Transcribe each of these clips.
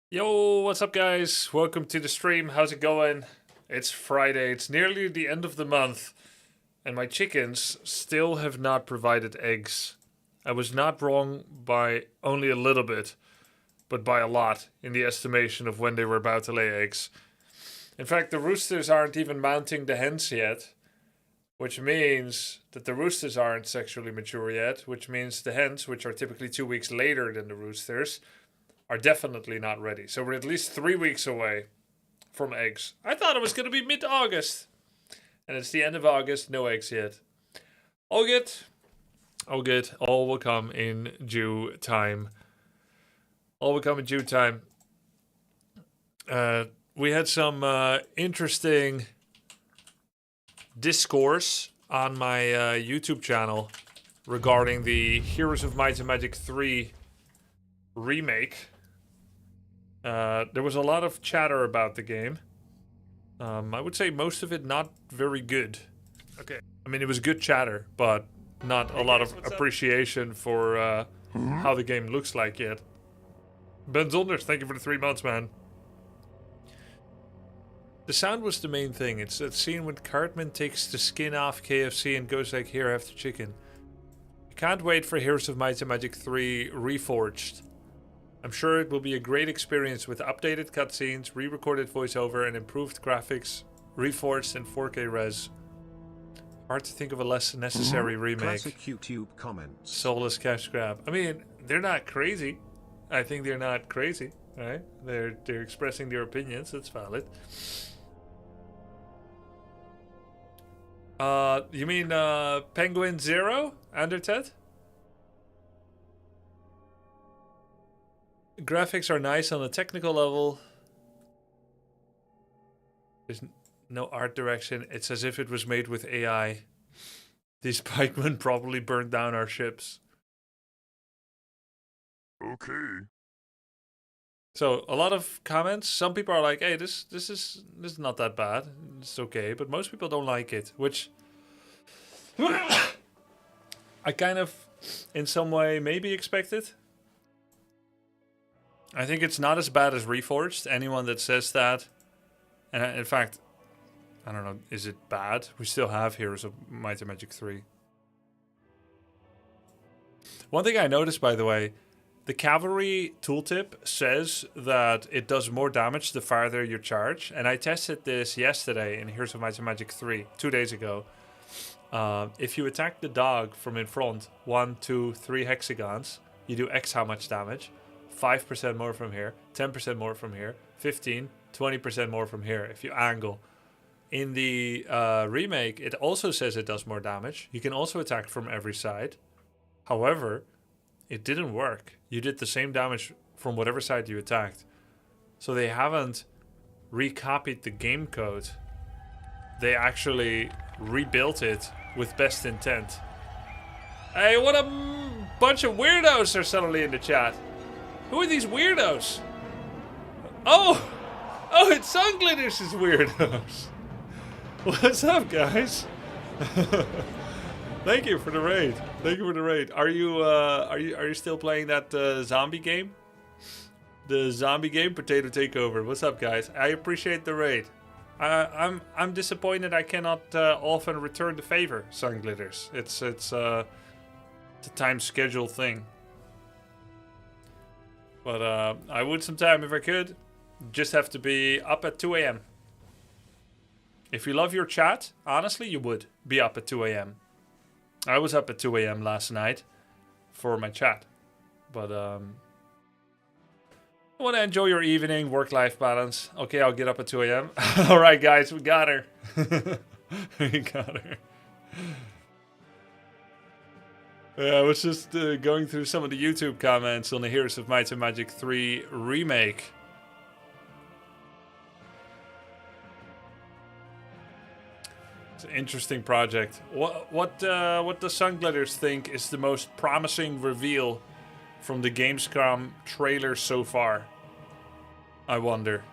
Yo, what's up, guys? Welcome to the stream. How's it going? It's Friday. It's nearly the end of the month, and my chickens still have not provided eggs. I was not wrong by only a little bit, but by a lot in the estimation of when they were about to lay eggs. In fact, the roosters aren't even mounting the hens yet, which means that the roosters aren't sexually mature yet, which means the hens, which are typically 2 weeks later than the roosters, are definitely not ready. So we're at least 3 weeks away from eggs. I thought it was going to be mid-August. And it's the end of August, no eggs yet. All good. All good. All will come in due time. All will come in due time. We had some interesting discourse on my YouTube channel regarding the Heroes of Might and Magic 3 remake. There was a lot of chatter about the game. I would say most of it not very good. Okay. I mean, it was good chatter, but not a lot of appreciation for how the game looks like yet. Ben Zonders, thank you for the 3 months, man. The sound was the main thing. It's that scene when Cartman takes the skin off KFC and goes like, here, have the chicken. I can't wait for Heroes of Might and Magic 3 Reforged. I'm sure it will be a great experience with updated cutscenes, re-recorded voiceover, and improved graphics, reforged in 4K res. Hard to think of a less necessary remake. Classic YouTube comments. Soulless cash grab. I mean, they're not crazy. I think they're not crazy, right? They're expressing their opinions. That's valid. You mean Penguin Zero, Underted? Graphics are nice on a technical level. There's no art direction. It's as if it was made with AI. These pikemen probably burned down our ships. Okay. So a lot of comments. Some people are like, "Hey, this is not that bad. It's okay." But most people don't like it, which I kind of, in some way, maybe expected. I think it's not as bad as Reforged. Anyone that says that, and in fact, I don't know, is it bad? We still have Heroes of Might and Magic 3. One thing I noticed, by the way, the Cavalry tooltip says that it does more damage the farther you charge. And I tested this yesterday in Heroes of Might and Magic 3, 2 days ago. If you attack the dog from in front, 1, 2, 3 hexagons, you do X how much damage. 5% more from here, 10% more from here, 15, 20% more from here if you angle. In the remake, it also says it does more damage. You can also attack from every side. However, it didn't work. You did the same damage from whatever side you attacked. So they haven't recopied the game code. They actually rebuilt it with best intent. Hey, what a bunch of weirdos are suddenly in the chat. Who are these weirdos? Oh, it's Sunglitters is weirdos. What's up, guys? Thank you for the raid. Thank you for the raid. Are you still playing that zombie game? The zombie game, Potato Takeover. What's up, guys? I appreciate the raid. I'm disappointed I cannot often return the favor, Sunglitters. It's a time schedule thing. But I would sometime if I could. Just have to be up at 2 a.m. If you love your chat, honestly, you would be up at 2 a.m. I was up at 2 a.m. last night for my chat. But I want to enjoy your evening, work-life balance. Okay, I'll get up at 2 a.m. All right, guys, we got her. We got her. Yeah, I was just going through some of the YouTube comments on the Heroes of Might and Magic 3 remake. It's an interesting project. What do Sunglitters think is the most promising reveal from the Gamescom trailer so far? I wonder.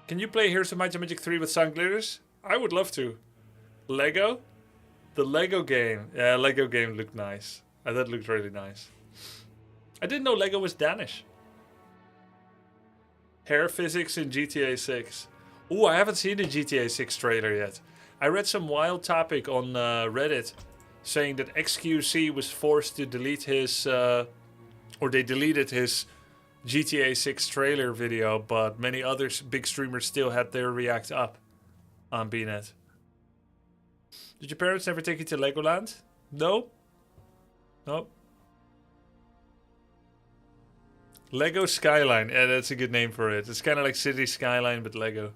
Can you play Heroes of Might and Magic 3 with Sunglitters? I would love to. Lego? The Lego game. Yeah, Lego game looked nice. That looked really nice. I didn't know Lego was Danish. Hair physics in GTA 6. Ooh, I haven't seen the GTA 6 trailer yet. I read some wild topic on Reddit saying that XQC was forced to delete his... or they deleted his GTA 6 trailer video, but many other big streamers still had their react up on BNet. Did your parents ever take you to Legoland? No. Nope. Lego Skyline. Yeah, that's a good name for it. It's kind of like City Skyline, but Lego.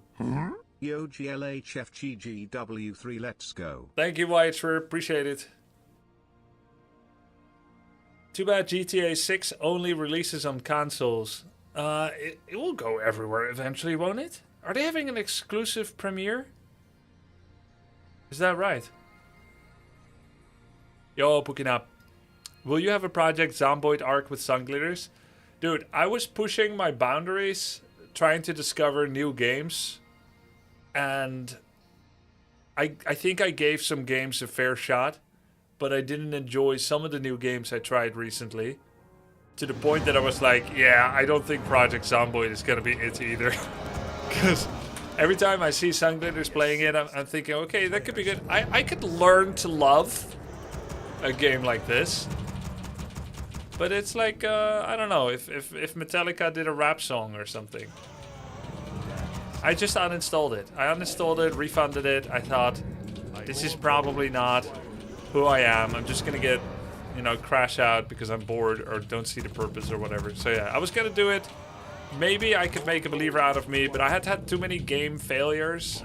Yo GLHFGGW3, let's go. Thank you, Wyatt. Appreciate it. Too bad GTA 6 only releases on consoles. It will go everywhere eventually, won't it? Are they having an exclusive premiere? Is that right? Yo, picking up. Will you have a Project Zomboid arc with sun glitters? Dude, I was pushing my boundaries, trying to discover new games. And I think I gave some games a fair shot. But I didn't enjoy some of the new games I tried recently. To the point that I was like, yeah, I don't think Project Zomboid is going to be it either. Because every time I see Sun Glitters playing it, I'm thinking, okay, that could be good. I could learn to love a game like this. But it's like, I don't know, if Metallica did a rap song or something. I just uninstalled it. I uninstalled it, refunded it. I thought, this is probably not who I am. I'm just gonna get, you know, crash out because I'm bored or don't see the purpose or whatever. So yeah, I was gonna do it. Maybe I could make a believer out of me, but I had too many game failures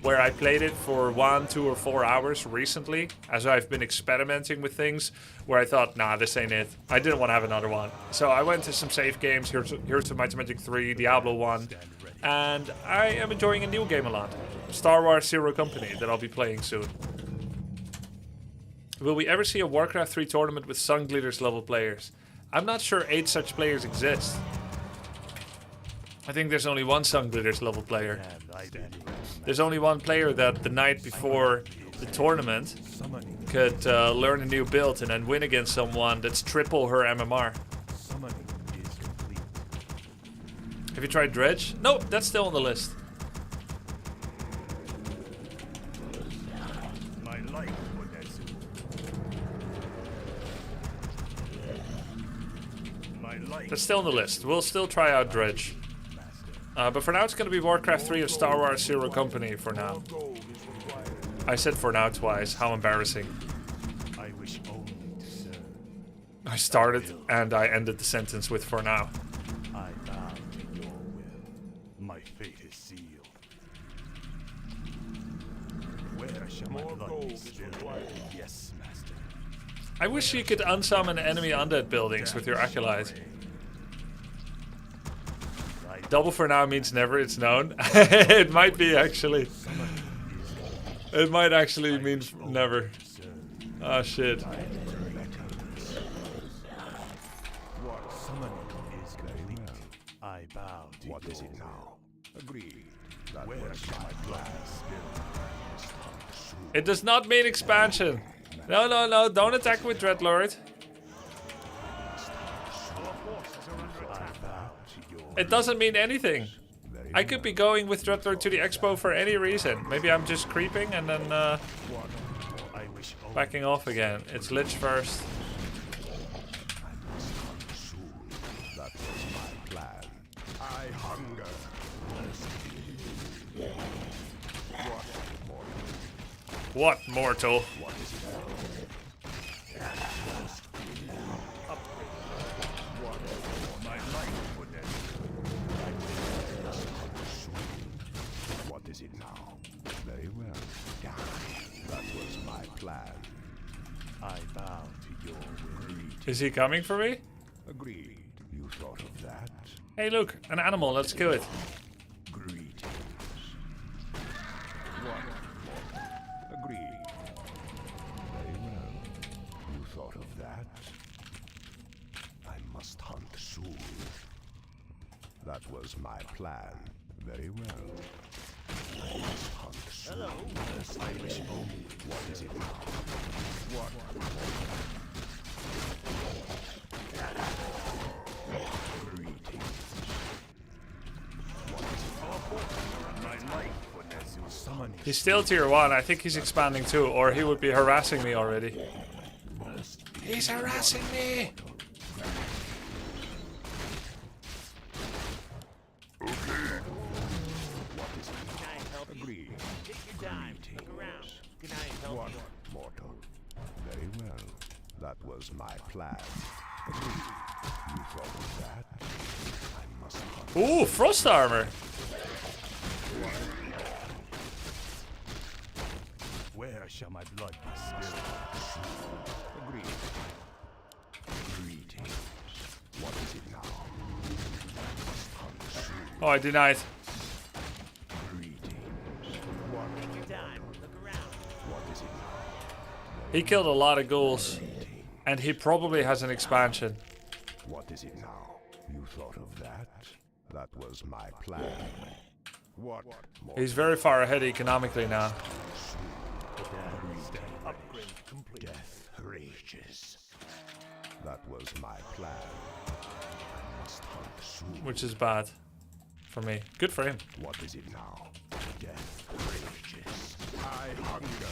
where I played it for 1, 2, or 4 hours recently, as I've been experimenting with things where I thought, nah, this ain't it. I didn't want to have another one. So I went to some safe games. Here's to Might and Magic 3, Diablo 1, and I am enjoying a new game a lot. Starwars Zero Company that I'll be playing soon. Will we ever see a Warcraft 3 tournament with Sun Glitters level players? I'm not sure 8 such players exist. I think there's only one Sun Glitters level player. There's only one player that the night before the tournament could learn a new build and then win against someone that's triple her MMR. Have you tried Dredge? No, that's still on the list. That's still on the list. We'll still try out Dredge. But for now it's going to be Warcraft 3 and Star Wars Zero Company for now. I said for now twice. How embarrassing. I started and I ended the sentence with for now. I bow to your will. My fate is sealed. Where shall my blood be spilled? Yes, master. I wish you could unsummon enemy undead buildings with your Acolyte. Double for now means never, it's known. It might be actually. It might actually mean never. Oh shit. What summoning is complete. I bow to What is it your now? Agreed. That will. Where shall my blood be spilled? It does not mean expansion. No, no, no, don't attack with Dreadlord. It doesn't mean anything. I could be going with Dreadlord to the expo for any reason. Maybe I'm just creeping and then backing off again. It's Lich first. That was my plan. I hunger. What mortal? What is it now? What is it now? Very well. That was my plan. I bow to your will. Is he coming for me? Agreed. You thought of that? Hey look, an animal, let's kill it. Greetings. Agreed. Very well. You thought of that? I must hunt soon. That was my plan. Very well. I must hunt soon. Hello. I wish only. What is it now? What? He's still tier 1. I think he's expanding too, or he would be harassing me already. He's harassing me! Agreed. What, mortal? Very well. That was my plan. Agreed. You thought of that? I must hunt. Ooh, frost armor! Where shall my blood be spilled? Agreed. Greetings. What is it now? I must hunt soon. Oh, I denied. Greetings. What? What is it now? He killed a lot of ghouls. And he probably has an expansion. What is it now? You thought of that? That was my plan. What? He's very far ahead economically now. Upgrade complete. Death rages. That was my plan. I must hunt soon. Which is bad. For me. Good for him. What is it now? Death rages. I hunger.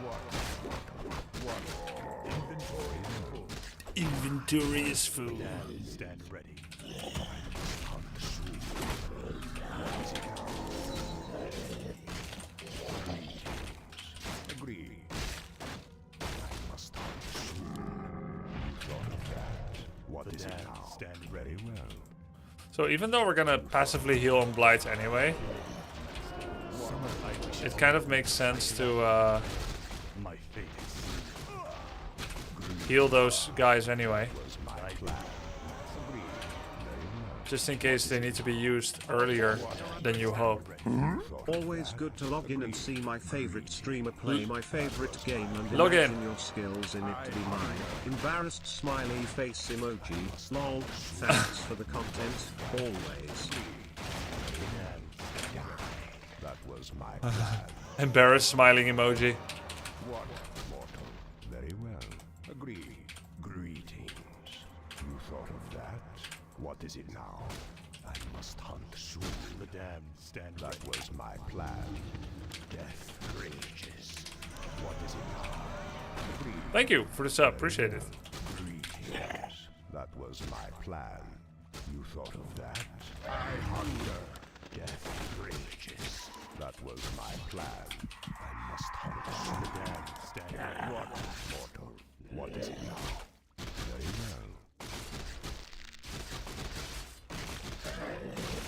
What? Inventory is full. Stand ready. Hunt soon. What is it now? Agree. I must hunt soon. You thought of that? What is it now? Stand Very ready. well. So even though we're gonna passively heal on Blight anyway, it kind of makes sense to My fate is heal those guys anyway. Was my plan. Agreed. Very well. Just in case they need to be used earlier than you hope. Always good to log in and see my favorite streamer play my favorite game and Log in. imagine your skills in it to be mine. Embarrassed smiley face emoji. Lol. Thanks for the content. Always. That was my plan. Embarrassed smiling emoji. What, mortal? Very well. Agree. Greetings. You thought of that? What is it now? I must hunt soon. the damned. Stand That ready. was my plan. Death rages. What is it now? Agreed. Thank you for the sub. Appreciate it. Greetings. That was my plan. You thought of that? I hunger. Death rages. That was my plan. I must hunt soon. The damned. Stand ready. What, mortal? What is it now? Very well.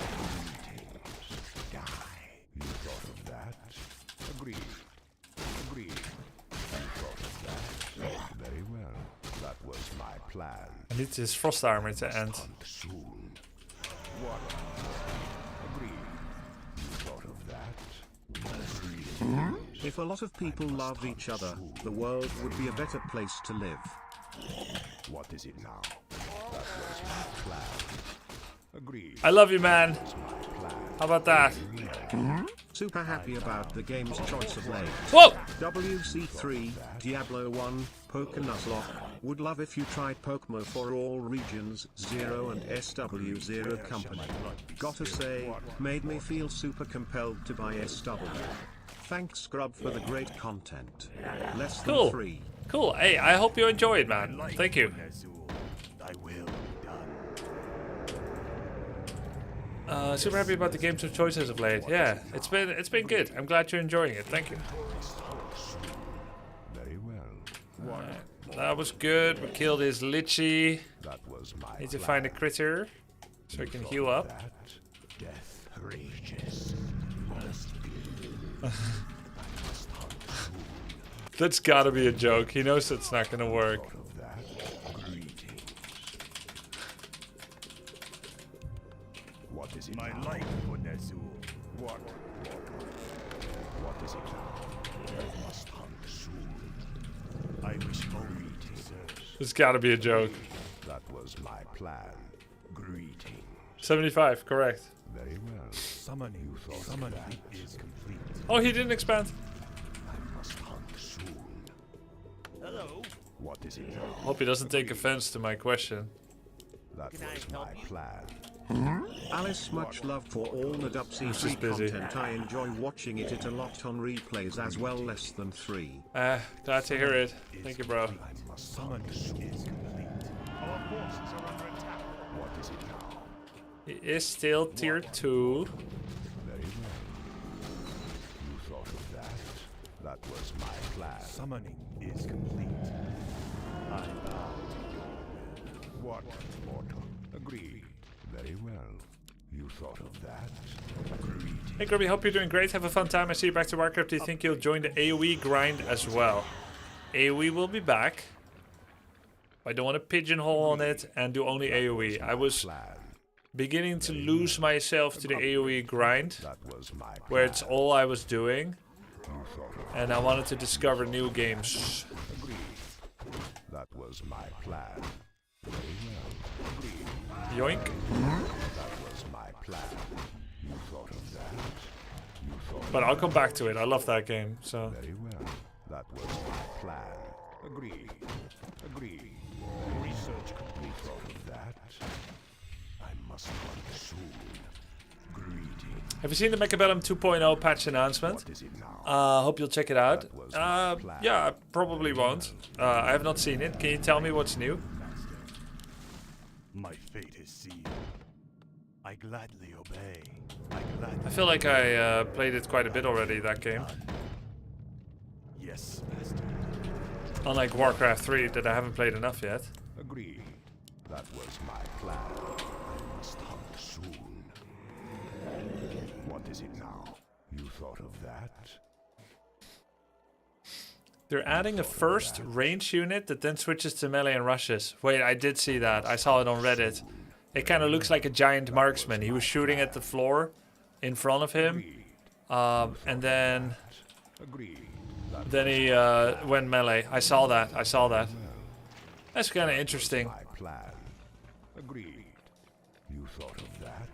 Greetings. Die. You thought of that? Agreed. Agreed. You thought of that? Very well. That was my plan. I need this frost armor to end. Hunt soon. What? Agreed. You thought of that? Agreed. If a lot of people loved each other, the world would be a better place to live. What is it now? That was my plan. Agreed. I love you, man. Plan. How about that? Super happy about the game's choice of late. Whoa! WC3, Diablo 1, Pokenuzlocke. Would love if you tried Pokemon for all regions, 0 and SW0 company. Gotta say, made me feel super compelled to buy SW. Thanks Grub for the great content. Less than Cool. free. Cool. Hey, I hope you enjoy it, man. Thank you. Azul. Thy will be done. Super happy about the games of choice as of late. Yeah, it's been good. I'm glad you're enjoying it. Thank you. Very well. That was good. We killed his Litchi. That was my Need to plan. find a critter so we can heal up. That death rages. That's gotta be a joke. He knows it's not gonna work. Thought of that. Greetings. What is it My now? life, Azul. What? What is it now? I must hunt soon. I wish only to serve. It's gotta be a joke. That was my plan. Greetings. 75, correct. Very well. Summoning. Summoning is complete. Oh, he didn't expand. I must hunt soon. Hello. What is it now? Hope he doesn't take offense to my question. That was my plan. Alice, much love for all the WC3 just busy. content. I enjoy watching it a lot on replays as well, less than 3. Glad to hear it. Thank you, bro. Summoning is complete. Our forces are under attack. What is it now? He is still tier 2. Very well. You thought of that? That was my plan. Summoning is complete. I bow to your will. What, mortal? Agreed. Very well. You thought of that? Agreed. Hey Grubby, hope you're doing great. Have a fun time. I see you back to Warcraft. Do you think you'll join the AoE grind as well? AoE will be back. I don't want to pigeonhole on it and do only AoE. I was Plan. beginning to lose myself to the AoE grind, That was my plan. where it's all I was doing, You thought of and I wanted to discover new games. Agreed. That was my plan. Very well. Agreed. Yoink. That was my plan. You thought of that? You thought But I'll come back to it. I love that game, so... very well. That was my plan. Agreed. Agreed. Research complete. You thought of that? I must hunt soon. Greetings. Have you seen the Mechabellum 2.0 patch announcement? What is it now? Hope you'll check it out. That was my plan. Yeah, I probably won't. I have not seen it. Can you tell me what's new? My fate is sealed. I gladly obey. I gladly. I feel like I played it quite a bit already, that game. Yes, master. Unlike Warcraft 3, that I haven't played enough yet. Agreed. That was my plan. I must hunt soon. What is it now? You thought of that? They're adding a first range unit that then switches to melee and rushes. Wait, I did see that. I saw it on Reddit. It kind of looks like a giant marksman. He was shooting at the floor in front of him. And then Agreed. he went melee. I saw that. I saw that. That's kind of interesting. My plan. Agreed. You thought of that?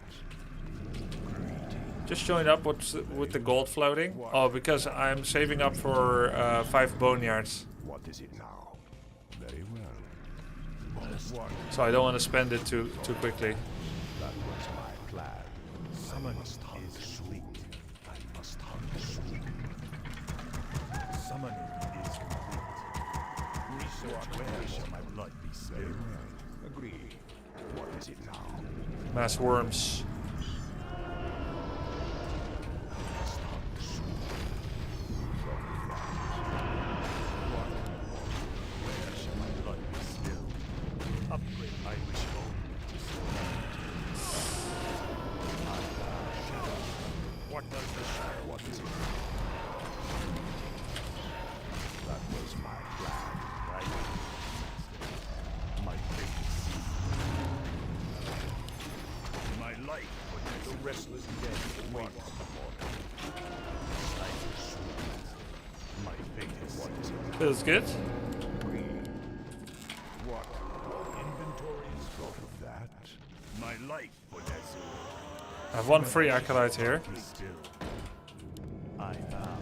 Just joined up with the gold floating. Oh, because I'm saving up for 5 boneyards. What is it now? Very well. What? So I don't want to spend it too quickly. That was my plan. Summoning Must hunt is soon. complete. I must hunt soon. Summoning is complete. Research where shall my blood be Very spilled? well. Agreed. What is it now? Mass worms. Must hunt soon. You thought of that? Where shall my blood be spilled? Upgrade I wish only to What does the shadow What is it? That was my plan. right? My fate is sealed. My life for the restless dead wait. My fate is sealed. Feels good. What? Inventories Thought of that? my life for Nezul. I have 1 free acolyte here. Still, I vow.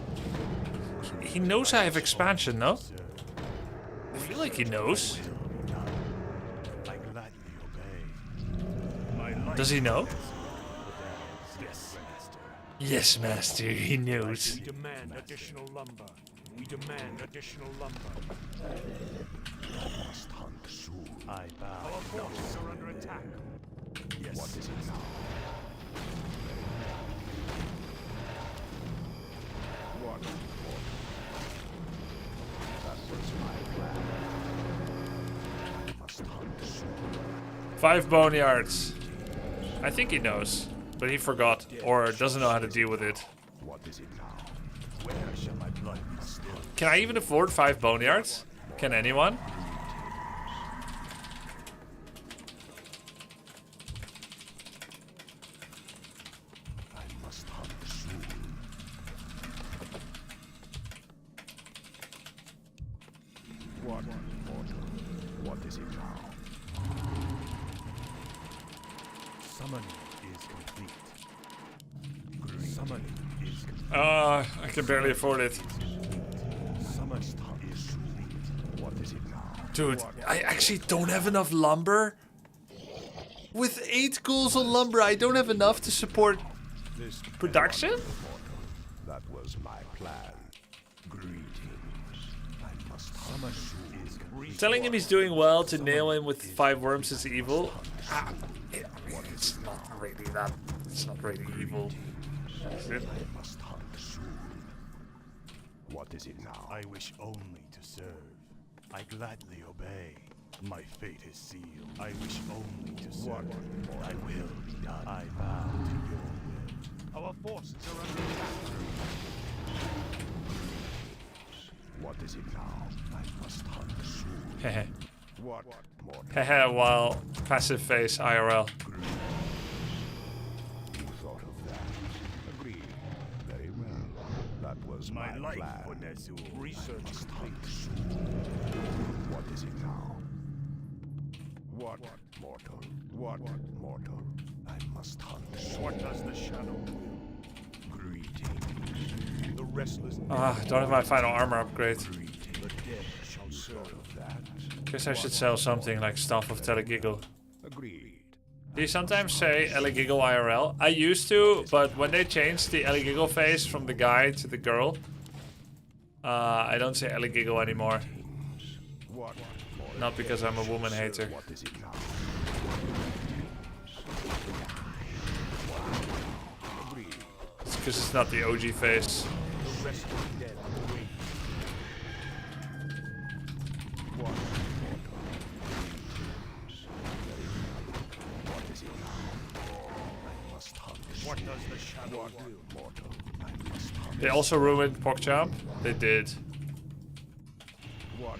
He knows I have expansion, no? I feel like he knows. I gladly obey. My life Does he know? yes, master. Yes, master, he knows. We demand additional lumber. We demand additional lumber. Must hunt soon. I bow. Our forces are under attack. Yes. What is it now? What? That was my plan. I must hunt soon. 5 boneyards. I think he knows, but he forgot or doesn't know how to deal with it. What is it now? Where shall my blood be spilled? Can I even afford 5 boneyards? Can anyone? I must hunt soon. What? Mortal. What is it now? Summoning is complete. Summoning is complete. I can barely afford it. Summoning is complete. What is it now? Dude, I actually don't have enough lumber. with 8 ghouls on lumber, I don't have enough to support This production? That was my plan. Greetings. I must hunt soon. Telling him he's doing well to nail him with 5 worms is evil. It's not really that. It's not really evil. Is it? I must hunt soon. What is it now? I wish only to serve. I gladly obey. My fate is sealed. I wish only to serve. I will be done. I bow to your will. Our forces are under attack. What is it now? I must hunt soon. Hehe. What more? Hehe, while passive face IRL. You thought of that? Agreed. Very well. That was My my life plan. for Nezul. Research Must complete. hunt soon. What is it now? What mortal? What mortal? I must hunt soon. What does the shadow will? Greetings. The restless Ah, don't have my final armor upgrade. the dead shall serve. Of that. Guess I should sell something like Staff of Telegiggle. Agreed. Do you sometimes say Elegiggle IRL? I used to, but when they changed the Elegiggle face from the guy to the girl, I don't say Elegiggle anymore. What mortal? Not because I'm a woman hater. What is it now? Agreed. It's because it's not the OG face. The restless dead await. What mortal? What is it now? I must hunt. What does the shadow will? Mortal. I must hunt. They also ruined PogChamp. They did. What mortal?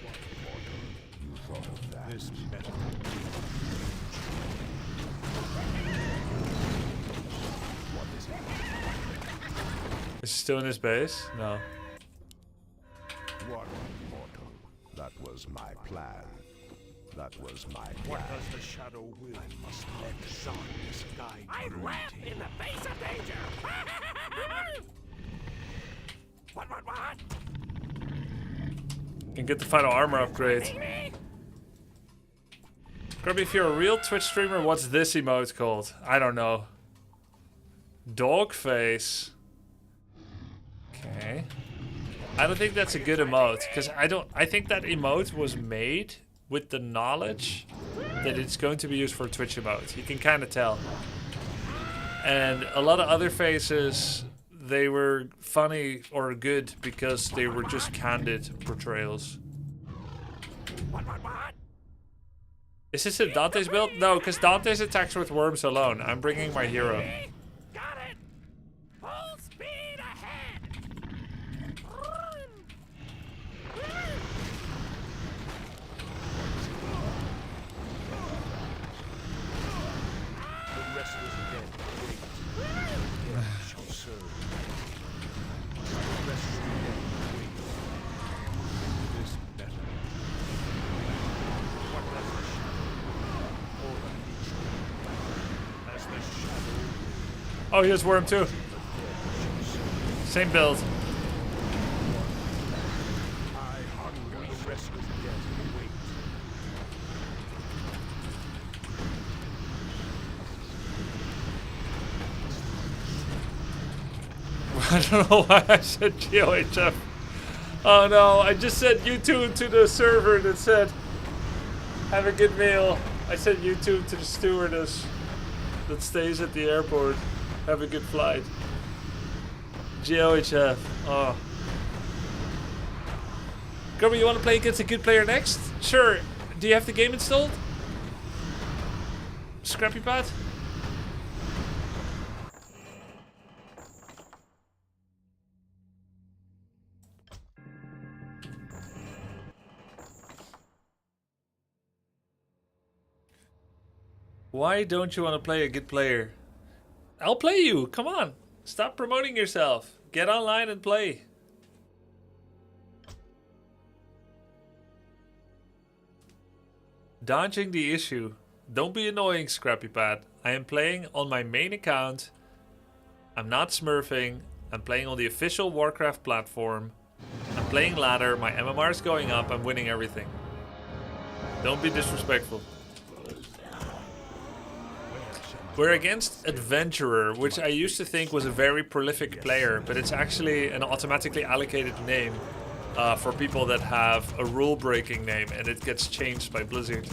You thought of that? This metal. What is it? Is he still in his base? No. What mortal? That was my plan. That was my What plan. does the shadow will? I must let the darkness guide. I laughed in the face of danger. What? Can get the final armor upgrade. Grubby, if you're a real Twitch streamer, what's this emote called? I don't know. Dog face. Okay. I don't think that's a good emote, because I think that emote was made with the knowledge that it's going to be used for a Twitch emote. You can kind of tell. And a lot of other faces, they were funny or good because they were just candid portrayals. What? Is this a Dante's build? No, because Dante's attacks with worms alone. I'm bringing my hero. Got it. Full speed ahead. The restless dead await. The dead shall serve. The restless dead await. This metal. What does the shadow or unleash? As the shadow Oh, here's worm too. Same build. I hunger. The restless dead await. I don't know why I said GOHF. Oh no, I just said YouTube to the server that said, have a good meal. I said YouTube to the stewardess that stays at the airport. Have a good flight. GOHF. Oh. Grubby, you want to play against a good player next? Sure. Do you have the game installed? Scrappy Pad? Why don't you want to play a good player? I'll play you. Come on. Stop promoting yourself. Get online and play. Dodging the issue. Don't be annoying, Scrappy Pad. I am playing on my main account. I'm not smurfing. I'm playing on the official Warcraft platform. I'm playing ladder. My MMR is going up. I'm winning everything. Don't be disrespectful. We're against Adventurer, which I used to think was a very prolific player, but it's actually an automatically allocated name for people that have a rule-breaking name, and it gets changed by Blizzard.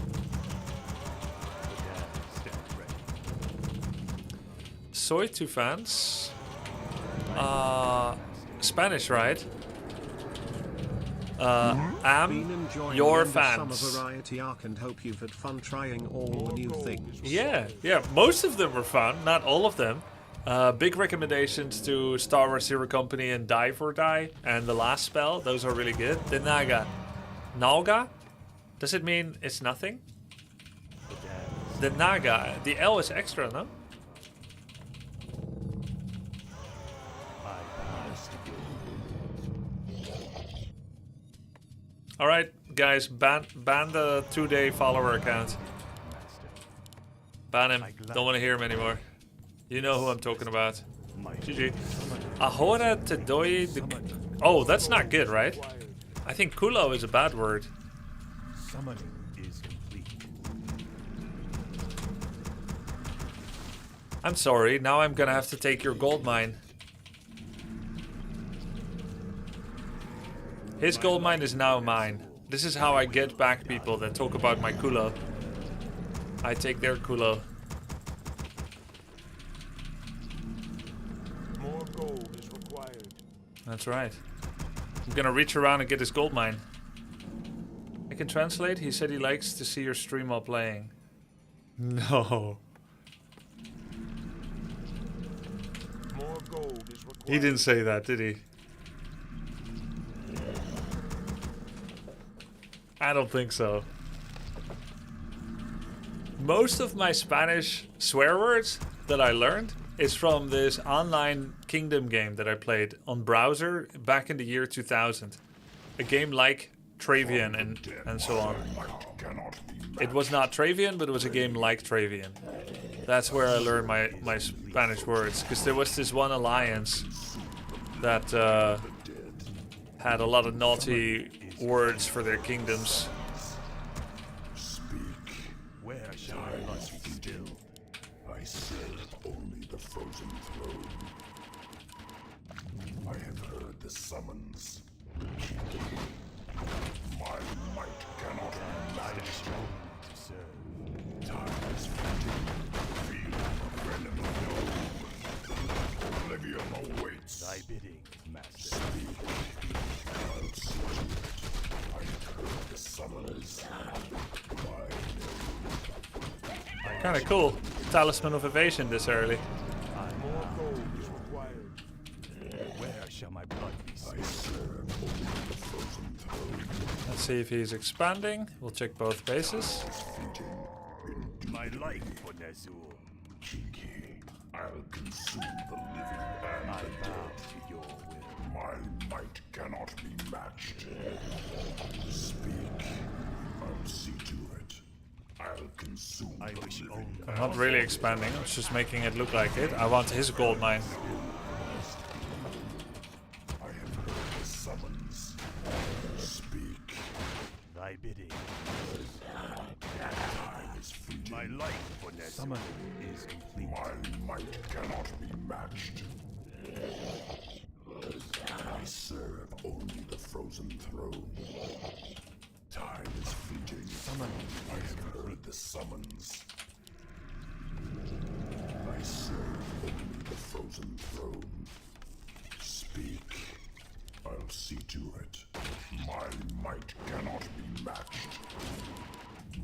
Soy to fans. Spanish, right? Been Am enjoying your the summer fans. variety arc and hope you've had fun trying all the new things. Yeah, most of them were fun, not all of them. Big recommendations to Star Wars Zero Company and Dive or Die, and The Last Spell, those are really good. The Naga. Naga? Does it mean it's nothing? The Naga. The L is extra, no? Alright, guys, ban the 2-day follower account. Ban him. Don't want to hear him anymore. You know who I'm talking about. GG. Ahora te doy de... Oh, that's not good, right? I think culo is a bad word. Summoning is complete. I'm sorry, now I'm gonna have to take your gold mine. His gold mine is now mine. This is how I get back people that talk about my culo. I take their culo. More gold is required. That's right. I'm gonna reach around and get his gold mine. I can translate. He said he likes to see your stream while playing. No. More gold is required. He didn't say that, did he? I don't think so. Most of my Spanish swear words that I learned is from this online kingdom game that I played on browser back in the year 2000. A game like Travian and so on. It was not Travian, but it was a game like Travian. That's where I learned my Spanish words. Because there was this one alliance that had a lot of naughty words for their kingdoms. Where shall I lust still? I serve only the frozen throne. I have heard the summons. My might cannot be I matched. wish only to serve. Time is fleeting. Feel the venom known. Oblivion awaits. Thy bidding, master. I'll see to it. I have heard the summons. Kinda cool. Talisman of Evasion this early. More gold is required. Where shall my blood be I spilled? serve only the frozen throne. Let's see if he's expanding. We'll check both bases. Fleeting. My life for Nazul. Cheeky. I'll consume the living and I the bow dead. to your will. My might cannot be matched. Speak. I'll see to it. I'll consume I the wish living only. I'm not really expanding. I'm just making it look like it. I want his gold mine. I have heard the summons. Speak. Thy bidding. Time is fleeting. My life for Nazul. Summoning is complete. My might cannot be matched. I serve only the frozen throne. Time is fleeting. Summoning I is have complete. heard the summons. I serve only the frozen throne. Speak. I'll see to it. My might cannot be matched.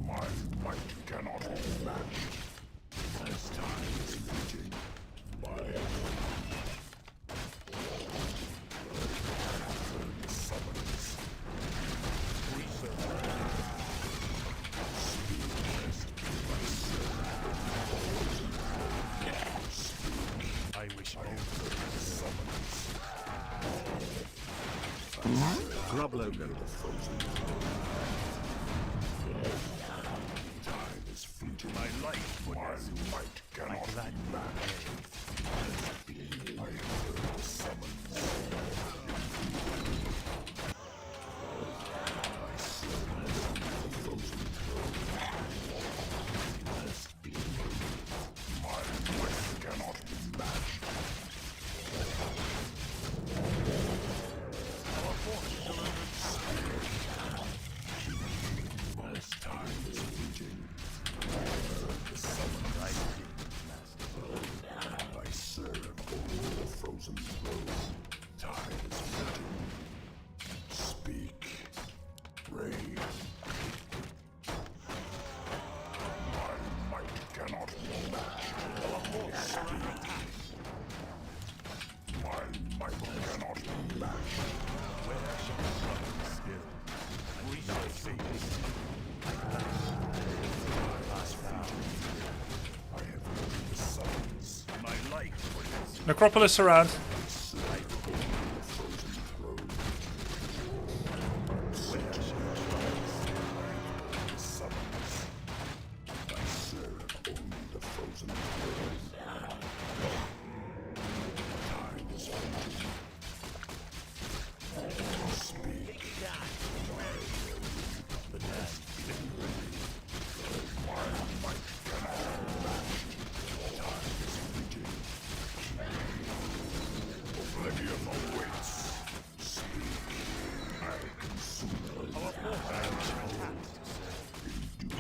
My might cannot be matched. As time is fleeting. The summons. I wish only. Grub Logan. Time is fleeting. My life for My Nazul. might I cannot be gladly matched. I have heard the summons. I serve the frozen throne. My Necropolis around.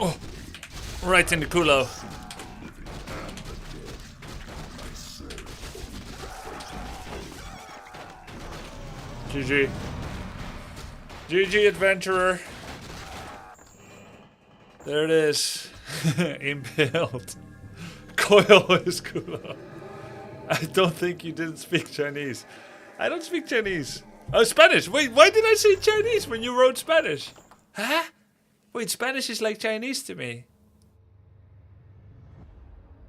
Oh, right in the culo. GG. GG, adventurer. There it is. Impaled. Coil is culo. I don't think you didn't speak Chinese. I don't speak Chinese. Oh, Spanish. Wait, why did I say Chinese when you wrote Spanish? Huh? Wait, Spanish is like Chinese to me.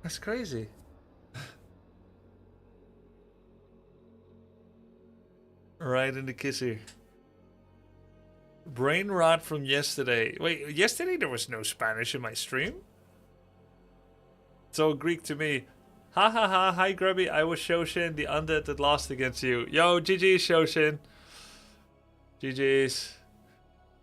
That's crazy. Right in the kissy. Brain rot from yesterday. Wait, yesterday there was no Spanish in my stream? It's all Greek to me. Ha ha ha, hi Grubby, I was Shoshin, the undead that lost against you. Yo, GG's Shoshin. GG's.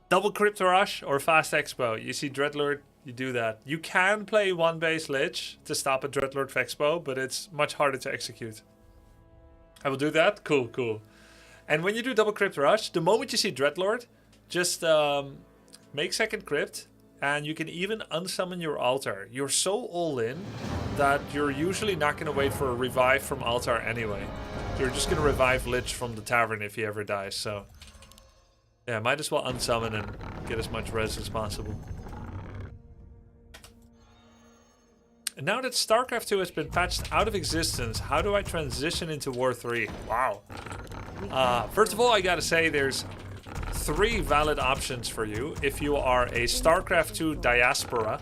Double Crypt Rush or Fast Expo. You see Dreadlord, you do that. You can play one base Lich to stop a Dreadlord Expo, but it's much harder to execute. I will do that. Cool, cool. And when you do Double Crypt Rush, the moment you see Dreadlord, just make second Crypt, and you can even unsummon your altar. You're so all in that you're usually not going to wait for a revive from altar anyway. You're just going to revive Lich from the tavern if he ever dies, so... yeah, might as well unsummon and get as much res as possible. And now that StarCraft 2 has been patched out of existence, how do I transition into War 3? Wow. First of all, I gotta say there's 3 valid options for you. If you are a StarCraft 2 diaspora,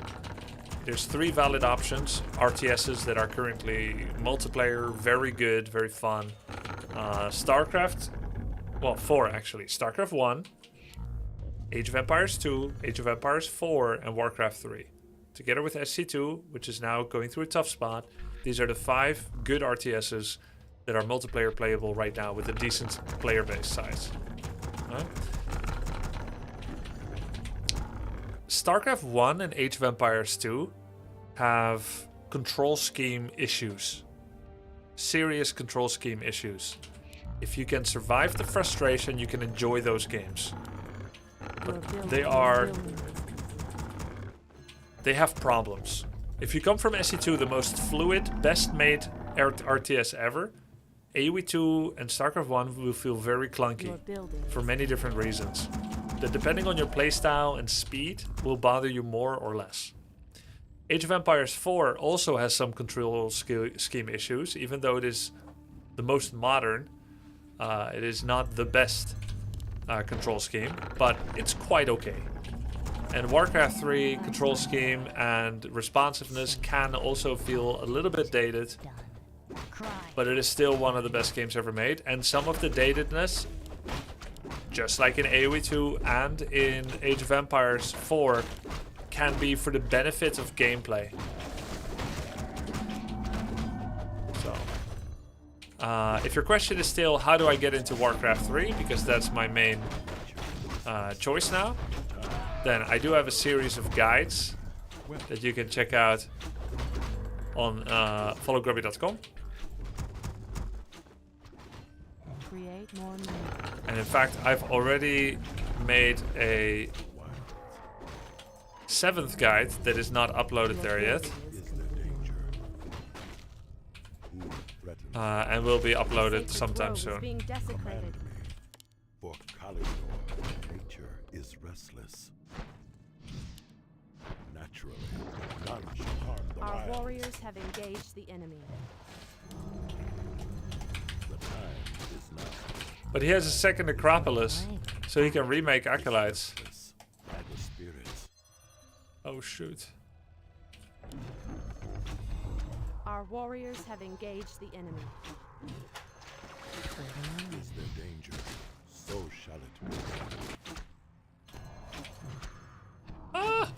there's 3 valid options. RTSs that are currently multiplayer, very good, very fun. StarCraft... well, 4 actually. StarCraft 1, Age of Empires 2, Age of Empires 4, and Warcraft 3. Together with SC2, which is now going through a tough spot, these are the 5 good RTSs that are multiplayer playable right now with a decent player base size. StarCraft 1 and Age of Empires 2 have control scheme issues. Serious control scheme issues. If you can survive the frustration, you can enjoy those games. But they have problems. If you come from SC2, the most fluid, best made RTS ever, AoE 2 and StarCraft 1 will feel very clunky for many different reasons. That depending on your playstyle and speed will bother you more or less. Age of Empires 4 also has some control scheme issues, even though it is the most modern. It is not the best control scheme, but it's quite okay. And Warcraft 3 control scheme and responsiveness can also feel a little bit dated, but it is still one of the best games ever made. And some of the datedness, just like in AoE 2 and in Age of Empires 4, can be for the benefit of gameplay. If your question is still, how do I get into Warcraft 3? Because that's my main choice now. Then I do have a series of guides that you can check out on followgrubby.com. And in fact, I've already made a 7th guide that is not uploaded there yet. And will be uploaded sometime soon. For Kalidor, nature is restless. Naturally, none shall harm the Our wild. warriors have engaged the enemy. The time is now. But he has a second Acropolis, so he can remake Acolytes. By the spirits. Oh shoot. Our warriors have engaged the enemy. Is there danger? So shall it be. Ah!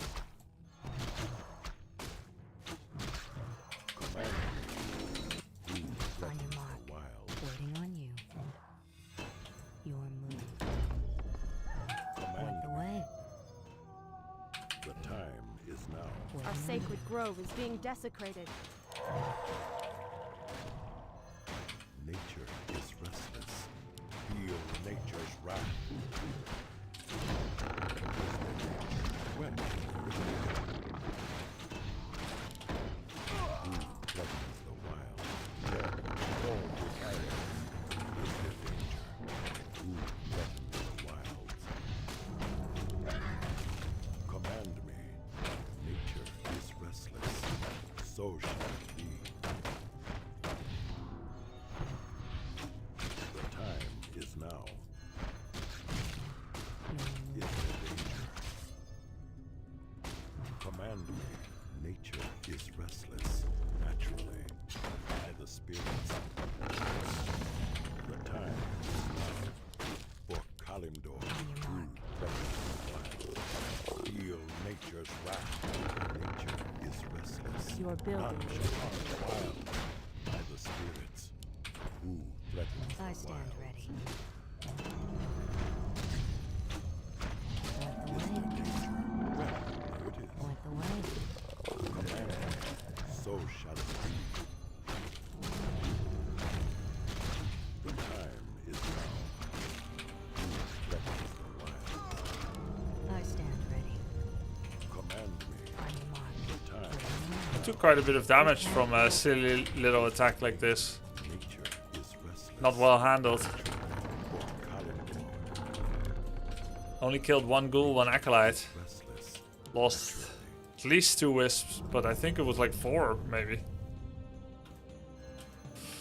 Command me. Who On your threatens mark. the wild? Waiting on you. Your move. Point Command the me. way. The time is now. Our sacred grove is being desecrated. Nature is restless. Feel nature's wrath. When? Who threatens the wild? Dead, all desires. Is there danger? Who threatens the wilds? Command me. Nature is restless. So shall it be. The time is now. Is there danger? Command me. Nature is restless, naturally, by the spirits. The time is now. For Kalimdor, who threatens the wild. Feel nature's wrath. Nature is restless. Your None building. shall harm the wild. By the spirits, who threatens I the stand wild. ready. Is there danger? Well, there it is. Point the way. Command me. So shall it be. The time is now. Who threatens the wild? I stand ready. Command me. On your mark. The time. I took quite a bit of damage from a silly little attack like this. Nature is restless. Not well handled. For Kalimdor, Only killed one ghoul, one acolyte. restless. Lost at least 2 wisps, but I think it was like 4 maybe.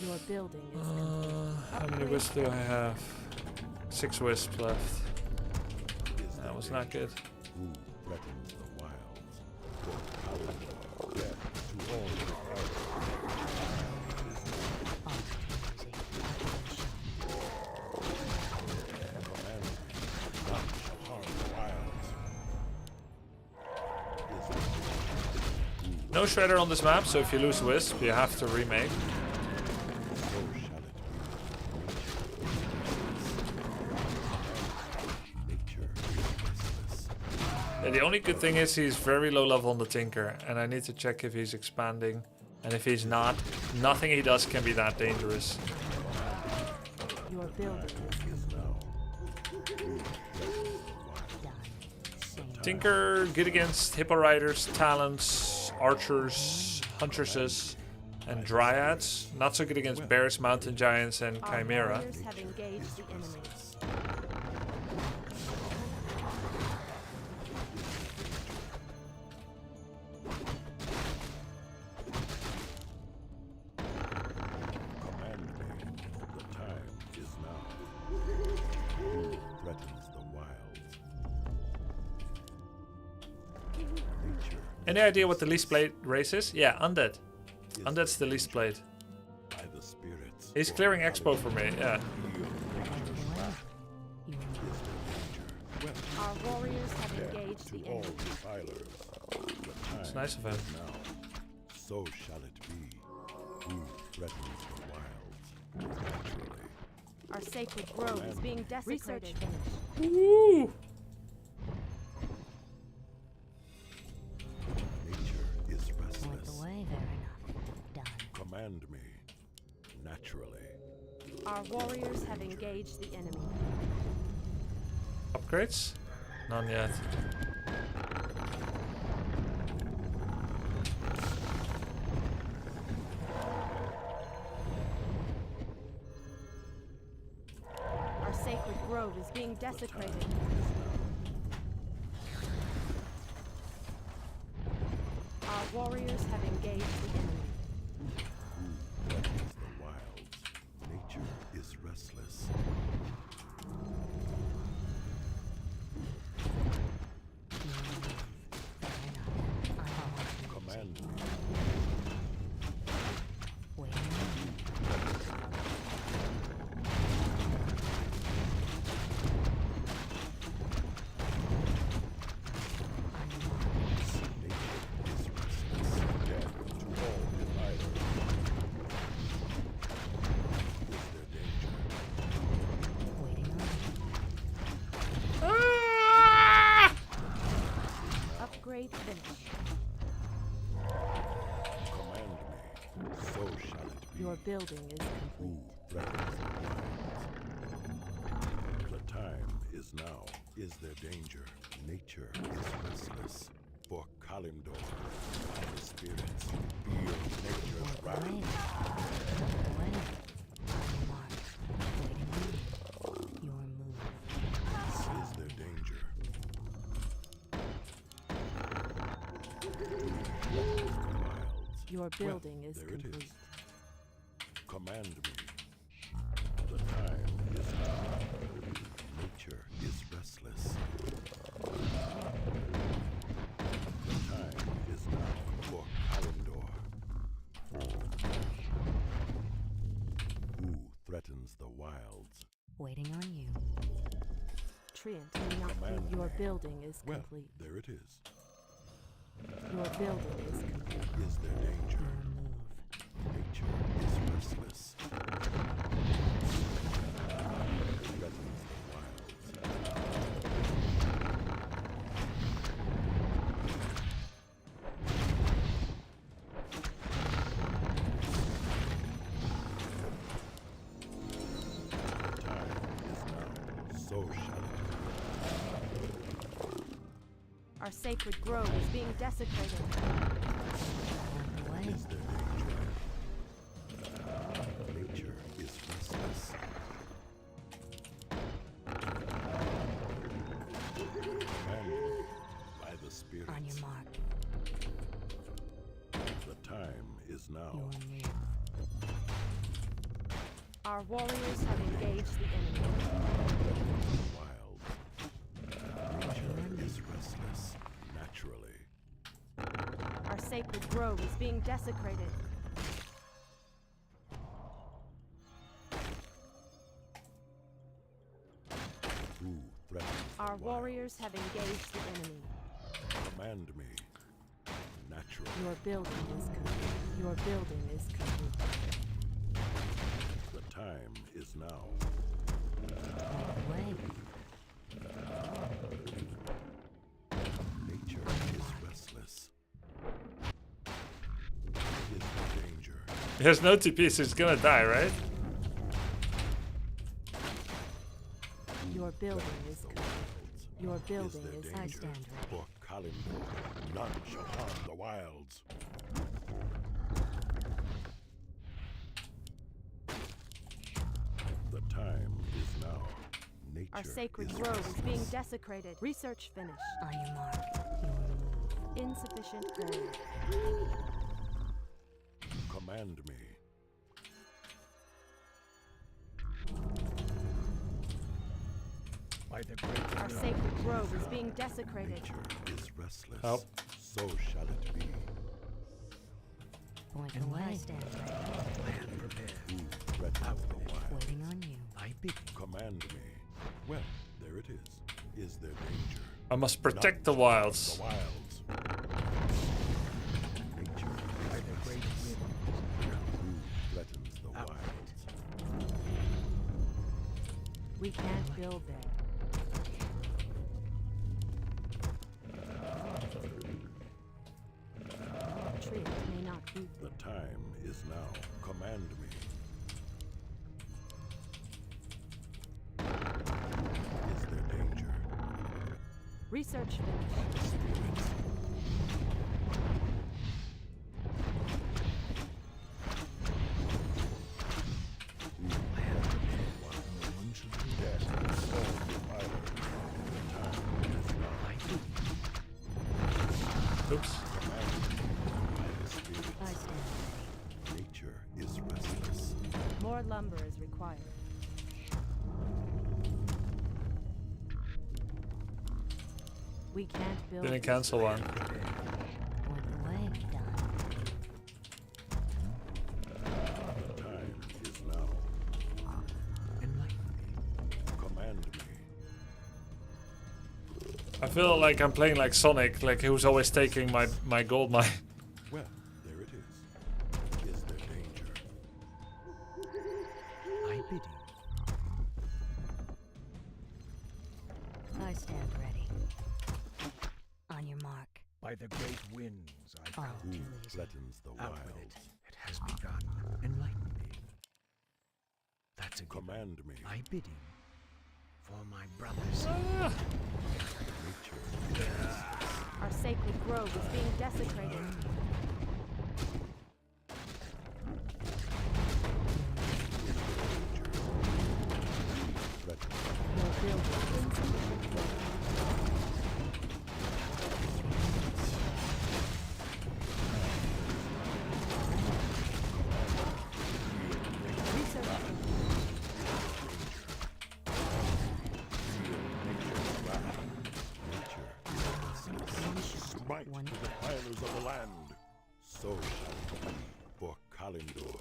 Your building is complete. How many wisps do I have? 6 wisps left. Is That there was not danger? good. Who threatens the wilds? For Kalimdor, death to all defilers. Command me. None shall harm the wilds. Is there danger? No shredder on this map, so if you lose wisp, you have to remake. So shall it be. Nature is restless. Yeah, the only good thing is he's very low level on the Tinker, and I need to check if he's expanding. And if he's not, nothing he does can be that dangerous. Your building is complete. Done. Same. Tinker, good against Hippo Riders, Talons, Archers, Huntresses, and Dryads. Not so good against Bears, Mountain Giants, and Our Chimera. warriors have engaged the enemy. Command me. The time is now. Who threatens the wilds? Nature Any idea what the least played race is? Yeah, Undead. is Undead's the least played. by the spirits. He's clearing Expo for me, yeah. Feel nature's wrath. Your Is there danger? Well, Our warriors have engaged to the all enemy. defilers. The time It's nice of him. is now. So shall it be. Who threatens the wilds? Naturally. Our sacred grove is being desecrated. Woo! Nature is Point restless. the way, fair enough. Done. Command me. Naturally. Our warriors have engaged the enemy. Upgrades? None yet. Our sacred grove is being desecrated. Our warriors have engaged the enemy. Who threatens the wilds? Nature is restless. Command me. Wait. Your building is complete. threatens the wilds? The time is now. Is there danger? Nature is restless. For Kalimdor, the spirits feel nature's wrath. Away. Mark. Waiting. Your move. Is there danger? Wilds. Your building is There it complete. is. Command me. The time is now. Nature is restless. The time is now for Kalimdor. Who threatens the wilds? Waiting on you. Treant may not Command be. Your me. building is Well, complete. there it is. Your building is complete. Is there danger? Your move. Nature is restless. Threatens the wilds. Time is now. So shall it Our sacred grove is being desecrated. Away. be. Is there danger? Nature is restless. Commanded by the spirits. On your mark. The time is now. Your move. Our warriors have engaged the enemy. Wild. Nature is restless. Naturally. Our sacred grove is being desecrated. Who threatens the Our wild? warriors have engaged the enemy. Command me. Naturally. Your building is complete. Your building is complete. The time is now. Away. Nature is restless. Is there danger? He has no TP, so he's gonna die, right? Your building is The complete. wilds. Your Is building there is danger? I stand ready. For Kalimdor, none shall harm the wilds. The time is now. Nature Our sacred is grove is restless. being desecrated. Research finished. On your mark. Your move. Insufficient gold. Command me. By the great Our sacred grove is being desecrated. Nature is restless. Oh. So shall it be. Point And away. I Stand ready. plan prepared. Who threatens the wild? Waiting on you. I bid Command me. Well, there it is. Is there danger? I must protect None the wilds. The wilds. Nature by is the great restless. wind. Who threatens the Out. wilds? We can't build there. Treant may not be. The time is now. Command me. Is there danger? Research finished. Spirits. Death storm the island. The time is now. Oops. Commanded by the spirits. I stand ready. Nature is restless. More lumber is required. We can't build. Didn't cancel one. Point away. Done. The time is now. Enlighten me. Command me. I feel like I'm playing like Sonic, like who's always taking my gold mine. Well, there it is. Is there danger? I bid you. I stand ready. On your mark. By the great winds I All come. too Who easy. threatens the Out with it. wilds? It has begun. Enlighten me. to give Command me. my bidding for my brothers. Our sacred grove is being desecrated. Your building insufficient growth. Research. Smite One. to the defiles of the land. So shall it be for Kalindor.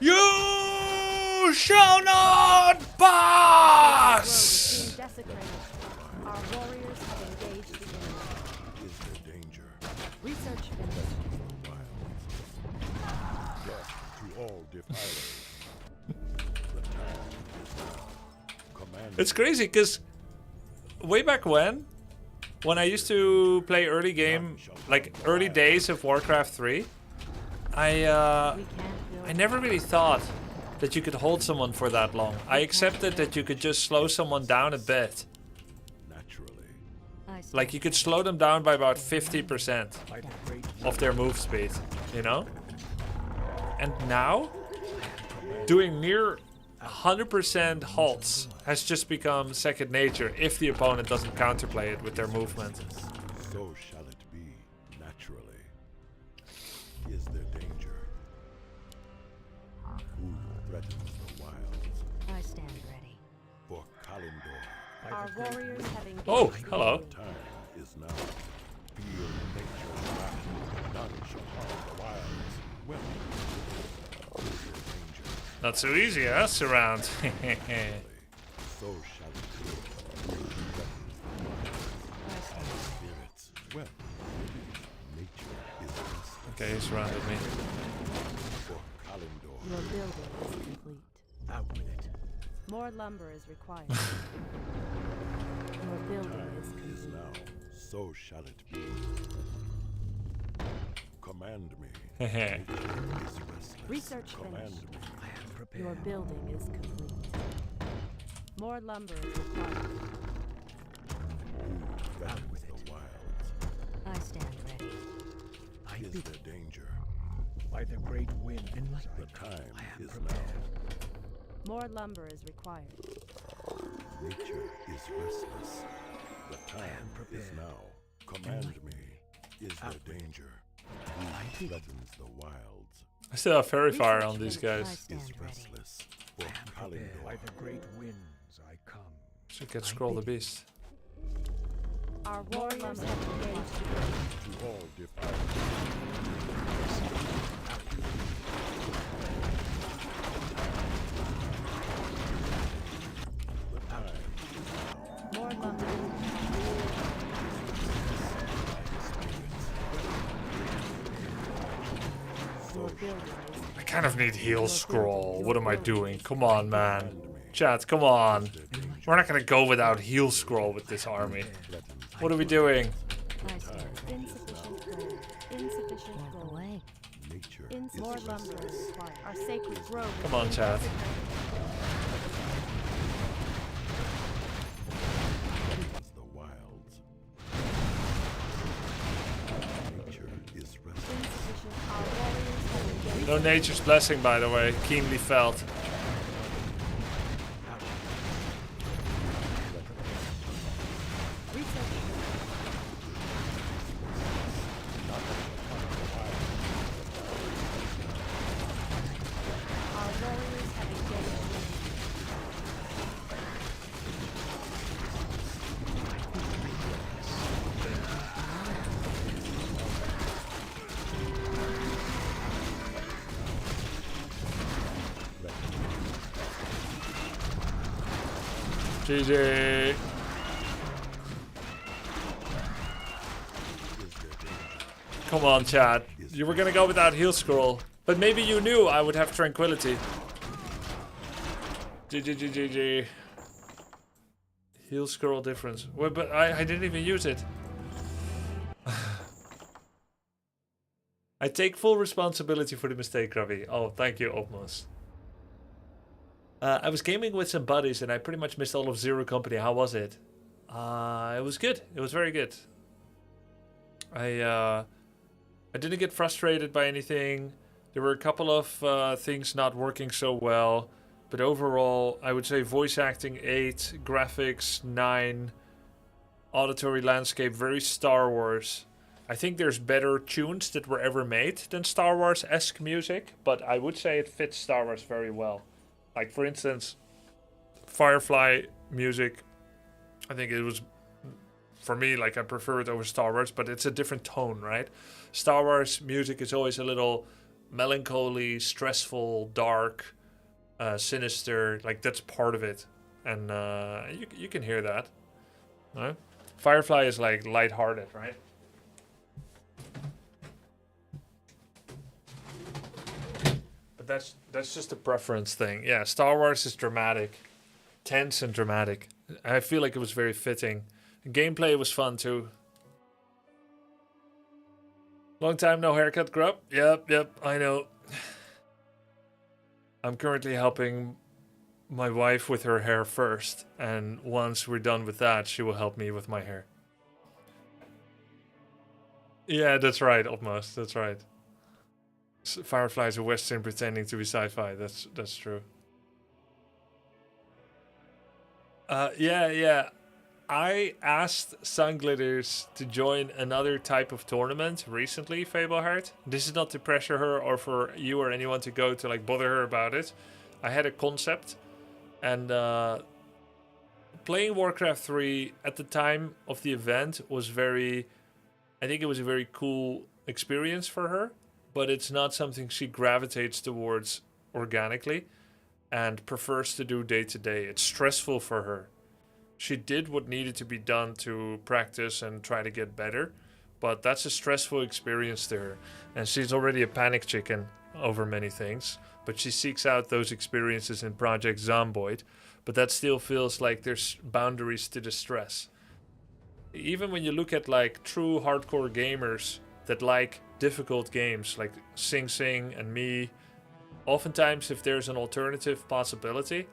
You shall not Grove pass! is being desecrated. Our warriors have engaged the enemy. Is there danger? Research finished. Death to all defilers. The time is now. Command It's crazy because way back when I used to play early game, like early days of Warcraft 3, We can't build. I never really thought that you could hold someone for that long. I accepted that you could just slow someone down a bit. naturally. I stand Like you could slow them down by about 50% By the great of their move speed, you know? And now, doing near 100% halts has just become second nature if the opponent doesn't counterplay it with their movement. So shall it be, naturally. Is there danger? Who threatens the wilds? I stand ready. For Kalindor. Our warriors have engaged. Oh, the hello. enemy. Time is now. Feel nature's wrath. None shall harm the wilds. Well, is there danger? Not so easy, huh, Surround? So shall it be. Who threatens the spirits? Well, nature is restless. Okay, he surrounded me. For Kalindor. Your building is complete. out with it. More lumber is required. Your building is Time is complete. now. So shall it be. Command me. Hehe. Nature is restless. Research Command finished. me. I am prepared. Your building is complete. More lumber is required. Out with the it. wilds. I stand ready. I Is bid there danger? by the great wind. Enlighten The time I am is prepared. More lumber is required. now. Nature is restless. The time is prepared. now. Command me. Is there danger? Who bid. threatens the wilds? I still have fairy fire on Research these I guys. stand Is ready. restless. For I am prepared. By Kalindor. the great winds I come. Should get Scroll the Beast. Our warriors have engaged the enemy. To all defilers. The time More lumber. Your building is I kind of need heal scroll. What am I doing? Come on, man. Chat, come on. We're not gonna go without heal scroll with this army. What are we doing? I stand ready. insufficient gold. Insufficient Lead the gold. way. nature More is lumber restless. is required. Our sacred grove. is Come on, being chat. desecrated. The wilds. Nature is restless. Insufficient. Our warriors have engaged. No nature's blessing, by the way. Keenly felt. Research. Our warriors have engaged. GG. Come on, chat. You were gonna go without heal scroll. But maybe you knew I would have tranquility. GG. Heal scroll difference. Well, but I didn't even use it. I take full responsibility for the mistake, Grubby. Oh, thank you, Opmos. I was gaming with some buddies and I pretty much missed all of Zero Company. How was it? It was good. It was very good. I didn't get frustrated by anything. There were a couple of things not working so well. But overall, I would say voice acting 8, graphics 9, auditory landscape very Star Wars. I think there's better tunes that were ever made than Star Wars-esque music, but I would say it fits Star Wars very well. Like, for instance, Firefly music, I think it was, for me, like, I prefer it over Star Wars, but it's a different tone, right? Star Wars music is always a little melancholy, stressful, dark, sinister, like, that's part of it. And you can hear that, right? Firefly is, like, lighthearted, right? That's just a preference thing. Yeah, Star Wars is dramatic. Tense and dramatic. I feel like it was very fitting. Gameplay was fun too. Long time no haircut, Grub. Yep, I know. I'm currently helping my wife with her hair first. And once we're done with that, she will help me with my hair. Yeah, that's right, almost. That's right. Firefly is a Western pretending to be sci-fi. That's true. Yeah. I asked Sunglitters to join another type of tournament recently, Fableheart. This is not to pressure her or for you or anyone to go to like bother her about it. I had a concept, and playing Warcraft 3 at the time of the event was I think it was a very cool experience for her. But it's not something she gravitates towards organically and prefers to do day to day. It's stressful for her. She did what needed to be done to practice and try to get better, but that's a stressful experience to her. And she's already a panic chicken over many things, but she seeks out those experiences in Project Zomboid, but that still feels like there's boundaries to the stress. Even when you look at like true hardcore gamers that like difficult games like Sing Sing and me, oftentimes if there's an alternative possibility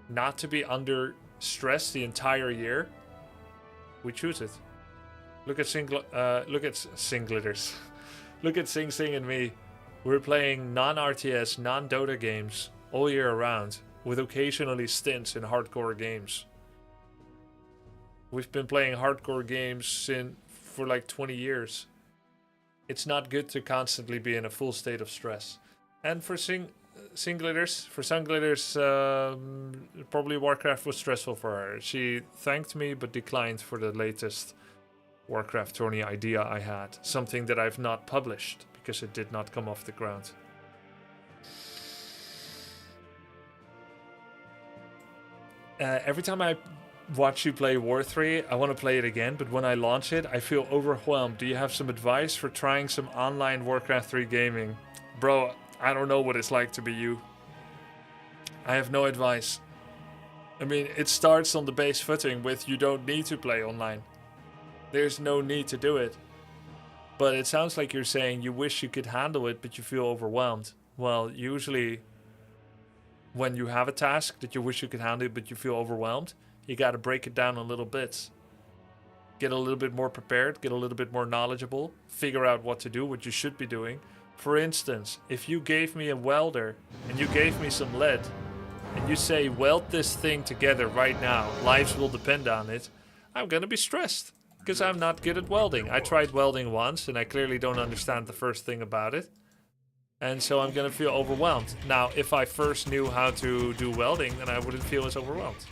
not to be under stress the entire year, we choose it. Look at Singlitters. Look at Sing Sing and me. We're playing non-RTS, non-Dota games all year around with occasionally stints in hardcore games. We've been playing hardcore games for like 20 years. It's not good to constantly be in a full state of stress. And for Sunglitters, probably Warcraft was stressful for her. She thanked me but declined for the latest Warcraft tourney idea I had. Something that I've not published because it did not come off the ground. Every time I watch you play War 3, I want to play it again, but when I launch it, I feel overwhelmed. Do you have some advice for trying some online Warcraft 3 gaming? Bro, I don't know what it's like to be you. I have no advice. I mean, it starts on the base footing with you don't need to play online. There's no need to do it. But it sounds like you're saying you wish you could handle it, but you feel overwhelmed. Well, usually when you have a task that you wish you could handle it, but you feel overwhelmed, you got to break it down in little bits. Get a little bit more prepared, get a little bit more knowledgeable, figure out what to do, what you should be doing. For instance, if you gave me a welder and you gave me some lead and you say weld this thing together right now, lives will depend on it, I'm gonna be stressed because I'm not good at welding. I tried welding once and I clearly don't understand the first thing about it. And so I'm gonna feel overwhelmed. Now, if I first knew how to do welding, then I wouldn't feel as overwhelmed.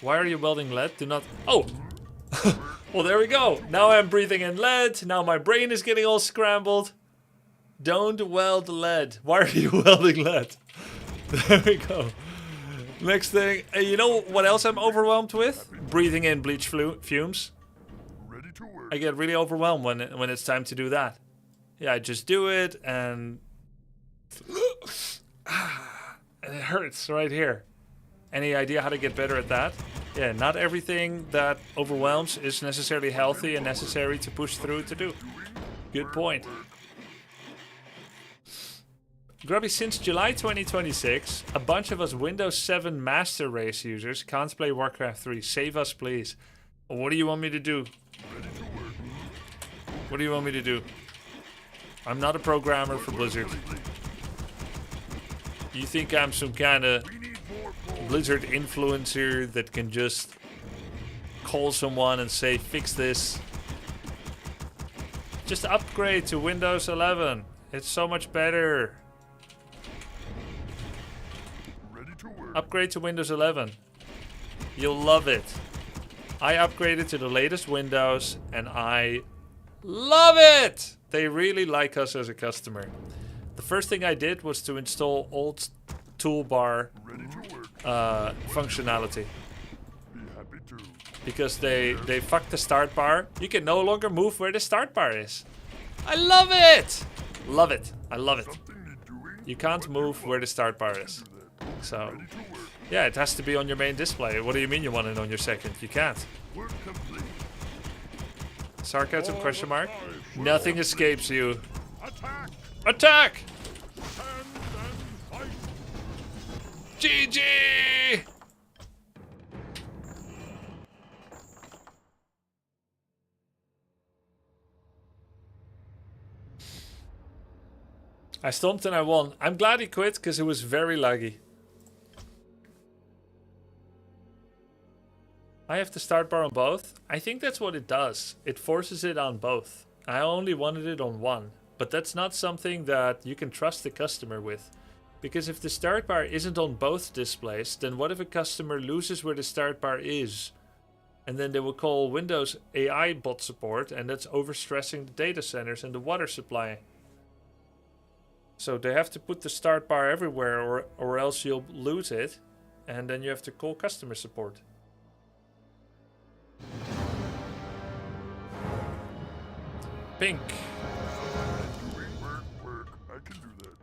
Why are you welding lead? Do not... Oh! Well, there we go. Now I'm breathing in lead. Now my brain is getting all scrambled. Don't weld lead. Why are you welding lead? There we go. Next thing. You know what else I'm overwhelmed with? Breathing in bleach fumes. I get really overwhelmed when it's time to do that. Yeah, I just do it and... and it hurts right here. Any idea how to get better at that? Yeah, not everything that overwhelms is necessarily healthy and necessary to push through to do. Good point. Grubby, since July 2026, a bunch of us Windows 7 Master Race users can't play Warcraft 3. Save us, please. What do you want me to do? What do you want me to do? I'm not a programmer for Blizzard. You think I'm some kind of Blizzard influencer that can just call someone and say, fix this? Just upgrade to Windows 11. It's so much better. Upgrade to Windows 11. You'll love it. I upgraded to the latest Windows and I love it! They really like us as a customer. The first thing I did was to install old toolbar functionality. Because they fucked the start bar. You can no longer move where the start bar is. I love it! Love it. I love it. You can't move where the start bar is. So, yeah, it has to be on your main display. What do you mean you want it on your second? You can't. Sarcasm question mark? Nothing escapes you. Attack! GG! I stomped and I won. I'm glad he quit because it was very laggy. I have the start bar on both. I think that's what it does. It forces it on both. I only wanted it on one. But that's not something that you can trust the customer with. Because if the start bar isn't on both displays, then what if a customer loses where the start bar is? And then they will call Windows AI bot support, and that's overstressing the data centers and the water supply. So they have to put the start bar everywhere or else you'll lose it. And then you have to call customer support. Pink. Work. I can do that.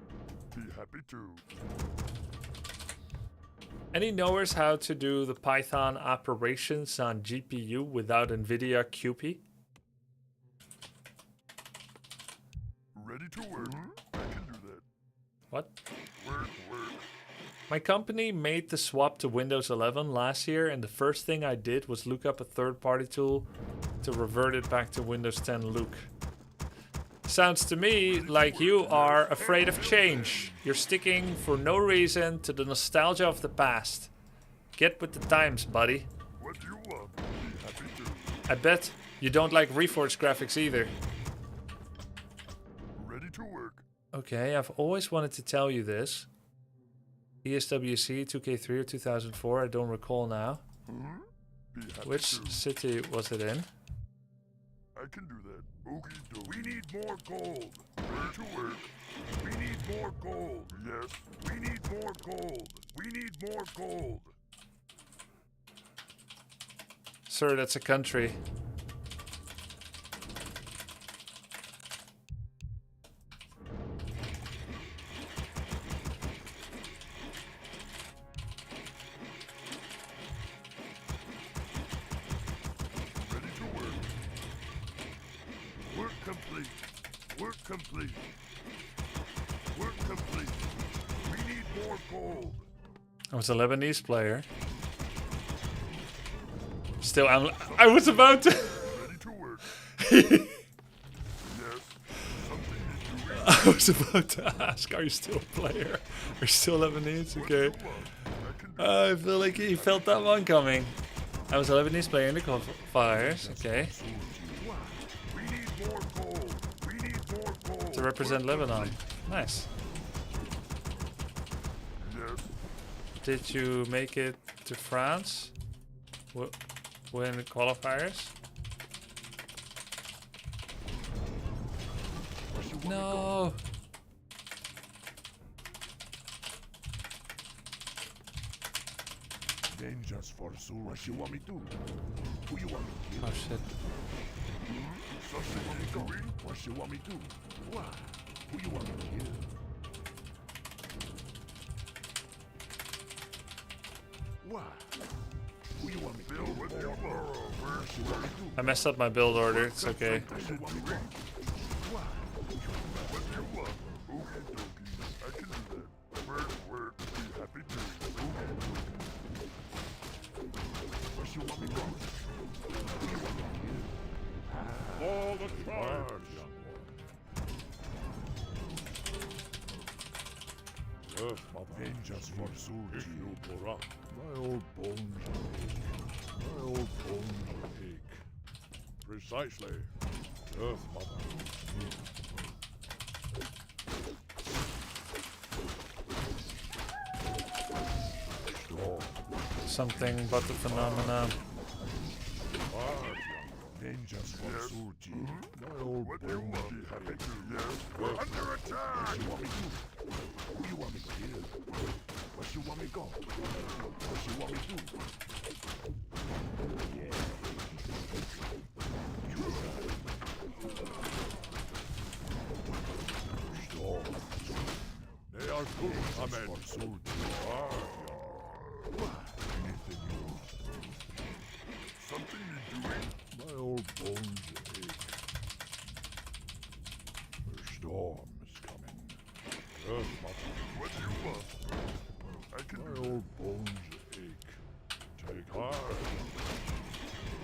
Be happy too. Any knowers how to do the Python operations on GPU without NVIDIA QP? Ready to work. I can do that. What? Work. My company made the swap to Windows 11 last year, and the first thing I did was look up a third-party tool to revert it back to Windows 10 Luke. Sounds to me like you are afraid of change. You're sticking for no reason to the nostalgia of the past. Get with the times, buddy. What do you want? Be happy too. I bet you don't like Reforged graphics either. Ready to work. Okay, I've always wanted to tell you this. ESWC 2K3 or 2004, I don't recall now. Be happy Which too. city was it in? I can do that. Okie dokie. We need more gold. Ready to work. We need more gold. Yes. We need more gold. We need more gold. Sir, that's a country. Ready to work. Work complete. Work complete. Work complete. We need more gold. I was a Lebanese player. Still, I was about to... Ready to work. Yes. Something is doing. I was about to ask, are you still a player? Are you still Lebanese? Okay. I can do I feel like he felt that one coming. I was a Lebanese player in the qualifiers. Okay. We need more gold. We need more gold. To represent Lebanon. Nice. Yes. Did you make it to France? Win the qualifiers? No. Dangerous for soul. What you want me to? Who you want me to kill? Oh shit. Something want me going? What you want me to? What? Who you want me to kill? What? Who you want me to build with your borrow? What you want me to? I messed up my build order. It's okay. What you want me to? What? For the tribes. Earth Mother. Vengeance for Sulti. My old bones ache. My old bones ache. Precisely. Earth Mother. Storm. Something but the phenomena. Vengeance for Sulti. My old bones ache. We're under attack. What you want me to do? Who you want me to kill? Where you want me go? What you want me to do? Yeah. Storm. They are good. Amen. Sulti. Anything you want. Something you doing? My old bones ache. The storm is coming. Earth Mother. What do you want? I can. My old bones ache. Take heart.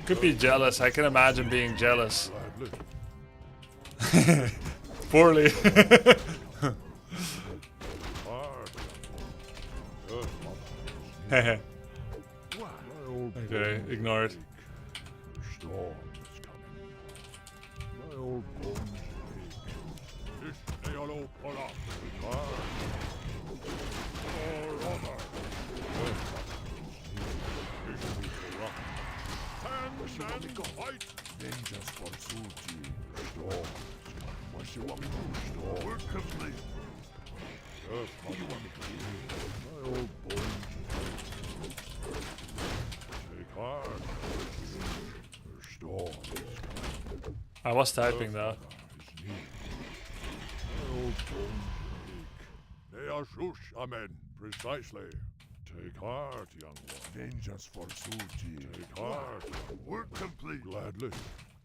Could be jealous. I can imagine being jealous. Gladly. Poorly. Heart. Earth Mother. Hehe. My old Okay, ignore it. The storm is coming. My old bones ache. This they all pull up. Heart. For honor. Earth Mother. This will pull up. Stand and fight. Vengeance for Sulti. Storm is coming. What you want me to do? Storm. Work complete. Earth Mother. You want me to kill? My old bones ache. Take heart. The storm is coming. I was typing though. Is near. My old bones ache. They are shush, amen. Precisely. Take heart, young one. Vengeance for Sulti. Take heart. Work complete. Gladly.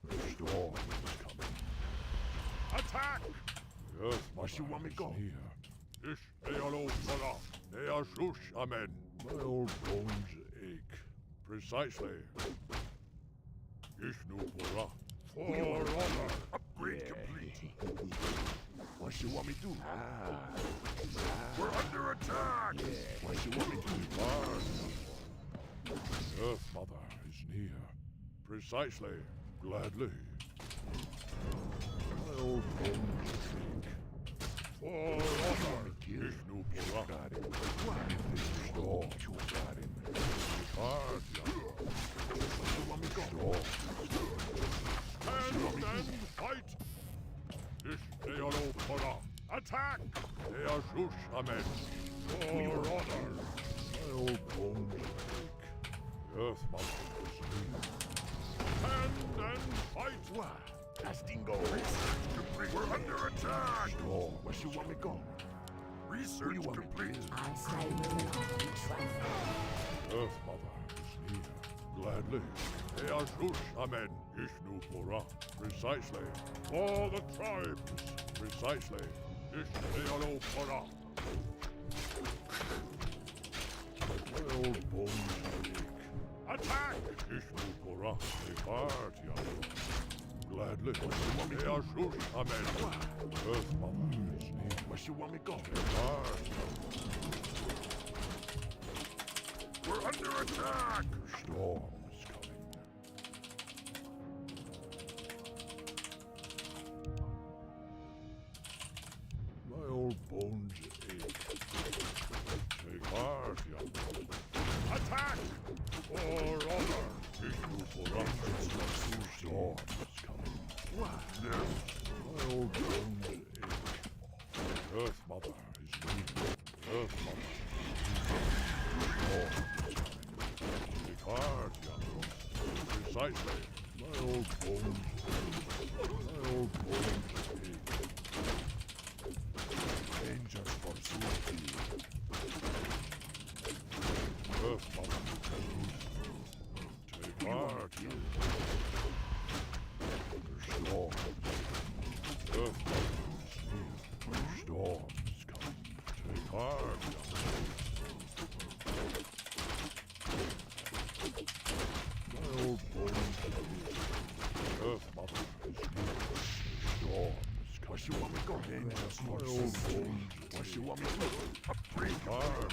The storm is coming. Attack! The earth what you want me go? Here. Ish, they are all put off. They are shush, amen. My old bones ache. Precisely. Ish no pura. For honor. Upgrade complete. What you want me to do? We're under attack! What you want me to do? Earth Mother is near. Precisely. Gladly. My old bones ache. For honor. Ish no pura. Got him. Storm. Got him. Hard, young. What you want me to go? Stand and fight! This they are all put off. Attack! They are shush, amen. For honor. My old bones ache. Earth Mother is near. Stand and fight! What? Casting goal. We're under attack! Storm. Where you want me go? Research complete. I say we're Earth Mother is near. Gladly. They are shush, amen. Ishnu Pura. Precisely. For the tribes. Precisely. Ishnu Pura. My old bones ache. Attack! Ishnu Pura. Take heart, young. Gladly. They are shush, amen. Earth Mother is near. Where you want me go? Take heart. We're under attack! Storm is coming. My old bones ache. Take heart, young one. Attack! For honor! Issue for us. Storm is coming. What? Yes. My old bones ache. Earth Mother is near. Earth Mother. Storm. Take heart, young one. Precisely. My old bones ache. My old bones ache. Vengeance for Sulti. Earth Mother. Take heart, young one. Storm. Earth Mother is near. Storm is coming. Take heart, young one. My old bones ache. Earth Mother is What you want me to go? My old bones. What you want me to do? A free card.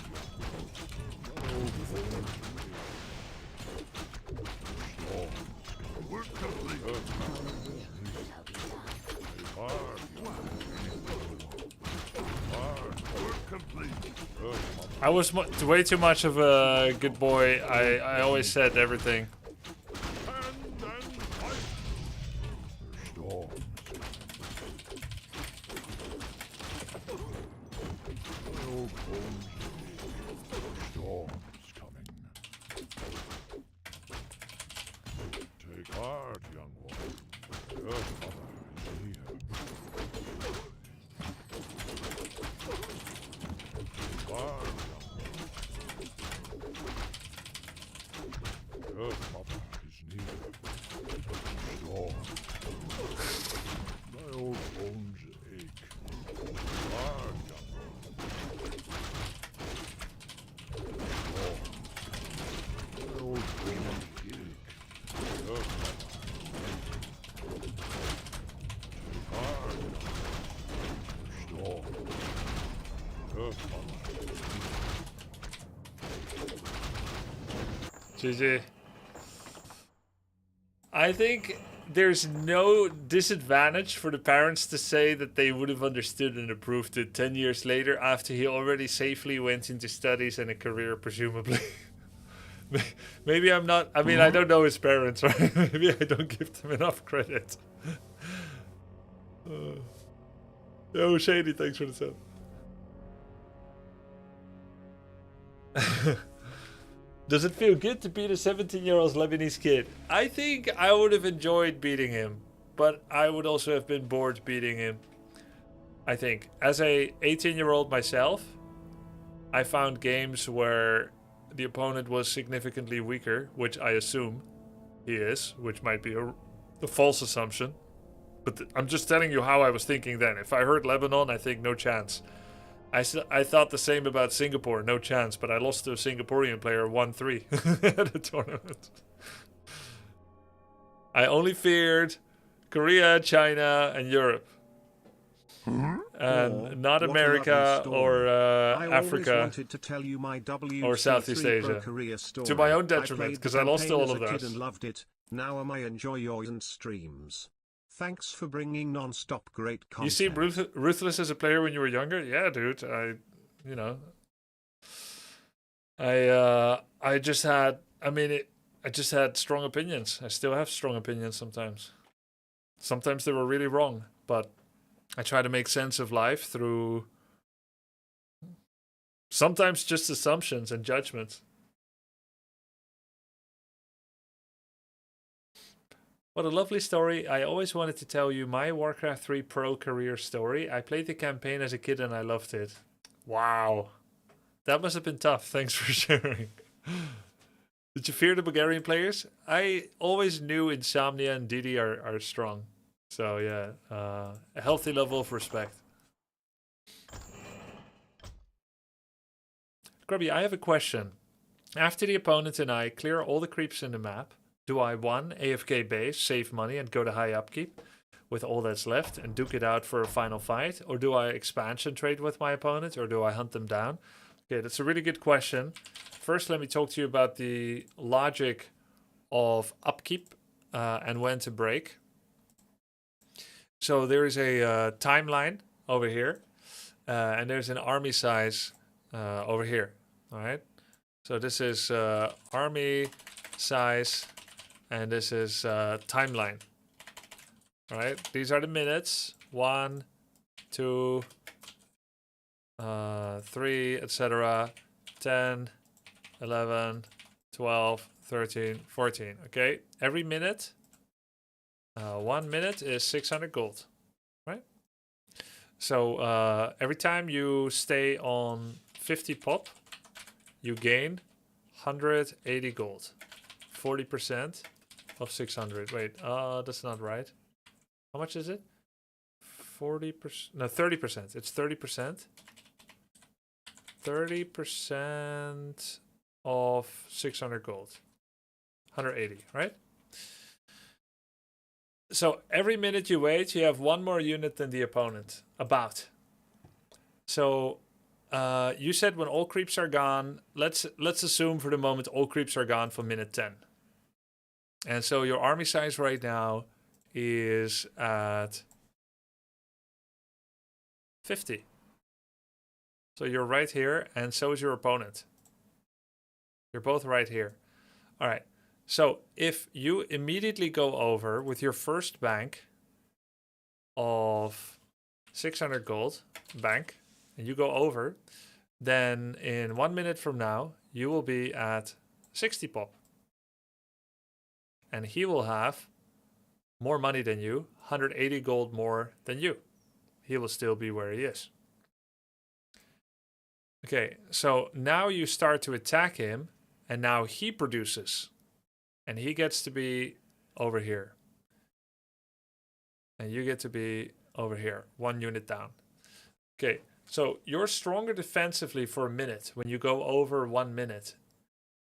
My old bones. Work complete. Hard. Work complete. I was way too much of a good boy. I always said everything. Hand and fight. Storms. My old bones. Storms coming. Take heart, young one. Your mother is here. Take heart, young one. Your mother is near. Storm. My old bones ache. Take heart, young one. Storm. My old bones ache. Your mother. GG. I think there's no disadvantage for the parents to say that they would have understood and approved it 10 years later after he already safely went into studies and a career, presumably. Maybe I'm not, I mean, I don't know his parents, right? Maybe I don't give them enough credit. Yo, Shady, thanks for the sub. Does it feel good to beat a 17-year-old Lebanese kid? I think I would have enjoyed beating him, but I would also have been bored beating him. I think. As a 18-year-old myself, I found games where the opponent was significantly weaker, which I assume he is, which might be a false assumption. But I'm just telling you how I was thinking then. If I heard Lebanon, I think no chance. I thought the same about Singapore, no chance, but I lost to a Singaporean player 1-3 at a tournament. I only feared Korea, China, and Europe. And not America or Africa to tell you my or Southeast Asia. To my own detriment, because I lost all of those. And loved it. Now I enjoy yours and streams. Thanks for bringing non-stop great content. You seemed ruthless as a player when you were younger? Yeah, dude. I just had, I just had strong opinions. I still have strong opinions sometimes. Sometimes they were really wrong, but I try to make sense of life through sometimes just assumptions and judgments. What a lovely story. I always wanted to tell you my Warcraft 3 pro career story. I played the campaign as a kid and I loved it. Wow. That must have been tough. Thanks for sharing. Did you fear the Bulgarian players? I always knew Insomnia and Didi are strong. So yeah, a healthy level of respect. Grubby, I have a question. After the opponent and I clear all the creeps in the map, do I 1. AFK base, save money and go to high upkeep with all that's left and duke it out for a final fight? Or do I expansion trade with my opponent or do I hunt them down? Okay, that's a really good question. First, let me talk to you about the logic of upkeep and when to break. So there is a timeline over here and there's an army size over here. All right. So this is army size. And this is timeline. All right, these are the minutes. 1, 2, 3, etc. 10, 11, 12, 13, 14. Okay, every minute, 1 minute is 600 gold. Right? So every time you stay on 50 pop, you gain 180 gold. 40%. Of 600. Wait, that's not right. How much is it? 40%. No, 30%. It's 30%. 30% of 600 gold. 180, right? So every minute you wait, you have one more unit than the opponent. About. So you said when all creeps are gone, let's assume for the moment all creeps are gone for minute 10. And so your army size right now is at 50. So you're right here, and so is your opponent. You're both right here. All right. So if you immediately go over with your first bank of 600 gold, bank, and you go over, then in 1 minute from now, you will be at 60 pop. And he will have more money than you, 180 gold more than you. He will still be where he is. Okay, so now you start to attack him, and now he produces. And he gets to be over here. And you get to be over here, 1 unit down. Okay, so you're stronger defensively for a minute when you go over 1 minute.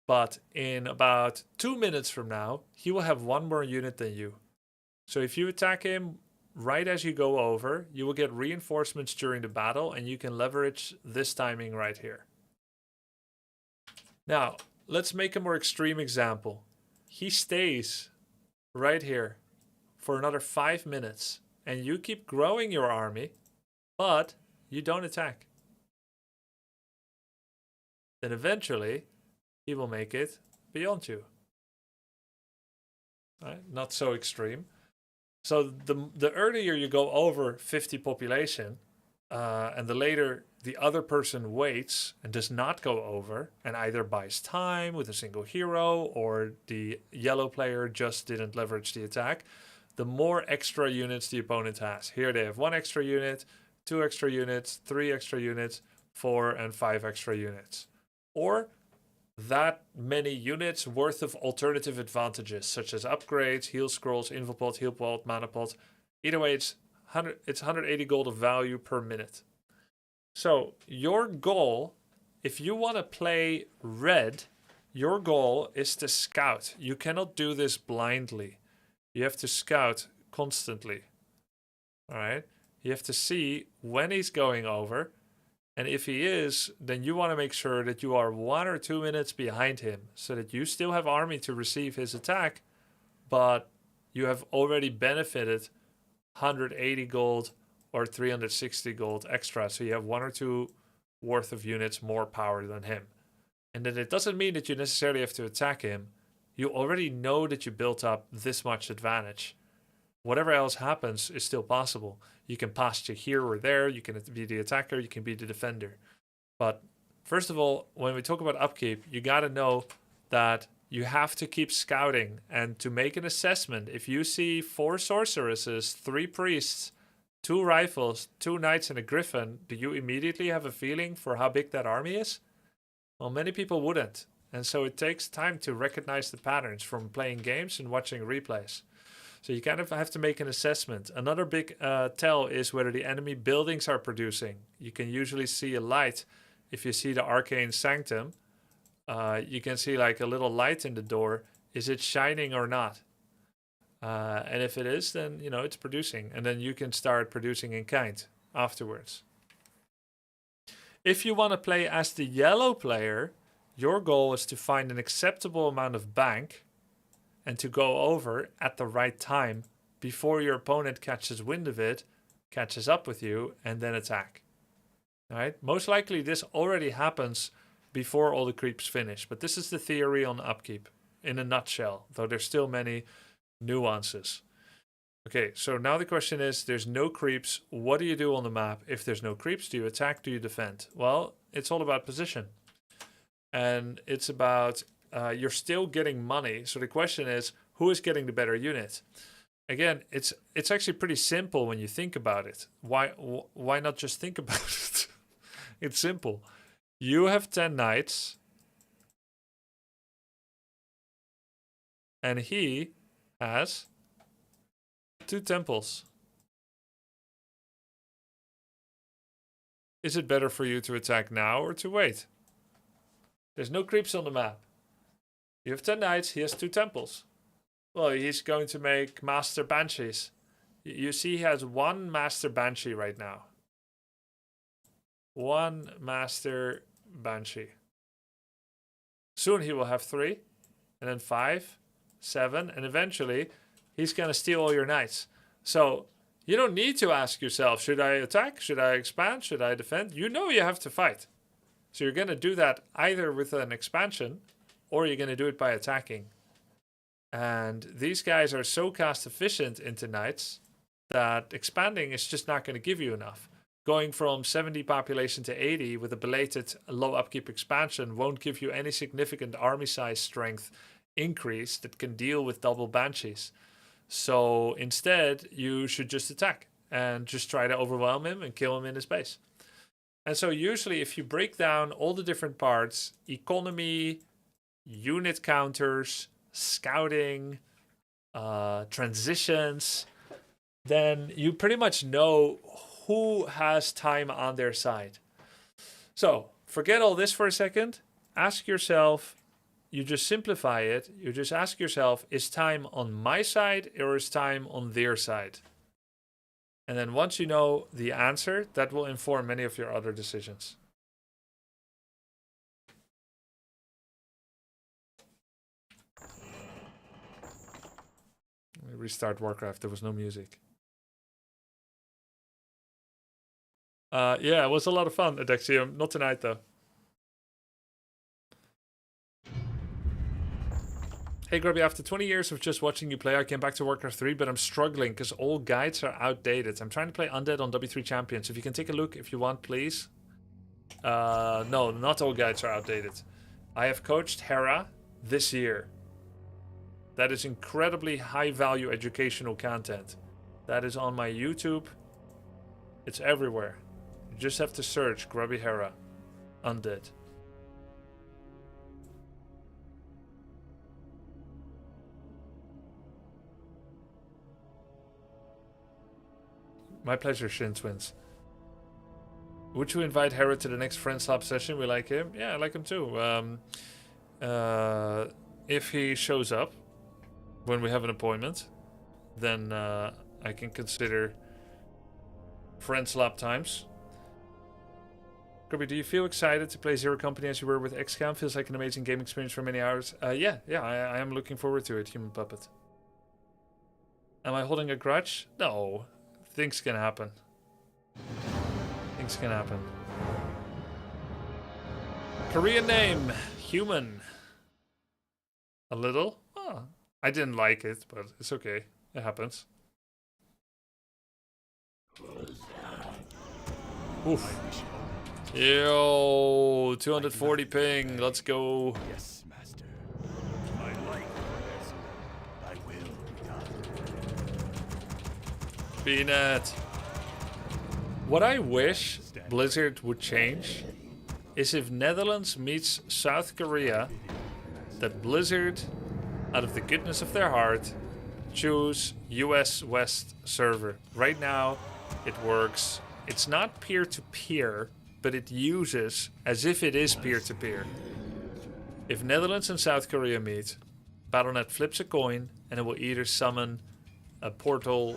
But in about 2 minutes from now, he will have 1 more unit than you. So if you attack him right as you go over, you will get reinforcements during the battle, and you can leverage this timing right here. Now, let's make a more extreme example. He stays right here for another 5 minutes, and you keep growing your army, but you don't attack. Then eventually, he will make it beyond you. Right? Not so extreme. So the earlier you go over 50 population, and the later the other person waits and does not go over, and either buys time with a single hero, or the yellow player just didn't leverage the attack, the more extra units the opponent has. Here they have 1 extra unit, 2 extra units, 3 extra units, 4 and 5 extra units. Or that many units worth of alternative advantages, such as upgrades, heal scrolls, info pot, heal pot, mana pot. Either way, it's 180 gold of value per minute. So your goal, if you want to play red, your goal is to scout. You cannot do this blindly. You have to scout constantly. All right? You have to see when he's going over. And if he is, then you want to make sure that you are 1 or 2 minutes behind him, so that you still have army to receive his attack, but you have already benefited 180 gold or 360 gold extra. So you have 1 or 2 worth of units more power than him. And then it doesn't mean that you necessarily have to attack him. You already know that you built up this much advantage. Whatever else happens is still possible. You can pass to here or there. You can be the attacker. You can be the defender. But first of all, when we talk about upkeep, you got to know that you have to keep scouting. And to make an assessment, if you see 4 sorceresses, 3 priests, 2 rifles, 2 knights, and a griffin, do you immediately have a feeling for how big that army is? Well, many people wouldn't. And so it takes time to recognize the patterns from playing games and watching replays. So you kind of have to make an assessment. Another big tell is whether the enemy buildings are producing. You can usually see a light. If you see the Arcane Sanctum, you can see like a little light in the door. Is it shining or not? And if it is, then you know it's producing. And then you can start producing in kind afterwards. If you want to play as the yellow player, your goal is to find an acceptable amount of bank and to go over at the right time before your opponent catches wind of it, catches up with you, and then attack. All right? Most likely this already happens before all the creeps finish, but this is the theory on upkeep in a nutshell, though there's still many nuances. Okay, so now the question is, there's no creeps. What do you do on the map? If there's no creeps, do you attack? Do you defend? Well, it's all about position. And it's about you're still getting money. So the question is, who is getting the better unit? Again, it's actually pretty simple when you think about it. Why not just think about it? It's simple. You have 10 knights, and he has 2 temples. Is it better for you to attack now or to wait? There's no creeps on the map. You have 10 knights, he has 2 temples. Well, he's going to make Master Banshees. You see he has one Master Banshee right now. One Master Banshee. Soon he will have 3. And then 5, 7. And eventually he's going to steal all your knights. So you don't need to ask yourself, should I attack? Should I expand? Should I defend? You know you have to fight. So you're going to do that either with an expansion or you're going to do it by attacking. And these guys are so cost efficient into knights that expanding is just not going to give you enough. Going from 70 population to 80 with a belated low upkeep expansion won't give you any significant army size strength increase that can deal with double banshees. So instead, you should just attack and just try to overwhelm him and kill him in his base. And so usually if you break down all the different parts, economy, unit counters, scouting, transitions, then you pretty much know who has time on their side. So forget all this for a second. Ask yourself, you just simplify it. You just ask yourself, is time on my side or is time on their side? And then once you know the answer, that will inform many of your other decisions. Let me restart Warcraft. There was no music. Yeah, it was a lot of fun, Adexium. Not tonight, though. Hey, Grubby, after 20 years of just watching you play, I came back to Warcraft 3, but I'm struggling because all guides are outdated. I'm trying to play Undead on W3 Champions. If you can take a look if you want, please. No, not all guides are outdated. I have coached Hera this year. That is incredibly high-value educational content. That is on my YouTube. It's everywhere. You just have to search Grubby Hera, Undead. My pleasure, Shin Twins. Would you invite Hera to the next Friends Lab session? We like him. Yeah, I like him too. If he shows up when we have an appointment, then I can consider Friends Lab times. Grubby, do you feel excited to play Zero Company as you were with XCOM? Feels like an amazing game experience for many hours. Yeah, I am looking forward to it, Human Puppet. Am I holding a grudge? No. Things can happen. Things can happen. Korean name, Human. A little? Oh, I didn't like it, but it's okay. It happens. Oof. Yo, 240 ping. Let's go. Yes, master. I like this. I will be done. BNet. What I wish Blizzard would change is if Netherlands meets South Korea, that Blizzard, out of the goodness of their heart, choose US West server. Right now, it works. It's not peer-to-peer, but it uses as if it is peer-to-peer. If Netherlands and South Korea meet, Battle.net flips a coin and it will either summon a portal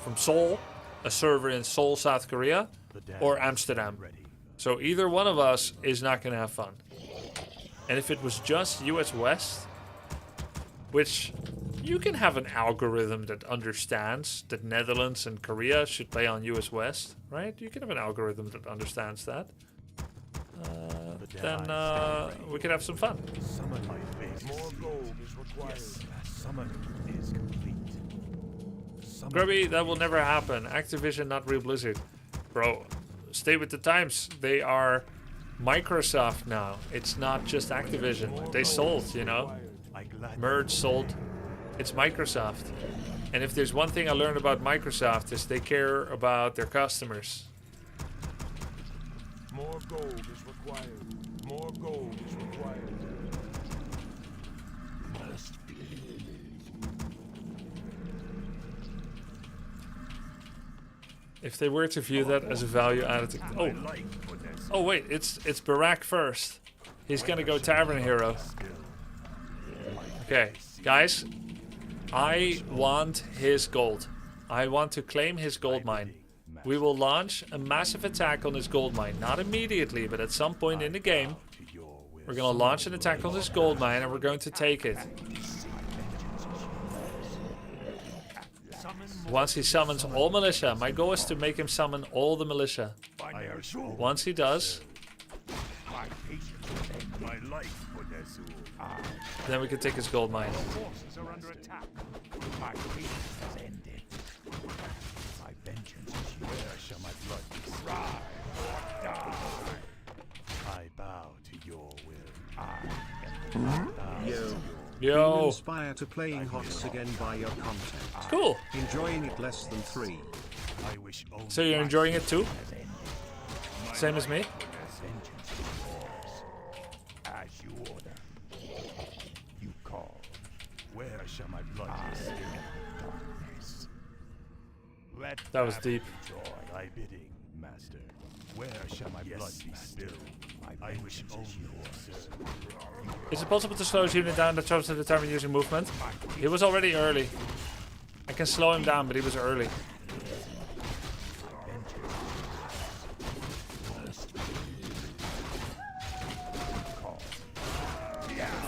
from Seoul, a server in Seoul, South Korea, or Amsterdam. So either one of us is not going to have fun. And if it was just US West, which you can have an algorithm that understands that Netherlands and Korea should play on US West, right? You can have an algorithm that understands that. Then we could have some fun. Summon my face. More gold is required. Yes, summon is complete. Grubby, that will never happen. Activision, not real Blizzard. Bro, stay with the times. They are Microsoft now. It's not just Activision. They sold, you know. Merge, sold. It's Microsoft. And if there's one thing I learned about Microsoft is they care about their customers. More gold is required. More gold is required. If they were to view that as a value added, oh wait, it's Barack first. He's gonna go Tavern Hero. Okay, guys, I want his gold. I want to claim his gold mine. We will launch a massive attack on his gold mine. Not immediately, but at some point in the game, we're going to launch an attack on this gold mine and we're going to take it. Once he summons all militia, my goal is to make him summon all the militia. Once he does, then we can take his gold mine. Forces are under attack. My patience has ended. My vengeance is yours. Where shall my blood be spilled? Die. I bow to your will. Yo. Yo. Been inspired to playing HOTS again by your content. Cool. Enjoying it less than 3. I wish only So you're enjoying it too? has ended. Same as me? Vengeance is yours. As you order. You call. Where shall my blood be spilled? Darkness. Let That was battle deep. enjoy thy bidding, master. Where shall my blood be spilled? I wish only to serve. Is it possible to slow his unit down that shows to determine using movement? He was already early. I can slow him down, but he was early.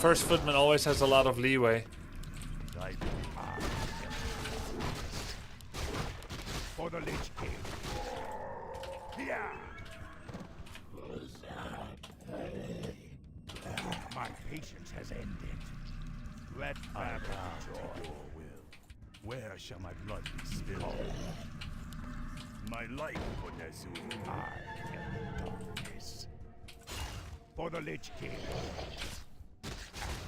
First footman always has a lot of leeway. Thy bidding. For the Lich King. Yeah. My patience has ended. Let battle enjoy your will. Where shall my blood be spilled? My life, Konezu. I am darkness. For the Lich King. At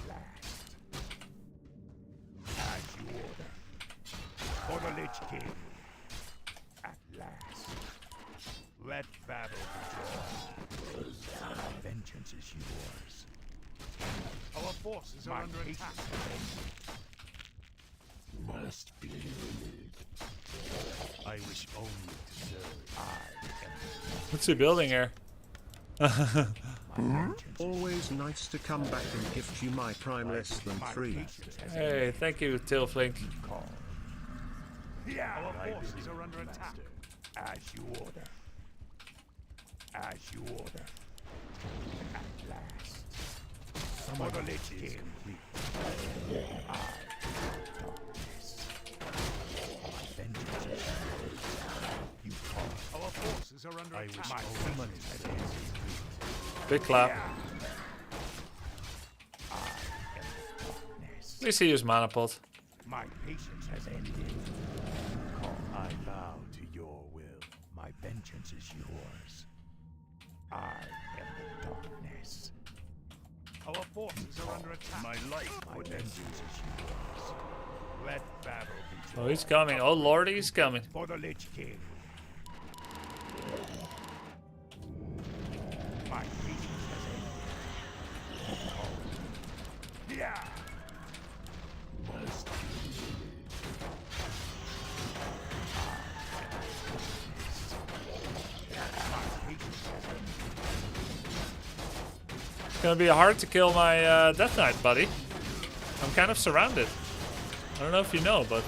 last. As you order. For the Lich King. At last. Let battle begin. Vengeance is yours. Our forces are under attack. Must be. I wish only to serve. I am. What's he building here? Always nice to come back and gift you my prime less than 3. Hey, thank you, Tilflink. Call. Our forces are under attack. As you order. As you order. At last. For the Lich King. Darkness. Vengeance is yours. You call. Our forces are under attack. My summons has ended. Big clap. Darkness. At least he used mana pot. My patience has ended. Call. I bow to your will. My vengeance is yours. I am the darkness. Our forces are under attack. My life, my vengeance is yours. Let battle be Oh, he's coming. Oh, Lord, he's coming. for the Lich King. My patience has ended. Yeah. Must It's gonna be hard to kill my Death Knight, buddy. I'm kind of surrounded. I don't know if you know, but...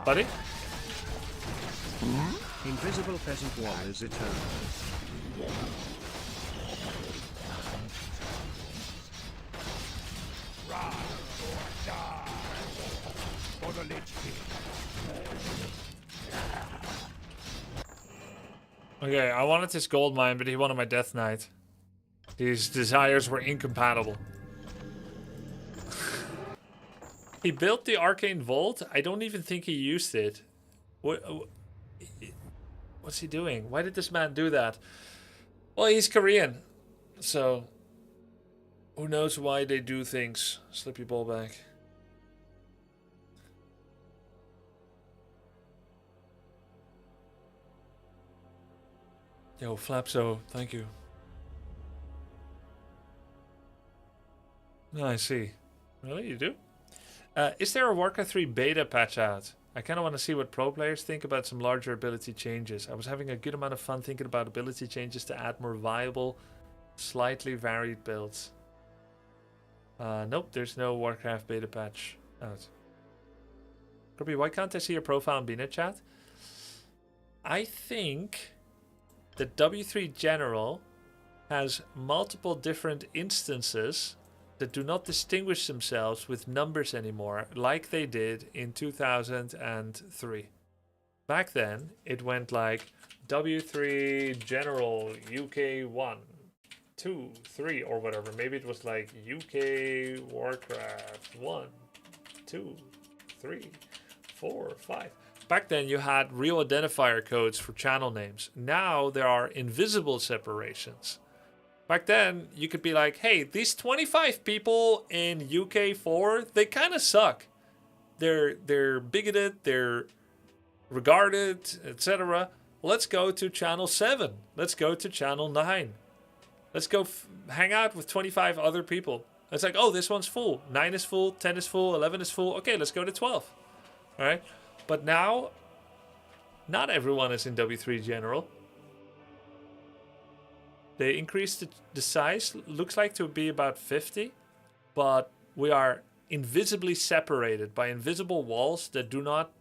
Buddy? Invisible peasant wall is eternal. rise or die for the Lich King. Okay, I wanted this gold mine, but he wanted my Death Knight. These desires were incompatible. He built the Arcane Vault. I don't even think he used it. What's he doing? Why did this man do that? Well, he's Korean. So, who knows why they do things. Slip your ball back. Yo, Flapso, thank you. No, I see. Really? You do? Is there a Warcraft 3 beta patch out? I kind of want to see what pro players think about some larger ability changes. I was having a good amount of fun thinking about ability changes to add more viable, slightly varied builds. Nope, there's no Warcraft beta patch out. Grubby, why can't I see your profile in BNet chat? I think the W3 General has multiple different instances that do not distinguish themselves with numbers anymore, like they did in 2003. Back then, it went like W3 General UK 1, 2, 3, or whatever. Maybe it was like UK Warcraft 1, 2, 3, 4, 5. Back then, you had real identifier codes for channel names. Now there are invisible separations. Back then, you could be like, hey, these 25 people in UK4, they kind of suck. They're bigoted, they're regarded, etc. Let's go to channel 7. Let's go to channel 9. Let's go hang out with 25 other people. It's like, oh, this one's full. 9 is full, 10 is full, 11 is full. Okay, let's go to 12. All right? But now, not everyone is in W3 General. They increased the size, looks like to be about 50, but we are invisibly separated by invisible walls that do not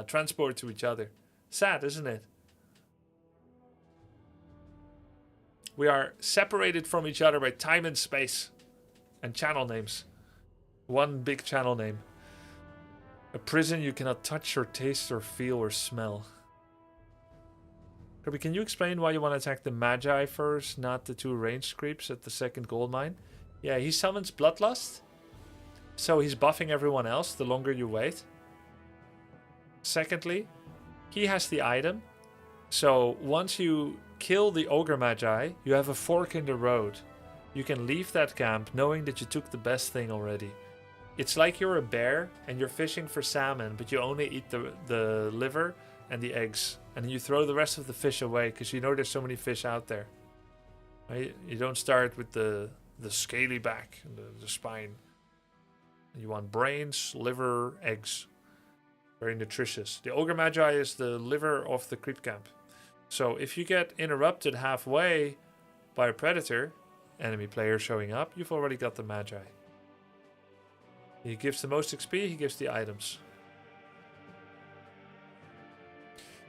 transport to each other. Sad, isn't it? We are separated from each other by time and space and channel names. One big channel name. A prison you cannot touch or taste or feel or smell. Grubby, can you explain why you want to attack the Magi first, not the 2 ranged creeps at the second gold mine? Yeah, he summons Bloodlust, so he's buffing everyone else the longer you wait. Secondly, he has the item, so once you kill the Ogre Magi, you have a fork in the road. You can leave that camp knowing that you took the best thing already. It's like you're a bear and you're fishing for salmon, but you only eat the liver and the eggs. And you throw the rest of the fish away because you know there's so many fish out there. Right? You don't start with the scaly back, the spine. You want brains, liver, eggs. Very nutritious. The Ogre Magi is the liver of the creep camp. So if you get interrupted halfway by a predator, enemy player showing up, you've already got the Magi. He gives the most XP, he gives the items.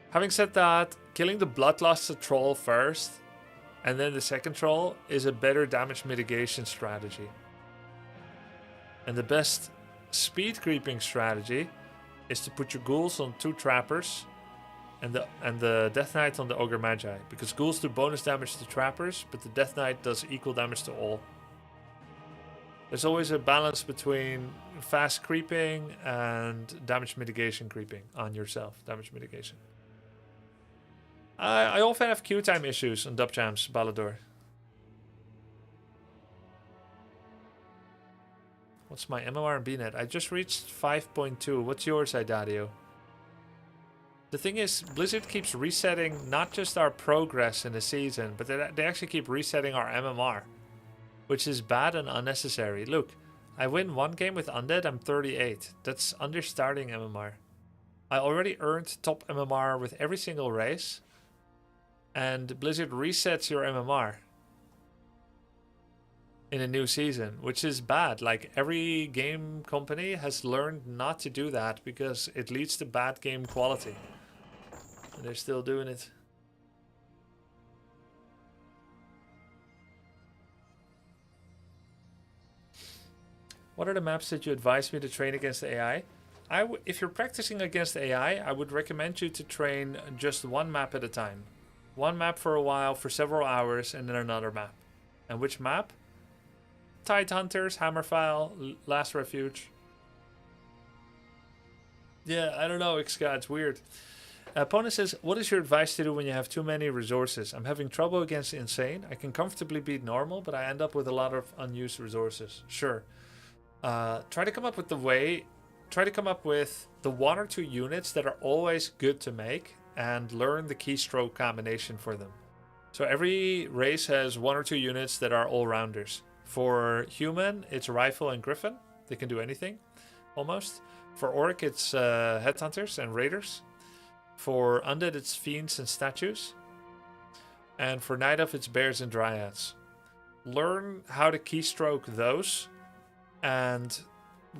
Having said that, killing the Bloodlust troll first, and then the second troll, is a better damage mitigation strategy. And the best speed creeping strategy is to put your ghouls on 2 trappers and the Death Knight on the Ogre Magi. Because ghouls do bonus damage to trappers, but the Death Knight does equal damage to all. There's always a balance between fast creeping and damage mitigation creeping on yourself. Damage mitigation. I often have queue time issues on Dubchamps, Balador. What's my MMR and BNet? I just reached 5.2. What's yours, Idadio? The thing is, Blizzard keeps resetting not just our progress in the season, but they actually keep resetting our MMR. Which is bad and unnecessary. Look, I win 1 game with Undead, I'm 38. That's under starting MMR. I already earned top MMR with every single race. And Blizzard resets your MMR in a new season, which is bad. Like, every game company has learned not to do that because it leads to bad game quality. And they're still doing it. What are the maps that you advise me to train against AI? If you're practicing against AI, I would recommend you to train just 1 map at a time. 1 map for a while, for several hours, and then another map. And which map? Tide Hunters, Hammerfile, Last Refuge. Yeah, I don't know, Xka, it's weird. Opponent says, what is your advice to do when you have too many resources? I'm having trouble against Insane. I can comfortably beat normal, but I end up with a lot of unused resources. Sure. Try to come up with the 1 or 2 units that are always good to make and learn the keystroke combination for them. So every race has 1 or 2 units that are all-rounders. For human, it's Rifle and Griffin. They can do anything, almost. For Orc, it's Headhunters and Raiders. For Undead, it's Fiends and Statues. And for Night Elf, it's Bears and Dryads. Learn how to keystroke those and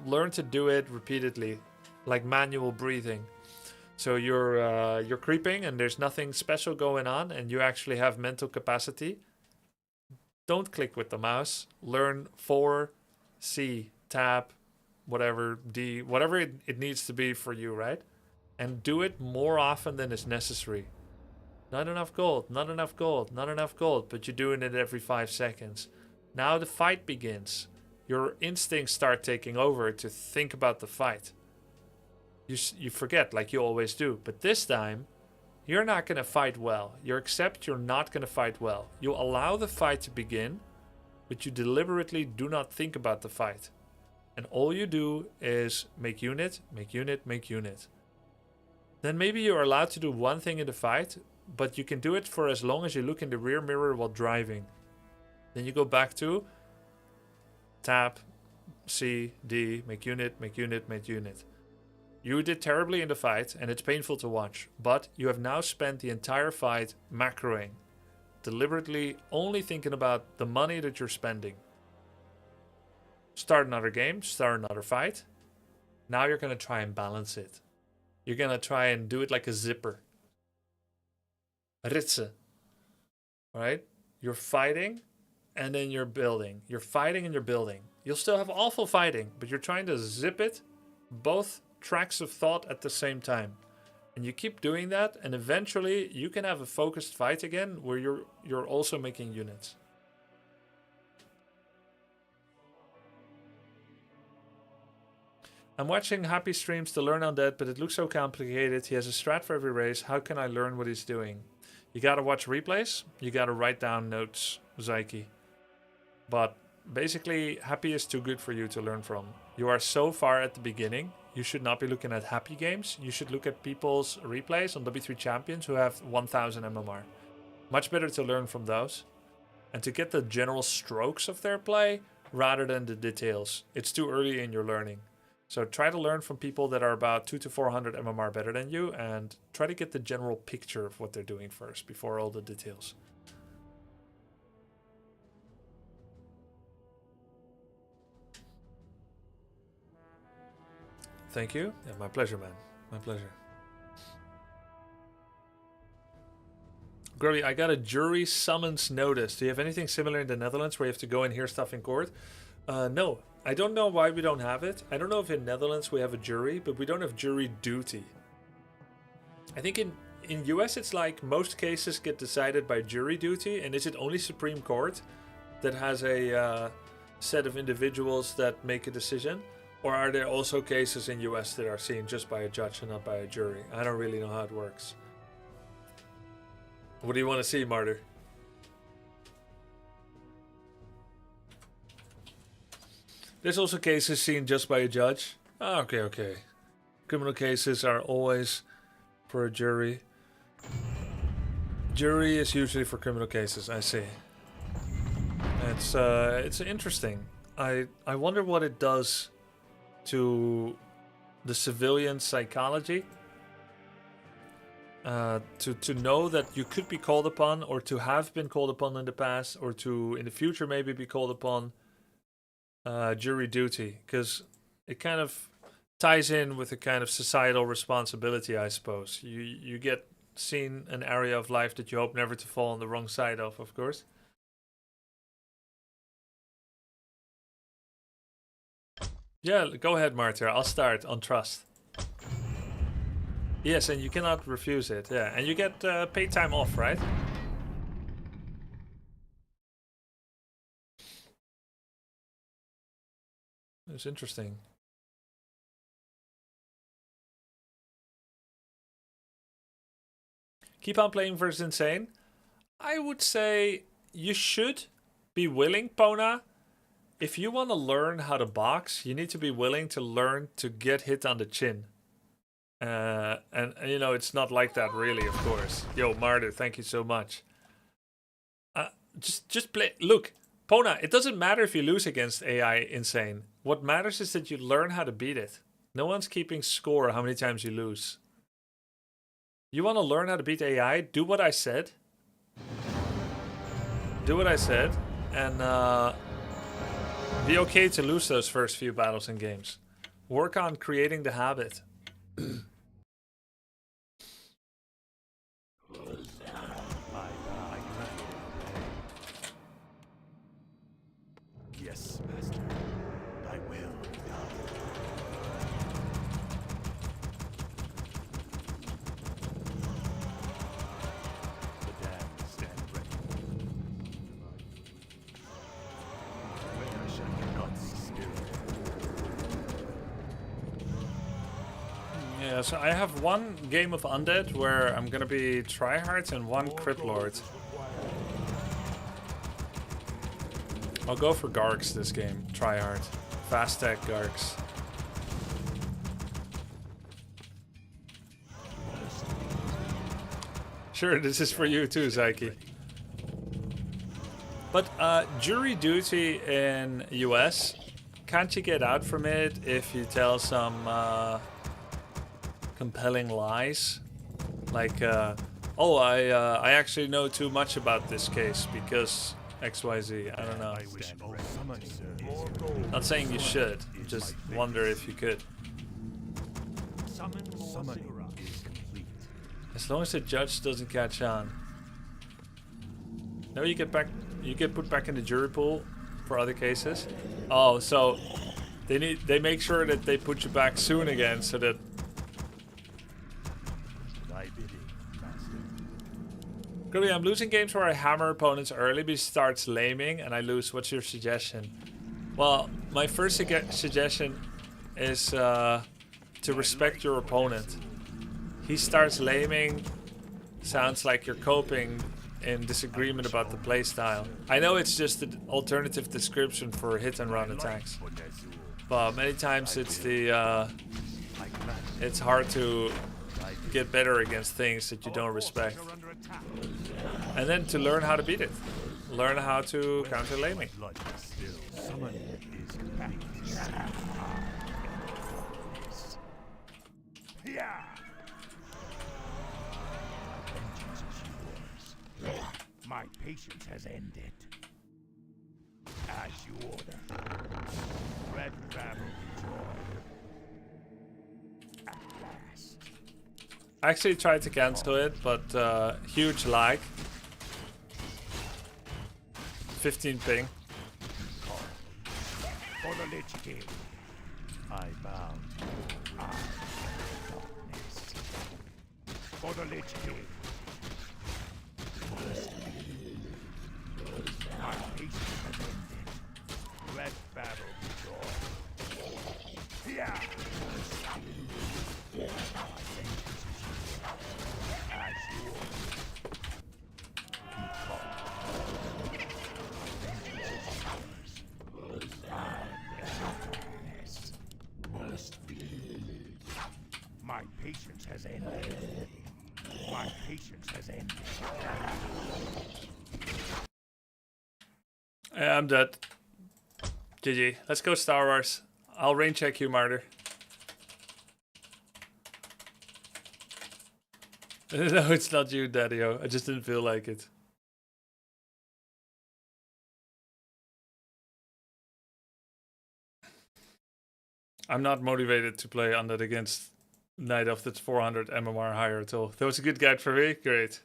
learn to do it repeatedly, like manual breathing. So you're creeping and there's nothing special going on and you actually have mental capacity. Don't click with the mouse. Learn 4, C, tab, whatever, D, whatever it needs to be for you, right? And do it more often than is necessary. Not enough gold, not enough gold, not enough gold, but you're doing it every 5 seconds. Now the fight begins. Your instincts start taking over to think about the fight. You forget, like you always do. But this time, you're not going to fight well. You accept you're not going to fight well. You allow the fight to begin, but you deliberately do not think about the fight. And all you do is make unit, make unit, make unit. Then maybe you're allowed to do one thing in the fight, but you can do it for as long as you look in the rear mirror while driving. Then you go back to tab, C, D, make unit, make unit, make unit. You did terribly in the fight and it's painful to watch, but you have now spent the entire fight macroing, deliberately only thinking about the money that you're spending. Start another game, start another fight. Now you're going to try and balance it. You're going to try and do it like a zipper. Ritze. Right? You're fighting and then you're building. You're fighting and you're building. You'll still have awful fighting, but you're trying to zip it, both tracks of thought at the same time. And you keep doing that, and eventually you can have a focused fight again where you're also making units. I'm watching Happy streams to learn Undead, but it looks so complicated. He has a strat for every race. How can I learn what he's doing? You gotta watch replays. You gotta write down notes, Zyke. But basically, Happy is too good for you to learn from. You are so far at the beginning. You should not be looking at Happy games. You should look at people's replays on W3 Champions who have 1000 MMR. Much better to learn from those. And to get the general strokes of their play rather than the details. It's too early in your learning. So try to learn from people that are about 200 to 400 MMR better than you and try to get the general picture of what they're doing first before all the details. Thank you. Yeah, my pleasure, man. My pleasure. Grubby, I got a jury summons notice. Do you have anything similar in the Netherlands where you have to go and hear stuff in court? No. I don't know why we don't have it. I don't know if in Netherlands we have a jury, but we don't have jury duty. I think in US it's like most cases get decided by jury duty, and is it only Supreme Court that has a set of individuals that make a decision? Or are there also cases in US that are seen just by a judge and not by a jury? I don't really know how it works. What do you want to see, Martyr? There's also cases seen just by a judge. Oh, okay. Criminal cases are always for a jury. Jury is usually for criminal cases, I see. It's interesting. I wonder what it does to the civilian psychology. To know that you could be called upon, or to have been called upon in the past, or to in the future maybe be called upon jury duty, because it kind of ties in with a kind of societal responsibility, I suppose. You get seen an area of life that you hope never to fall on the wrong side of course. Yeah, go ahead, Martyr. I'll start on trust. Yes, and you cannot refuse it. Yeah, and you get paid time off, right? It's interesting. Keep on playing versus Insane. I would say you should be willing, Pona. If you want to learn how to box, you need to be willing to learn to get hit on the chin. And you know, it's not like that really, of course. Yo, Martyr, thank you so much. Just play. Look, Pona, it doesn't matter if you lose against AI Insane. What matters is that you learn how to beat it. No one's keeping score how many times you lose. You want to learn how to beat AI? Do what I said. Do what I said. And be okay to lose those first few battles in games. Work on creating the habit. Yes, master. I will be done. The damned stand ready. Where shall you not be still? Yeah, so I have one game of Undead where I'm gonna be tryhards and one Crypt Lord. I'll go for Gargs this game. Tryhard. Fast tech Gargs. Sure, this is for you too, Zyke. But jury duty in US, can't you get out from it if you tell some compelling lies? Like, oh, I actually know too much about this case because XYZ. I don't know. I wish all summon, sir. Not saying you should. Just wonder if you could. Summoning is complete. As long as the judge doesn't catch on. No, you get put back in the jury pool for other cases. Oh, so they make sure that they put you back soon again so that. Thy bidding, master. Grubby, I'm losing games where I hammer opponents early but he starts laming and I lose. What's your suggestion? Well, my first suggestion is to respect your opponent. He starts laming, sounds like you're coping in disagreement about the playstyle. I know it's just an alternative description for hit and run attacks, but many times it's it's hard to get better against things that you don't respect. And then to learn how to beat it. Learn how to counter laming. Summoning is complete. Yeah. Vengeance is yours. My patience has ended. As you order. Red Babel joy. At last. I actually tried to cancel it, but huge lag. 15 ping. For the Lich King. I bow to your darkness. For the Lich King. My patience has ended. Red Battle joy. Yeah. My vengeance is yours. As you order. My patience has ended. My patience has ended. Yeah, I'm dead. GG. Let's go Star Wars. I'll rain check you, Martyr. No, it's not you, Daddy-O. I just didn't feel like it. I'm not motivated to play Undead against Night Elf that's 400 MMR higher at all. That was a good guide for me. Great.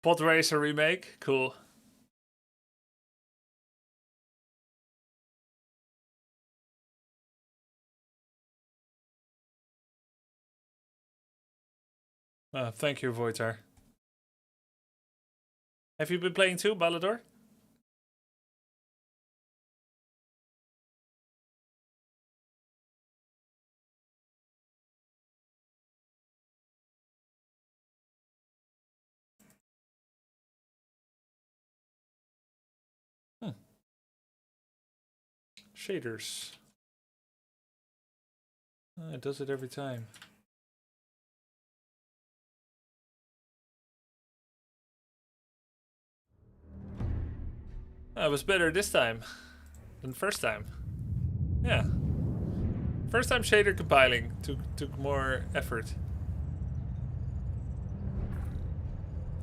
Pod Racer remake, cool. Thank you, Voitar. Have you been playing too, Balador? Shaders. It does it every time. It was better this time than first time. Yeah. First time shader compiling took more effort.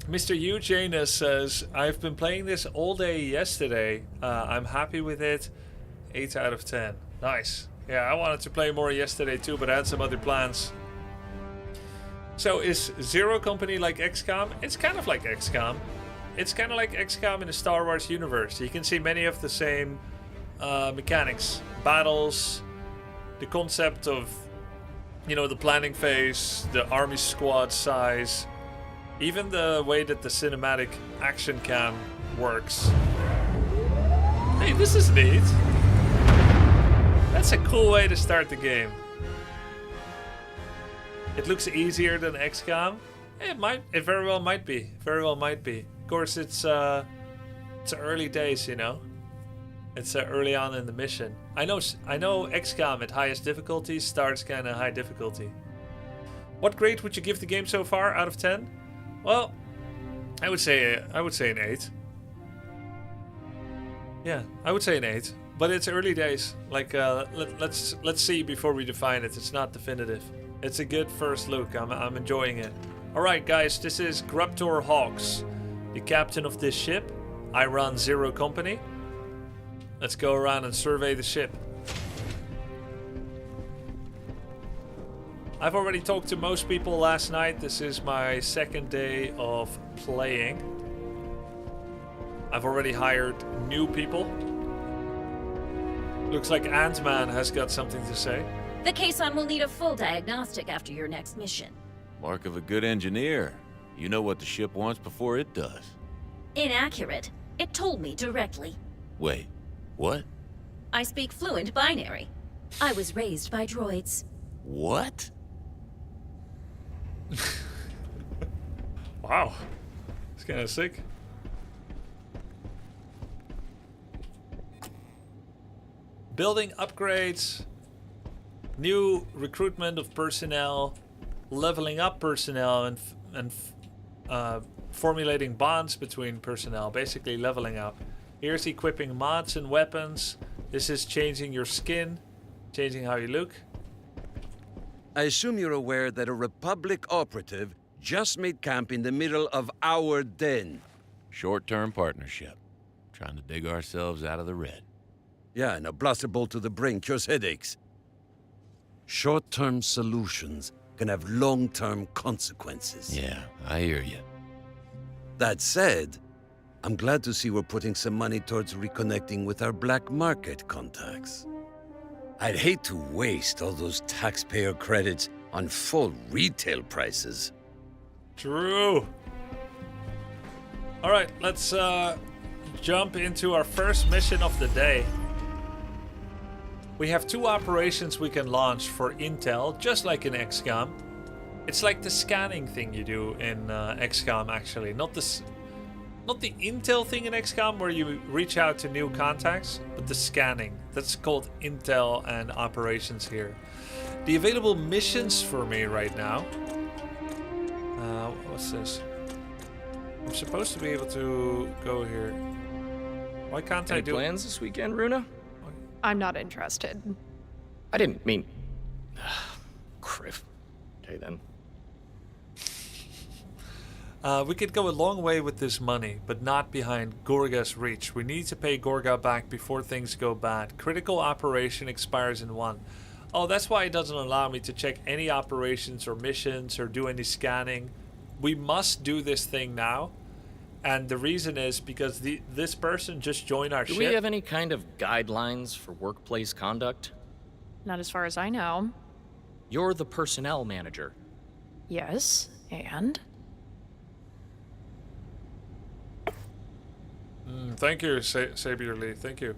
Mr. Eugenus says, I've been playing this all day yesterday. I'm happy with it. 8 out of 10. Nice. Yeah, I wanted to play more yesterday too, but I had some other plans. So is Zero Company like XCOM? It's kind of like XCOM. It's kind of like XCOM in the Star Wars universe. You can see many of the same mechanics. Battles, the concept of, you know, the planning phase, the army squad size, even the way that the cinematic action cam works. Hey, this is neat. That's a cool way to start the game. It looks easier than XCOM. It very well might be. Very well might be. Of course, it's early days, you know. It's early on in the mission. I know XCOM at highest difficulty starts kind of high difficulty. What grade would you give the game so far out of 10? Well, I would say an 8. Yeah, I would say an 8. But it's early days. Like let's see before we define it. It's not definitive. It's a good first look. I'm enjoying it. All right, guys. This is Grubtor Hawks, the captain of this ship. I run Zero Company. Let's go around and survey the ship. I've already talked to most people last night. This is my second day of playing. I've already hired new people. Looks like Ant-Man has got something to say. The caisson will need a full diagnostic after your next mission. Mark of a good engineer. You know what the ship wants before it does. Inaccurate. It told me directly. Wait, what? I speak fluent binary. I was raised by droids. What? Wow. It's kind of sick. Building upgrades, new recruitment of personnel, leveling up personnel, and formulating bonds between personnel, basically leveling up. Here's equipping mods and weapons. This is changing your skin, changing how you look. I assume you're aware that a Republic operative just made camp in the middle of our den. Short-term partnership. Trying to dig ourselves out of the red. Yeah, and a blaster bolt to the brain cures headaches. Short-term solutions can have long-term consequences. Yeah, I hear you. That said, I'm glad to see we're putting some money towards reconnecting with our black market contacts. I'd hate to waste all those taxpayer credits on full retail prices. True. All right, let's jump into our first mission of the day. We have 2 operations we can launch for intel, just like in XCOM. It's like the scanning thing you do in XCOM, actually. Not the intel thing in XCOM where you reach out to new contacts, but the scanning. That's called intel and operations here. The available missions for me right now. What's this? I'm supposed to be able to go here. Why can't I Any do plans this weekend, Runa? I'm not interested. I didn't mean... Criff. Okay, then. We could go a long way with this money, but not behind Gorga's reach. We need to pay Gorga back before things go bad. Critical operation expires in 1. Oh, that's why it doesn't allow me to check any operations or missions or do any scanning. We must do this thing now. And the reason is because this person just joined our ship. Do we have any kind of guidelines for workplace conduct? Not as far as I know. You're the personnel manager. Yes, and? Thank you, Sabier Lee. Thank you.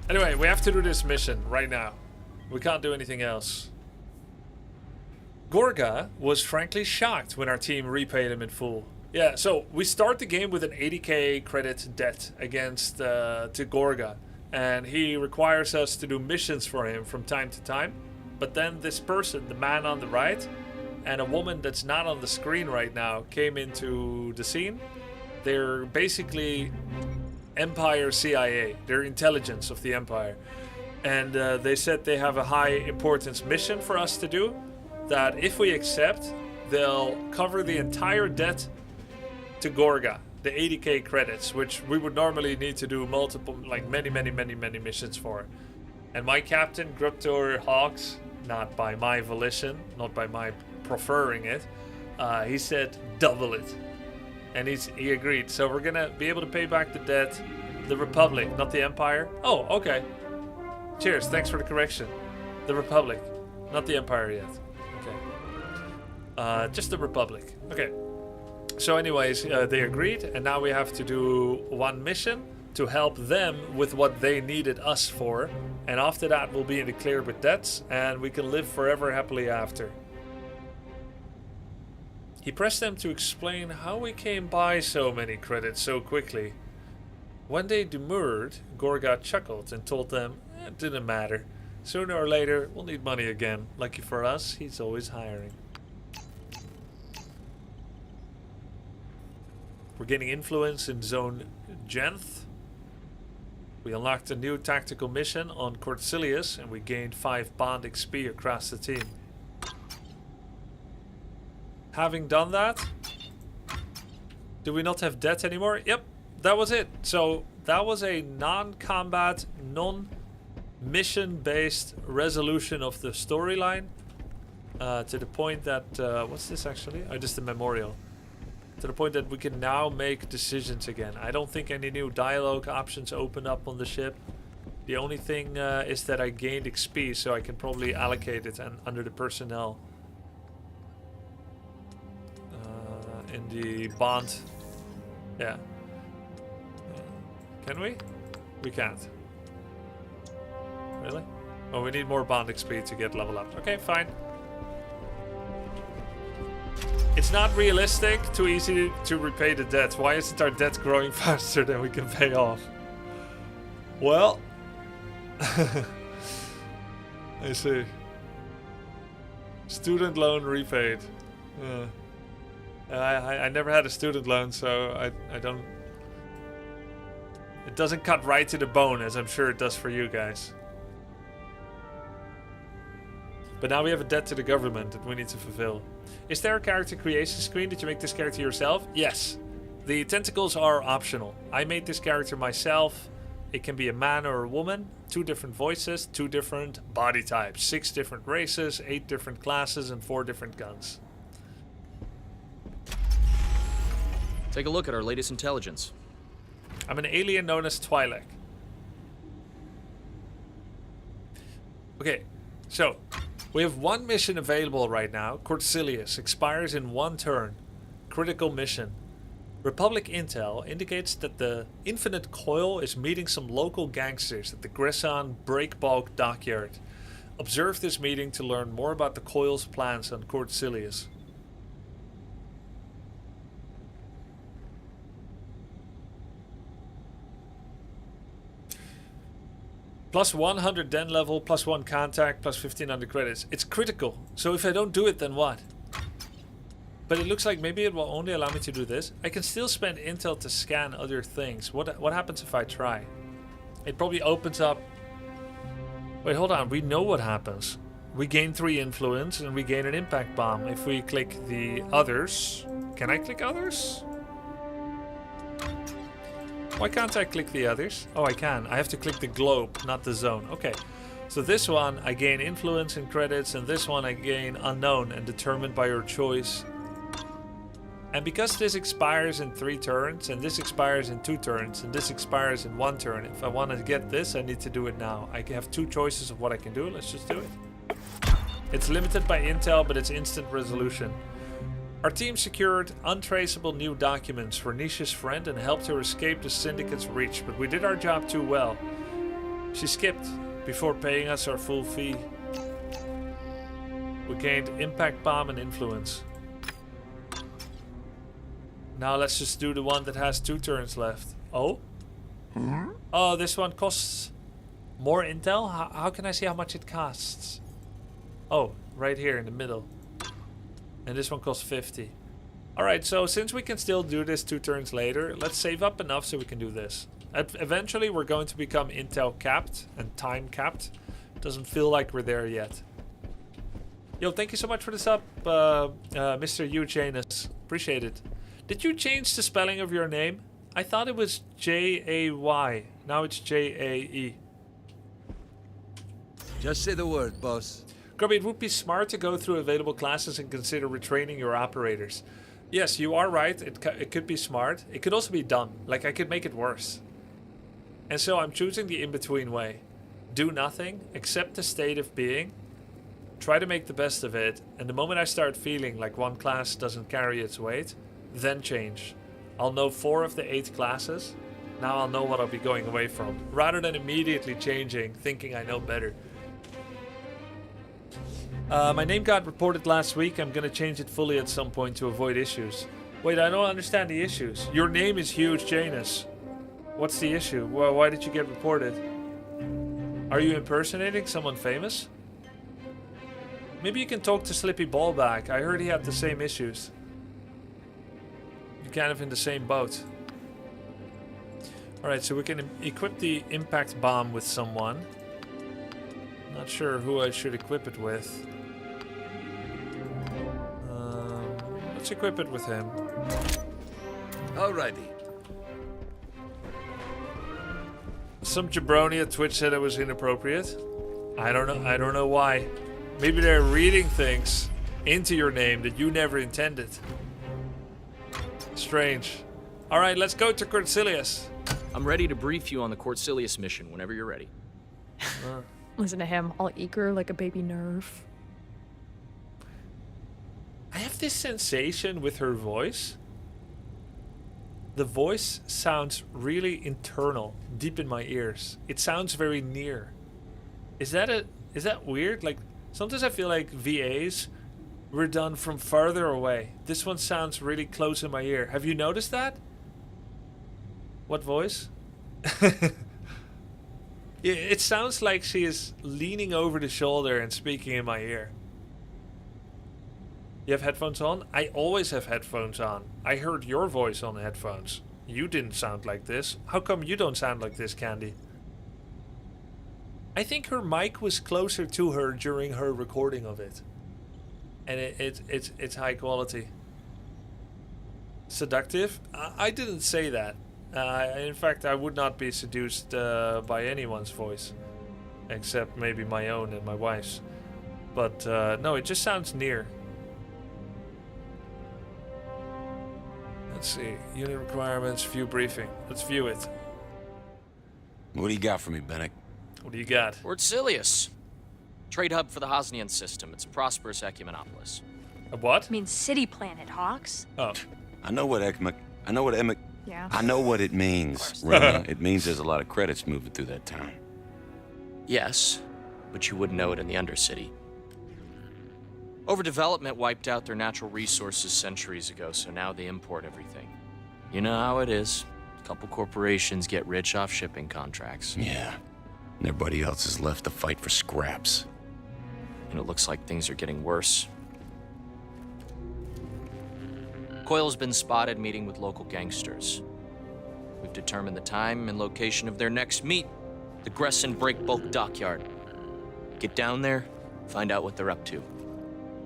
Anyway, we have to do this mission right now. We can't do anything else. Gorga was frankly shocked when our team repaid him in full. Yeah, so we start the game with an 80k credit debt against to Gorga. and he requires us to do missions for him from time to time. But then this person, the man on the right, and a woman that's not on the screen right now came into the scene. They're basically Empire CIA. They're intelligence of the Empire. And they said they have a high importance mission for us to do, that if we accept, they'll cover the entire debt to Gorga, the 80k credits, which we would normally need to do multiple, like many missions for. And my captain, Grubtor Hawks, not by my volition, not by my preferring it, he said double it. And he agreed. So we're gonna be able to pay back the debt, the Republic, not the Empire. Oh, okay. Cheers, thanks for the correction. The Republic, not the Empire yet. Okay. Just the Republic. Okay. So anyways, they agreed, and now we have to do one mission to help them with what they needed us for. And after that, we'll be in the clear with debts, and we can live forever happily after. He pressed them to explain how we came by so many credits so quickly. When they demurred, Gorga chuckled and told them it didn't matter. Sooner or later, we'll need money again. Lucky for us, he's always hiring. We're gaining influence in Zone Genth. We unlocked a new tactical mission on Cortilius, and we gained 5 bond XP across the team. Having done that, do we not have debt anymore? Yep, that was it. So that was a non-combat, non-mission-based resolution of the storyline. To the point that, what's this actually? Oh, just a memorial. To the point that we can now make decisions again. I don't think any new dialogue options open up on the ship. The only thing is that I gained XP, so I can probably allocate it under the personnel. In the bond. Yeah. Can we? We can't. Really? Oh, we need more bond XP to get level up. Okay, fine. It's not realistic, too easy to repay the debt. Why isn't our debt growing faster than we can pay off? Well, I see. Student loan repaid. I never had a student loan, so I don't... It doesn't cut right to the bone, as I'm sure it does for you guys. But now we have a debt to the government that we need to fulfill. Is there a character creation screen? Did you make this character yourself? Yes. The tentacles are optional. I made this character myself. It can be a man or a woman. 2 different voices, 2 different body types, 6 different races, 8 different classes, and 4 different guns. Take a look at our latest intelligence. I'm an alien known as Twi'lek. Okay, so we have 1 mission available right now. Cortilius expires in 1 turn. Critical mission. Republic intel indicates that the Infinite Coil is meeting some local gangsters at the Gresson Breakbulk dockyard. Observe this meeting to learn more about the Coil's plans on Cortilius. Plus 100 den level, plus 1 contact, plus 1500 credits. It's critical. So if I don't do it, then what? But it looks like maybe it will only allow me to do this. I can still spend intel to scan other things. What happens if I try? It probably opens up... Wait, hold on. We know what happens. We gain 3 influence and we gain an impact bomb. If we click the others... Can I click others? Why can't I click the others? Oh, I can. I have to click the globe, not the zone. Okay. So this one, I gain influence and credits, and this one I gain unknown and determined by your choice. And because this expires in 3 turns, and this expires in 2 turns, and this expires in 1 turn, if I want to get this, I need to do it now. I have 2 choices of what I can do. Let's just do it. It's limited by intel, but it's instant resolution. Our team secured untraceable new documents for Nisha's friend and helped her escape the Syndicate's reach, but we did our job too well. She skipped before paying us our full fee. We gained impact bomb and influence. Now let's just do the one that has 2 turns left. Oh? Oh, this one costs More intel? How can I see how much it costs? Oh, right here in the middle. And this one costs 50. Alright, so since we can still do this 2 turns later, let's save up enough so we can do this. Eventually we're going to become intel capped and time capped. Doesn't feel like we're there yet. Yo, thank you so much for the sub, Mr. Eugenus. Appreciate it. Did you change the spelling of your name? I thought it was J-A-Y. Now it's J-A-E. Just say the word, boss. Grubby, it would be smart to go through available classes and consider retraining your operators. Yes, you are right. It could be smart. It could also be dumb. Like, I could make it worse. And so I'm choosing the in-between way. Do nothing, accept the state of being, try to make the best of it, and the moment I start feeling like one class doesn't carry its weight, then change. I'll know 4 of the 8 classes. Now I'll know what I'll be going away from, rather than immediately changing, thinking I know better. My name got reported last week. I'm gonna change it fully at some point to avoid issues. Wait, I don't understand the issues. Your name is Huge Janus. What's the issue? Well, why did you get reported? Are you impersonating someone famous? Maybe you can talk to Slippy Ballback. I heard he had the same issues. You're kind of in the same boat. Alright, so we can equip the impact bomb with someone. Not sure who I should equip it with. Let's equip it with him. Alrighty. Some jabroni at Twitch said it was inappropriate. I don't know why. Maybe they're reading things into your name that you never intended. Strange. Alright, let's go to Cortilius. I'm ready to brief you on the Cortilius mission whenever you're ready. Listen to him, all eager like a baby nerve. I have this sensation with her voice. The voice sounds really internal, deep in my ears. It sounds very near. Is that weird? Like, sometimes I feel like VAs were done from farther away. This one sounds really close in my ear. Have you noticed that? What voice? It sounds like she is leaning over the shoulder and speaking in my ear. You have headphones on? I always have headphones on. I heard your voice on the headphones. You didn't sound like this. How come you don't sound like this, Candy? I think her mic was closer to her during her recording of it. And it's high quality. Seductive? I didn't say that. In fact, I would not be seduced by anyone's voice. Except maybe my own and my wife's. But no, it just sounds near. Let's see. Unit requirements, view briefing. Let's view it. What do you got for me, Bennett? What do you got? Cortilius. Trade hub for the Hosnian system. It's a prosperous ecumenopolis. A what? I mean city planet, Hawks. Oh. I know what Yeah. I know what it means, Rona. It means there's a lot of credits moving through that town. Yes, but you wouldn't know it in the Undercity. Overdevelopment wiped out their natural resources centuries ago, so now they import everything. You know how it is. A couple corporations get rich off shipping contracts. Yeah. And everybody else is left to fight for scraps. And it looks like things are getting worse. Coil's been spotted meeting with local gangsters. We've determined the time and location of their next meet. The Gresson Break Bulk Dockyard. Get down there, find out what they're up to.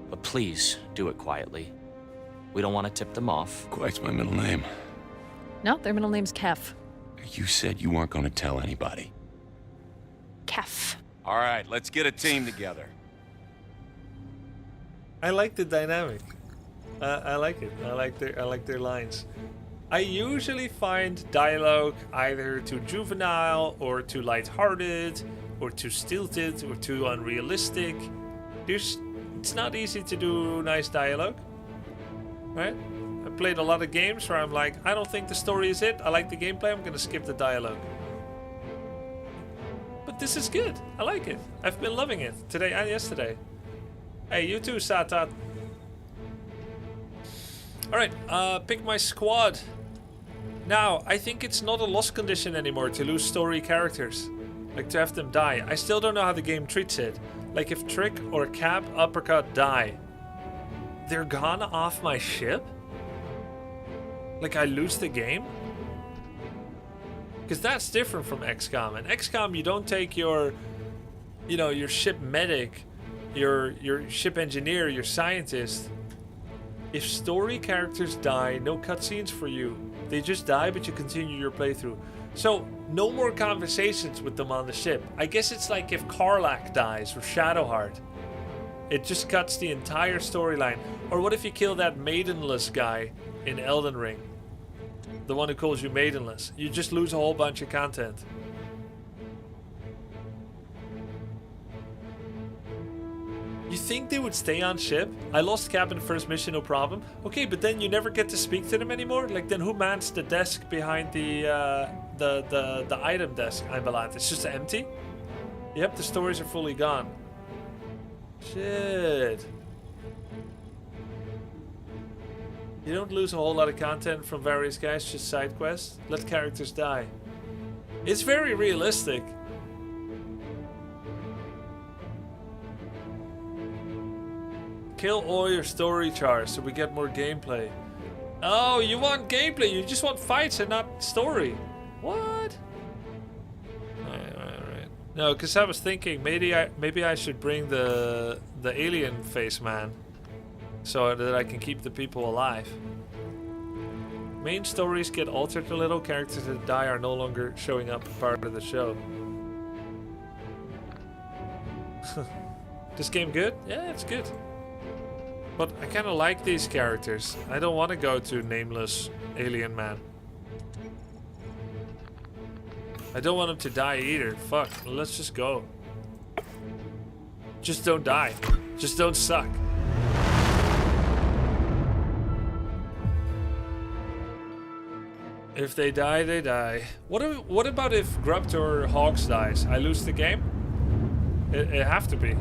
But please, do it quietly. We don't want to tip them off. Quiet's my middle name. No, their middle name's Kef. You said you weren't going to tell anybody. Kef. All right, let's get a team together. I like the dynamic. I like it. I like their lines. I usually find dialogue either too juvenile or too lighthearted or too stilted or too unrealistic. It's not easy to do nice dialogue, right? I played a lot of games where I'm like, I don't think the story is it. I like the gameplay. I'm gonna skip the dialogue. But this is good. I like it. I've been loving it today and yesterday. Hey, you too, Satat. Alright, pick my squad. Now, I think it's not a lost condition anymore to lose story characters. Like to have them die. I still don't know how the game treats it. Like if Trick or Cap Uppercut die, they're gone off my ship? Like I lose the game? Because that's different from XCOM. In XCOM, you don't take your, you know, your ship medic, your ship engineer, your scientist. If story characters die, no cutscenes for you. They just die, but you continue your playthrough. So, no more conversations with them on the ship. I guess it's like if Karlach dies or Shadowheart. It just cuts the entire storyline. Or what if you kill that maidenless guy in Elden Ring? The one who calls you maidenless. You just lose a whole bunch of content. You think they would stay on ship? I lost Cap in the first mission, no problem. Okay, but then you never get to speak to them anymore? Like, then who mans the desk behind the item desk, I'm allowed? It's just empty? Yep, the stories are fully gone. Shit. You don't lose a whole lot of content from various guys, just side quests. Let characters die. It's very realistic. Kill all your story chars so we get more gameplay. Oh, you want gameplay? You just want fights and not story. What? Right. No, because I was thinking maybe I should bring the alien face man so that I can keep the people alive. Main stories get altered a little. Characters that die are no longer showing up as part of the show. This game good? Yeah, it's good. But I kind of like these characters. I don't want to go to nameless alien man. I don't want him to die either. Fuck, let's just go. Just don't die. Just don't suck. If they die, they die. What about if Grubby or Hawks dies? I lose the game? It have to be.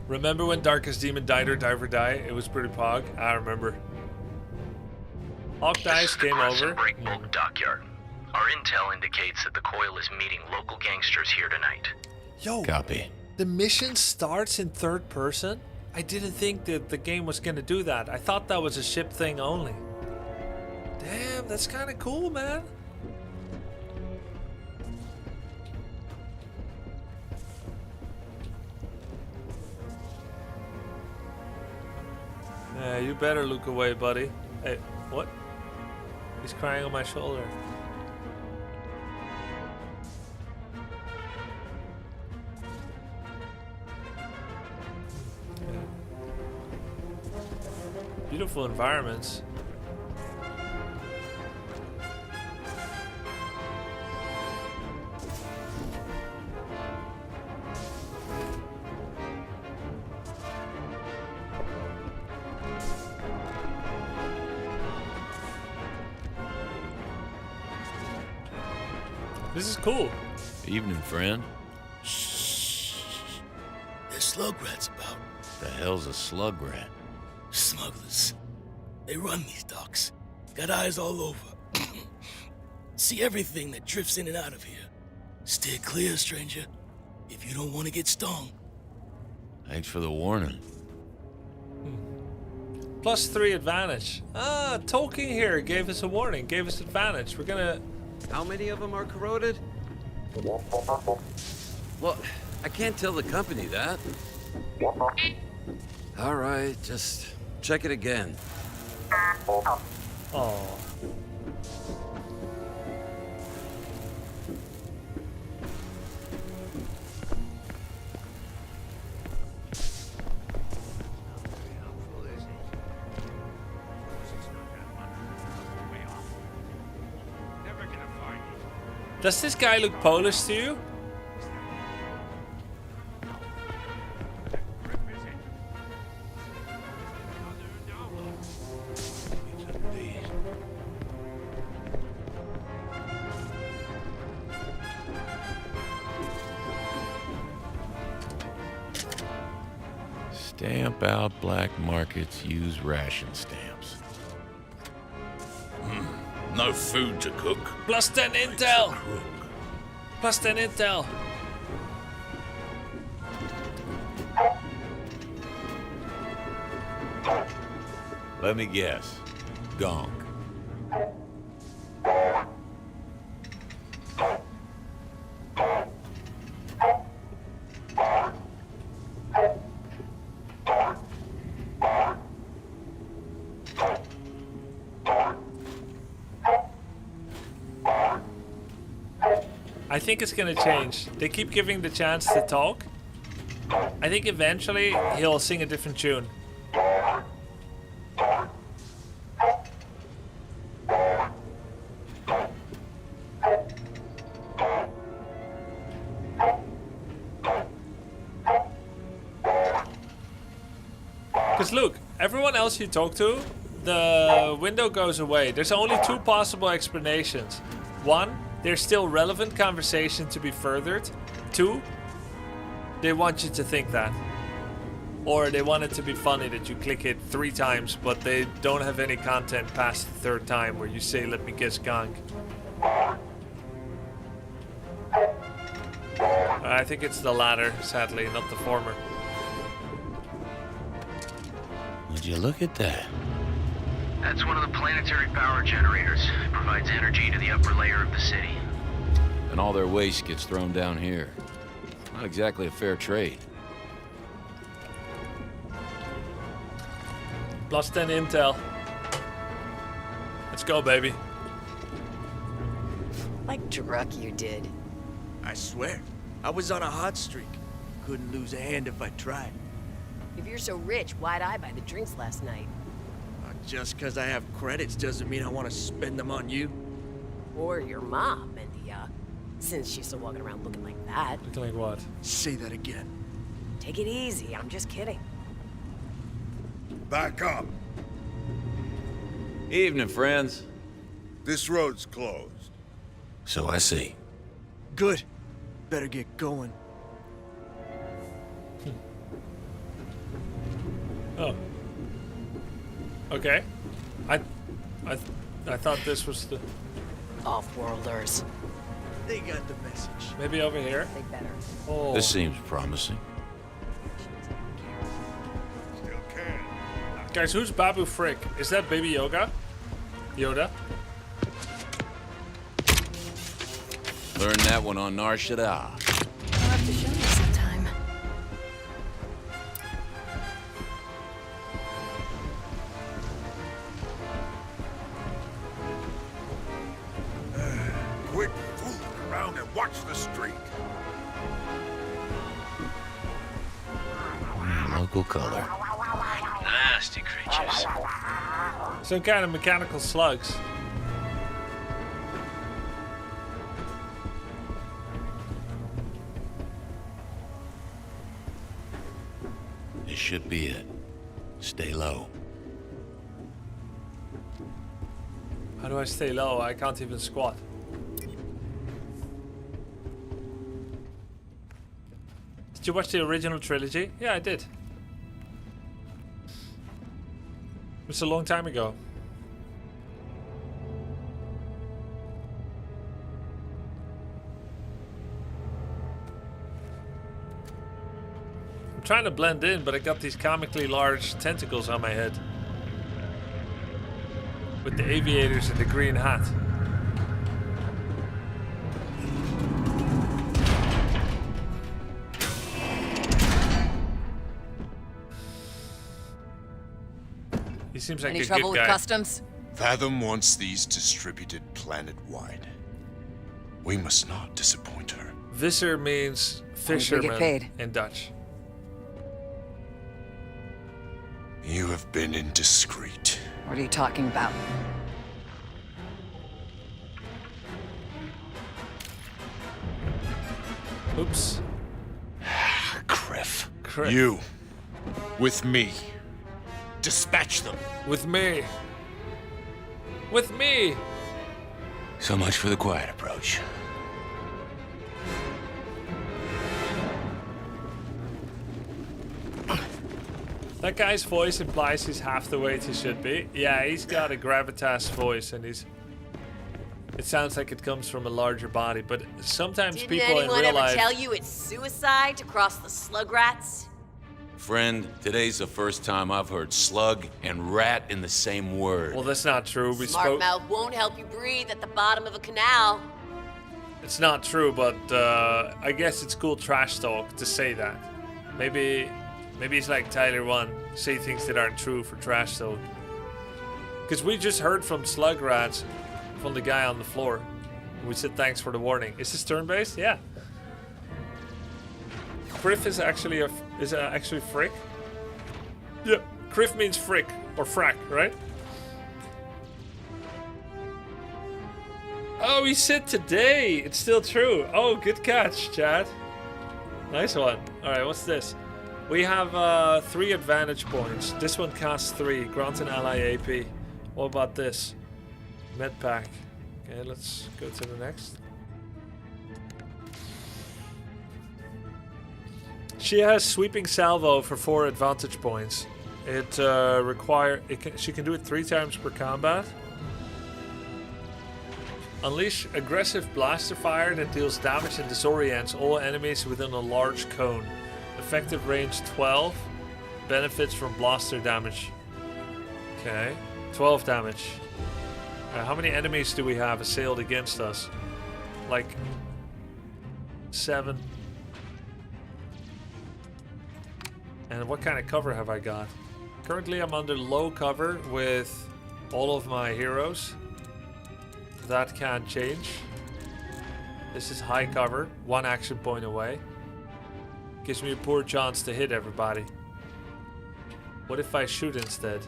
Remember when Darkest Demon died or die or die? It was pretty pog. I remember. Hawk dies, game over. Breakbulk Dockyard. Our intel indicates that the Coil is meeting local gangsters here tonight. Yo, Copy. The mission starts in third person? I didn't think that the game was gonna do that. I thought that was a ship thing only. Damn, that's kind of cool, man. Yeah, you better look away, buddy. Hey, what? He's crying on my shoulder. Beautiful environments. This is cool. Evening, friend. There's slug rats about. The hell's a slug rat? Smugglers. They run these docks. Got eyes all over. See everything that drifts in and out of here. Steer clear, stranger, if you don't want to get stung. Thanks for the warning. +3 advantage. Ah, talking here gave us a warning, gave us advantage. We're gonna... How many of them are corroded? Well, I can't tell the company that. All right, just check it again. Oh. Does this guy look Polish to you? Stamp out black markets, use ration stamps. No food to cook. Plus 10 intel! Plus 10 intel! Let me guess. Gonk. I think it's gonna change. They keep giving the chance to talk. I think eventually he'll sing a different tune. Because look, everyone else you talk to, the window goes away. There's only two possible explanations. One, there's still relevant conversation to be furthered. Two, they want you to think that. Or they want it to be funny that you click it 3 times, but they don't have any content past the 3rd time where you say, let me guess, gonk. I think it's the latter, sadly, not the former. Would you look at that? That's one of the planetary power generators. It provides energy to the upper layer of the city. And all their waste gets thrown down here. Not exactly a fair trade. Plus 10 intel. Let's go, baby. Like drug you did. I swear, I was on a hot streak. Couldn't lose a hand if I tried. If you're so rich, why'd I buy the drinks last night? Just because I have credits doesn't mean I want to spend them on you. Or your mom, and since she's still walking around looking like that. Looking like what? Say that again. Take it easy, I'm just kidding. Back up. Evening, friends. This road's closed. So I see. Good. Better get going. Oh. Okay. I thought this was the... Off-worlders. They got the message. Maybe over here? They better. Oh. This seems promising. Still can. Guys, who's Babu Frick? Is that Baby Yoda? Yoda? Learn that one on Nar Shaddaa. I'll have to show you sometime. Quit fooling around and watch the street. Local color. Nasty creatures. Some kind of mechanical slugs. This should be it. Stay low. How do I stay low? I can't even squat. Did you watch the original trilogy? Yeah, I did. It's a long time ago. I'm trying to blend in, but I got these comically large tentacles on my head. With the aviators and the green hat. He seems like Any a trouble good with guy. customs? Fathom wants these distributed planet-wide. We must not disappoint her. Visser means fisherman paid? in Dutch. You have been indiscreet. What are you talking about? Oops. Criff. Criff. You. With me. Dispatch them. With me. With me. So much for the quiet approach. That guy's voice implies he's half the weight he should be. Yeah, he's got a gravitas voice, and it sounds like it comes from a larger body, but sometimes Didn't people in anyone real ever life... tell you it's suicide to cross the slug rats? Friend, today's the first time I've heard slug and rat in the same word. Well, that's not true. We Smart spoke... mouth won't help you breathe at the bottom of a canal. It's not true, but I guess it's cool trash talk to say that. Maybe it's like Tyler 1, say things that aren't true for trash talk. Because we just heard from slug rats from the guy on the floor. We said thanks for the warning. Is this turn-based? Yeah. Criff is actually actually frick? Yeah, Criff means frick or frack, right? Oh, he said today. It's still true. Oh, good catch, Chad. Nice one. All right, what's this? We have 3 advantage points. This one costs 3. Grant an ally AP. What about this? Med pack. Okay, let's go to the next. She has sweeping salvo for 4 advantage points. It she can do it 3 times per combat. Unleash aggressive blaster fire that deals damage and disorients all enemies within a large cone. Effective range 12. Benefits from blaster damage. Okay, 12 damage. How many enemies do we have assailed against us? Like 7. And what kind of cover have I got? Currently I'm under low cover with all of my heroes. That can change. This is high cover, 1 action point away. Gives me a poor chance to hit everybody. What if I shoot instead?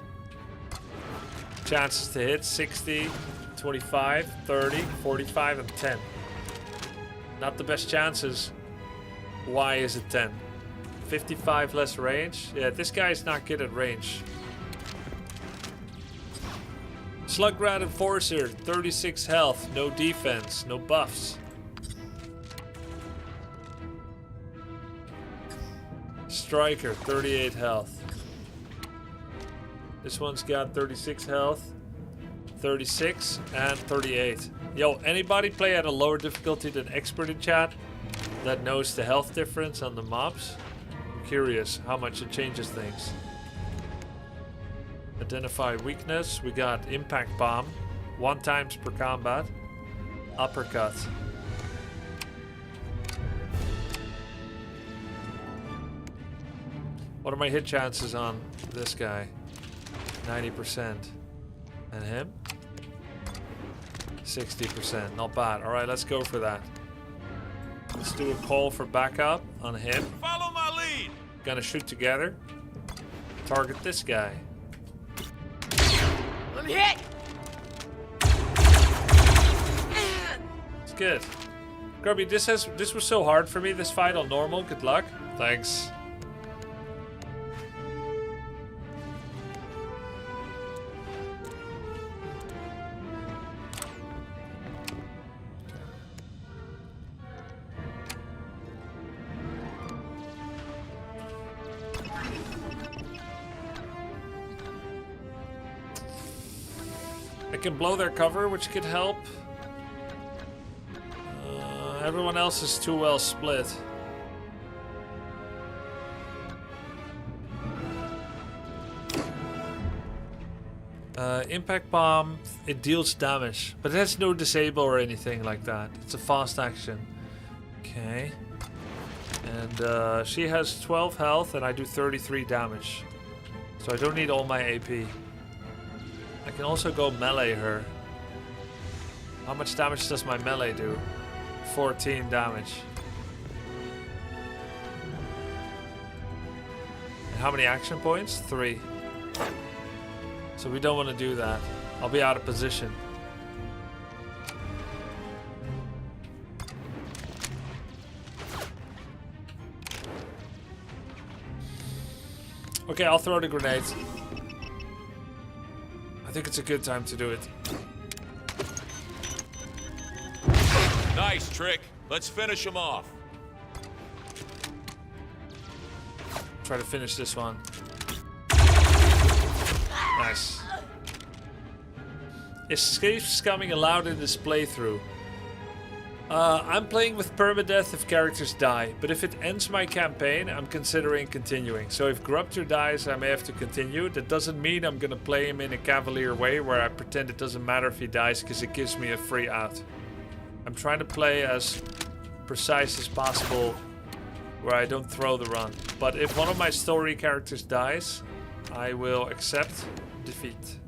Chances to hit 60, 25, 30, 45, and 10. Not the best chances. Why is it 10? 55 less range? Yeah, this guy's not good at range. Slugrat Enforcer, 36 health, no defense, no buffs. Striker, 38 health. This one's got 36 health, 36, and 38. Yo, anybody play at a lower difficulty than Expert in chat that knows the health difference on the mobs? I'm curious how much it changes things. Identify weakness. We got Impact Bomb, 1 times per combat. Uppercut. What are my hit chances on this guy? 90%. And him? 60%. Not bad. Alright, let's go for that. Let's do a call for backup on him. Follow my lead. Gonna shoot together. Target this guy. I'm hit! It's good. Grubby, this was so hard for me, this fight on normal. Good luck. Thanks. I can blow their cover, which could help. Everyone else is too well split. Impact Bomb, it deals damage, but it has no disable or anything like that. It's a fast action. Okay. And she has 12 health and I do 33 damage. So I don't need all my AP. I can also go melee her. How much damage does my melee do? 14 damage. And how many action points? 3. So we don't want to do that. I'll be out of position. Okay, I'll throw the grenades. I think it's a good time to do it. Nice trick. Let's finish him off. Try to finish this one. Nice. Escapes coming allowed in this playthrough. I'm playing with permadeath if characters die, but if it ends my campaign, I'm considering continuing. So if Grubter dies, I may have to continue. That doesn't mean I'm gonna play him in a cavalier way where I pretend it doesn't matter if he dies because it gives me a free out. I'm trying to play as precise as possible where I don't throw the run. But if one of my story characters dies, I will accept defeat.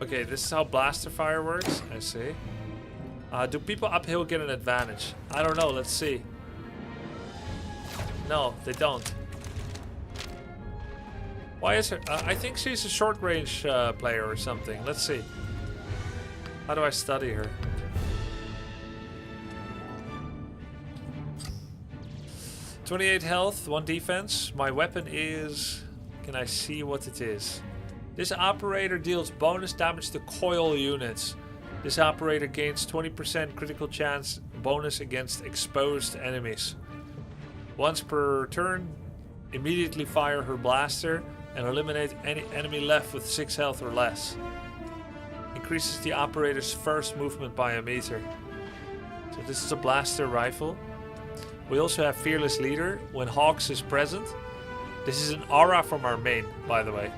Okay, this is how blaster fire works. I see. Do people uphill get an advantage? I don't know. Let's see. No, they don't. Why is her? I think she's a short range player or something. Let's see. How do I study her? .28 health, 1 defense. My weapon is... Can I see what it is? This operator deals bonus damage to coil units. This operator gains 20% critical chance bonus against exposed enemies. Once per turn, immediately fire her blaster and eliminate any enemy left with 6 health or less. Increases the operator's first movement by a meter. So this is a blaster rifle. We also have Fearless Leader when Hawks is present. This is an aura from our main, by the way.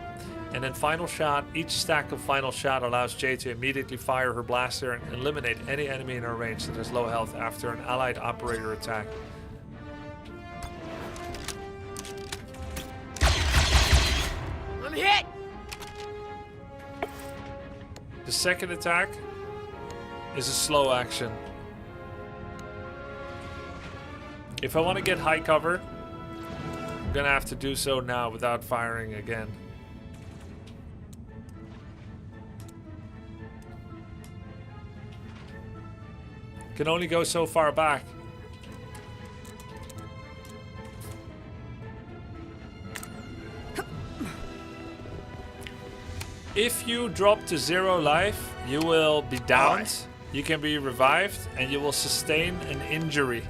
And then Final Shot. Each stack of Final Shot allows Jay to immediately fire her blaster and eliminate any enemy in her range that has low health after an allied operator attack. I'm hit! The second attack is a slow action. If I want to get high cover, I'm gonna have to do so now without firing again. Can only go so far back. If you drop to 0 life, you will be downed, you can be revived, and you will sustain an injury.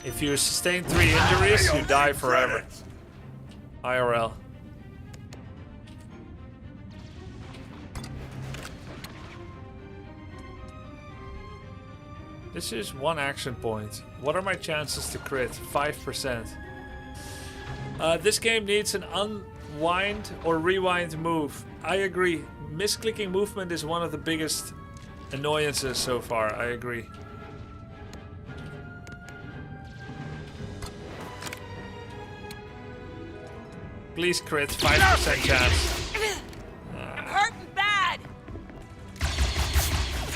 If you sustain 3 injuries, you die forever. IRL. This is 1 action point. What are my chances to crit? 5%. This game needs an unwind or rewind move. I agree. Misclicking movement is one of the biggest annoyances so far. I agree. Please crit. 5% chance. I'm hurting bad!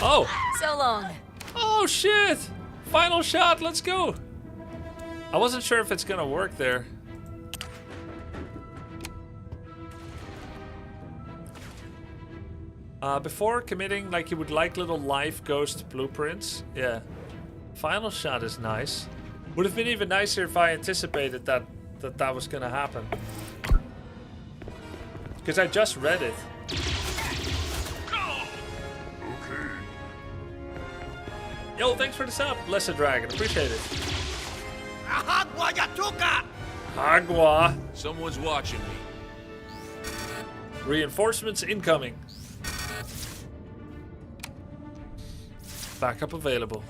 Oh! So long. Oh shit! Final Shot, let's go! I wasn't sure if it's gonna work there. Before committing, like you would like little life ghost blueprints. Yeah. Final Shot is nice. Would have been even nicer if I anticipated that was gonna happen. Because I just read it. Yo, thanks for the sub, Blessed Dragon. Appreciate it. Agua Yatuka! Agua. Someone's watching me. Reinforcements incoming. Backup available.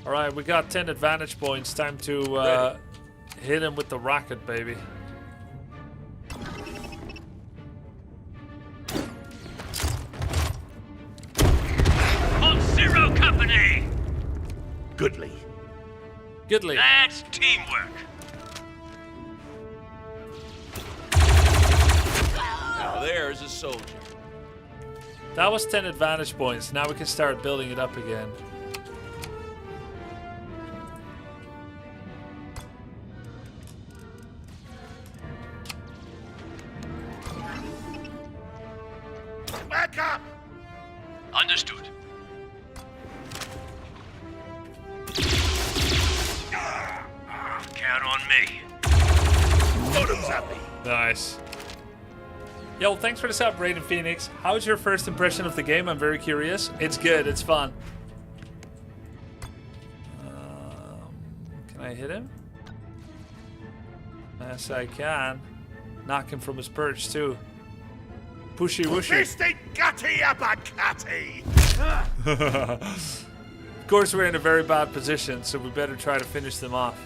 Alright, we got 10 advantage points. Time to hit him with the rocket, baby. On Zero Company! Goodly. Goodly. That's teamwork. Now there's a soldier. That was 10 advantage points. Now we can start building it up again. Back up! Understood. Count on me. Photos at me. Nice. Yo, thanks for the sub, Raiden Phoenix. How's your first impression of the game? I'm very curious. It's good, it's fun. I hit him? Yes, I can. Knock him from his perch, too. Pushy wooshy. Fisty gutty abacatty! Of course, we're in a very bad position, so we better try to finish them off.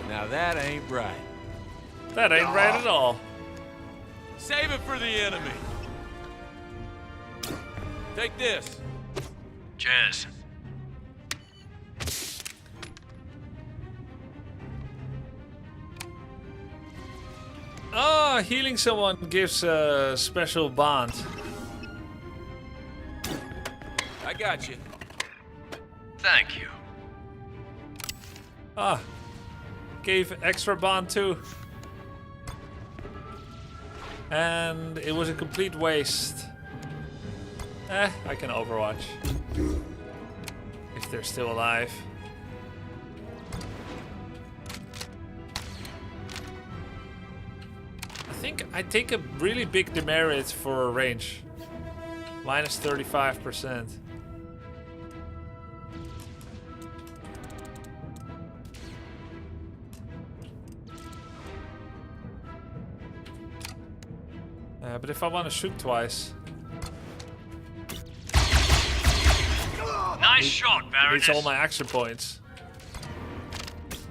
Now that ain't right. That ain't right at all. Save it for the enemy. Take this. Cheers. Oh, healing someone gives a special bond. I got you. Thank you. Ah, gave extra bond too. And it was a complete waste. I can Overwatch. If they're still alive. I think I take a really big demerit for range. Minus 35%. But if I want to shoot twice... Nice shot, Baroness. Needs all my action points.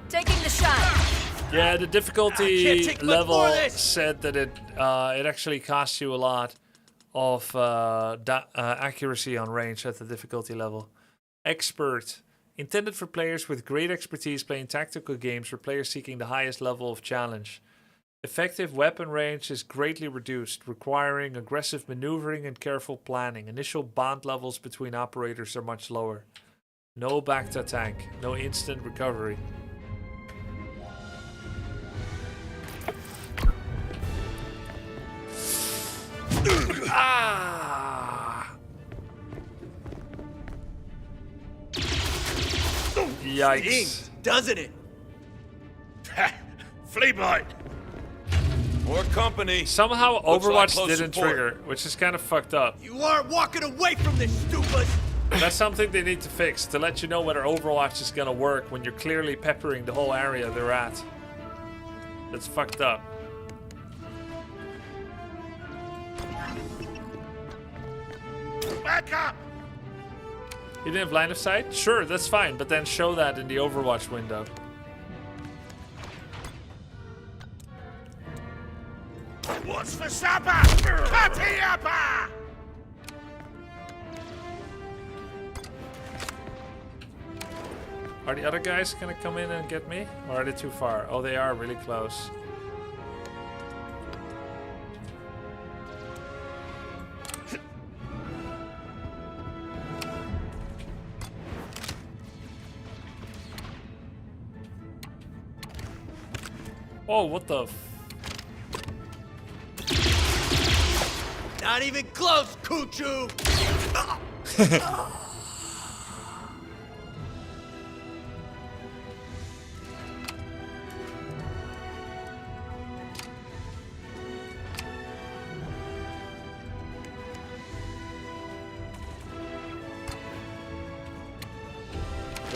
Taking the shot. Yeah, the difficulty take much level more of this. said that it actually costs you a lot of accuracy on range at the difficulty level. Expert. Intended for players with great expertise playing tactical games or players seeking the highest level of challenge. Effective weapon range is greatly reduced, requiring aggressive maneuvering and careful planning. Initial bond levels between operators are much lower. No back to tank. No instant recovery. Ah! Yikes. Stings, doesn't it? Flea bite. More company. Somehow Looks like Overwatch close didn't support. trigger, which is kind of fucked up. You aren't walking away from this, stupid! That's something they need to fix, to let you know whether Overwatch is gonna work when you're clearly peppering the whole area they're at. That's fucked up. Back up! You didn't have line of sight? Sure, that's fine, but then show that in the Overwatch window. What's for supper? Patty-appa! Are the other guys gonna come in and get me? Or are they too far? Oh, they are really close. Oh, what the f... Not even close, Kuchu!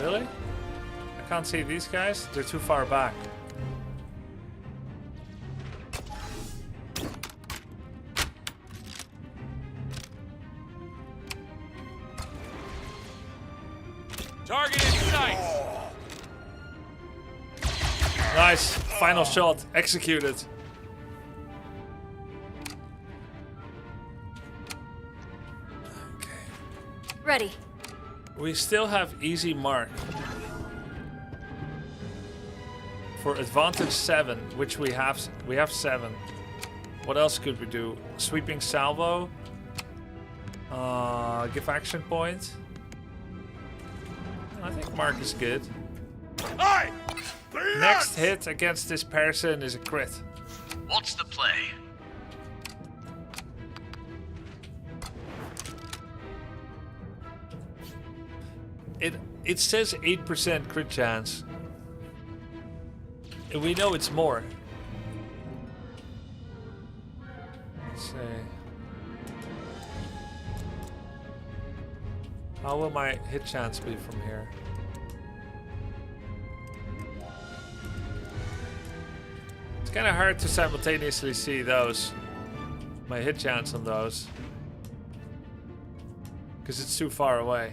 Really? I can't see these guys. They're too far back. Target in sight. Nice. Final shot. Executed. Ready. We still have easy mark. For advantage 7, which we have 7. What else could we do? Sweeping salvo. Give action point. I think mark is good. Hey! Next hit against this person is a crit. What's the play? It says 8% crit chance. And we know it's more. Let's see. How will my hit chance be from here? It's kind of hard to simultaneously see those. My hit chance on those. Because it's too far away.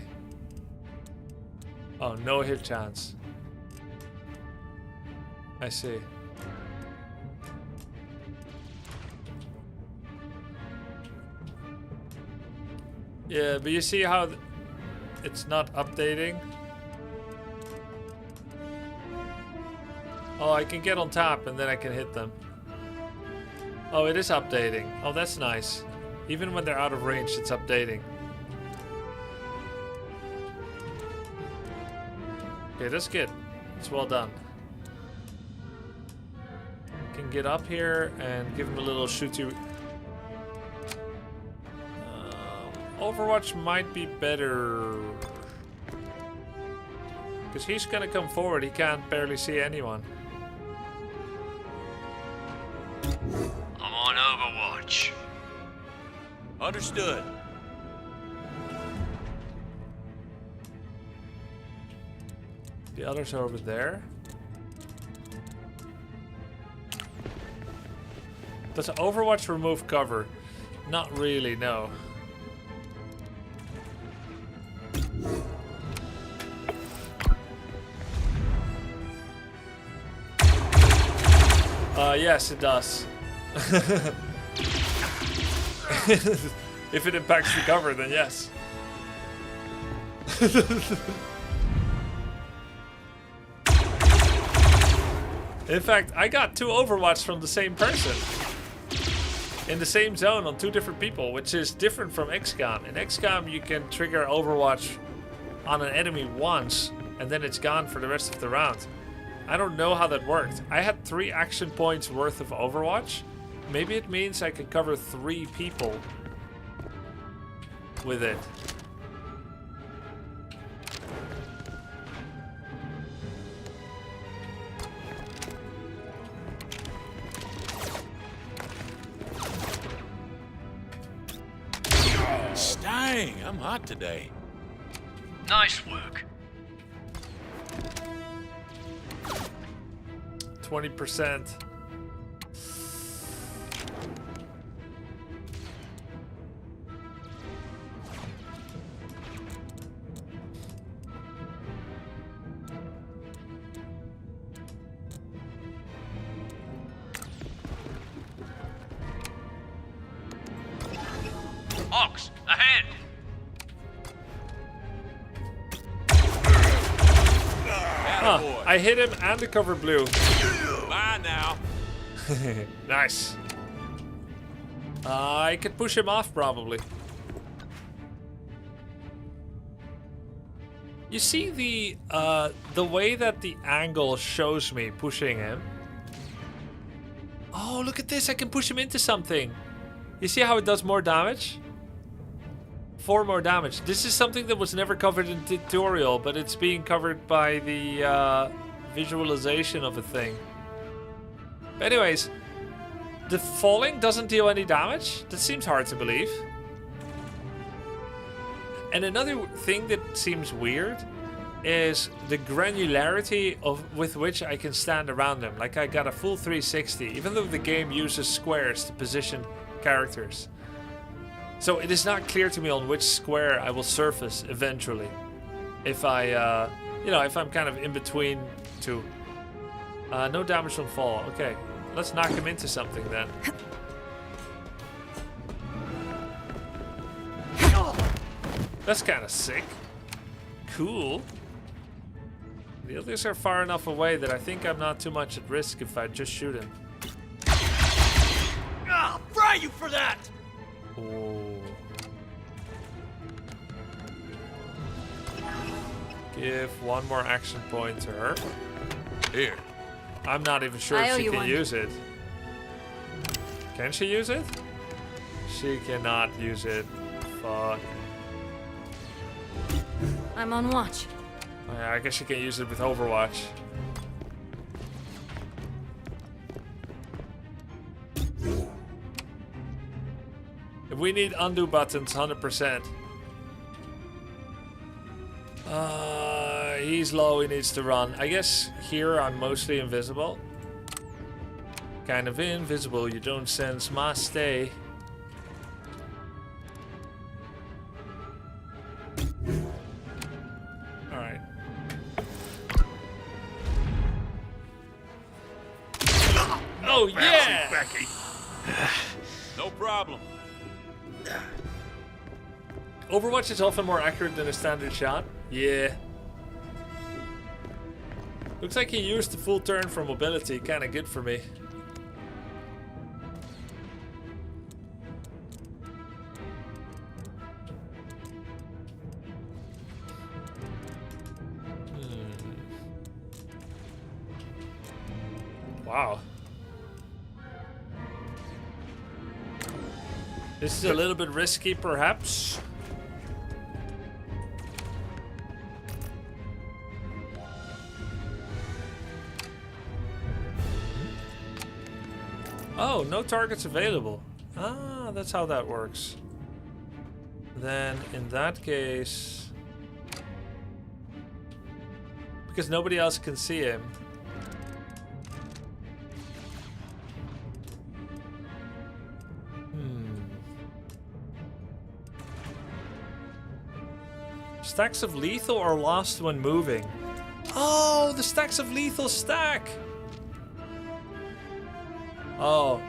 Oh, no hit chance. I see. Yeah, but you see how it's not updating? Oh, I can get on top and then I can hit them. Oh, it is updating. Oh, that's nice. Even when they're out of range, it's updating. Okay, that's good. It's well done. Can get up here and give him a little shooty. Overwatch might be better. Because he's gonna come forward. He can't barely see anyone. I'm on Overwatch. Understood. The others are over there. Does Overwatch remove cover? Not really, no. Yes, it does. If it impacts the cover, then yes. In fact, I got 2 Overwatch from the same person. In the same zone on 2 different people, which is different from XCOM. In XCOM, you can trigger Overwatch on an enemy once, and then it's gone for the rest of the round. I don't know how that worked. I had 3 action points worth of Overwatch. Maybe it means I can cover 3 people with it. Dang, I'm hot today. Nice work. 20%. Ox, ahead. Huh, I hit him and the cover blew. Bye now. Nice. I could push him off probably. You see the way that the angle shows me pushing him? Oh, look at this. I can push him into something. You see how it does more damage? 4 more damage. This is something that was never covered in tutorial, but it's being covered by the visualization of a thing. But anyways, the falling doesn't deal any damage? That seems hard to believe. And another thing that seems weird is the granularity with which I can stand around them. Like I got a full 360, even though the game uses squares to position characters. So it is not clear to me on which square I will surface eventually. If I, if I'm kind of in between 2. No damage from fall. Okay, let's knock him into something then. That's kind of sick. Cool. The others are far enough away that I think I'm not too much at risk if I just shoot him. I'll fry you for that! Oh. Give 1 more action point to her. Here. I'm not even sure if she can use it. Can she use it? She cannot use it. Fuck. I'm on watch. Oh, yeah, I guess she can use it with Overwatch. We need undo buttons, 100%. he's low, he needs to run. I guess here I'm mostly invisible. Kind of invisible, you don't sense my stay. Alright. Oh yeah! Becky. No problem. Overwatch is often more accurate than a standard shot. Yeah. Looks like he used the full turn for mobility. Kinda good for me. Wow. This is a little bit risky, perhaps. Oh, no targets available. Ah, that's how that works. Then, in that case... Because nobody else can see him. Stacks of lethal are lost when moving. Oh, the stacks of lethal stack! Oh.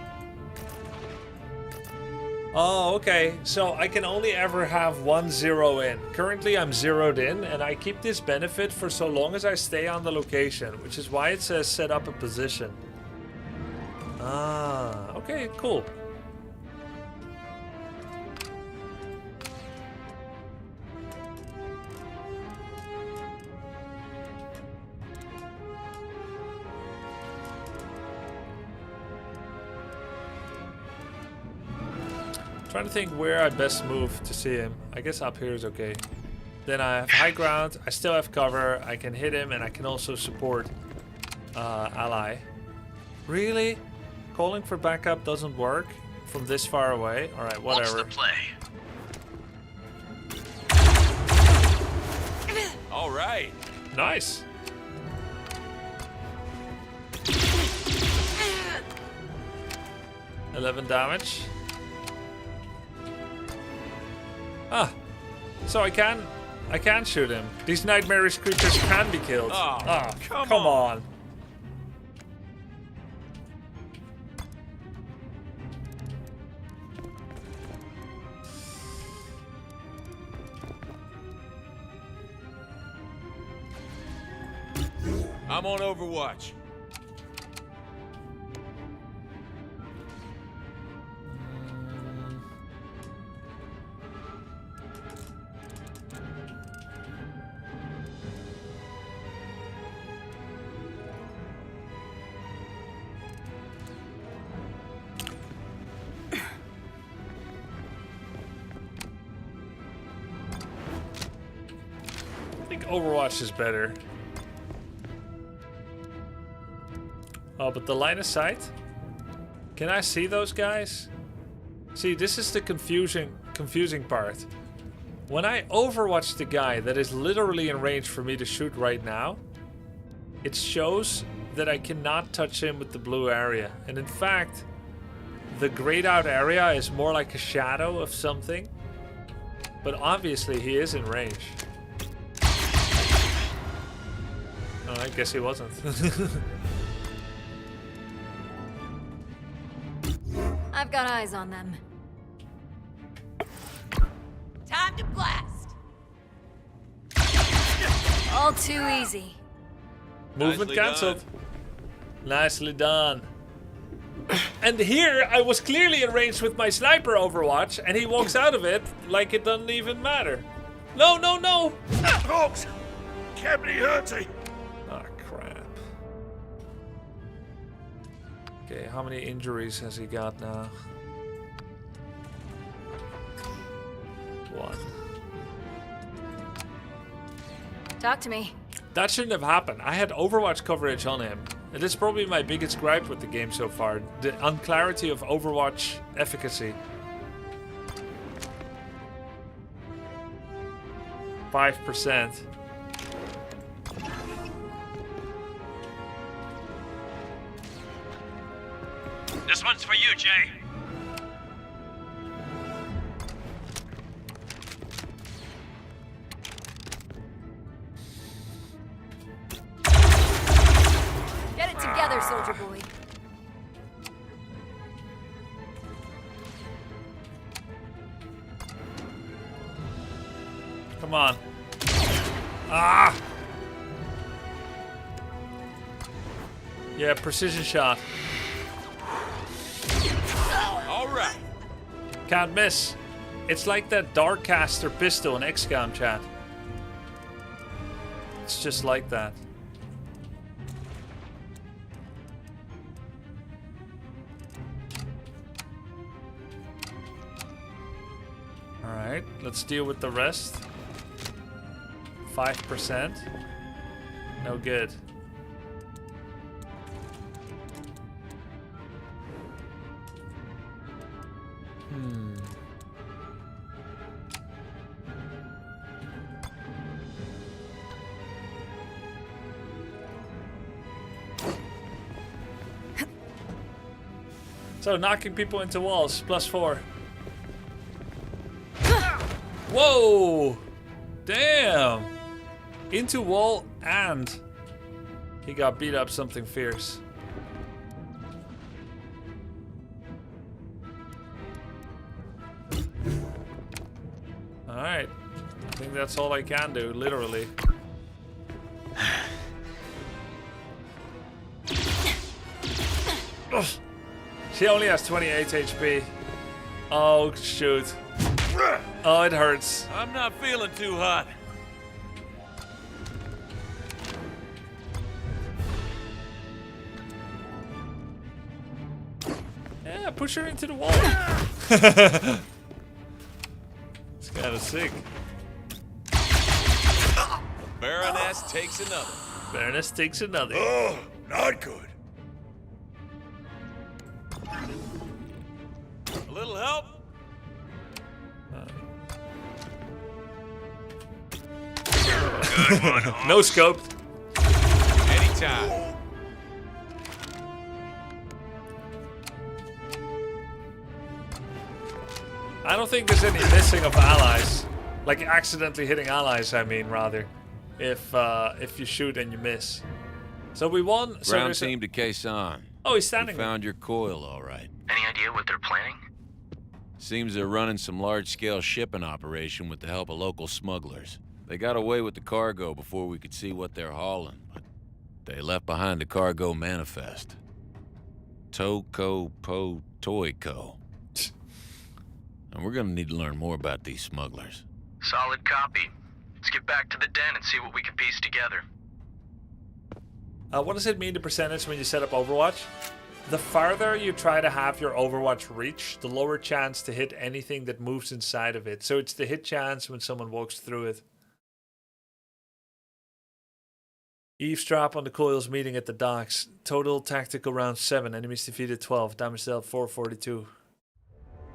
Oh, okay. So I can only ever have 1 0 in. Currently I'm zeroed in, and I keep this benefit for so long as I stay on the location, which is why it says set up a position. Ah, okay, cool. Trying to think where I best move to see him. I guess up here is okay. Then I have high ground. I still have cover. I can hit him, and I can also support ally. Really? Calling for backup doesn't work from this far away. All right, whatever. What's the play? All right. Nice. $11 damage. Ah, so I can shoot him. These nightmarish creatures can be killed. Oh, come on. I'm on Overwatch. I think Overwatch is better. Oh, but the line of sight? Can I see those guys? See, this is the confusing part. When I overwatch the guy that is literally in range for me to shoot right now, it shows that I cannot touch him with the blue area. And in fact, the grayed out area is more like a shadow of something. But obviously he is in range. Oh, I guess he wasn't. I've got eyes on them. Time to blast! All too easy. Movement Nicely cancelled. done. Nicely done. And here I was clearly in range with my sniper Overwatch, and he walks out of it like it doesn't even matter. No, no, no! Folks! Cabby hurting! Ah, crap. Okay, how many injuries has he got now? 1. Talk to me. That shouldn't have happened. I had Overwatch coverage on him. It is probably my biggest gripe with the game so far. The unclarity of Overwatch efficacy. 5%. This one's for you, Jay. Get it together, soldier boy. Come on. Ah! Yeah, precision shot. All right. Can't miss. It's like that Darkcaster pistol in XCOM chat. It's just like that. Alright, let's deal with the rest. 5%. No good. So knocking people into walls, +4. Whoa! Damn! Into wall and he got beat up something fierce. Alright. I think that's all I can do, literally. Ugh. She only has 28 HP. Oh, shoot. Oh, it hurts. I'm not feeling too hot. Yeah, push her into the wall. It's kind of sick. Baroness takes another. Baroness takes another. Oh, not good. A little help? Good one, Hawks. No scope. Anytime. I don't think there's any missing of allies. Like accidentally hitting allies, I mean, rather. If you shoot and you miss. So we won. So Ground there's a- team to Quezon. Oh, he's standing We there. found your coil, all right. Any idea what they're planning? Seems they're running some large-scale shipping operation with the help of local smugglers. They got away with the cargo before we could see what they're hauling, but they left behind a cargo manifest. Toko Po Toyco. And we're gonna need to learn more about these smugglers. Solid copy. Let's get back to the den and see what we can piece together. What does it mean, the percentage, when you set up Overwatch? The farther you try to have your Overwatch reach, the lower chance to hit anything that moves inside of it. So it's the hit chance when someone walks through it. Eavesdrop on the coils meeting at the docks. Total tactical round 7. Enemies defeated 12. Damage dealt 442.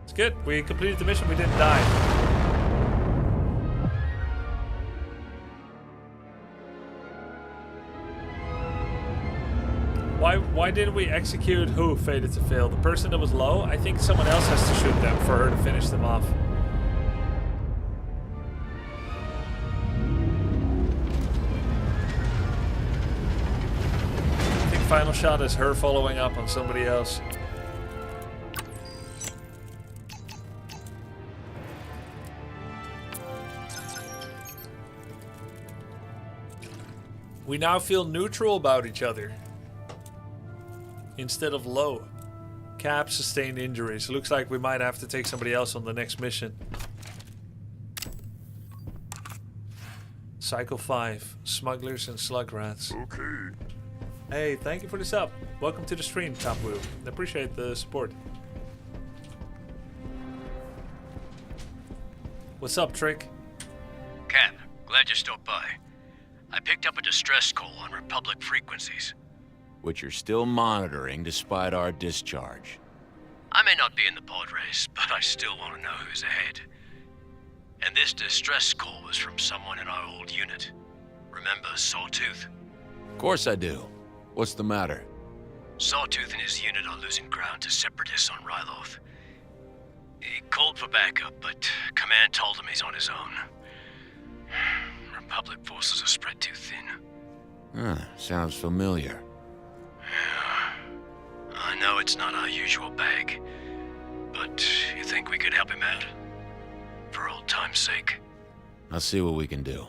It's good. We completed the mission. We didn't die. Why didn't we execute who fated to fail? The person that was low? I think someone else has to shoot them for her to finish them off. I think final shot is her following up on somebody else. We now feel neutral about each other instead of low. Cap sustained injuries. Looks like we might have to take somebody else on the next mission. Cycle 5. Smugglers and slug rats. Okay. Hey, thank you for the sub. Welcome to the stream, Top Woo. Appreciate the support. What's up, Trick? Cap, glad you stopped by. I picked up a distress call on Republic frequencies. Which you're still monitoring despite our discharge. I may not be in the pod race, but I still want to know who's ahead. And this distress call was from someone in our old unit. Remember Sawtooth? Of course I do. What's the matter? Sawtooth and his unit are losing ground to separatists on Ryloth. He called for backup, but Command told him he's on his own. Republic forces are spread too thin. Sounds familiar. Yeah. I know it's not our usual bag, but you think we could help him out? For old time's sake? I'll see what we can do.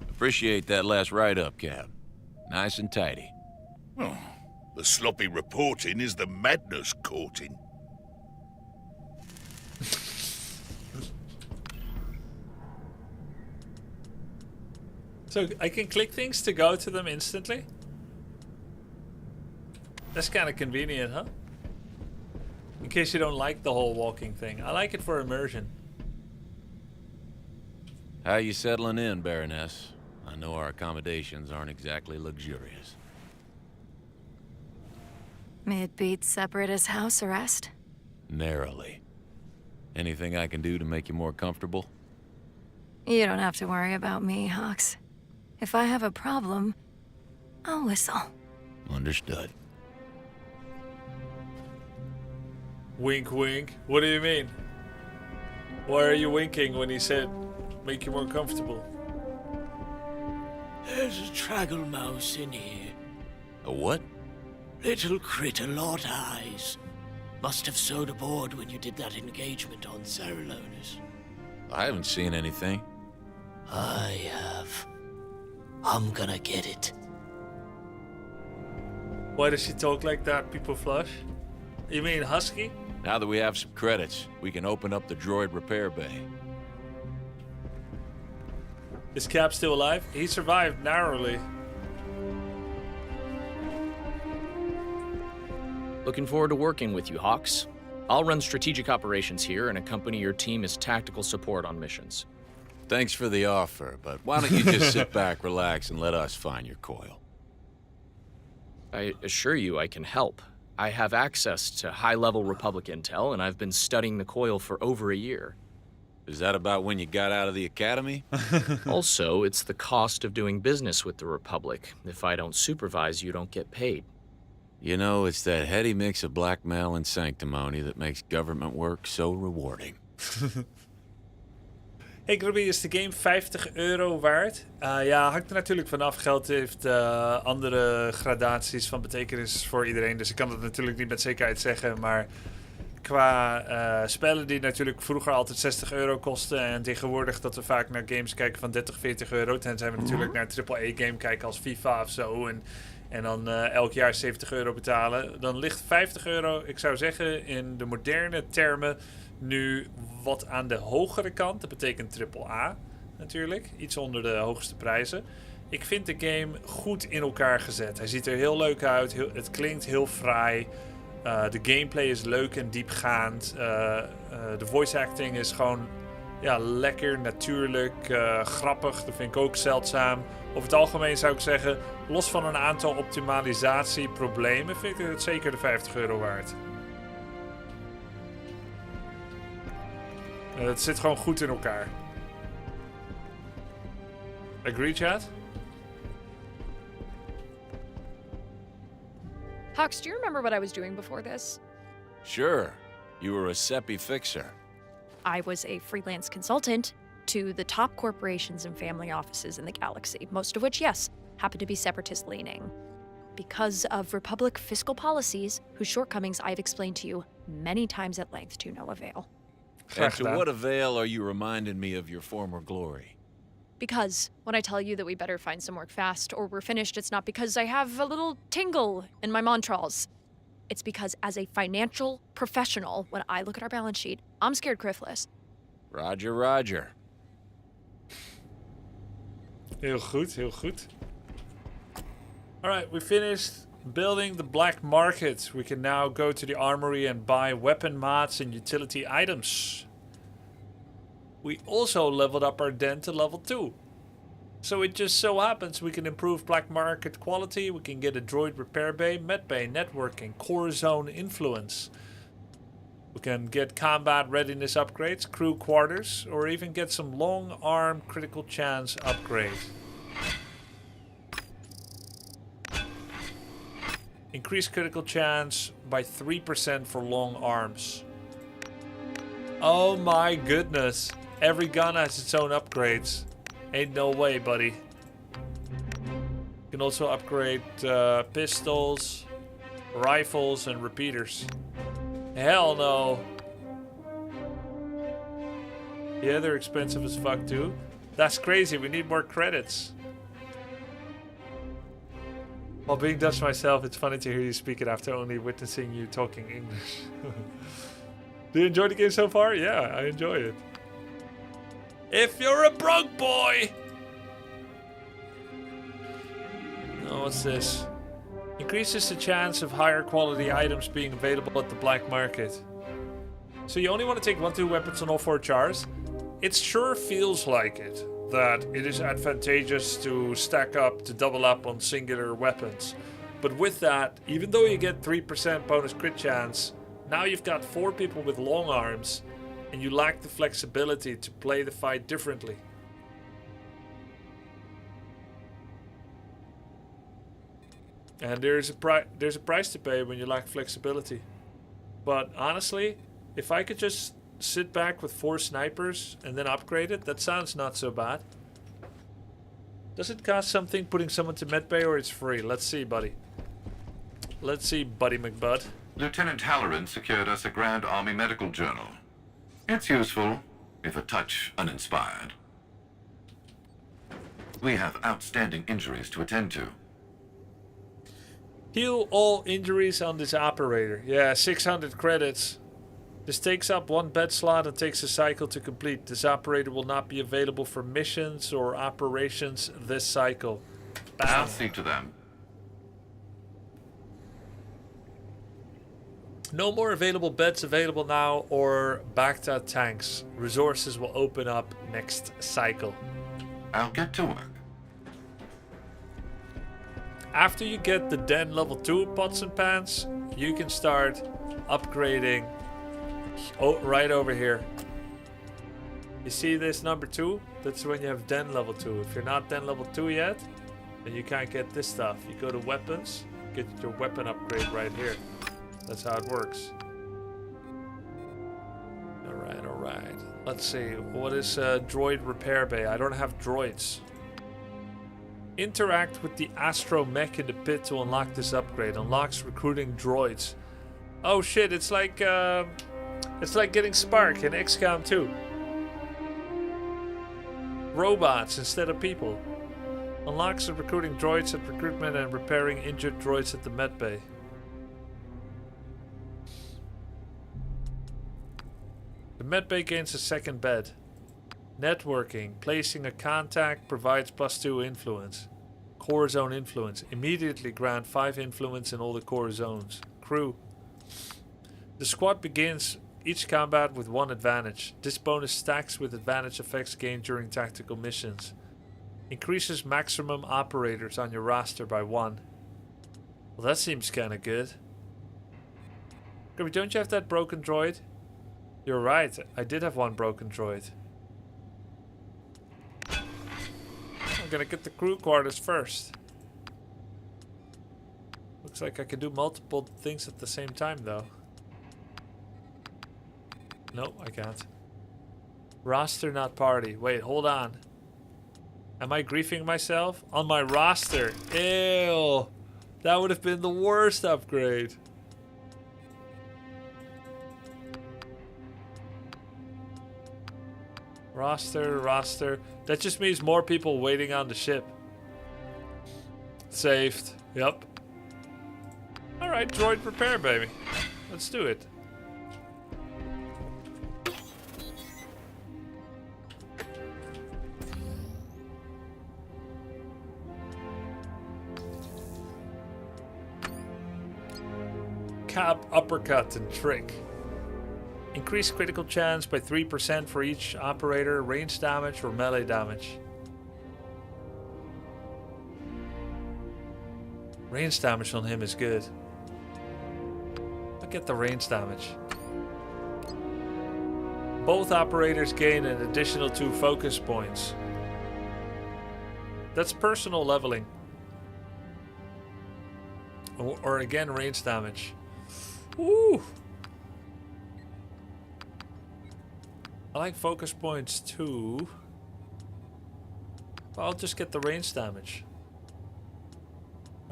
Appreciate that last write-up, Cap. Nice and tidy. Oh, the sloppy reporting is the madness courting. So I can click things to go to them instantly? That's kind of convenient, huh? In case you don't like the whole walking thing. I like it for immersion. How you settling in, Baroness? I know our accommodations aren't exactly luxurious. It beats separatist house arrest. Narrowly. Anything I can do to make you more comfortable? You don't have to worry about me, Hawks. If I have a problem, I'll whistle. Understood. Wink, wink. What do you mean? Why are you winking when he said make you more comfortable? There's a traggle mouse in here. A what? Little critter, lot eyes. Must have sewed aboard when you did that engagement on Saralonis. I haven't seen anything. I have. I'm gonna get it. Why does she talk like that, People Flush? You mean Husky? Now that we have some credits, we can open up the droid repair bay. Is Cap still alive? He survived narrowly. Looking forward to working with you, Hawks. I'll run strategic operations here and accompany your team as tactical support on missions. Thanks for the offer, but why don't you just sit back, relax, and let us find your coil? I assure you I can help. I have access to high-level Republic intel, and I've been studying the coil for over a year. Is that about when you got out of the academy? Also, it's the cost of doing business with the Republic. If I don't supervise, you don't get paid. You know, it's that heady mix of blackmail and sanctimony that makes government work so rewarding. Hey Grubby, is de game €50 waard? Ja, hangt er natuurlijk vanaf. Geld heeft andere gradaties van betekenis voor iedereen. Dus ik kan het natuurlijk niet met zekerheid zeggen. Maar qua spellen die natuurlijk vroeger altijd €60 kosten. En tegenwoordig dat we vaak naar games kijken van €30, €40. Tenzij we natuurlijk naar een AAA-game kijken als FIFA of zo. En dan elk jaar €70 betalen. Dan ligt €50, ik zou zeggen, in de moderne termen nu wat aan de hogere kant. Dat betekent AAA natuurlijk. Iets onder de hoogste prijzen. Ik vind de game goed in elkaar gezet. Hij ziet er heel leuk uit. Het klinkt heel fraai. De gameplay is leuk en diepgaand. De voice acting is gewoon lekker, natuurlijk, grappig. Dat vind ik ook zeldzaam. Over het algemeen zou ik zeggen, los van een aantal optimalisatieproblemen, vind ik het zeker de €50 waard. Het zit gewoon goed in elkaar. Agree, chat? Hawks, do you remember what I was doing before this? Sure. You were a SEPI fixer. I was a freelance consultant to the top corporations and family offices in the galaxy, most of which, yes, happen to be separatist-leaning. Because of Republic fiscal policies, whose shortcomings I've explained to you many times at length to no avail. And to what avail are you reminding me of your former glory? Because when I tell you that we better find some work fast or we're finished, it's not because I have a little tingle in my montrals. It's because as a financial professional, when I look at our balance sheet, I'm scared criffless. Roger, roger. Heel goed, heel goed. Alright, we finished building the black market. We can now go to the armory and buy weapon mods and utility items. We also leveled up our den to level 2. So it just so happens we can improve black market quality, we can get a droid repair bay, med bay, networking, core zone influence. We can get combat readiness upgrades, crew quarters, or even get some long arm critical chance upgrade. Increase critical chance by 3% for long arms. Oh my goodness. Every gun has its own upgrades. Ain't no way, buddy. You can also upgrade pistols, rifles, and repeaters. Hell no. Yeah, they're expensive as fuck too. That's crazy. We need more credits. While being Dutch myself, it's funny to hear you speak it after only witnessing you talking English. Do you enjoy the game so far? Yeah, I enjoy it. If you're a broke boy! Oh, what's this? Increases the chance of higher quality items being available at the black market. So you only want to take 1-2 weapons on all 4 chars? It sure feels like it, that it is advantageous to stack up, to double up on singular weapons. But with that, even though you get 3% bonus crit chance, now you've got 4 people with long arms, and you lack the flexibility to play the fight differently. And there's a price to pay when you lack flexibility. But honestly, if I could just sit back with 4 snipers and then upgrade it, that sounds not so bad. Does it cost something putting someone to medbay, or it's free? Let's see, buddy. Let's see, buddy McBud. Lieutenant Halloran secured us a Grand Army Medical Journal. It's useful, if a touch uninspired. We have outstanding injuries to attend to. Heal all injuries on this operator. Yeah, 600 credits. This takes up 1 bed slot and takes a cycle to complete. This operator will not be available for missions or operations this cycle. Bam. I'll see to them. No more available beds available now or Baghdad tanks. Resources will open up next cycle. I'll get to work. After you get the Den level 2 pots and pans, you can start upgrading right over here. You see this number 2? That's when you have Den level 2. If you're not Den level 2 yet, then you can't get this stuff. You go to weapons, get your weapon upgrade right here. That's how it works. Alright. Let's see. What is droid repair bay? I don't have droids. Interact with the Astro mech in the pit to unlock this upgrade. Unlocks recruiting droids. Oh shit, it's like getting Spark in XCOM 2. Robots instead of people. Unlocks the recruiting droids at recruitment and repairing injured droids at the medbay. The medbay gains a 2nd bed. Networking. Placing a contact provides +2 influence. Core zone influence. Immediately grant 5 influence in all the core zones. Crew. The squad begins each combat with 1 advantage. This bonus stacks with advantage effects gained during tactical missions. Increases maximum operators on your roster by 1. Well, that seems kinda good. Grubby, don't you have that broken droid? You're right, I did have 1 broken droid. I'm gonna get the crew quarters first. Looks like I can do multiple things at the same time though. No, I can't. Roster, not party. Wait, hold on. Am I griefing myself? On my roster. Ew. That would have been the worst upgrade. Roster. That just means more people waiting on the ship. Saved. Yep. Alright, droid repair, baby. Let's do it. Cap, uppercut, and trick. Increase critical chance by 3% for each operator, range damage or melee damage. Range damage on him is good. I'll get the range damage. Both operators gain an additional 2 focus points. That's personal leveling. Or again, range damage. Ooh. I like focus points too. But I'll just get the range damage.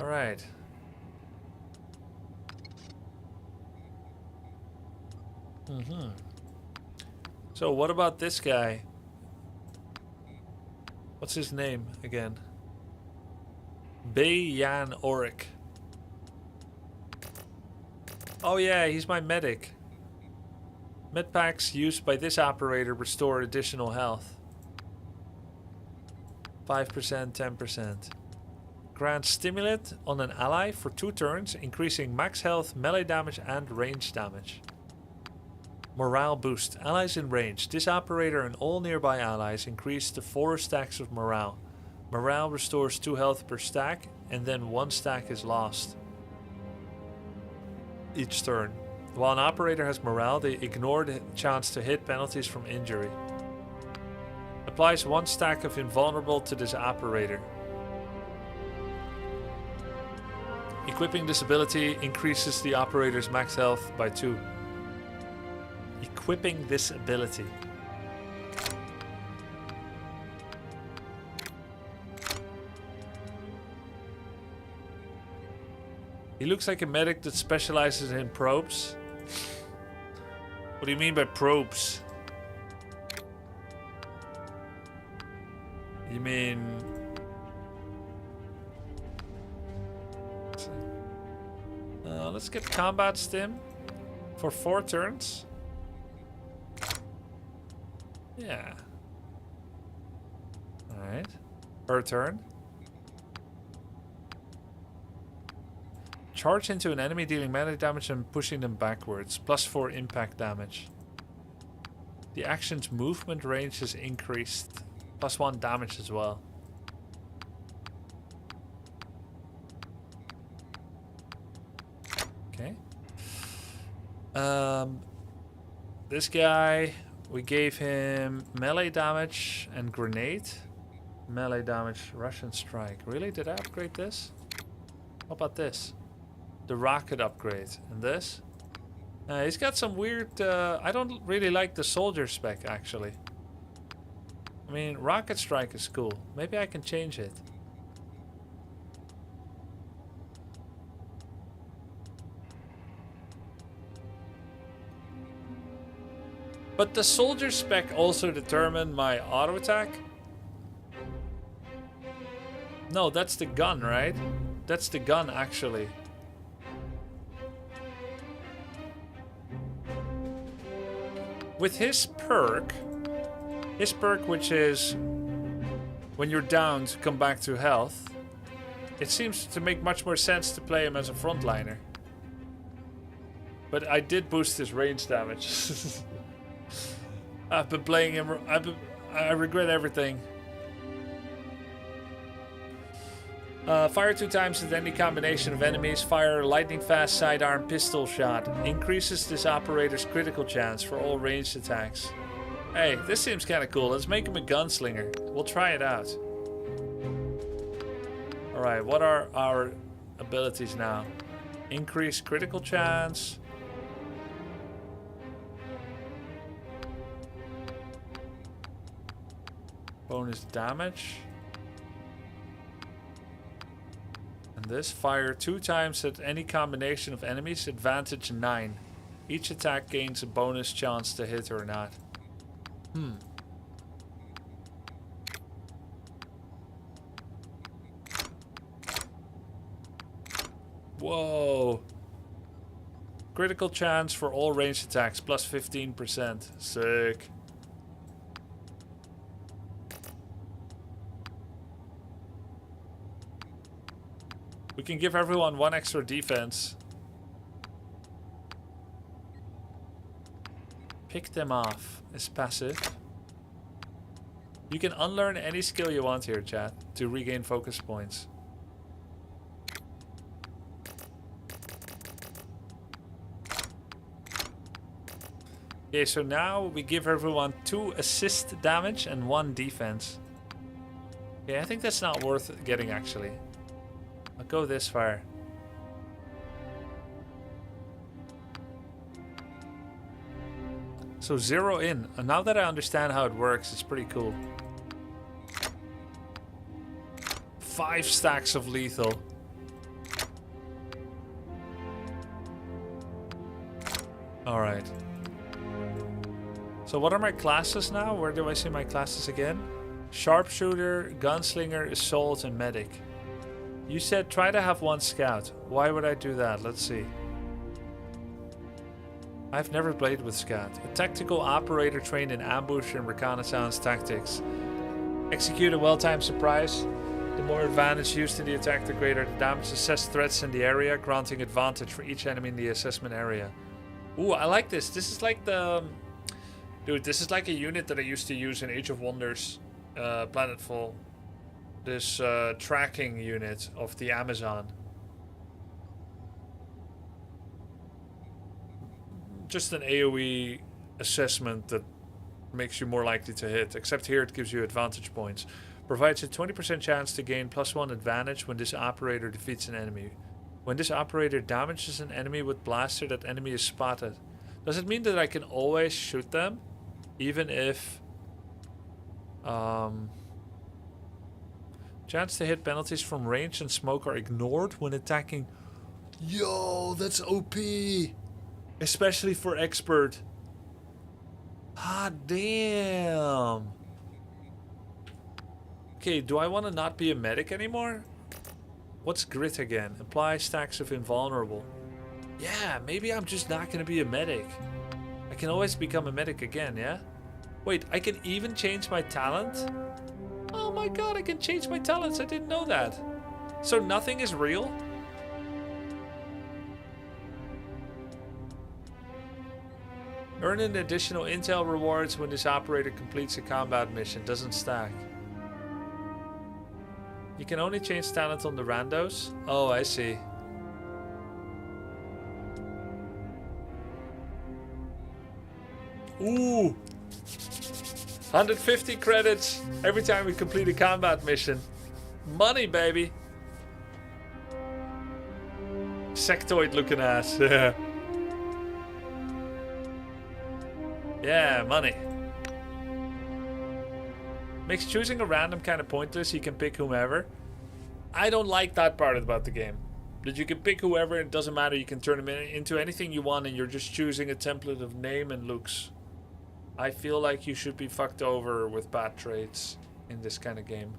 Alright. So what about this guy? What's his name again? Bayan Oric. Oh yeah, he's my medic. Medpacks used by this operator restore additional health. 5%, 10%. Grant stimulant on an ally for 2 turns, increasing max health, melee damage, and range damage. Morale boost. Allies in range. This operator and all nearby allies increase to 4 stacks of morale. Morale restores 2 health per stack, and then 1 stack is lost each turn. While an operator has morale, they ignore the chance to hit penalties from injury. Applies 1 stack of invulnerable to this operator. Equipping this ability increases the operator's max health by 2. Equipping this ability. He looks like a medic that specializes in probes. What do you mean by probes? You mean... let's get combat stim for 4 turns. Yeah. Alright. Per turn. Charge into an enemy dealing melee damage and pushing them backwards. Plus 4 impact damage. The action's movement range is increased. Plus 1 damage as well. Okay. This guy, we gave him melee damage and grenade. Melee damage, Russian strike. Really? Did I upgrade this? How about this? The rocket upgrade. And this? He's got some weird... I don't really like the soldier spec, actually. I mean, rocket strike is cool. Maybe I can change it. But the soldier spec also determine my auto attack? No, that's the gun, right? That's the gun, actually. With his perk, which is when you're down to come back to health, it seems to make much more sense to play him as a frontliner. But I did boost his range damage. I've been playing him. I regret everything. Fire 2 times at any combination of enemies. Fire a lightning fast sidearm pistol shot. Increases this operator's critical chance for all ranged attacks. Hey, this seems kind of cool. Let's make him a gunslinger. We'll try it out. Alright, what are our abilities now? Increase critical chance. Bonus damage. And this, fire 2 times at any combination of enemies, advantage 9. Each attack gains a bonus chance to hit or not. Whoa. Critical chance for all ranged attacks, plus 15%. Sick. We can give everyone 1 extra defense. Pick them off is passive. You can unlearn any skill you want here, chat, to regain focus points. Okay, so now we give everyone 2 assist damage and 1 defense. Okay, I think that's not worth getting actually. I'll go this far. So 0 in. And now that I understand how it works, it's pretty cool. 5 stacks of lethal. Alright. So what are my classes now? Where do I see my classes again? Sharpshooter, Gunslinger, Assault, and Medic. You said try to have 1 scout. Why would I do that? Let's see. I've never played with scout. A tactical operator trained in ambush and reconnaissance tactics. Execute a well-timed surprise. The more advantage used in the attack, the greater the damage. Assess threats in the area, granting advantage for each enemy in the assessment area. Ooh, I like this. This is like the... Dude, this is like a unit that I used to use in Age of Wonders, Planetfall. This tracking unit of the Amazon. Just an AoE assessment that makes you more likely to hit, except here it gives you advantage points. Provides a 20% chance to gain +1 advantage when this operator defeats an enemy. When this operator damages an enemy with blaster, that enemy is spotted. Does it mean that I can always shoot them? Even if... Chance to hit penalties from range and smoke are ignored when attacking. Yo, that's OP! Especially for expert. Ah, damn. Okay, do I want to not be a medic anymore? What's grit again? Apply stacks of invulnerable. Yeah, maybe I'm just not going to be a medic. I can always become a medic again, yeah? Wait, I can even change my talent? Oh my god, I can change my talents. I didn't know that. So nothing is real? Earn an additional intel rewards when this operator completes a combat mission. Doesn't stack. You can only change talent on the randos? Oh, I see. Ooh! 150 credits every time we complete a combat mission. Money, baby! Sectoid looking ass. Yeah, money. Makes choosing a random kind of pointless. You can pick whomever. I don't like that part about the game. That you can pick whoever and it doesn't matter. You can turn them into anything you want and you're just choosing a template of name and looks. I feel like you should be fucked over with bad traits in this kind of game.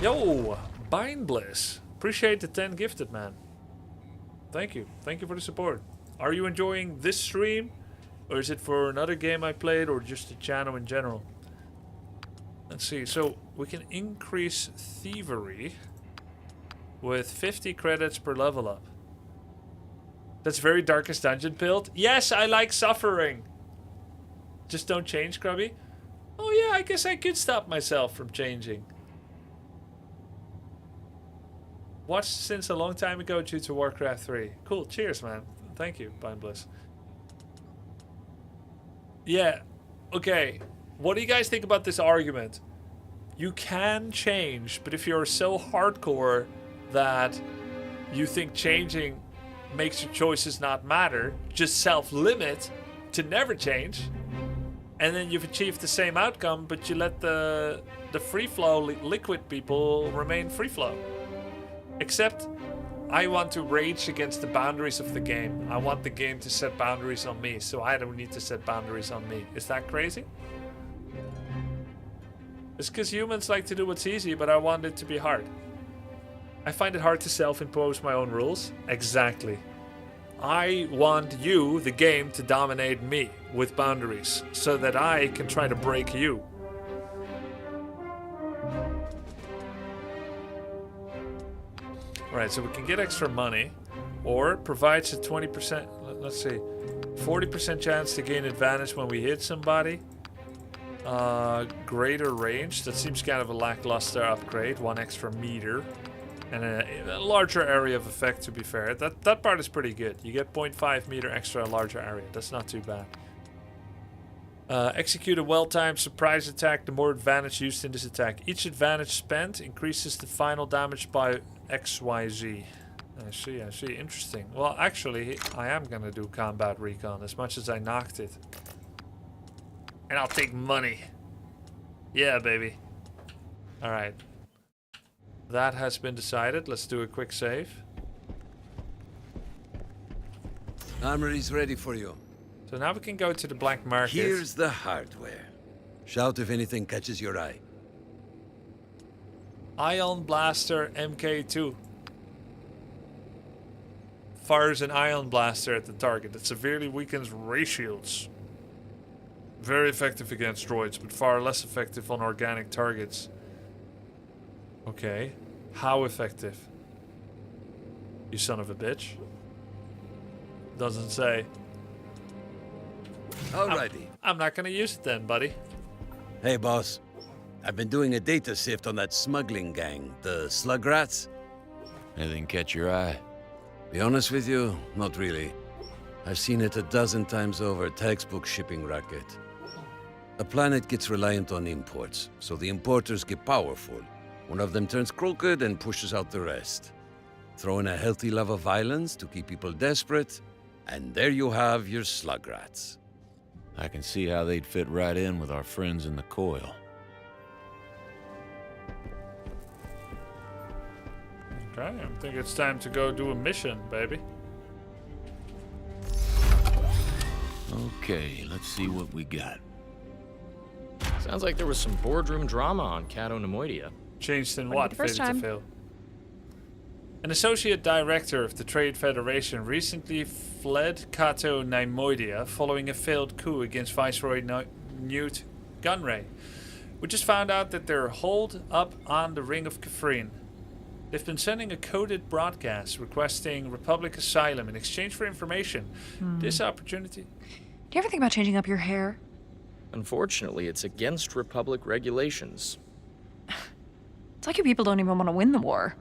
Yo, Bind Bliss. Appreciate the 10 gifted, man. Thank you. Thank you for the support. Are you enjoying this stream? Or is it for another game I played or just the channel in general? Let's see. So we can increase thievery with 50 credits per level up. That's very Darkest Dungeon build. Yes, I like suffering. Just don't change, Grubby. Oh yeah, I guess I could stop myself from changing. Watched since a long time ago due to Warcraft 3. Cool, cheers, man. Thank you, Bind Bliss. Yeah, okay. What do you guys think about this argument? You can change, but if you're so hardcore that you think changing makes your choices not matter, just self-limit to never change, and then you've achieved the same outcome, but you let the free flow liquid people remain free flow. Except I want to rage against the boundaries of the game. I want the game to set boundaries on me, so I don't need to set boundaries on me. Is that crazy? It's because humans like to do what's easy, but I want it to be hard. I find it hard to self-impose my own rules. Exactly. I want you, the game, to dominate me with boundaries, so that I can try to break you. Alright, so we can get extra money, or provides a 20%, let's see, 40% chance to gain advantage when we hit somebody. Greater range, that seems kind of a lackluster upgrade, 1 extra meter. And a larger area of effect, to be fair. That part is pretty good. You get 0.5 meter extra larger area. That's not too bad. Execute a well-timed surprise attack. The more advantage used in this attack. Each advantage spent increases the final damage by XYZ. I see. Interesting. Well, actually, I am going to do combat recon as much as I knocked it. And I'll take money. Yeah, baby. Alright. That has been decided. Let's do a quick save. Armory's ready for you. So now we can go to the black market. Here's the hardware. Shout if anything catches your eye. Ion Blaster MK2. Fires an ion blaster at the target that severely weakens ray shields. Very effective against droids, but far less effective on organic targets. Okay. How effective? You son of a bitch. Doesn't say. Alrighty. I'm not gonna use it then, buddy. Hey, boss. I've been doing a data sift on that smuggling gang, the Slug Rats. Anything catch your eye? Be honest with you, not really. I've seen it a dozen times over, textbook shipping racket. A planet gets reliant on imports, so the importers get powerful. One of them turns crooked and pushes out the rest. Throw in a healthy love of violence to keep people desperate, and there you have your Slug Rats. I can see how they'd fit right in with our friends in the coil. Okay, I think it's time to go do a mission, baby. Okay, let's see what we got. Sounds like there was some boardroom drama on Cato Nemoidia. Changed in Wouldn't what? be the first Faded to time. fail. An associate director of the Trade Federation recently fled Cato Nemoidia following a failed coup against Viceroy Newt Gunray. We just found out that they're holed up on the Ring of Kafrene. They've been sending a coded broadcast requesting Republic asylum in exchange for information. This opportunity... Do you ever think about changing up your hair? Unfortunately, it's against Republic regulations. It's like you people don't even want to win the war.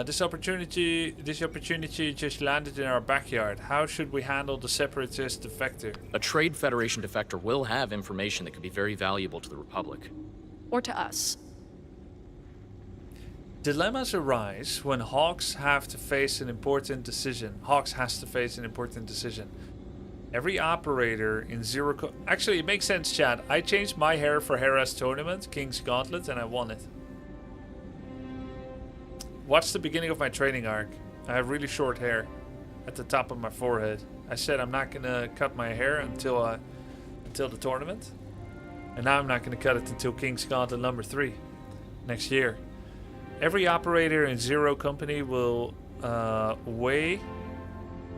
This opportunity just landed in our backyard. How should we handle the separatist defector? A Trade Federation defector will have information that could be very valuable to the Republic. Or to us. Dilemmas arise when Hawks have to face an important decision. Hawks has to face an important decision. Every operator in Zero... Actually, it makes sense, Chad. I changed my hair for Hera's tournament, King's Gauntlet, and I won it. Watch the beginning of my training arc. I have really short hair at the top of my forehead. I said I'm not going to cut my hair until the tournament. And now I'm not going to cut it until King's Gauntlet number 3 next year. Every operator in Zero Company will weigh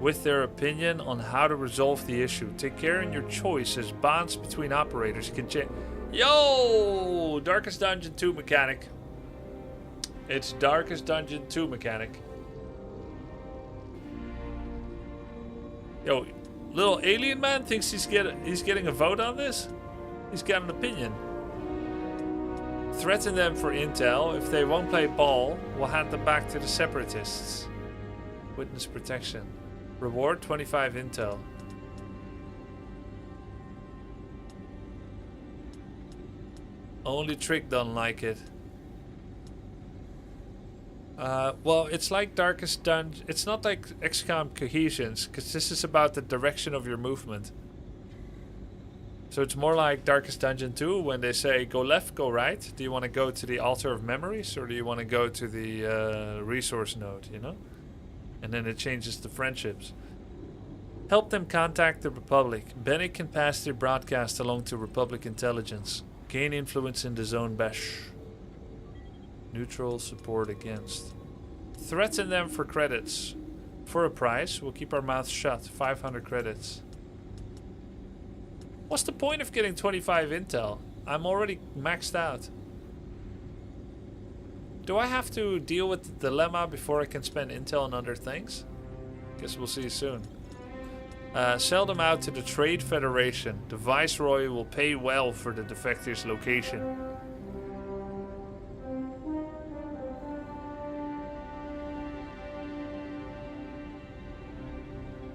with their opinion on how to resolve the issue. Take care in your choice as bonds between operators can change. Yo! Darkest Dungeon 2 mechanic. It's Darkest Dungeon 2 mechanic. Yo, little alien man thinks he's getting a vote on this? He's got an opinion. Threaten them for intel. If they won't play ball, we'll hand them back to the separatists. Witness protection. Reward 25 intel. Only Trick don't like it. Well, it's like Darkest Dungeon. It's not like XCOM Cohesions, because this is about the direction of your movement. So it's more like Darkest Dungeon 2 when they say go left, go right. Do you want to go to the Altar of Memories or do you want to go to the resource node, you know? And then it changes the friendships. Help them contact the Republic. Bennett can pass their broadcast along to Republic intelligence. Gain influence in the Zone Bash. Neutral support against. Threaten them for credits. For a price, we'll keep our mouths shut. 500 credits. What's the point of getting 25 intel? I'm already maxed out. Do I have to deal with the dilemma before I can spend intel on other things? Guess we'll see soon. Sell them out to the Trade Federation. The Viceroy will pay well for the defector's location.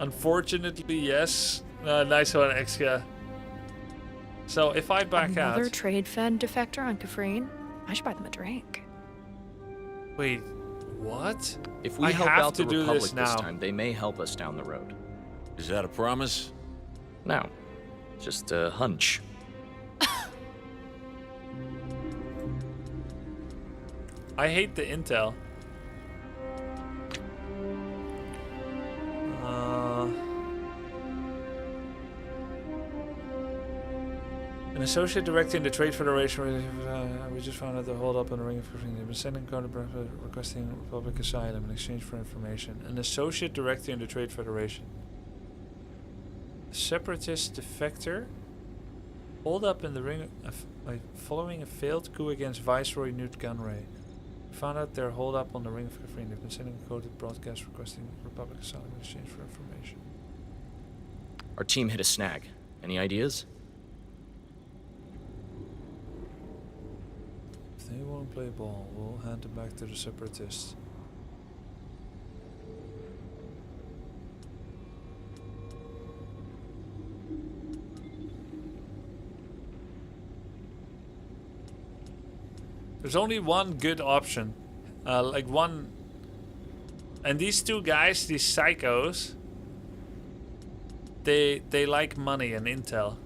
Unfortunately, yes. Nice one, Exka. So if I back Another out... trade fed defector on Kafrine? I should buy them a drink. Wait, what? If we I help have out to the do Republic this this now. time, they may help us down the road. Is that a promise? No, just a hunch. I hate the intel. An associate director in the Trade Federation. We just found out the hold up on the Ring of Kafrine. They've been sending code requesting Republic asylum in exchange for information. An associate director in the Trade Federation. Separatist defector. Hold up in the ring following a failed coup against Viceroy Newt Gunray. We found out their hold up on the Ring of Kafrine. They've been sending a coded broadcast requesting Republic asylum in exchange for information. Our team hit a snag. Any ideas? If they won't play ball, we'll hand it back to the separatists. There's only one good option. Like one... And these two guys, these psychos... They like money and intel.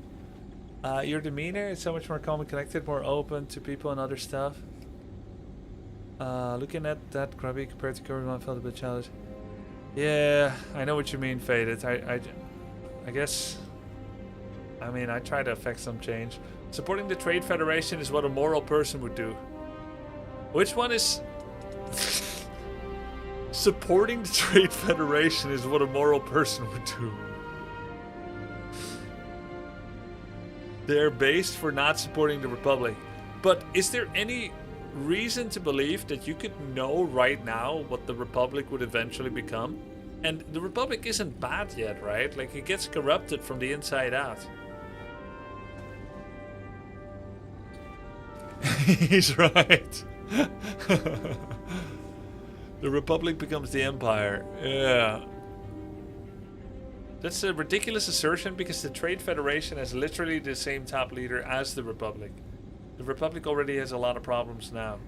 Your demeanor is so much more calm and connected, more open to people and other stuff. Looking at that Grubby compared to Curry, I felt a bit childish. Yeah, I know what you mean, Faded. I guess... I mean, I try to affect some change. Supporting the Trade Federation is what a moral person would do. Which one is... Supporting the Trade Federation is what a moral person would do. They're based for not supporting the Republic. But is there any reason to believe that you could know right now what the Republic would eventually become? And the Republic isn't bad yet, right? Like, it gets corrupted from the inside out. He's right. The Republic becomes the Empire. Yeah. That's a ridiculous assertion because the Trade Federation has literally the same top leader as the Republic. The Republic already has a lot of problems now.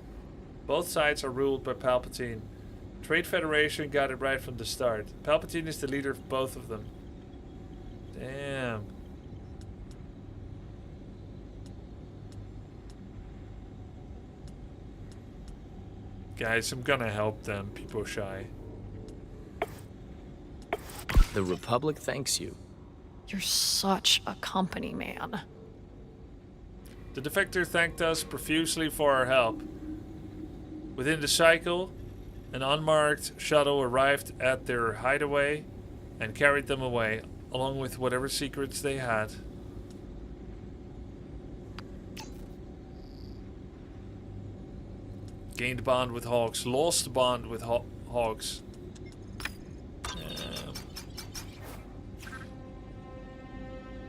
Both sides are ruled by Palpatine. Trade Federation got it right from the start. Palpatine is the leader of both of them. Damn. Guys, I'm gonna help them. People shy. The Republic thanks you. You're such a company man. The defector thanked us profusely for our help. Within the cycle, an unmarked shuttle arrived at their hideaway and carried them away, along with whatever secrets they had. Gained bond with Hawks, lost bond with Hawks.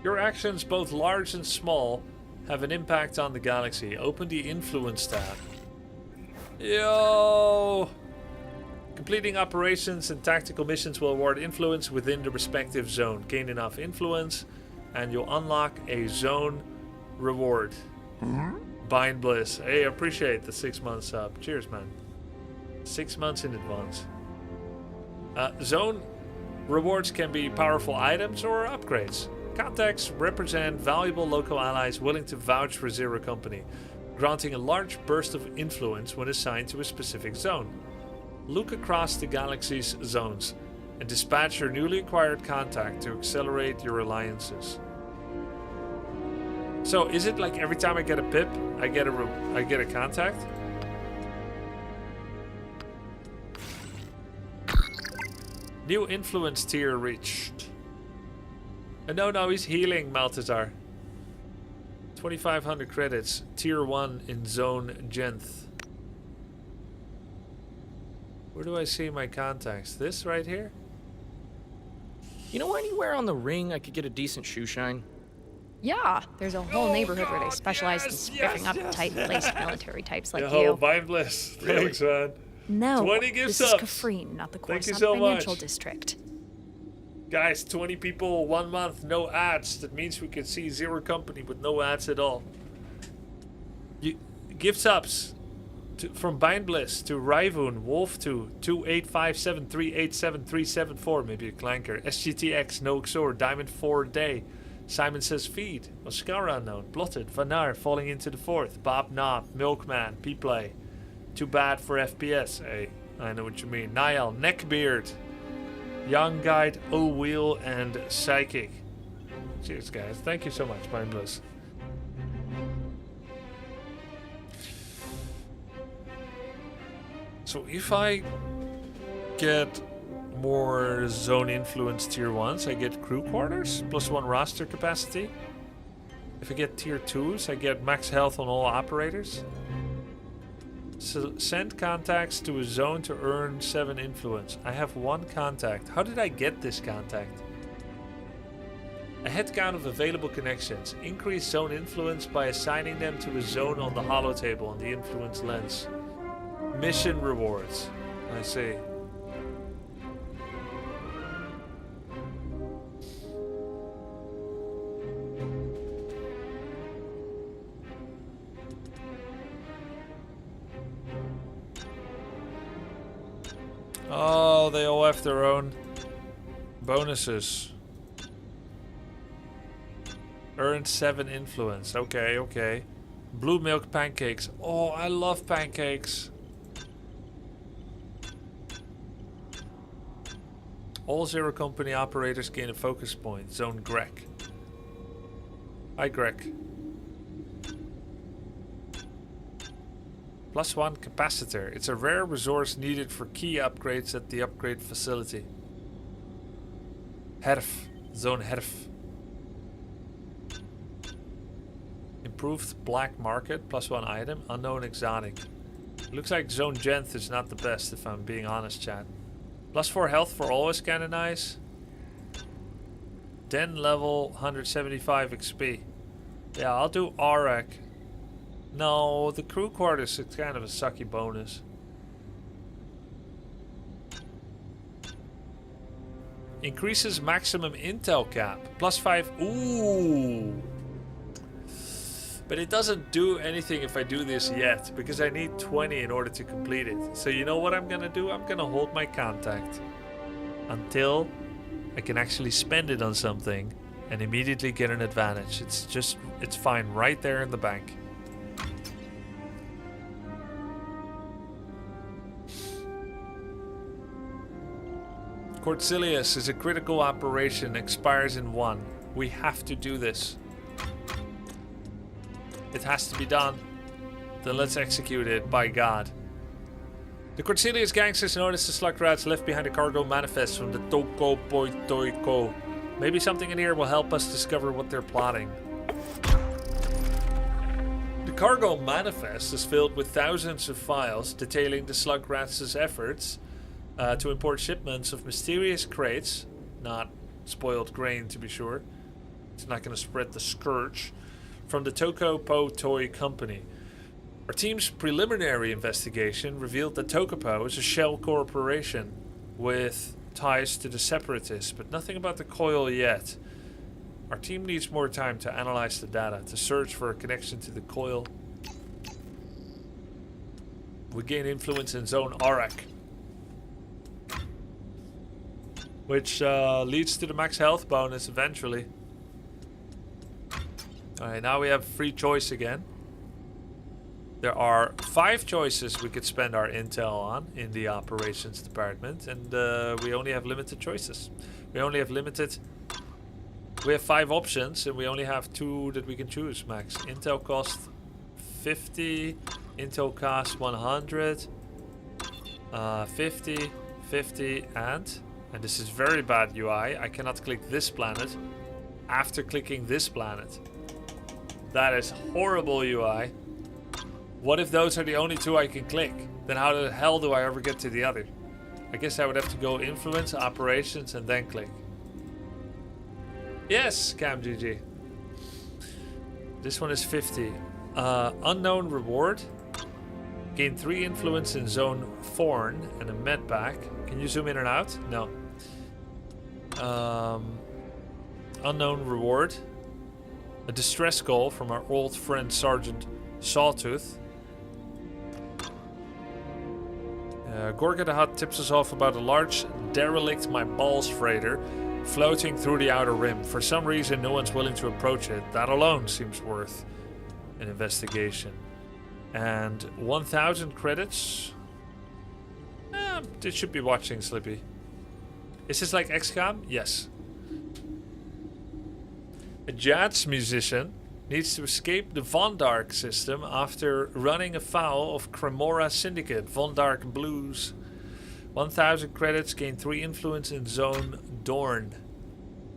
Your actions, both large and small, have an impact on the galaxy. Open the Influence tab. Yo! Completing operations and tactical missions will award influence within the respective zone. Gain enough influence, and you'll unlock a zone reward. Bind Bliss. Hey, I appreciate the 6 months sub. Cheers, man. 6 months in advance. Zone rewards can be powerful items or upgrades. Contacts represent valuable local allies willing to vouch for Zero Company, granting a large burst of influence when assigned to a specific zone. Look across the galaxy's zones and dispatch your newly acquired contact to accelerate your alliances. So, is it like every time I get a pip, I get a contact? New influence tier reached. No, he's healing, Maltazar. 2,500 credits. Tier 1 in Zone Genth. Where do I see my contacts? This right here? You know anywhere on the ring I could get a decent shoe shine? Yeah, there's a whole neighborhood where they specialize in spiffing up tight-laced military types like Yo, you. Bind Bliss. Thanks, man. No, 20 gift this is subs. Kafrine, not the Thank you Coruscant so Financial much. District. Guys, 20 people, 1 month, no ads. That means we can see Zero Company with no ads at all. Gift subs from Bindbliss to Ryvoon, Wolf2, 28573873774, maybe a clanker. SGTX, No Xor, Diamond 4 Day. Simon says feed. Mascara unknown. Blotted. Vanar falling into the fourth. Bob Knob. Milkman. P-Play. Too bad for FPS. Hey, I know what you mean. Niall. Neckbeard. Young Guide. O-Wheel and Psychic. Cheers, guys. Thank you so much, Mindless. So if I get more zone influence tier 1s, I get crew quarters, +1 roster capacity. If I get tier 2s, I get max health on all operators. So send contacts to a zone to earn 7 influence. I have 1 contact. How did I get this contact? A head count of available connections. Increase zone influence by assigning them to a zone on the holo table on the influence lens. Mission rewards. I see. Oh, they all have their own bonuses. Earn 7 influence. Okay, okay. Blue milk pancakes. Oh, I love pancakes. All Zero Company operators gain a focus point. Zone Greg. Hi, Greg. +1 capacitor. It's a rare resource needed for key upgrades at the upgrade facility. Herf. Zone Herf. Improved black market. +1 item. Unknown exotic. Looks like Zone Genth is not the best if I'm being honest, chat. +4 health for all is kinda nice. Den level 175 XP. Yeah, I'll do Arak. No, the crew quarters is kind of a sucky bonus. Increases maximum intel cap. +5. Ooh. But it doesn't do anything if I do this yet, because I need 20 in order to complete it. So you know what I'm gonna do? I'm gonna hold my contact until I can actually spend it on something and immediately get an advantage. It's fine right there in the bank. Cortilius is a critical operation, expires in 1. We have to do this. It has to be done. Then let's execute it, by God. The Cortilius gangsters noticed the slug rats left behind a cargo manifest from the Toko Poitoiko. Maybe something in here will help us discover what they're plotting. The cargo manifest is filled with thousands of files detailing the slug rats' efforts to import shipments of mysterious crates, not spoiled grain to be sure. It's not going to spread the scourge. From the Tokopo Toy Company. Our team's preliminary investigation revealed that Tokopo is a shell corporation with ties to the separatists, but nothing about the coil yet. Our team needs more time to analyze the data, to search for a connection to the coil. We gain influence in Zone Arak, which leads to the max health bonus eventually. Alright, now we have free choice again. There are 5 choices we could spend our intel on in the operations department, and we only have limited choices. We have 5 options, and we only have 2 that we can choose, max. Intel cost 50, intel cost 100, 50, 50, and this is very bad UI, I cannot click this planet after clicking this planet. That is horrible UI. What if those are the only 2 I can click? Then how the hell do I ever get to the other? I guess I would have to go influence, operations, and then click. Yes, CamGG. This one is 50. Unknown reward. Gain 3 influence in Zone Thorn and a med pack. Can you zoom in and out? No. Unknown reward. A distress call from our old friend Sergeant Sawtooth. Gorga the Hutt tips us off about a large derelict my balls freighter floating through the outer rim. For some reason, no one's willing to approach it. That alone seems worth an investigation. And 1,000 credits. This should be watching, Slippy. Is this like XCOM? Yes. A jazz musician needs to escape the Von Dark system after running afoul of Cremora Syndicate, Von Dark Blues. 1,000 credits, gain 3 influence in Zone Dorn,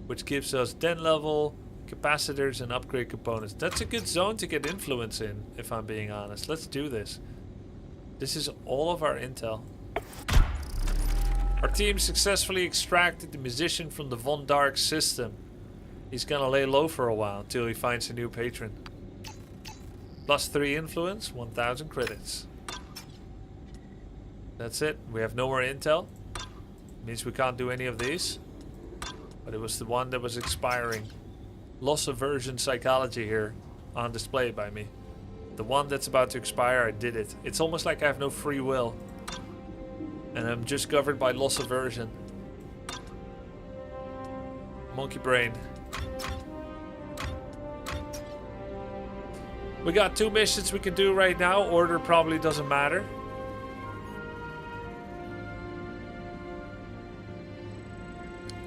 which gives us den level, capacitors, and upgrade components. That's a good zone to get influence in, if I'm being honest. Let's do this. This is all of our intel. Our team successfully extracted the musician from the Von Dark system. He's gonna lay low for a while until he finds a new patron. Plus 3 influence, 1,000 credits. That's it. We have no more intel. Means we can't do any of these. But it was the one that was expiring. Loss aversion psychology here on display by me. The one that's about to expire, I did it. It's almost like I have no free will. And I'm just governed by loss aversion. Monkey brain. We got 2 missions we can do right now. Order probably doesn't matter.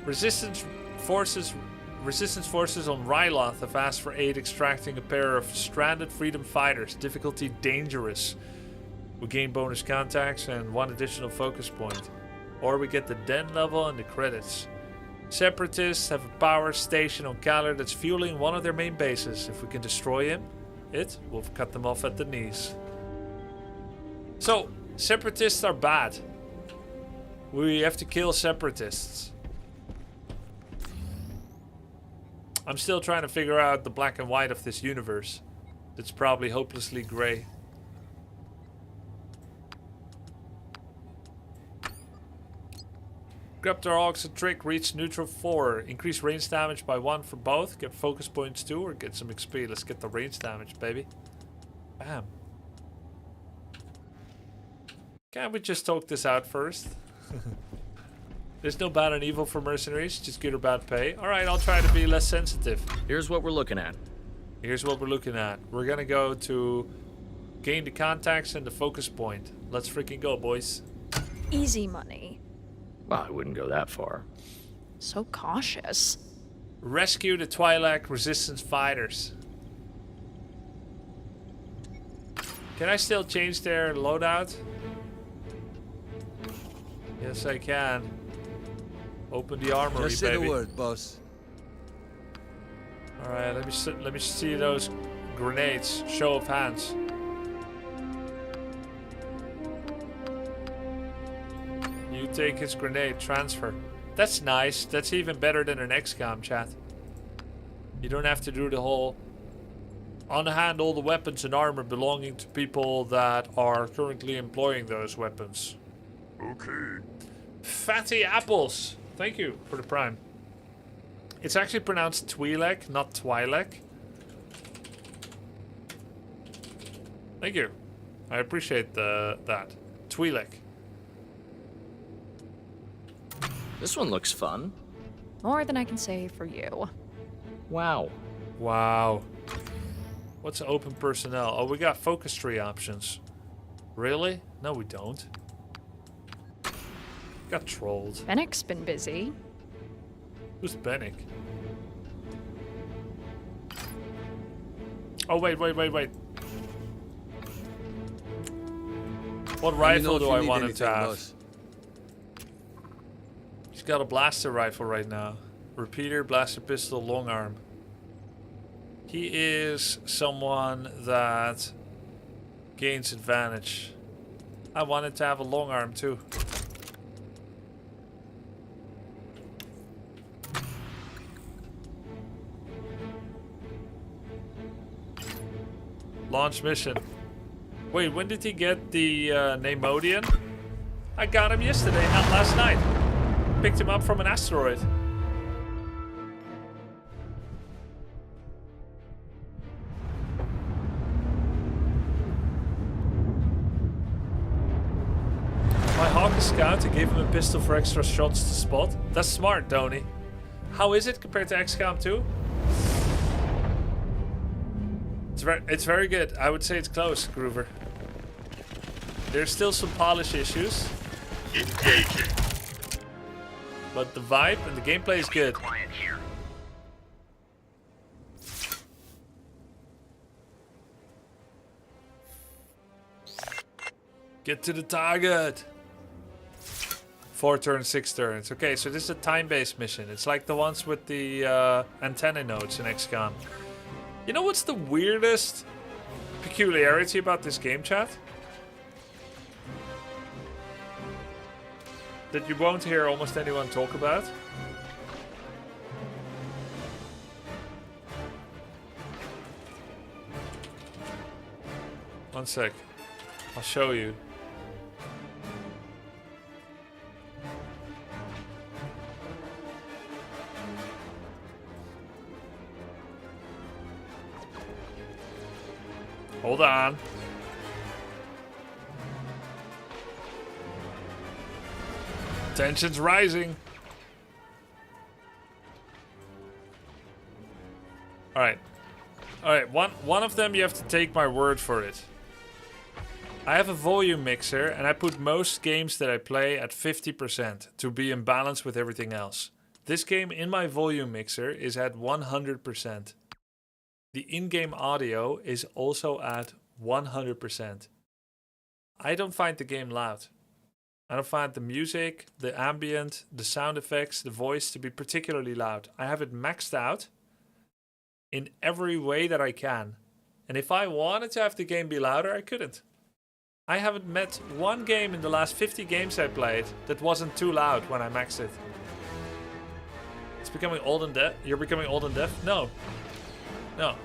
Resistance forces on Ryloth have asked for aid extracting a pair of stranded freedom fighters. Difficulty dangerous. We gain bonus contacts and 1 additional focus point. Or we get the den level and the credits. Separatists have a power station on Kalar that's fueling one of their main bases. If we can destroy him, we'll cut them off at the knees. So, separatists are bad. We have to kill separatists. I'm still trying to figure out the black and white of this universe. It's probably hopelessly grey. Grab their Ox a trick, reach neutral 4. Increase range damage by 1 for both. Get focus points 2 or get some XP. Let's get the range damage, baby. Bam. Can't we just talk this out first? There's no bad and evil for mercenaries, just good or bad pay. Alright, I'll try to be less sensitive. Here's what we're looking at. Here's what we're looking at. We're gonna go to gain the contacts and the focus point. Let's freaking go, boys. Easy money. Well, I wouldn't go that far. So cautious. Rescue the Twi'lek resistance fighters. Can I still change their loadout? Yes, I can. Open the armory, Just say baby. the word, boss. All right, let me see those grenades. Show of hands. You take his grenade. Transfer. That's nice. That's even better than an XCOM, chat. You don't have to do the whole on-hand all the weapons and armor belonging to people that are currently employing those weapons. Okay. Fatty apples. Thank you for the prime. It's actually pronounced Twi'lek, not Twi'lek. Thank you. I appreciate that. Twi'lek. This one looks fun. More than I can say for you. Wow. Wow. What's open personnel? Oh, we got focus tree options. Really? No, we don't. Got trolled. Fennec's been busy. Who's Bennick? Oh, wait. What rifle do I want him to have? Boss. He's got a blaster rifle right now. Repeater, blaster pistol, long arm. He is someone that gains advantage. I wanted to have a long arm too. Launch mission. Wait, when did he get the Namodian? I got him yesterday, not last night. Picked him up from an asteroid. Scout and gave him a pistol for extra shots to spot. That's smart, Tony. How is it compared to XCOM 2? It's very good. I would say it's close, Groover. There's still some polish issues. Engaging. But the vibe and the gameplay is good. Quiet here. Get to the target. 4 turns, 6 turns. Okay, so this is a time-based mission. It's like the ones with the antenna nodes in XCOM. You know what's the weirdest peculiarity about this game, chat? That you won't hear almost anyone talk about? One sec. I'll show you. Hold on. Tension's rising. Alright. Alright, one of them you have to take my word for it. I have a volume mixer and I put most games that I play at 50% to be in balance with everything else. This game in my volume mixer is at 100%. The in-game audio is also at 100%. I don't find the game loud. I don't find the music, the ambient, the sound effects, the voice to be particularly loud. I have it maxed out in every way that I can. And if I wanted to have the game be louder, I couldn't. I haven't met one game in the last 50 games I played that wasn't too loud when I maxed it. It's becoming old and deaf. You're becoming old and deaf? No. No.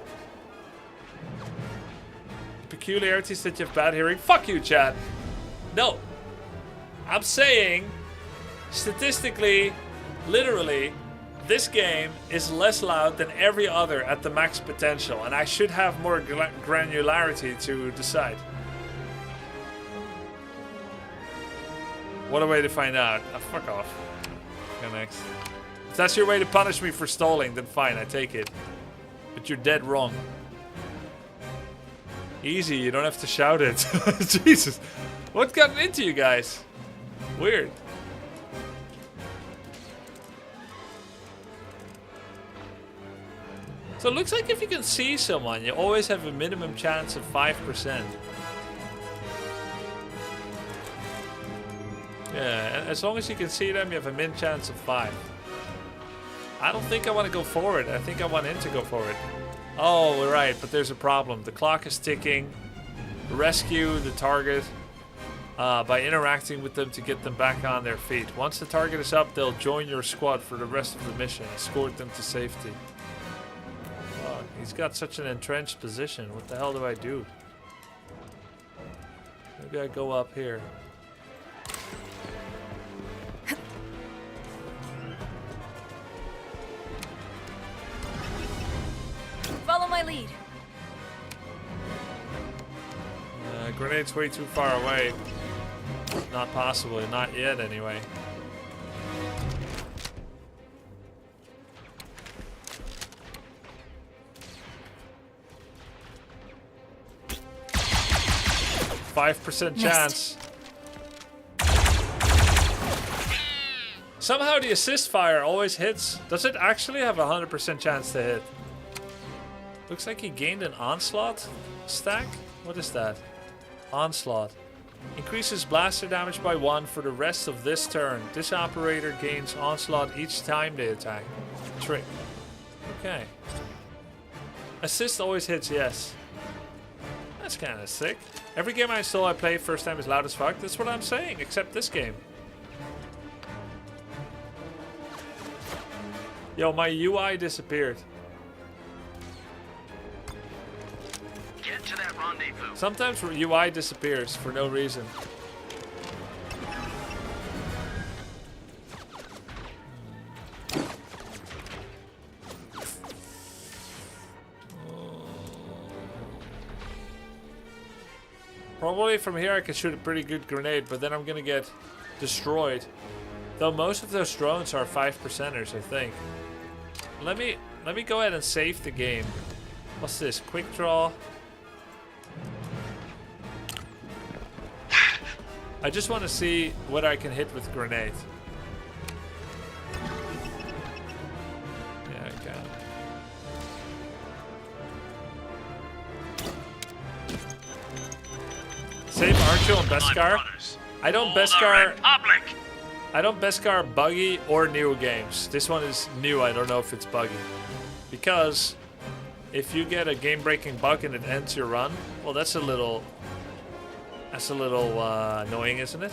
The peculiarities that you have bad hearing? Fuck you, Chad. No. I'm saying, statistically, literally, this game is less loud than every other at the max potential. And I should have more granularity to decide. What a way to find out. Oh, fuck off. Go next. If that's your way to punish me for stalling, then fine, I take it. But you're dead wrong. Easy, you don't have to shout it. Jesus. What got into you guys? Weird. So it looks like if you can see someone, you always have a minimum chance of 5%. Yeah, and as long as you can see them, you have a min chance of 5. I don't think I want to go forward. I think I want him to go forward. Oh, we're right, but there's a problem. The clock is ticking. Rescue the target by interacting with them to get them back on their feet. Once the target is up, they'll join your squad for the rest of the mission. Escort them to safety. Oh, he's got such an entrenched position. What the hell do I do? Maybe I go up here. Follow my lead. Grenade's way too far away. Not possible. Not yet, anyway. %5 chance. Somehow the assist fire always hits. Does it actually have a 100% chance to hit? Looks like he gained an onslaught stack. What is that? Onslaught. Increases blaster damage by 1 for the rest of this turn. This operator gains onslaught each time they attack. Trick. Okay. Assist always hits, yes. That's kind of sick. Every game I install, I play first time is loud as fuck. That's what I'm saying, except this game. Yo, my UI disappeared. Get to that rendezvous. Sometimes UI disappears for no reason. Probably from here I can shoot a pretty good grenade, but then I'm gonna get destroyed. Though most of those drones are 5%ers, I think. Let me go ahead and save the game. What's this? Quick draw. I just want to see what I can hit with grenade. Yeah, I can. Save Archo and Beskar. I don't Beskar. I don't Beskar buggy or new games. This one is new. I don't know if it's buggy. Because if you get a game-breaking bug and it ends your run, well, that's a little annoying, isn't it?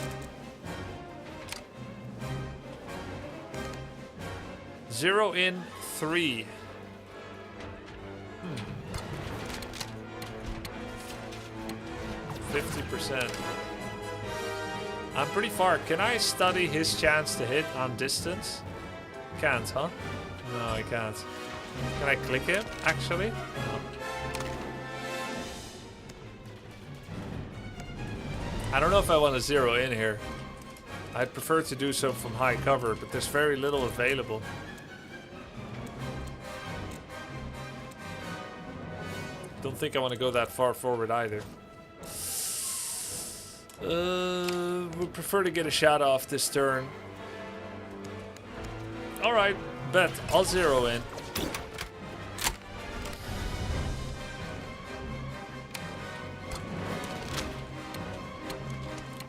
0 in 3. 50%. I'm pretty far. Can I study his chance to hit on distance? Can't, huh? No, I can't. Can I click him, actually? No. I don't know if I want to zero in here. I'd prefer to do so from high cover, but there's very little available. Don't think I want to go that far forward either. Would prefer to get a shot off this turn. Alright, bet. I'll zero in.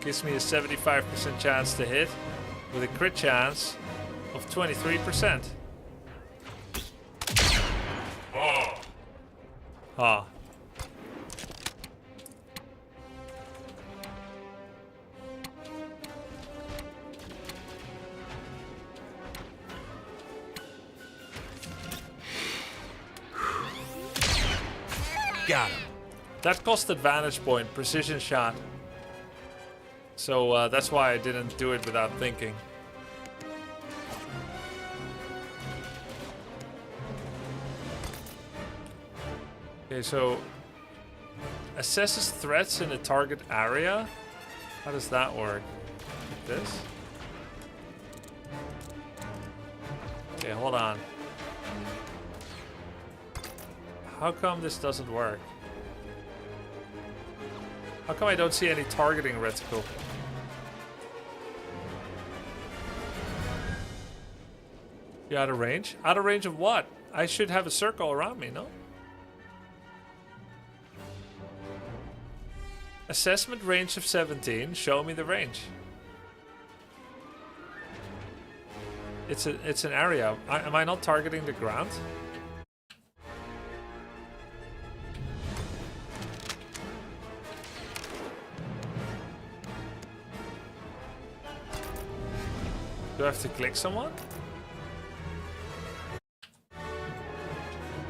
Gives me a 75% chance to hit with a crit chance of 23%. Oh. Ah. Got him. That cost advantage point, precision shot. So that's why I didn't do it without thinking. Okay, so assesses threats in a target area. How does that work? Like this? Okay, hold on. How come this doesn't work? How come I don't see any targeting reticle? You out of range? Out of range of what? I should have a circle around me, no? Assessment range of 17. Show me the range. It's an area. Am I not targeting the ground? Do I have to click someone?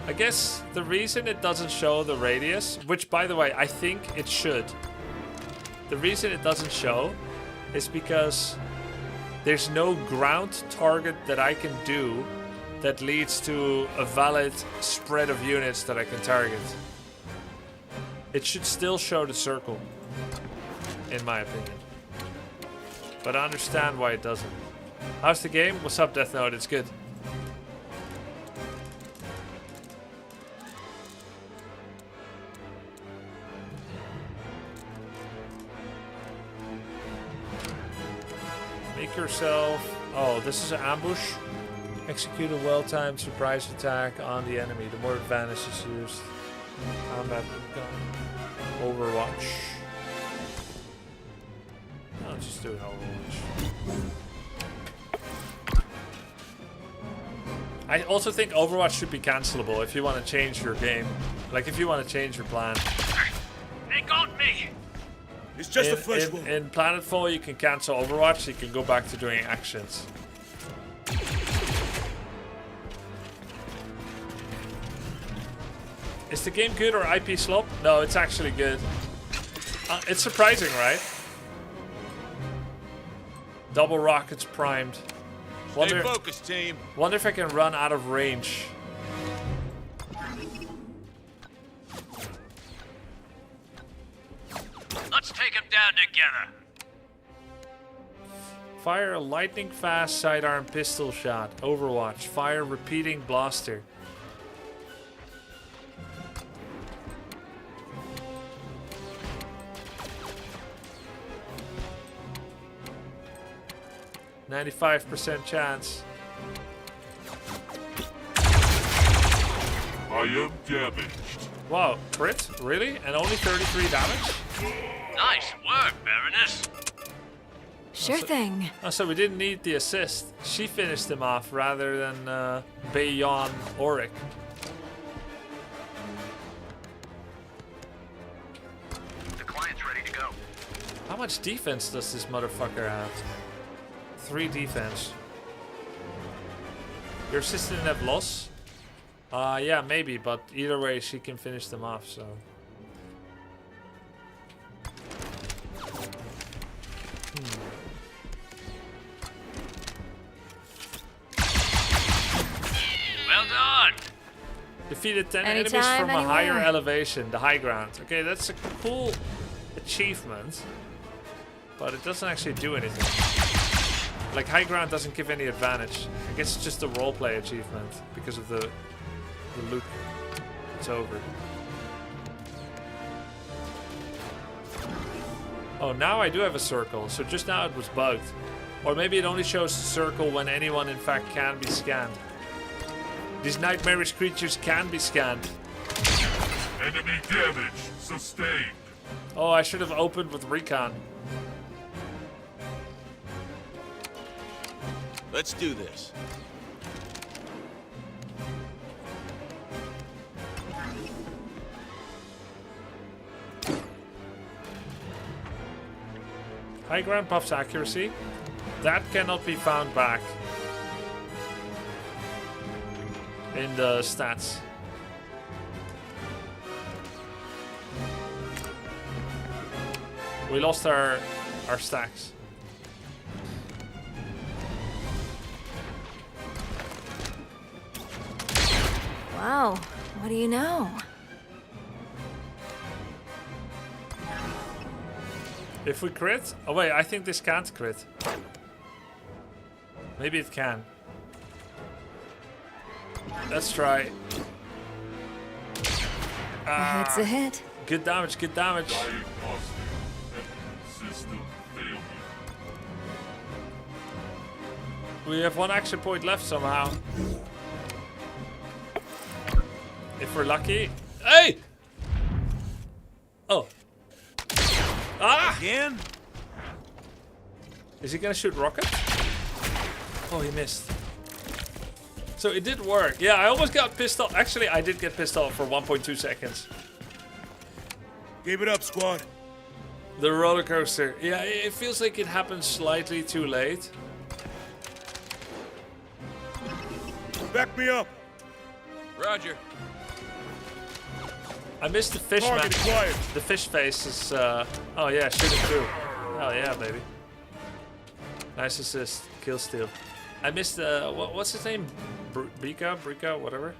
I guess the reason it doesn't show the radius, which by the way, I think it should. The reason it doesn't show is because there's no ground target that I can do that leads to a valid spread of units that I can target. It should still show the circle, in my opinion. But I understand why it doesn't. How's the game? What's up, Death Note? It's good. Make yourself... Oh, this is an ambush. Execute a well-timed surprise attack on the enemy. The more advantage is used. Combat gun. Overwatch. I'll just do an Overwatch. I also think Overwatch should be cancelable if you want to change your game. Like if you want to change your plan. They got me! It's just a fresh one. In Planetfall you can cancel Overwatch, so you can go back to doing actions. Is the game good or IP slop? No, it's actually good. It's surprising, right? Double rockets primed. Stay focused, team. Wonder if I can run out of range. Let's take him down together. Fire a lightning fast sidearm pistol shot. Overwatch. Fire repeating blaster. %95 chance. I am damaged. Wow, crit? Really? And only 33 damage? Nice work, Baroness. Sure thing. Oh, so we didn't need the assist. She finished him off rather than Bayon Auric. The client's ready to go. How much defense does this motherfucker have? 3 defense. Your assistant didn't have loss? Yeah, maybe, but either way she can finish them off, so. Well done. Defeated 10 Anytime, enemies from a higher anywhere. elevation, the high ground. Okay, that's a cool achievement, but it doesn't actually do anything. Like, high ground doesn't give any advantage. I guess it's just a roleplay achievement because of the loot. It's over. Oh, now I do have a circle. So just now it was bugged. Or maybe it only shows the circle when anyone in fact can be scanned. These nightmarish creatures can be scanned. Enemy damage sustained. Oh, I should have opened with recon. Let's do this. High ground buffs accuracy. That cannot be found back in the stats. We lost our stacks. Wow, what do you know? If we crit? Oh wait, I think this can't crit. Maybe it can. Let's try. It's a hit. Good damage, good damage. System failure. We have 1 action point left somehow. If we're lucky. Hey! Oh. Ah! Again? Is he gonna shoot rockets? Oh, he missed. So it did work. Yeah, I almost got pissed off. Actually, I did get pissed off for 1.2 seconds. Keep it up, squad. The roller coaster. Yeah, it feels like it happened slightly too late. Back me up. Roger. I missed the fish man. Target acquired. The fish face is oh yeah, shoot him too. Hell yeah, baby. Nice assist. Kill steal. I missed what's his name? Brika, whatever.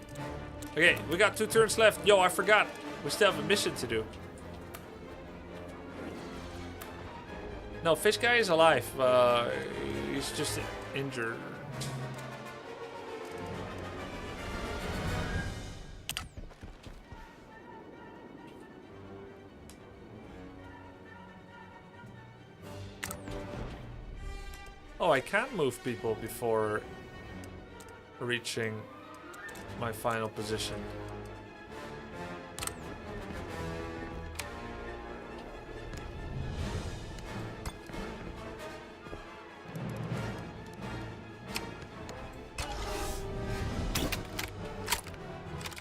Okay, we got 2 turns left. Yo, I forgot. We still have a mission to do. No, fish guy is alive. He's just injured. Oh, I can move people before reaching my final position.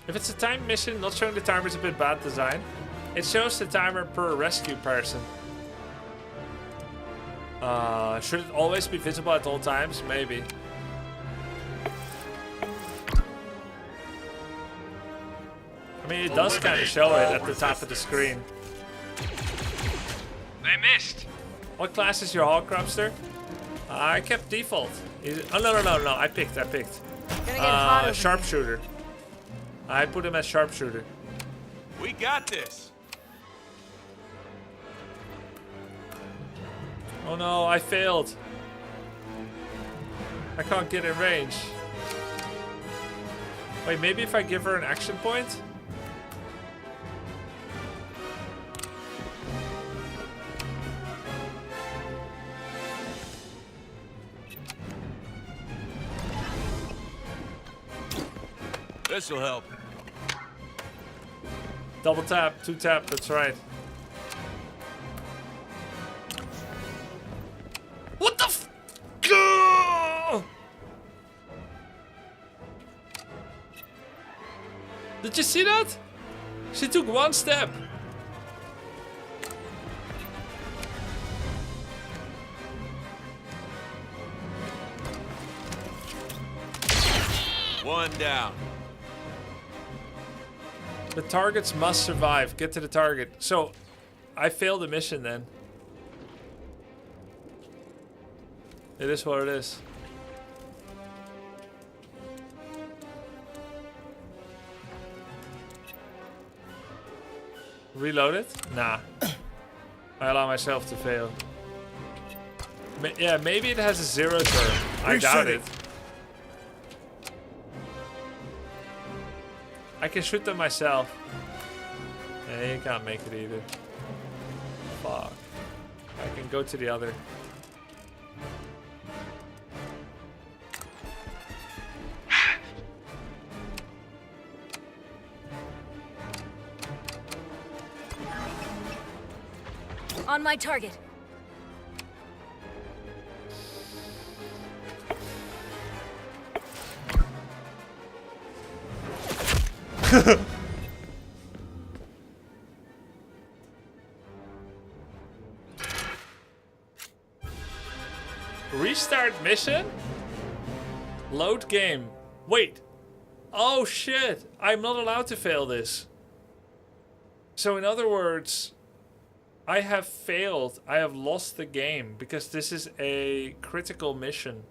If it's a timed mission, not showing the timer is a bit bad design. It shows the timer per rescue person. Should it always be visible at all times? Maybe. I mean, it does kind of show it at the top of the screen. They missed. What class is your Hawk Crabster? I kept default. Oh, no. I picked. Gonna get hot over Sharpshooter. I put him as Sharpshooter. We got this. Oh no, I failed. I can't get in range. Wait, maybe if I give her an action point? This'll help. Double tap, 2 tap, that's right. What the f- Gah! Did you see that? She took 1 step. One down. The targets must survive. Get to the target. So, I failed the mission then. It is what it is. Reload it? Nah. I allow myself to fail. Yeah, maybe it has a 0 turn. I doubt it. I can shoot them myself. Yeah, you can't make it either. Fuck. I can go to the other. On my target. Restart mission? Load game. Wait. Oh shit. I'm not allowed to fail this. So in other words, I have failed. I have lost the game because this is a critical mission.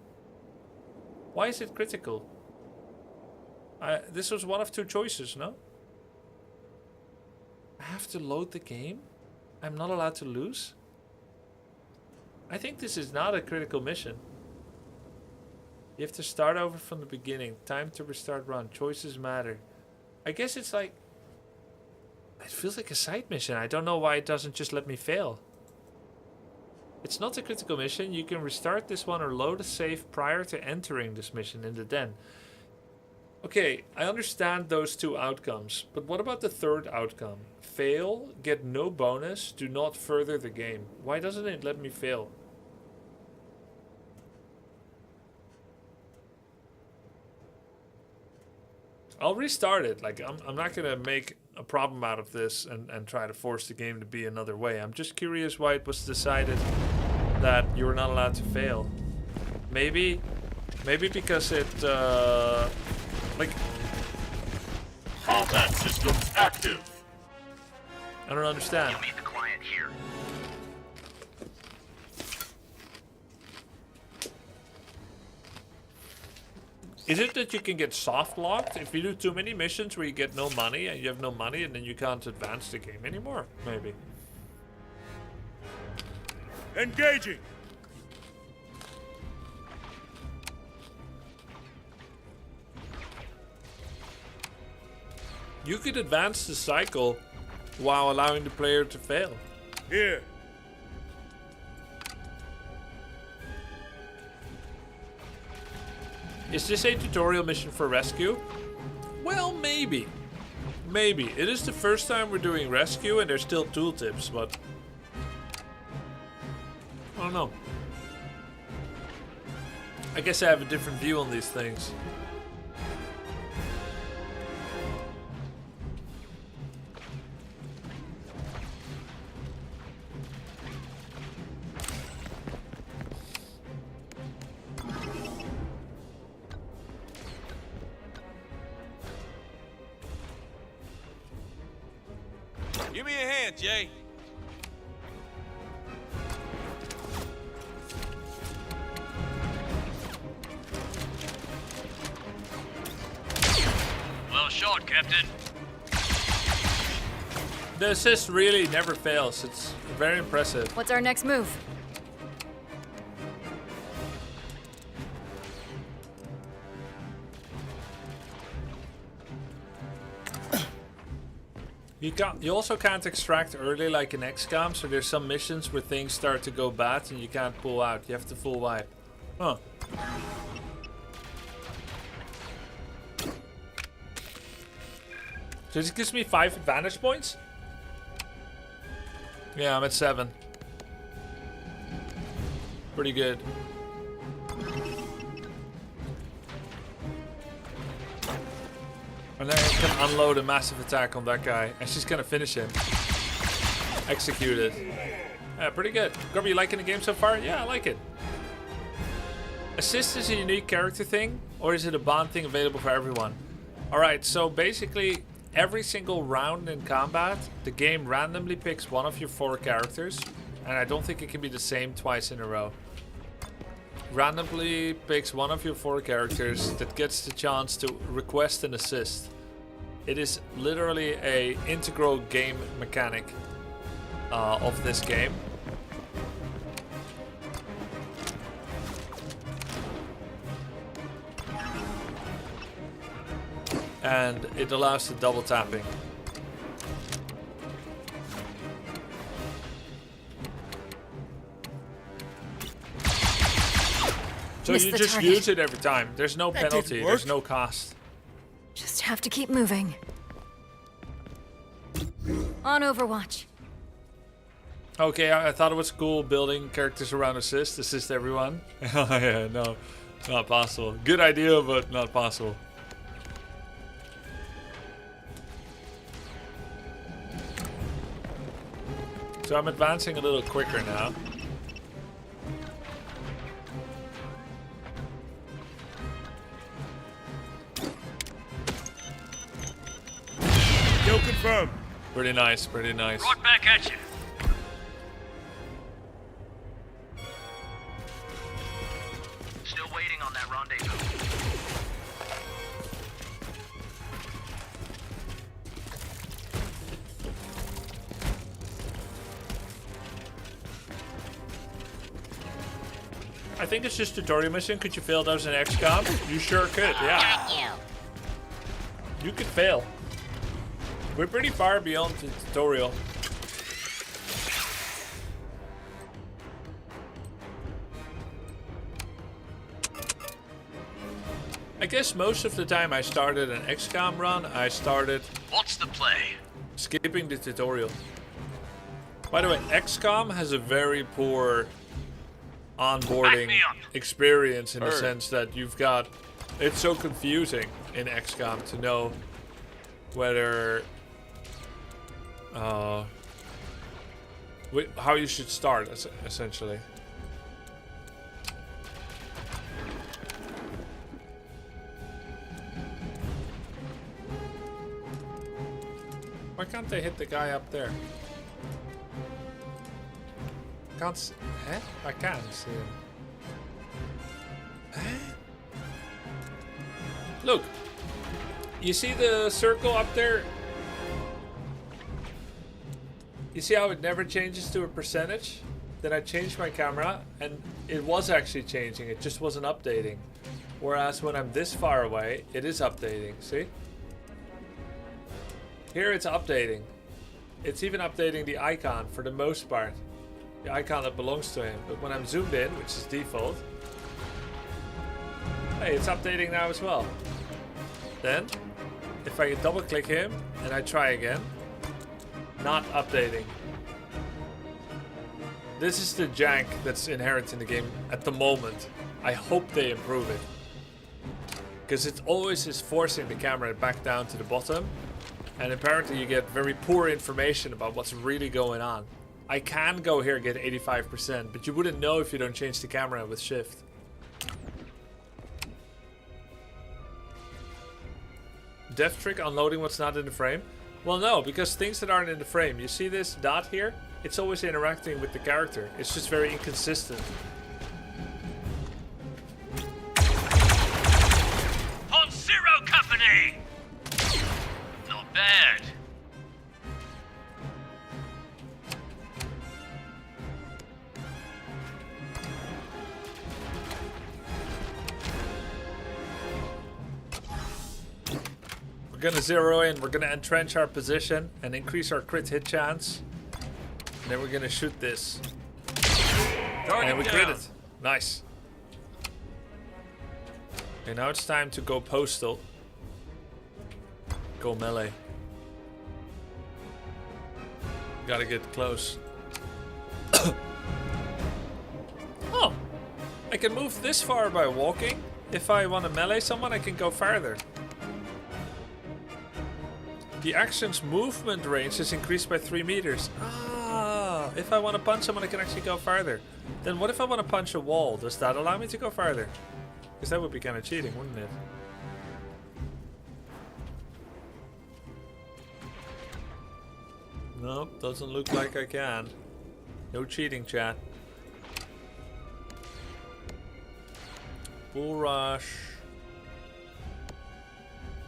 Why is it critical? This was one of 2 choices, no? I have to load the game? I'm not allowed to lose? I think this is not a critical mission. You have to start over from the beginning. Time to restart run. Choices matter. I guess it's like... It feels like a side mission. I don't know why it doesn't just let me fail. It's not a critical mission. You can restart this one or load a save prior to entering this mission in the den. Okay, I understand those 2 outcomes, but what about the 3rd outcome? Fail, get no bonus, do not further the game. Why doesn't it let me fail? I'll restart it. Like, I'm not gonna make a problem out of this and try to force the game to be another way. I'm just curious why it was decided that you were not allowed to fail. Maybe because it, like... Combat systems active. I don't understand. You'll meet the client here. Is it that you can get soft locked if you do too many missions where you get no money and you have no money and then you can't advance the game anymore? Maybe. Engaging. You could advance the cycle while allowing the player to fail. Here. Is this a tutorial mission for rescue? Well, maybe. Maybe. It is the first time we're doing rescue and there's still tooltips, but... I don't know. I guess I have a different view on these things. Give me a hand, Jay. Well shot, Captain. The assist really never fails. It's very impressive. What's our next move? You also can't extract early like in XCOM, so there's some missions where things start to go bad and you can't pull out. You have to full wipe. Huh. So this gives me 5 advantage points? Yeah, I'm at 7. Pretty good. And then I can unload a massive attack on that guy. And she's gonna finish him. Executed. Yeah, pretty good. Grubby, you liking the game so far? Yeah, I like it. Assist is a unique character thing, or is it a bond thing available for everyone? Alright, so basically, every single round in combat, the game randomly picks one of your 4 characters. And I don't think it can be the same twice in a row. Randomly picks one of your 4 characters that gets the chance to request an assist. It is literally a integral game mechanic of this game. And it allows the double tapping. So you just use it every time. There's no penalty. There's no cost. Just have to keep moving. On Overwatch. Okay, I thought it was cool building characters around assist everyone. Yeah, no, not possible. Good idea, but not possible. So I'm advancing a little quicker now. Kill confirmed. Pretty nice, pretty nice. Right back at you. Still waiting on that rendezvous. I think it's just tutorial mission. Could you fail those in XCOM? You sure could, yeah. You could fail. We're pretty far beyond the tutorial. I guess most of the time I started an XCOM run, I started... What's the play? Skipping the tutorial. By the way, XCOM has a very poor onboarding experience in the sense that you've got... It's so confusing in XCOM to know whether... how you should start, essentially. Why can't they hit the guy up there? Can't see. Huh? I can see him. Huh? Look. You see the circle up there? You see how it never changes to a percentage? Then I changed my camera and it was actually changing. It just wasn't updating. Whereas when I'm this far away, it is updating. See? Here it's updating. It's even updating the icon for the most part. The icon that belongs to him. But when I'm zoomed in, which is default, hey, it's updating now as well. Then, if I double click him and I try again, not updating. This is the jank that's inherent in the game at the moment. I hope they improve it. Because it always is forcing the camera back down to the bottom. And apparently you get very poor information about what's really going on. I can go here and get 85%, but you wouldn't know if you don't change the camera with shift. Death trick unloading what's not in the frame? Well, no, because things that aren't in the frame, you see this dot here? It's always interacting with the character. It's just very inconsistent. On Zero Company! Not bad. gonna zero in. We're gonna entrench our position and increase our crit hit chance. And then we're gonna shoot this. And we crit it. Nice. Okay, now it's time to go postal. Go melee. Gotta get close. Oh! I can move this far by walking. If I want to melee someone, I can go farther. The action's movement range is increased by 3 meters. Ah, if I want to punch someone, I can actually go farther. Then what if I want to punch a wall? Does that allow me to go farther? Because that would be kind of cheating, wouldn't it? Nope, doesn't look like I can. No cheating, chat. Bull rush.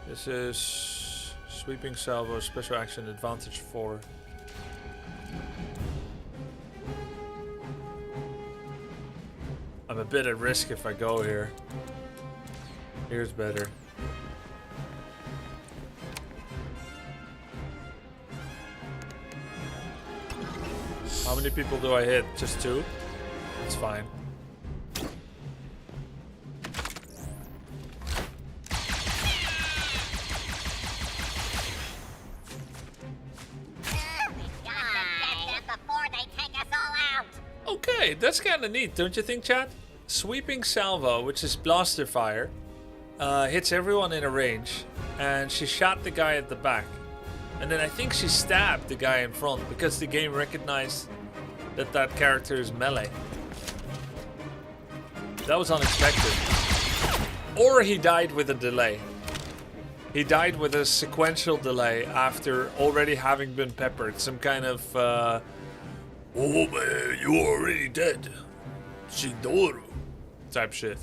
This is sweeping salvo, special action, advantage 4. I'm a bit at risk if I go here. Here's better. How many people do I hit? Just 2? It's fine. Okay, that's kind of neat, don't you think, chat? Sweeping salvo, which is blaster fire, hits everyone in a range, and she shot the guy at the back. And then I think she stabbed the guy in front because the game recognized that that character is melee. That was unexpected. Or he died with a delay. He died with a sequential delay after already having been peppered. Some kind of, oh man, you're already dead. Shidoru. Type shit.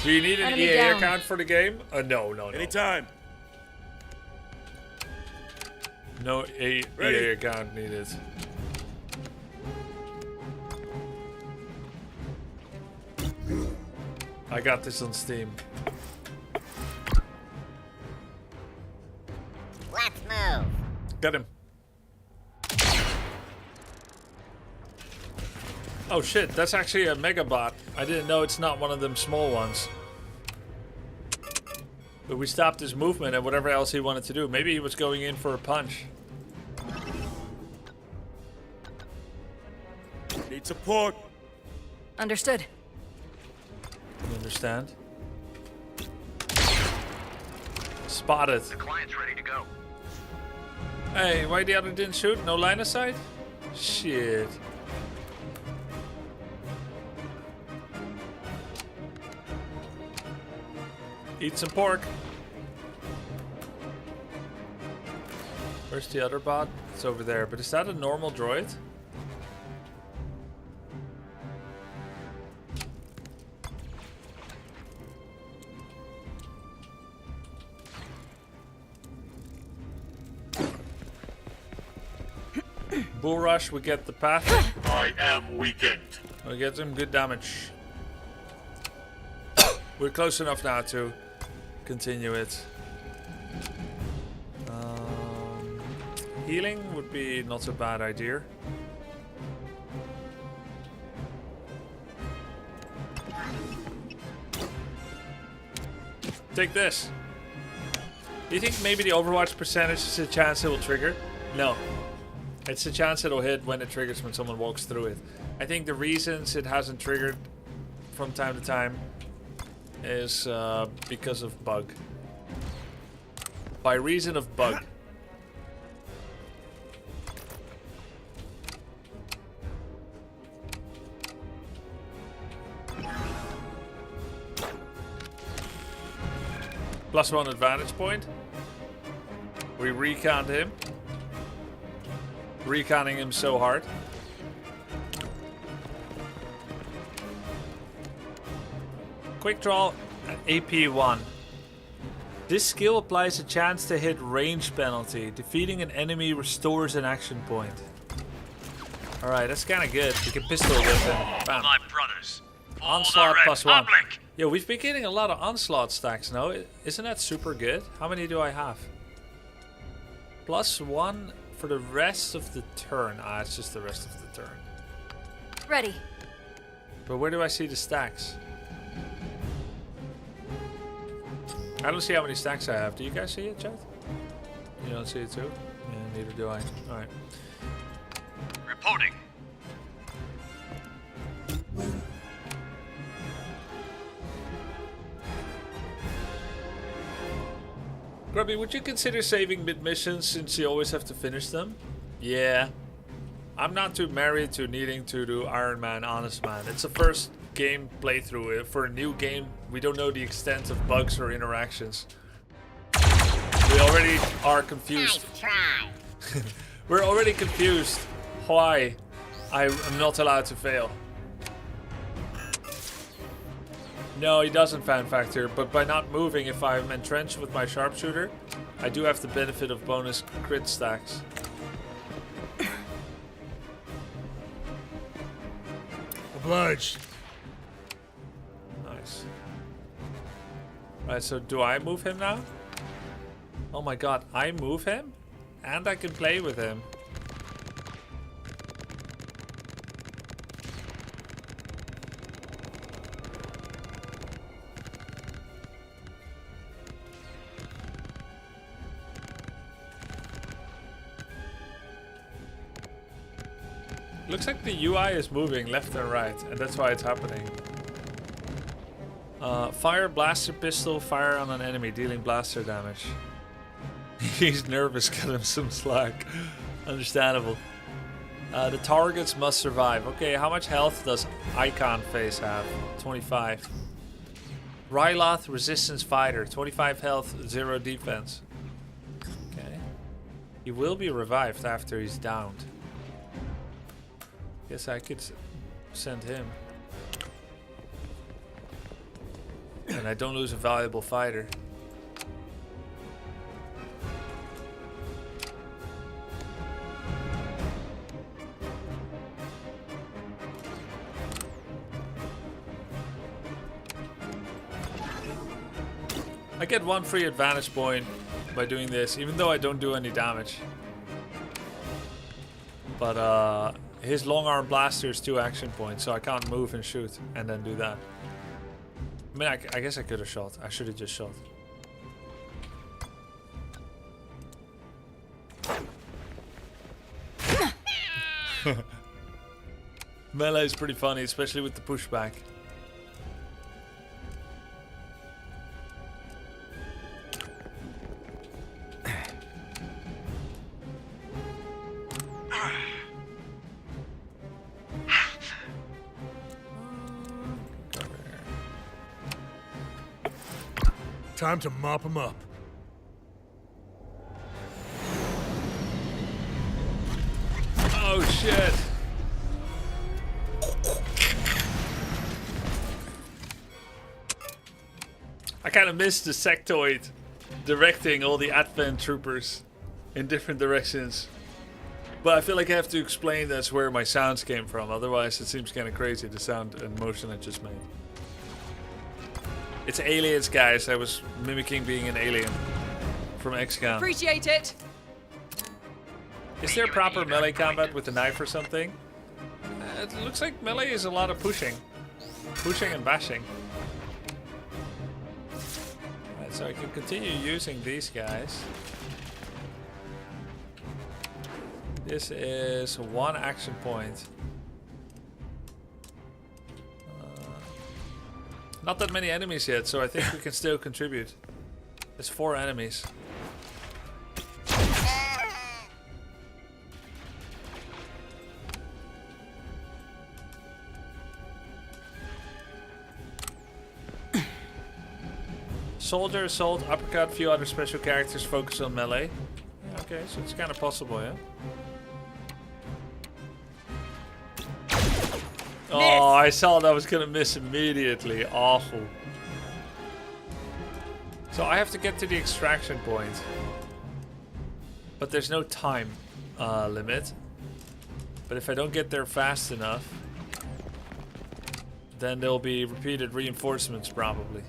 Do you need an Enemy EA down. account for the game? No. Anytime. No EA account needed. I got this on Steam. Let's move. Got him. Oh shit, that's actually a Megabot. I didn't know it's not one of them small ones. But we stopped his movement and whatever else he wanted to do. Maybe he was going in for a punch. Need support. Understood. You understand? Spotted. The client's ready to go. Hey, why the other didn't shoot? No line of sight? Shit. Eat some pork. Where's the other bot? It's over there. But is that a normal droid? Bull rush, we get the path. I am weakened. We get some good damage. We're close enough now to continue it. Healing would be not a bad idea. Take this. Do you think maybe the Overwatch percentage is a chance it will trigger? No. It's a chance it'll hit when it triggers when someone walks through it. I think the reasons it hasn't triggered from time to time is because of bug. By reason of bug. +1 advantage point. We reconned him. Reconning him so hard. Quick draw AP1. This skill applies a chance to hit range penalty. Defeating an enemy restores an action point. Alright, that's kind of good. We can pistol whip him. Bam. My brothers. Onslaught the plus 1. Republic. Yeah, we've been getting a lot of onslaught stacks now. Isn't that super good? How many do I have? Plus 1 for the rest of the turn. Ah, it's just the rest of the turn. Ready. But where do I see the stacks? I don't see how many stacks I have. Do you guys see it, chat? You don't see it too? Yeah, neither do I. Alright. Reporting. Grubby, would you consider saving mid-missions since you always have to finish them? Yeah. I'm not too married to needing to do Iron Man, honest man. It's the first game playthrough. For a new game, we don't know the extent of bugs or interactions. We already are confused. Nice try. We're already confused why I am not allowed to fail. No, he doesn't fan factor, but by not moving, if I'm entrenched with my sharpshooter, I do have the benefit of bonus crit stacks. Obliged. Nice. Right, so do I move him now? Oh my god, I move him? And I can play with him. Looks like the UI is moving left and right, and that's why it's happening. Fire blaster pistol, fire on an enemy, dealing blaster damage. He's nervous, cut him some slack. Understandable. The targets must survive. Okay, how much health does Icon Face have? 25. Ryloth Resistance Fighter, 25 health, 0 defense. Okay. He will be revived after he's downed. Guess I could send him. And I don't lose a valuable fighter. I get 1 free advantage point by doing this, even though I don't do any damage. But his long arm blaster is 2 action points, so I can't move and shoot and then do that. I mean, I guess I could have shot. I should have just shot. Melee is pretty funny, especially with the pushback. Time to mop him up. Oh shit! I kind of missed the sectoid directing all the Advent troopers in different directions. But I feel like I have to explain that's where my sounds came from, otherwise it seems kind of crazy, the sound and motion I just made. It's aliens, guys. I was mimicking being an alien from XCOM. Appreciate it. Is there proper melee combat with a knife or something? It looks like melee is a lot of pushing. Pushing and bashing. Right, so I can continue using these guys. This is 1 action point. Not that many enemies yet, so I think we can still contribute. There's 4 enemies. Soldier, assault, uppercut, few other special characters focus on melee. Okay, so it's kind of possible, yeah? Oh, I saw that was gonna miss immediately. Awful. So I have to get to the extraction point. But there's no time limit. But if I don't get there fast enough, then there'll be repeated reinforcements probably.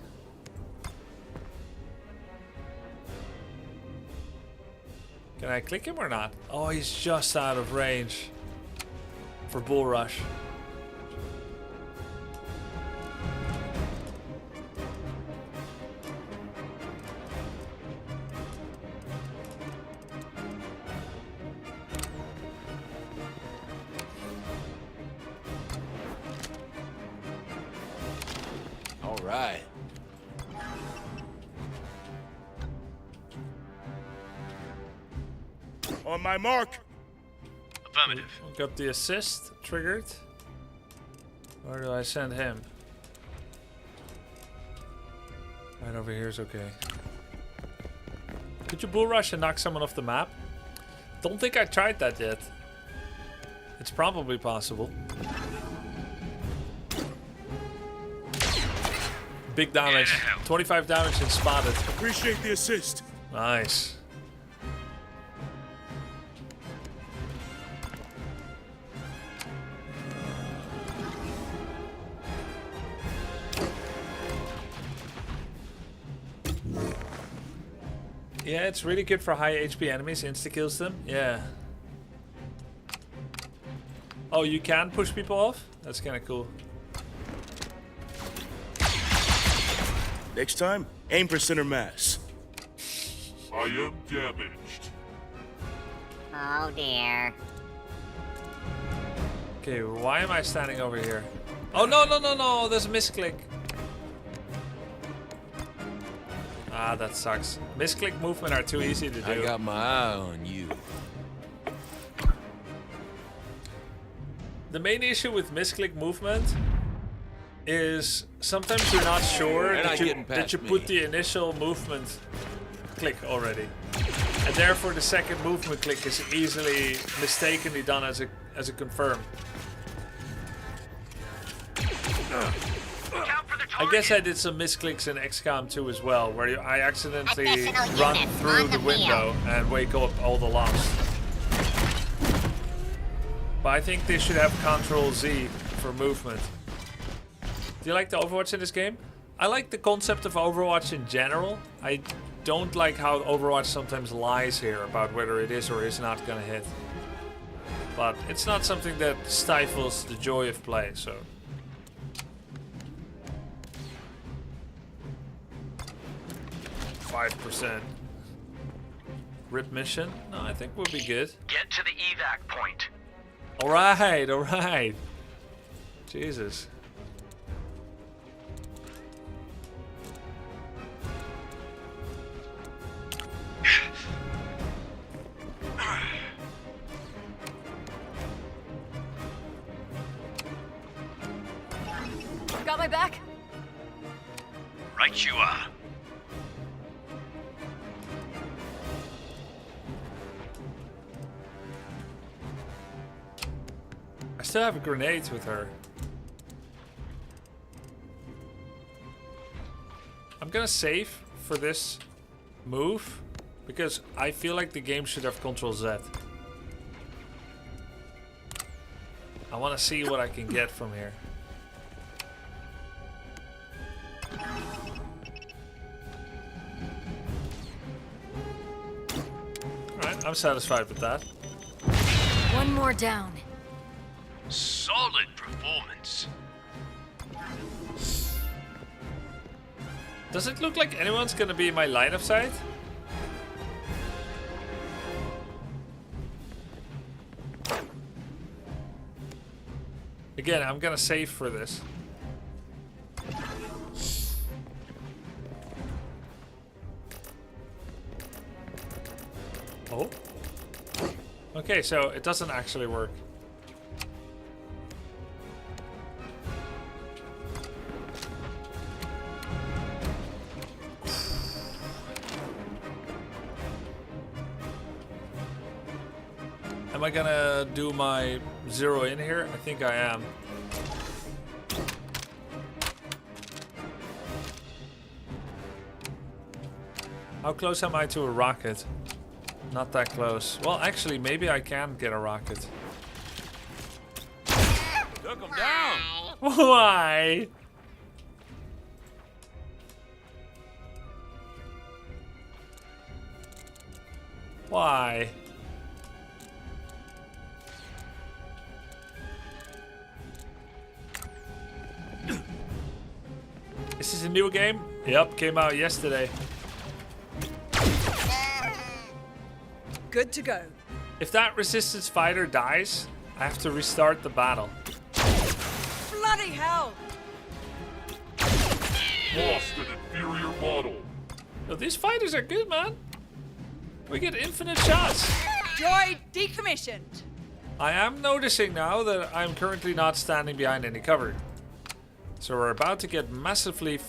Can I click him or not? Oh, he's just out of range for Bull Rush. All right. On my mark. Affirmative. Got the assist triggered. Where do I send him? Right over here is okay. Could you bull rush and knock someone off the map? Don't think I tried that yet. It's probably possible. Big damage. 25 damage and spotted. Appreciate the assist. Nice. Yeah, it's really good for high HP enemies. Insta-kills them. Yeah. Oh, you can push people off? That's kind of cool. Next time, aim for center mass. I am damaged. Oh dear. Okay, why am I standing over here? Oh, no, no, no, no. There's a misclick. Ah, that sucks. Misclick movement are too easy to do. I got my eye on you. The main issue with misclick movement is sometimes you're not sure that you put the initial movement click already. And therefore the second movement click is easily mistakenly done as a confirm. I guess I did some misclicks in XCOM 2 as well, where I accidentally run through the window and wake up all the lost. But I think they should have Control Z for movement. Do you like the Overwatch in this game? I like the concept of Overwatch in general. I don't like how Overwatch sometimes lies here about whether it is or is not gonna hit. But it's not something that stifles the joy of play, so. %. Rip mission? No, I think we'll be good. Get to the evac point. Alright, alright. Jesus. Got my back? Right you are. I still have grenades with her. I'm gonna save for this move because I feel like the game should have Control Z. I want to see what I can get from here. Alright, I'm satisfied with that. One more down. Solid performance. Does it look like anyone's gonna be in my line of sight? Again, I'm gonna save for this. Oh. Okay, so it doesn't actually work. Am I gonna do my zero in here? I think I am. How close am I to a rocket? Not that close. Well, actually, maybe I can get a rocket. Why? Why? This is a new game? Yep, came out yesterday. Good to go. If that resistance fighter dies, I have to restart the battle. Bloody hell! Lost an inferior model. Yo, these fighters are good, man. We get infinite shots. Droid decommissioned. I am noticing now that I'm currently not standing behind any cover. So we're about to get massively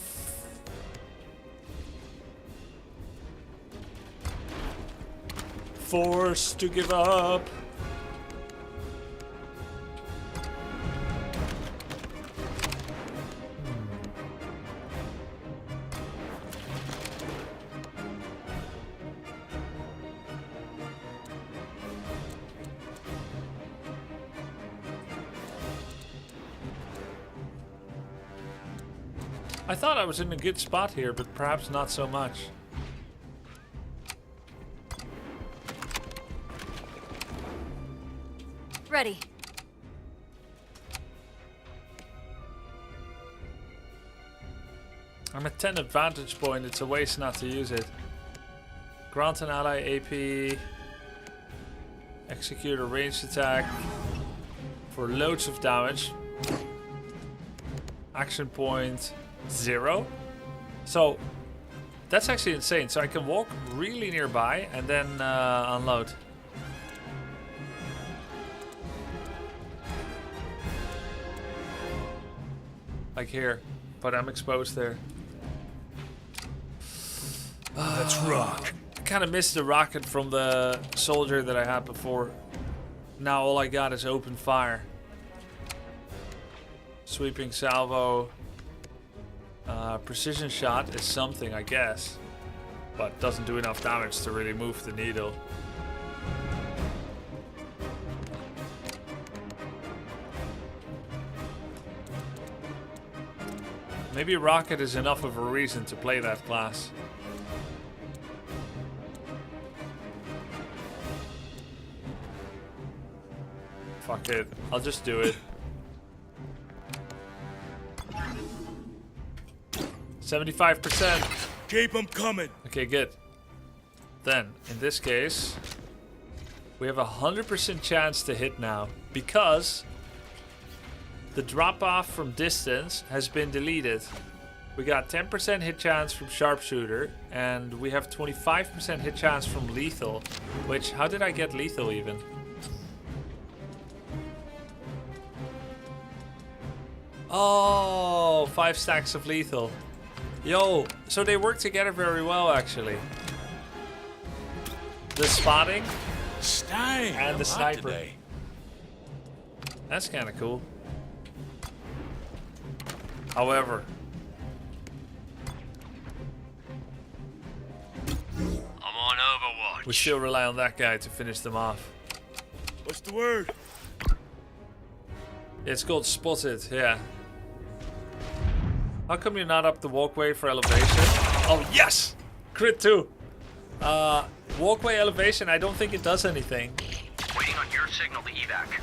forced to give up. I thought I was in a good spot here, but perhaps not so much. Ready. I'm at 10 advantage point. It's a waste not to use it. Grant an ally AP. Execute a ranged attack for loads of damage. Action point 0. So that's actually insane. So I can walk really nearby and then unload. Like here, but I'm exposed there. Let's rock. I kind of missed the rocket from the soldier that I had before. Now all I got is open fire. Sweeping salvo. Precision shot is something, I guess. But doesn't do enough damage to really move the needle. Maybe rocket is enough of a reason to play that class. Fuck it. I'll just do it. 75%. Keep them coming. Okay, good. Then, in this case, we have a 100% chance to hit now because the drop off from distance has been deleted. We got 10% hit chance from sharpshooter and we have 25% hit chance from lethal. Which, how did I get lethal even? Oh, 5 stacks of lethal. Yo, so they work together very well actually. The spotting and the sniper. That's kind of cool. However, I'm on Overwatch. we still rely on that guy to finish them off. What's the word? It's called spotted, yeah. How come you're not up the walkway for elevation? Oh, yes! Crit 2. Walkway elevation, I don't think it does anything. Waiting on your signal to evac.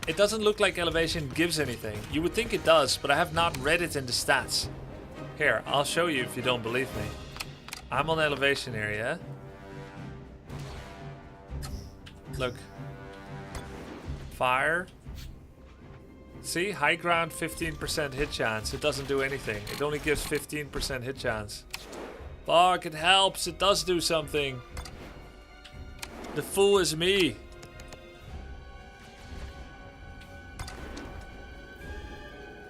It doesn't look like elevation gives anything. You would think it does, but I have not read it in the stats. Here, I'll show you if you don't believe me. I'm on elevation here, yeah? Look. Fire. See, high ground 15% hit chance. It doesn't do anything. It only gives 15% hit chance. Fuck, it helps. It does do something. The fool is me.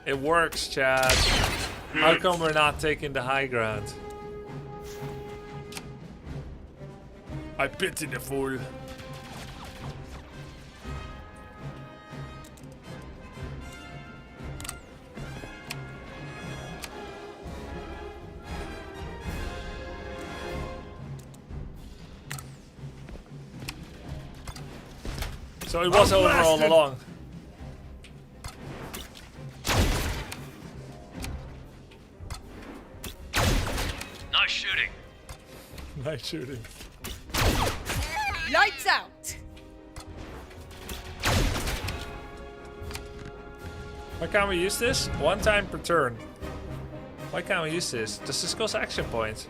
It works, Chad. How come we're not taking the high ground? I pity the fool. So it was over all along. night shooting. Lights out. Why can't we use this? 1 time per turn. Why can't we use this? Does this cost action points?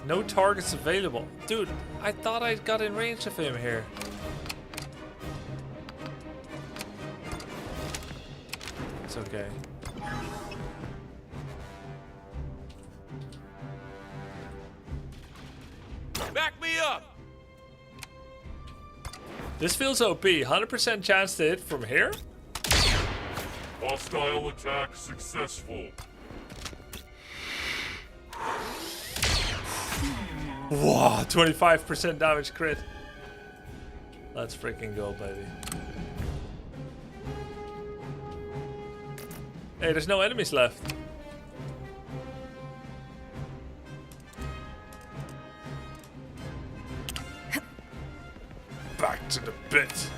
No targets available. Dude, I thought I got in range of him here. It's okay. Back me up! This feels OP. 100% chance to hit from here? Hostile attack successful. Wow, 25% damage crit. Let's freaking go, baby. Hey, there's no enemies left. Back to the pit.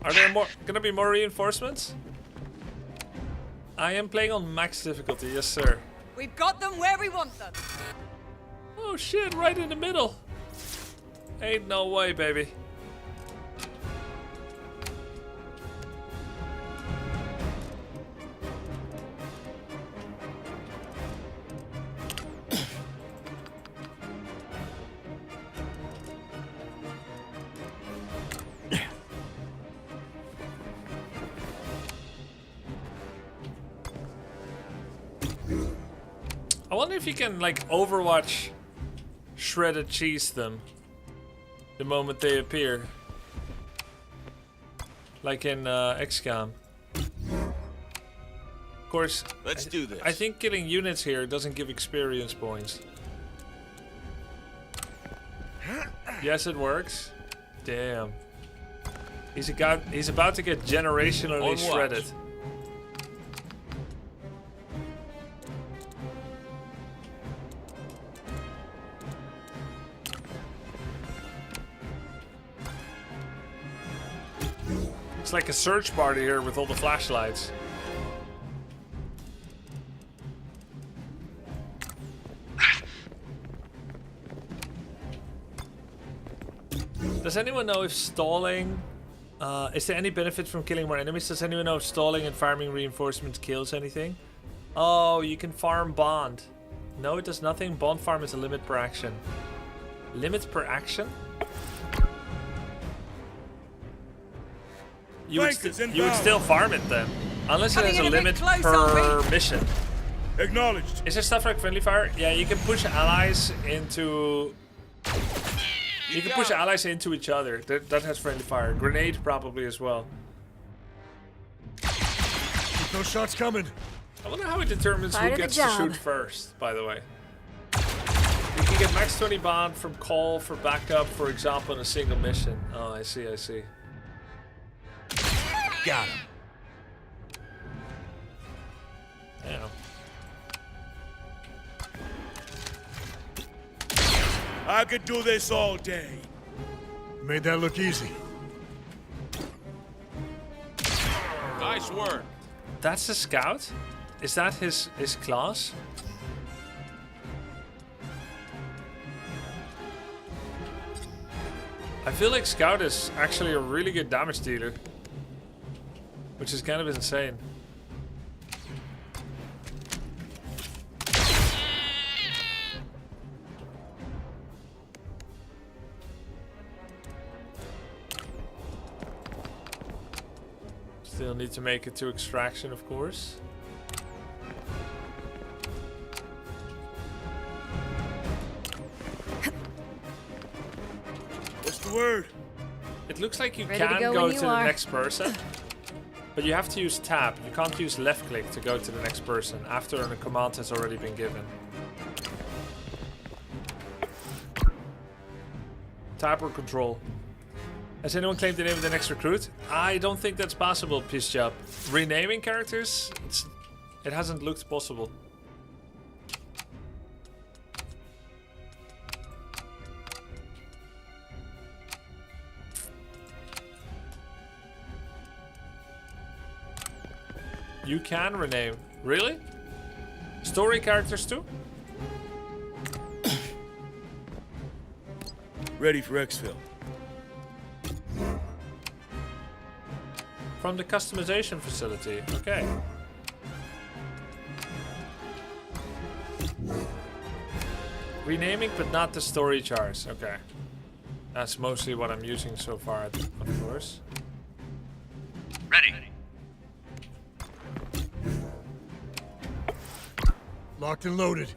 Are there gonna be more reinforcements? I am playing on max difficulty, yes sir. We've got them where we want them. Oh shit, right in the middle. Ain't no way, baby. I wonder if you can, like, Overwatch shredded cheese them the moment they appear. Like in XCOM. Of course, Let's do this. I think killing units here doesn't give experience points. Yes, it works. Damn. He's about to get generationally shredded. It's like a search party here with all the flashlights. Does anyone know if stalling... is there any benefit from killing more enemies? Does anyone know if stalling and farming reinforcements kills anything? Oh, you can farm bond. No, it does nothing. Bond farm is a limit per action. Limit per action? You would still farm it then. Unless it has a limit per mission. Acknowledged. Is there stuff like friendly fire? Yeah, you can push allies into... You can push allies into each other. That has friendly fire. Grenade probably as well. Keep those shots coming. I wonder how it determines Part who of the gets to job. shoot first, by the way. You can get max 20 bond from call for backup, for example, in a single mission. Oh, I see, I see. Got him. Yeah. I could do this all day. Made that look easy. Nice work. That's a scout? Is that his class? I feel like scout is actually a really good damage dealer. Which is kind of insane. Still need to make it to extraction, of course. What's the word? It looks like you Ready to can go go when to you the are. next person. But you have to use tab. You can't use left click to go to the next person after a command has already been given. Tab or control. Has anyone claimed the name of the next recruit? I don't think that's possible, Peace Job. Renaming characters? It hasn't looked possible. You can rename. Really? Story characters too? Ready for exfil. From the customization facility. Okay. Renaming, but not the story chars. Okay. That's mostly what I'm using so far, of course. Ready. Locked and loaded.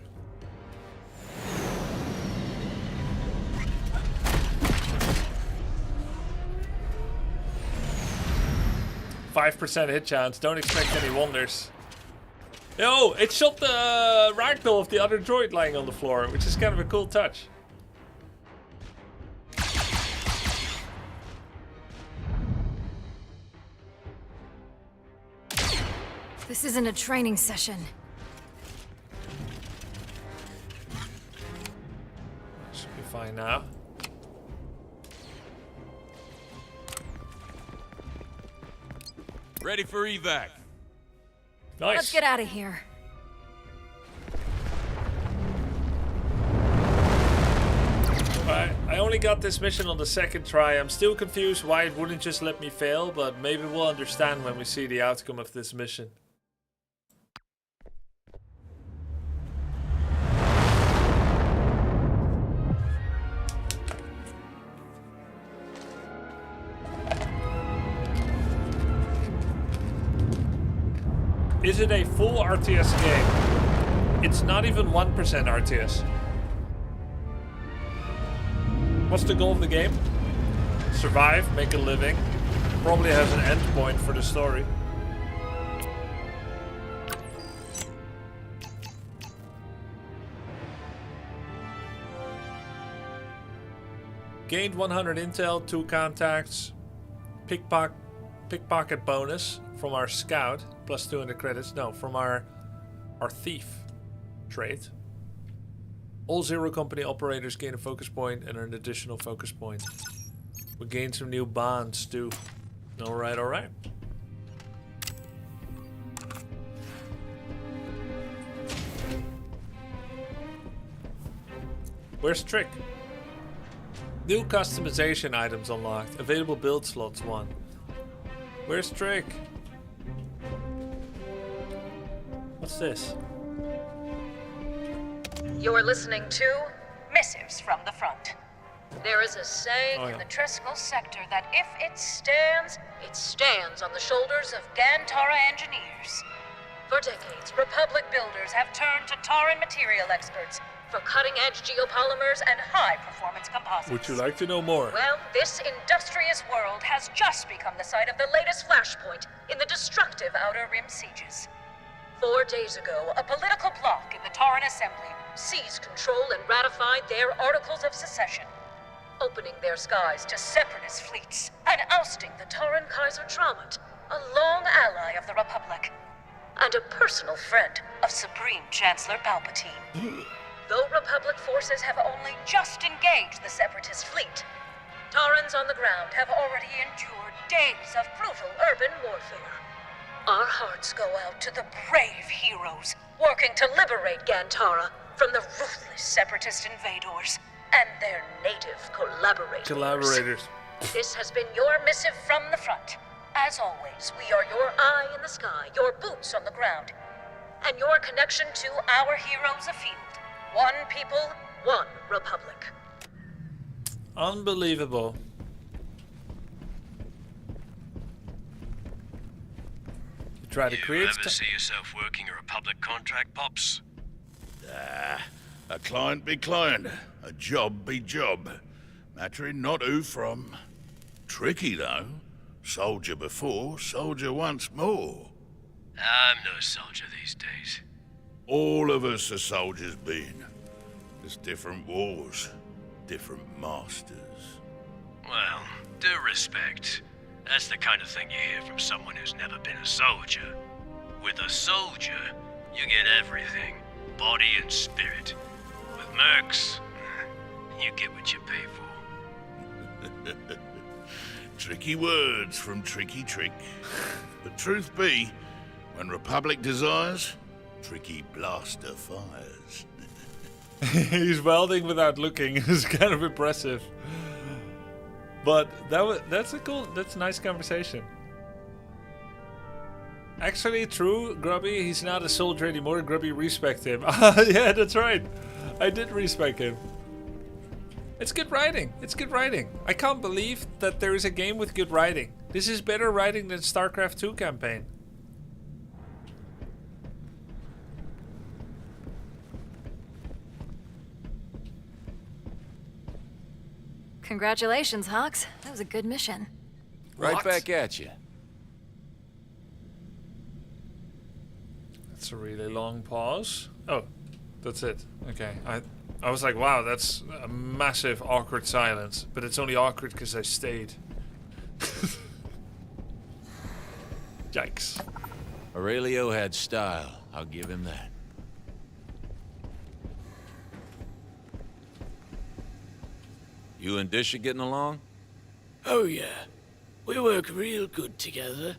%5 hit chance. Don't expect any wonders. Yo, it shot the ragdoll of the other droid lying on the floor, which is kind of a cool touch. This isn't a training session. Should be fine now. Ready for evac. Nice. Let's get out of here. I only got this mission on the second try. I'm still confused why it wouldn't just let me fail, but maybe we'll understand when we see the outcome of this mission. Is it a full RTS game? It's not even 1% RTS. What's the goal of the game? Survive, make a living. Probably has an end point for the story. Gained 100 intel, 2 contacts, pickpocket bonus from our scout, plus 200 credits. No, from our thief trait. All Zero Company operators gain a focus point and an additional focus point. We gained some new bonds too. Alright, alright. Where's Trick? New customization items unlocked. Available build slots 1. Where's Trick? What's this? You're listening to Missives from the Front. There is a saying in the Treskel sector that if it stands on the shoulders of Gantara engineers. For decades, Republic builders have turned to Tauran material experts for cutting-edge geopolymers and high-performance composites. Would you like to know more? Well, this industrious world has just become the site of the latest flashpoint in the destructive Outer Rim sieges. 4 days ago, a political bloc in the Tauran Assembly seized control and ratified their Articles of Secession, opening their skies to separatist fleets and ousting the Tauran Kaiser Traumat, a long ally of the Republic, and a personal friend of Supreme Chancellor Palpatine. Though Republic forces have only just engaged the separatist fleet, Taurans on the ground have already endured days of brutal urban warfare. Our hearts go out to the brave heroes working to liberate Gantara from the ruthless separatist invaders and their native collaborators. This has been your missive from the front. As always, we are your eye in the sky, your boots on the ground, and your connection to our heroes afield. One people, one Republic. Unbelievable. You try to create... You ever see yourself working a Republic contract, Pops? A client be client, a job be job. Mattering not who from. Tricky though. Soldier before, soldier once more. I'm no soldier these days. All of us are soldiers been. Just different wars, different masters. Well, due respect. That's the kind of thing you hear from someone who's never been a soldier. With a soldier, you get everything. Body and spirit. With mercs, you get what you pay for. Tricky words from Tricky Trick. But truth be, When Republic desires, Tricky Blaster fires. He's welding without looking. It's kind of impressive. But that's a nice conversation. Actually, true, Grubby, he's not a soldier anymore. Grubby, respect him. Yeah, that's right. I did respect him. It's good writing. It's good writing. I can't believe that there is a game with good writing. This is better writing than StarCraft 2 campaign. Congratulations, Hawks. That was a good mission. Right back at you. That's a really long pause. Oh, that's it. Okay. I was like, wow, that's a massive awkward silence. But it's only awkward because I stayed. Yikes. Aurelio had style. I'll give him that. You and Disha getting along? Oh, yeah. We work real good together.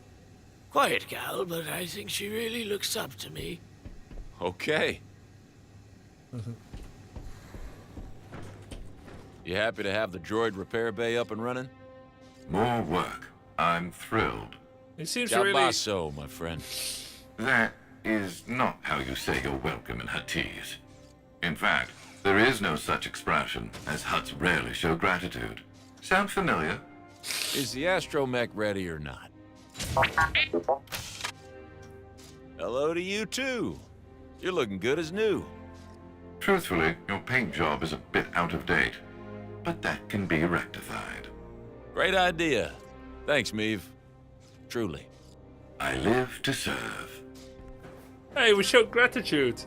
Quiet gal, but I think she really looks up to me. Okay. You happy to have the droid repair bay up and running? More work. I'm thrilled. It seems Gabasso, my friend. That is not how you say you're welcome in Huttese. In fact, there is no such expression, as Hutts rarely show gratitude. Sound familiar? Is the astromech ready or not? Hello to you too. You're looking good as new. Truthfully, your paint job is a bit out of date, but that can be rectified. Great idea. Thanks, Meave. Truly. I live to serve. Hey, we showed gratitude.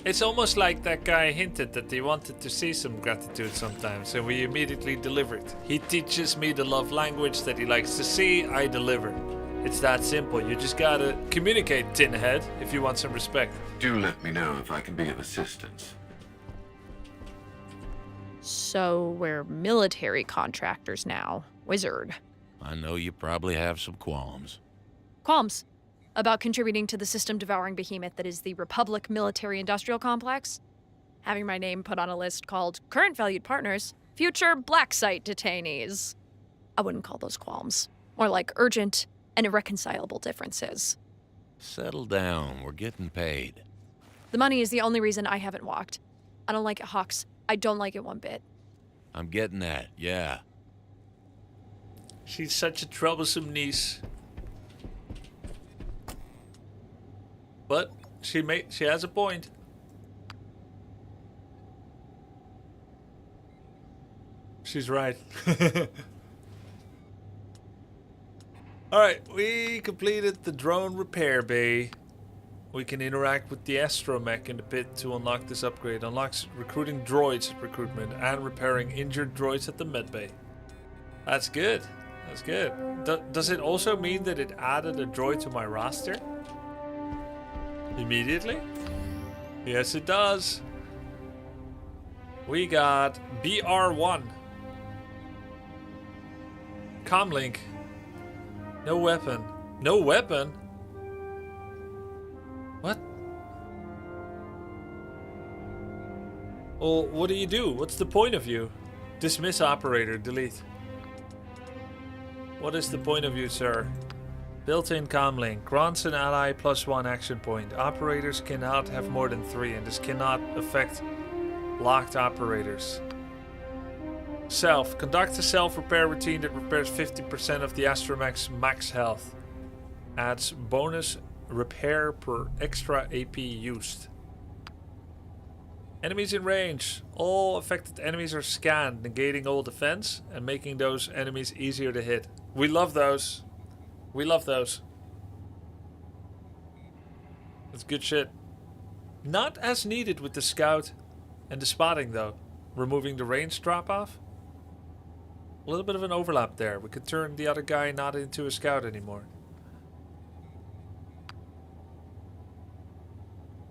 It's almost like that guy hinted that he wanted to see some gratitude sometimes, and we immediately delivered. He teaches me the love language that he likes to see, I deliver. It's that simple. You just gotta communicate, Tinhead, if you want some respect. Do let me know if I can be of assistance. So we're military contractors now. Wizard. I know you probably have some qualms. Qualms about contributing to the system-devouring behemoth that is the Republic Military-Industrial Complex? Having my name put on a list called Current Valued Partners, Future Black Site Detainees. I wouldn't call those qualms. More like urgent and irreconcilable differences. Settle down. We're getting paid. The money is the only reason I haven't walked. I don't like it, Hawks. I don't like it one bit. I'm getting that, yeah. She's such a troublesome niece. But she has a point. She's right. Alright, we completed the drone repair bay. We can interact with the astromech in the pit to unlock this upgrade. Unlocks recruiting droids at recruitment and repairing injured droids at the medbay. That's good. That's good. Does it also mean that it added a droid to my roster? Immediately? Yes, it does. We got BR1. Comlink. No weapon. No weapon? What? Well, what do you do? What's the point of you? Dismiss operator. Delete. What is the point of you, sir? Built-in comlink. Grants an ally +1 action point. Operators cannot have more than 3, and this cannot affect locked operators. Self. Conduct a self-repair routine that repairs 50% of the astromech's max health. Adds bonus repair per extra AP used. Enemies in range. All affected enemies are scanned, negating all defense and making those enemies easier to hit. We love those. We love those. That's good shit. Not as needed with the scout and the spotting though. Removing the range drop off. A little bit of an overlap there. We could turn the other guy not into a scout anymore.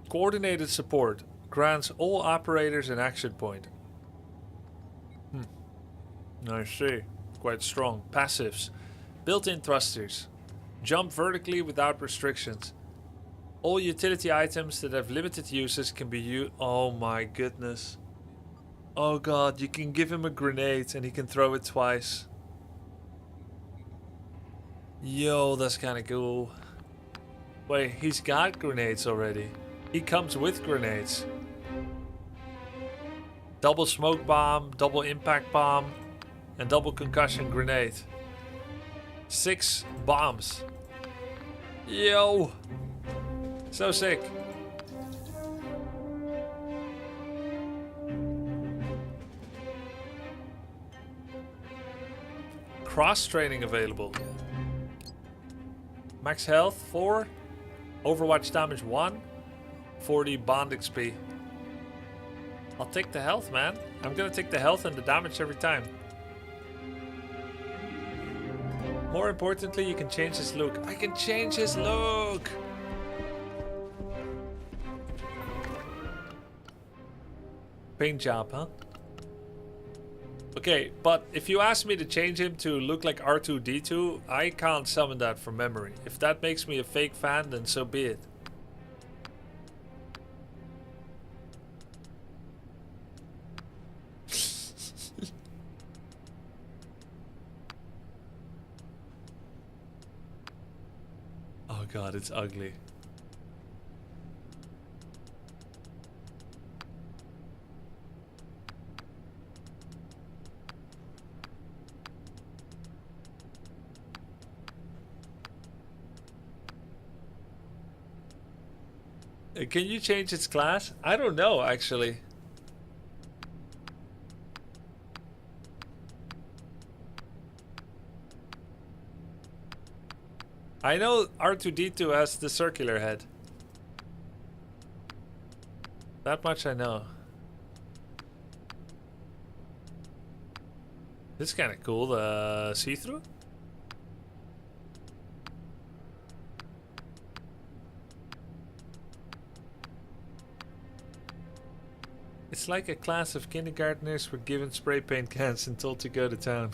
Coordinated support. Grants all operators an action point. I see. Quite strong. Passives. Built-in thrusters. Jump vertically without restrictions. All utility items that have limited uses can be used. Oh my goodness. Oh god, you can give him a grenade and he can throw it twice. Yo, that's kind of cool. Wait, he's got grenades already. He comes with grenades. Double smoke bomb, double impact bomb, and double concussion grenade. 6 bombs. Yo! So sick. Cross training available. Max health 4. Overwatch damage 1. 40 bond XP. I'll take the health, man. I'm gonna take the health and the damage every time. More importantly, you can change his look. I can change his look! Paint job, huh? Okay, but if you ask me to change him to look like R2-D2, I can't summon that from memory. If that makes me a fake fan, then so be it. Oh god, it's ugly. Can you change its class? I don't know, actually. I know R2-D2 has the circular head. That much I know. This is kind of cool, the see-through. It's like a class of kindergartners were given spray paint cans and told to go to town.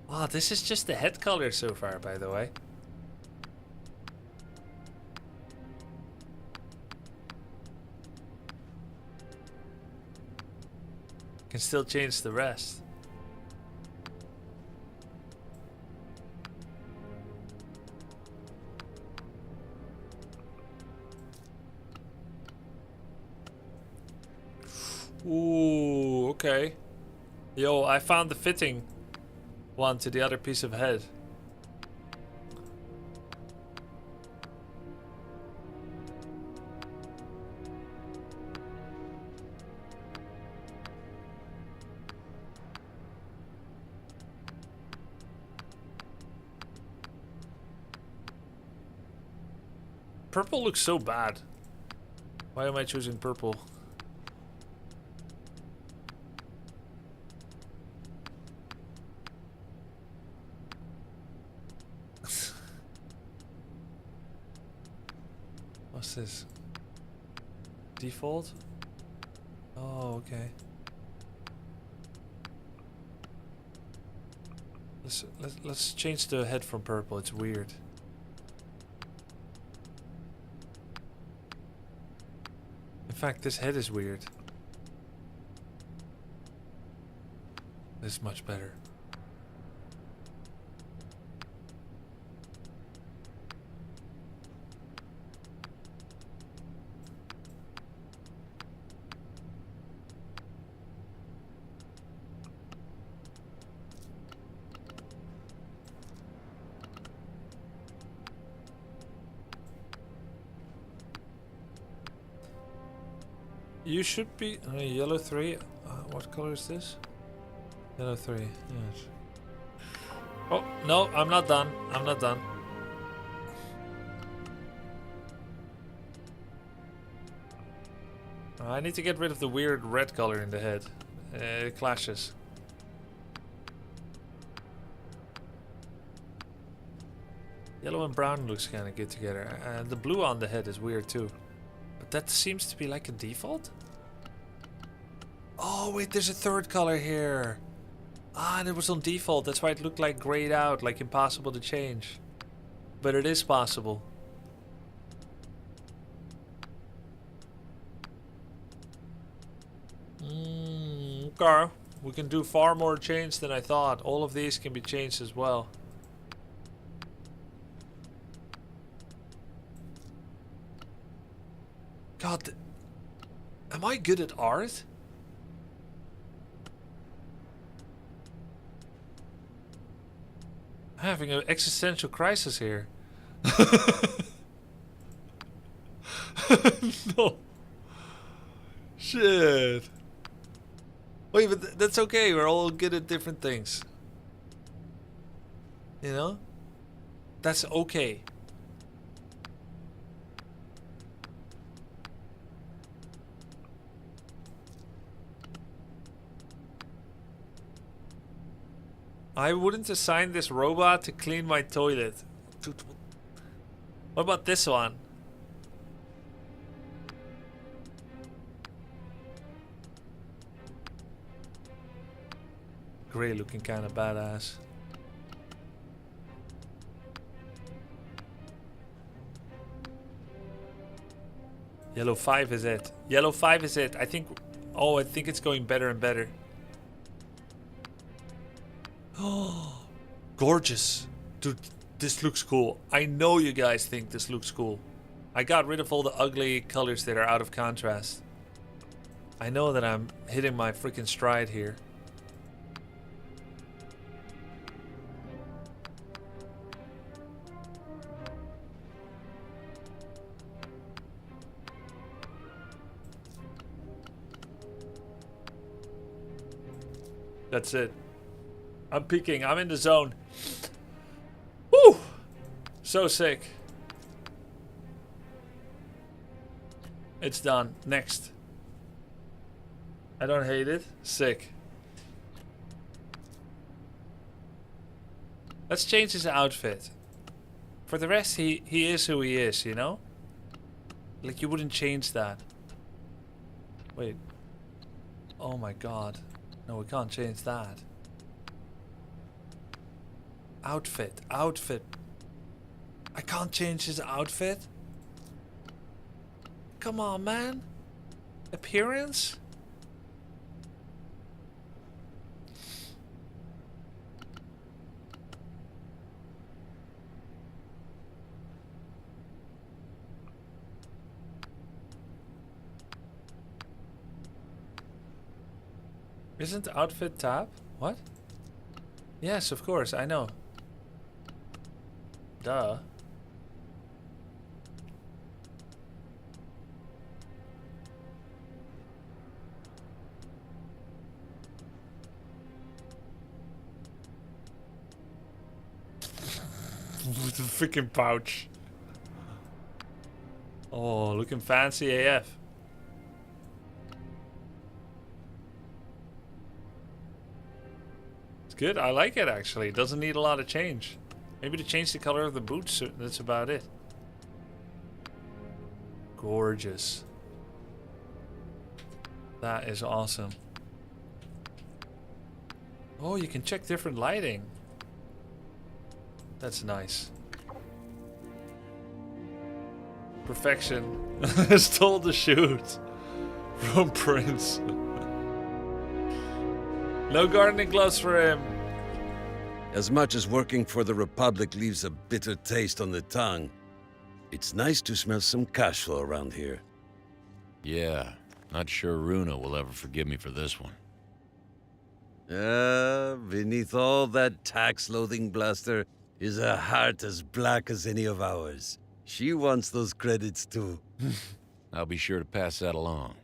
Wow, this is just the head color so far, by the way. Can still change the rest. Ooh, okay. Yo, I found the fitting one to the other piece of head. Purple looks so bad. Why am I choosing purple? What's this? Default? Oh, okay. Let's change the head from purple. It's weird. In fact, this head is weird. This is much better. You should be yellow 3. What color is this? Yellow 3. Yes. Oh no, I'm not done. I'm not done. I need to get rid of the weird red color in the head. It clashes. Yellow and brown looks kind of good together, and the blue on the head is weird too. But that seems to be like a default. Oh wait, there's a third color here. Ah, and it was on default. That's why it looked like grayed out, like impossible to change. But it is possible. Okay. We can do far more change than I thought. All of these can be changed as well. God, am I good at art? I'm having an existential crisis here. No. Shit. Wait, but that's okay. We're all good at different things. You know? That's okay. I wouldn't assign this robot to clean my toilet. Dude, what about this one? Gray looking kind of badass. Yellow 5 is it. Yellow 5 is it. I think... Oh, I think it's going better and better. Oh, gorgeous. Dude, this looks cool. I know you guys think this looks cool. I got rid of all the ugly colors that are out of contrast. I know that I'm hitting my freaking stride here. That's it. I'm peaking. I'm in the zone. Woo! So sick. It's done. Next. I don't hate it. Sick. Let's change his outfit. For the rest, he is who he is, you know? Like, you wouldn't change that. Wait. Oh my god. No, we can't change that. Outfit. Outfit. I can't change his outfit? Come on, man. Appearance? Isn't outfit tab? What? Yes, of course, I know. Duh. With a freaking pouch. Oh, looking fancy AF. It's good. I like it actually. It doesn't need a lot of change. Maybe to change the color of the boots, that's about it. Gorgeous. That is awesome. Oh, you can check different lighting. That's nice. Perfection. Stole the shoot from Prince. No gardening gloves for him. As much as working for the Republic leaves a bitter taste on the tongue, it's nice to smell some cash flow around here. Yeah, not sure Runa will ever forgive me for this one. Beneath all that tax-loathing bluster is a heart as black as any of ours. She wants those credits too. I'll be sure to pass that along.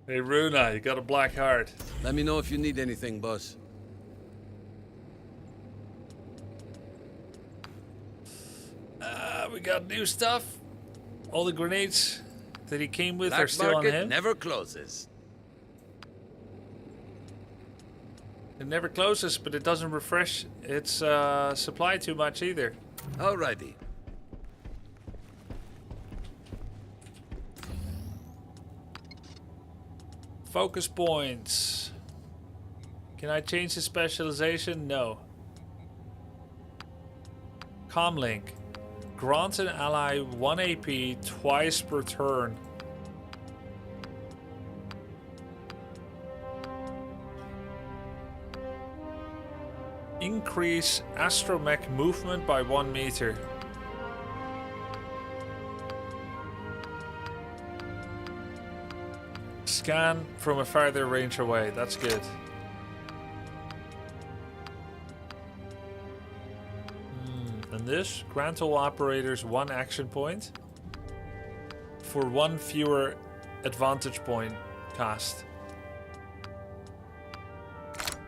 Hey Runa, you got a black heart. Let me know if you need anything, boss. We got new stuff. All the grenades that he came with Black are still on market him. never closes. It never closes, but it doesn't refresh its supply too much either. Alrighty. Focus points. Can I change the specialization? No. Comlink. Grant an ally 1 AP twice per turn. Increase astromech movement by 1 meter. Scan from a farther range away. That's good. And this, grant all operators 1 action point for 1 fewer advantage point cast.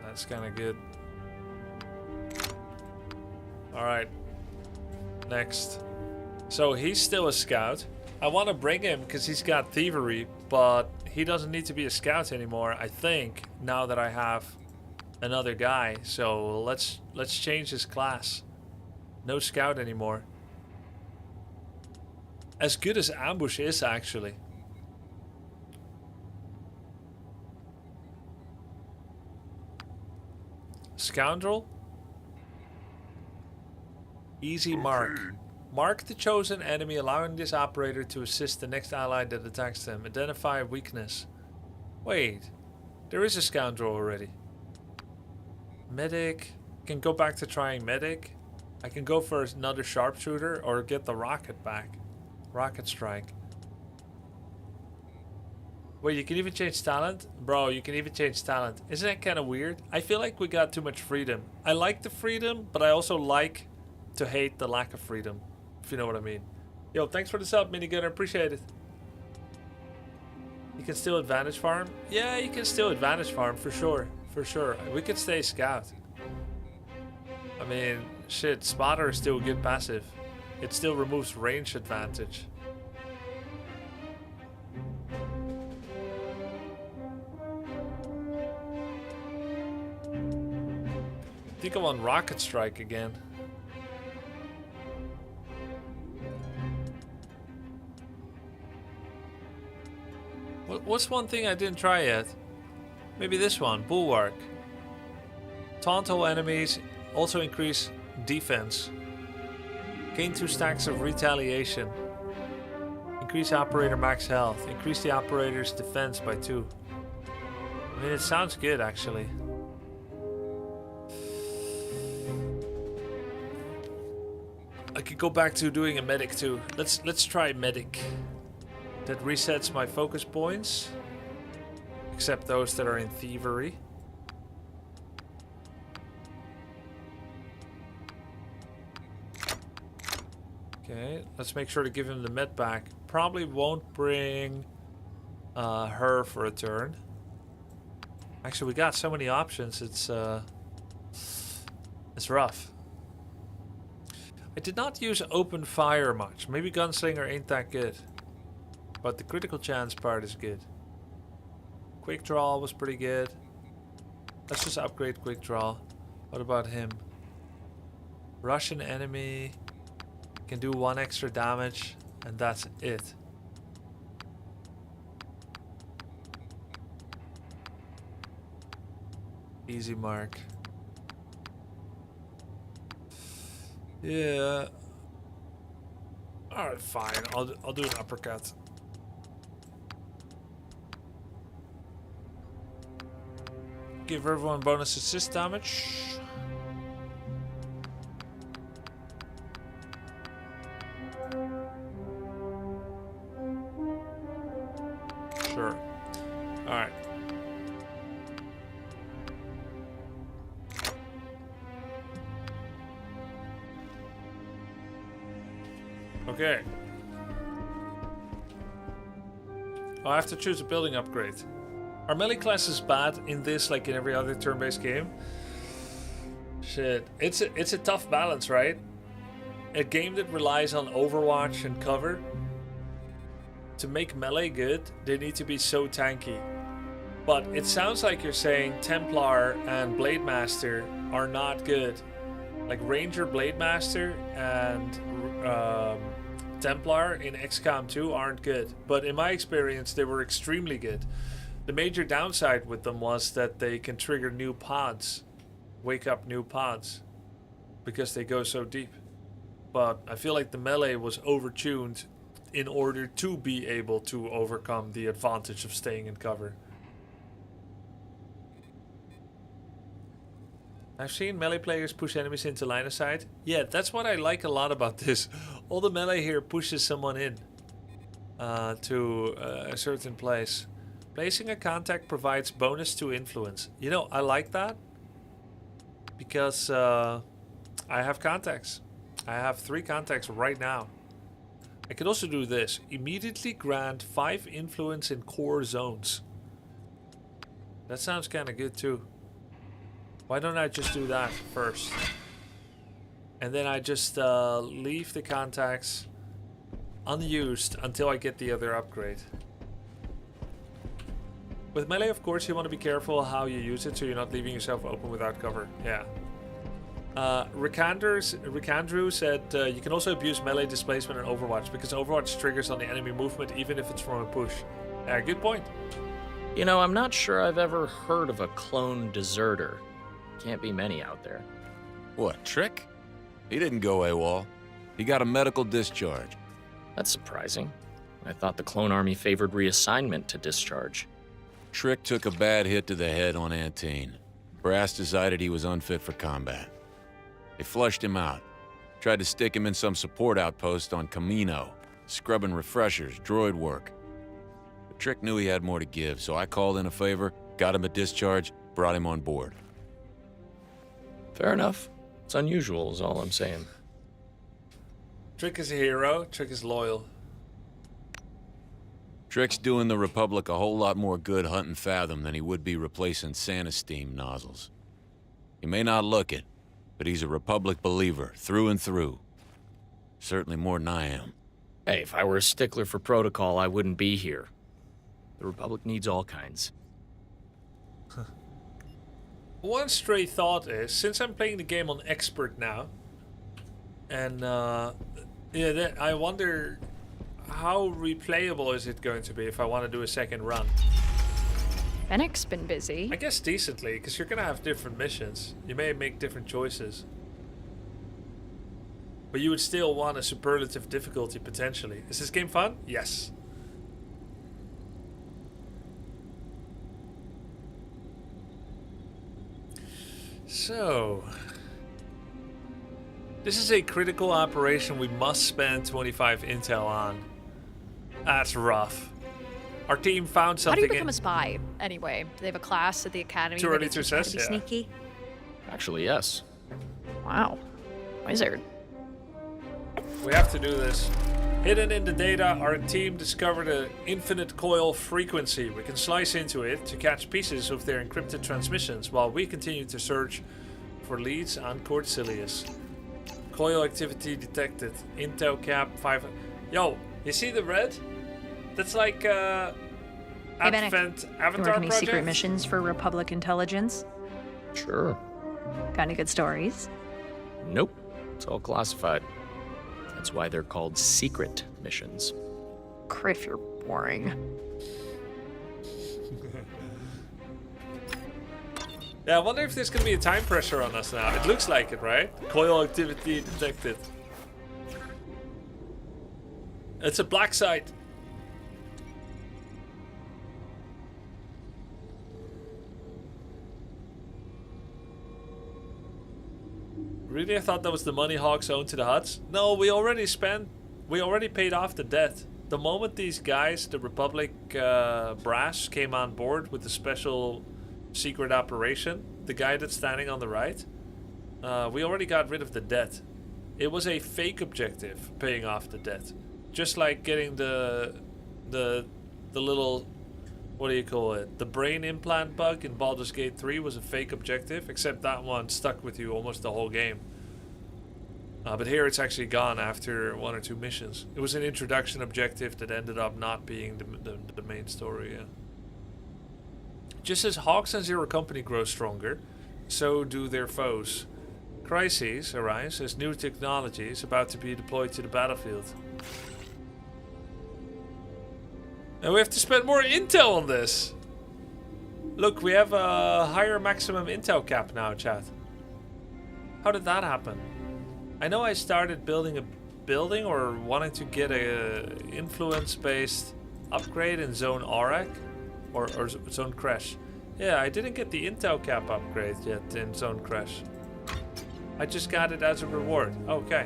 That's kind of good. Alright. Next. So he's still a scout. I want to bring him because he's got thievery, but he doesn't need to be a scout anymore, I think, now that I have another guy. So let's change his class. No scout anymore. As good as ambush is, actually. Scoundrel. Easy mark. Mark the chosen enemy, allowing this operator to assist the next ally that attacks them. Identify weakness. Wait, there is a scoundrel already. Medic. Can go back to trying medic. I can go for another sharpshooter or get the rocket back. Rocket strike. Wait, you can even change talent? Bro, you can even change talent. Isn't that kind of weird? I feel like we got too much freedom. I like the freedom, but I also like to hate the lack of freedom. If you know what I mean. Yo, thanks for the sub, Minigunner. Appreciate it. You can still advantage farm? Yeah, you can still advantage farm for sure. For sure. We could stay scout. I mean, shit, spotter is still a good passive. It still removes range advantage. I think I want rocket strike again. What's one thing I didn't try yet? Maybe this one, Bulwark. Taunt all enemies, also increase defense. Gain 2 stacks of retaliation. Increase operator max health. Increase the operator's defense by 2. I mean, it sounds good actually. I could go back to doing a medic too. Let's try medic. That resets my focus points, except those that are in thievery. Okay, let's make sure to give him the med back. Probably won't bring her for a turn. Actually, we got so many options. It's rough. I did not use open fire much. Maybe gunslinger ain't that good. But the critical chance part is good. Quick draw was pretty good. Let's just upgrade quick draw. What about him? Russian enemy. Can do 1 extra damage. And that's it. Easy mark. Yeah. Alright, fine. I'll do an uppercut. Give everyone bonus assist damage. Sure. Alright. Okay. I have to choose a building upgrade. Our melee class is bad in this, like in every other turn-based game. Shit, it's a tough balance, right? A game that relies on Overwatch and cover. To make melee good, they need to be so tanky. But it sounds like you're saying Templar and Blade Master are not good. Like Ranger, Blade Master, and Templar in XCOM 2 aren't good. But in my experience, they were extremely good. The major downside with them was that they can trigger new pods, wake up new pods, because they go so deep. But I feel like the melee was overtuned in order to be able to overcome the advantage of staying in cover. I've seen melee players push enemies into line of sight. Yeah, that's what I like a lot about this. All the melee here pushes someone in to a certain place. Placing a contact provides bonus to influence. You know, I like that because I have contacts. I have 3 contacts right now. I could also do this. Immediately grant 5 influence in core zones. That sounds kind of good too. Why don't I just do that first? And then I just leave the contacts unused until I get the other upgrade. With melee, of course, you want to be careful how you use it so you're not leaving yourself open without cover. Yeah. Ricandrew said you can also abuse melee displacement in Overwatch because Overwatch triggers on the enemy movement even if it's from a push. Yeah, good point. You know, I'm not sure I've ever heard of a clone deserter. Can't be many out there. What, Trick? He didn't go AWOL. He got a medical discharge. That's surprising. I thought the clone army favored reassignment to discharge. Trick took a bad hit to the head on Antine. Brass decided he was unfit for combat. They flushed him out. Tried to stick him in some support outpost on Camino, scrubbing refreshers, droid work. But Trick knew he had more to give, so I called in a favor, got him a discharge, brought him on board. Fair enough. It's unusual is all I'm saying. Trick is a hero. Trick is loyal. Trick's doing the Republic a whole lot more good hunting Fathom than he would be replacing Santa steam nozzles. He may not look it, but he's a Republic believer, through and through. Certainly more than I am. Hey, if I were a stickler for protocol, I wouldn't be here. The Republic needs all kinds. One stray thought is, since I'm playing the game on Expert now, and yeah, I wonder how replayable is it going to be if I want to do a second run? Fennec's been busy. I guess decently, because you're going to have different missions. You may make different choices. But you would still want a superlative difficulty, potentially. Is this game fun? Yes. So... this is a critical operation we must spend 25 intel on. That's rough. Our team found something. How do you become a spy, anyway? Do they have a class at the academy? Too early to assess, yeah. Sneaky? Actually, yes. Wow. Wizard. We have to do this. Hidden in the data, our team discovered an infinite coil frequency. We can slice into it to catch pieces of their encrypted transmissions while we continue to search for leads on Cortilius. Coil activity detected. Intel cap 5. Yo, you see the red? That's like Hey, Advent Avatar you work any project? secret missions for Republic intelligence? Sure. Got any good stories? Nope. It's all classified. That's why they're called secret missions. Criff, you're boring. Yeah, I wonder if there's gonna be a time pressure on us now. It looks like it, right? Coil activity detected. It's a black site. Really? I thought that was the money Hawks owed to the Huts? No, we already paid off the debt. The moment these guys, the Republic brass, came on board with the special secret operation, the guy that's standing on the right, we already got rid of the debt. It was a fake objective, paying off the debt. Just like getting the little, what do you call it? The brain implant bug in Baldur's Gate 3 was a fake objective, except that one stuck with you almost the whole game. But here it's actually gone after 1 or 2 missions. It was an introduction objective that ended up not being the main story, yeah. Just as Hawks and Zero Company grow stronger, so do their foes. Crises arise as new technology is about to be deployed to the battlefield. And we have to spend more intel on this. Look, we have a higher maximum intel cap now, chat. How did that happen? I know I started building a building or wanting to get a influence-based upgrade in Zone Arak or Zone Crash. Yeah, I didn't get the intel cap upgrade yet in Zone Crash. I just got it as a reward. Okay.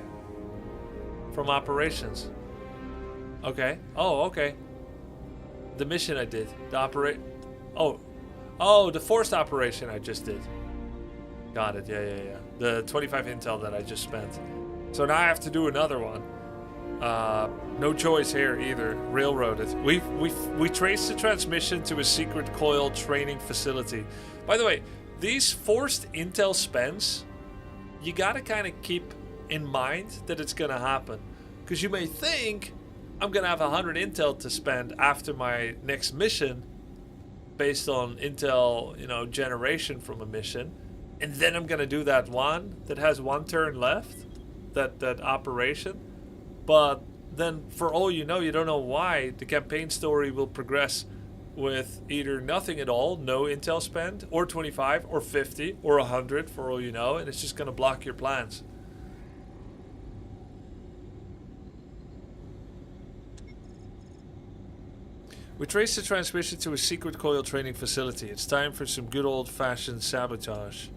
From operations. Okay. Oh, okay. The mission I did. The Oh, the forced operation I just did. Got it. Yeah. The 25 intel that I just spent. So now I have to do another one. No choice here either. Railroaded. We traced the transmission to a secret coil training facility. By the way, these forced intel spends, you gotta kind of keep in mind that it's gonna happen. Because you may think, I'm gonna have 100 intel to spend after my next mission based on intel, generation from a mission. And then I'm gonna do that one that has one turn left. That operation. But then for all you know, you don't know why the campaign story will progress with either nothing at all, no intel spend, or 25, or 50, or 100 for all you know, and it's just gonna block your plans. We traced the transmission to a secret coil training facility. It's time for some good old-fashioned sabotage.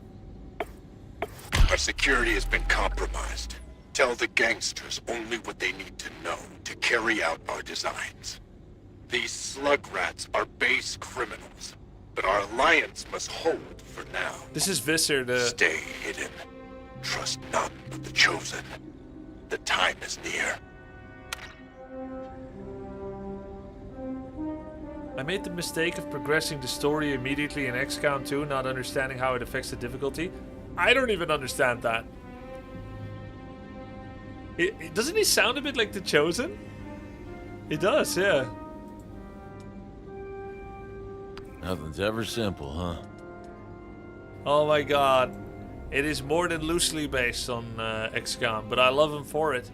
Our security has been compromised. Tell the gangsters only what they need to know to carry out our designs. These slug rats are base criminals, but our alliance must hold for now. This is Visser, Stay hidden. Trust none but the chosen. The time is near. I made the mistake of progressing the story immediately in XCOM 2, not understanding how it affects the difficulty. I don't even understand that. Doesn't he sound a bit like the Chosen? He does, yeah. Nothing's ever simple, huh? Oh my god. It is more than loosely based on XCOM, but I love him for it.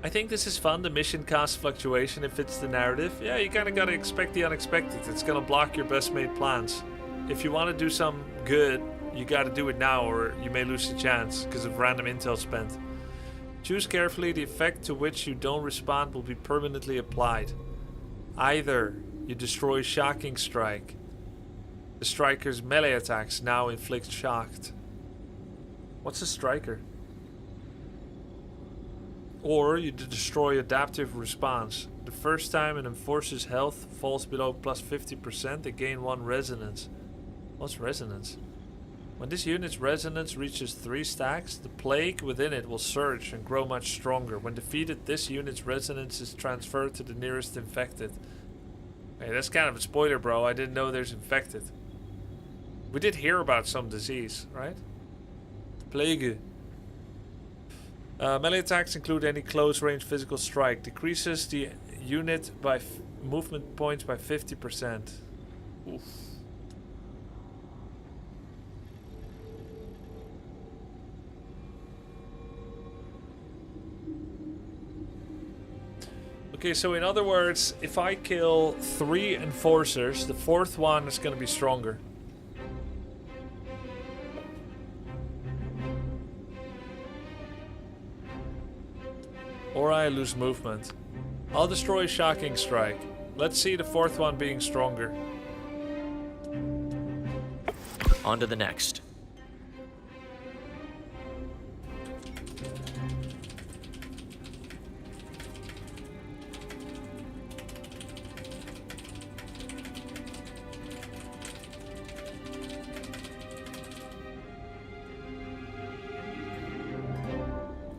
I think this is fun, the mission cost fluctuation, it fits the narrative. Yeah, you kind of got to expect the unexpected. It's going to block your best made plans. If you want to do something good, you got to do it now or you may lose the chance because of random intel spent. Choose carefully, the effect to which you don't respond will be permanently applied. Either you destroy Shocking Strike. The striker's melee attacks now inflict shocked. What's a striker? Or you destroy Adaptive Response. The first time an enforcer's health falls below plus 50%, they gain 1 resonance. What's resonance? When this unit's resonance reaches 3 stacks, the plague within it will surge and grow much stronger. When defeated, this unit's resonance is transferred to the nearest infected. Hey, that's kind of a spoiler, bro. I didn't know there's infected. We did hear about some disease, right? Plague. Melee attacks include any close-range physical strike. Decreases the unit by movement points by 50%. Oof. Okay, so in other words, if I kill 3 enforcers, the 4th one is going to be stronger. Or I lose movement. I'll destroy Shocking Strike. Let's see the 4th one being stronger. On to the next.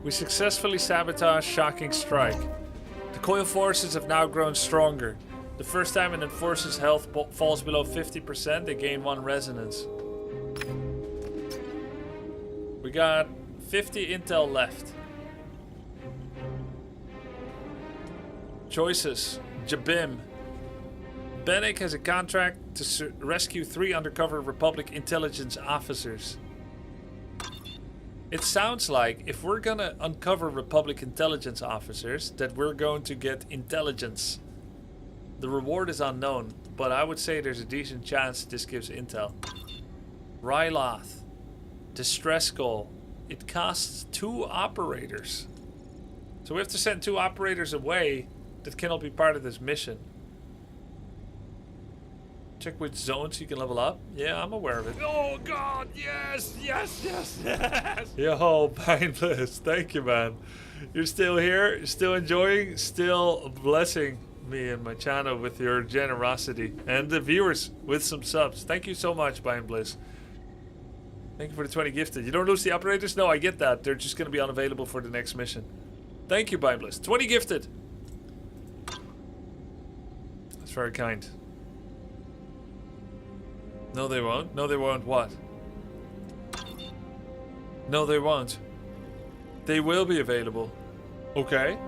We successfully sabotaged Shocking Strike. The coil forces have now grown stronger. The first time an enforcer's health falls below 50%, they gain 1 resonance. We got 50 intel left. Choices. Jabim. Bennick has a contract to rescue 3 undercover Republic intelligence officers. It sounds like if we're gonna uncover Republic intelligence officers, that we're going to get intelligence. The reward is unknown, but I would say there's a decent chance this gives intel. Ryloth. Distress call. It costs 2 operators. So we have to send 2 operators away that cannot be part of this mission. Check which zones you can level up. Yeah, I'm aware of it. Oh god, yes, yes, yes, yes. Yo, Mindless, thank you, man. You're still here, you're still enjoying, still blessing me and my channel with your generosity. And the viewers with some subs. Thank you so much, Mindless. Thank you for the 20 gifted. You don't lose the operators? No, I get that. They're just going to be unavailable for the next mission. Thank you, Mindless. 20 gifted. That's very kind. No, they won't. No, they won't. What? No, they won't. They will be available. Okay.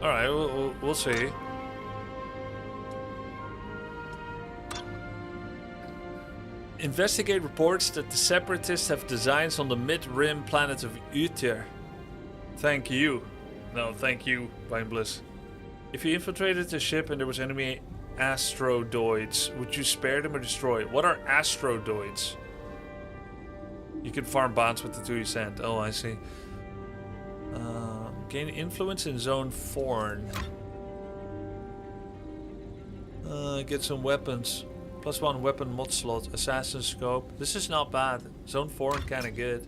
Alright, we'll see. Investigate reports that the Separatists have designs on the mid-rim planet of Uther. Thank you. No, thank you, Bliss. If you infiltrated the ship and there was enemy astrodoids, would you spare them or destroy it? What are astrodoids? You can farm bonds with the 2 you sent. Oh, I see. Gain influence in Zone Forn. Get some weapons. +1 weapon mod slot. Assassin scope. This is not bad. Zone Forn kinda good.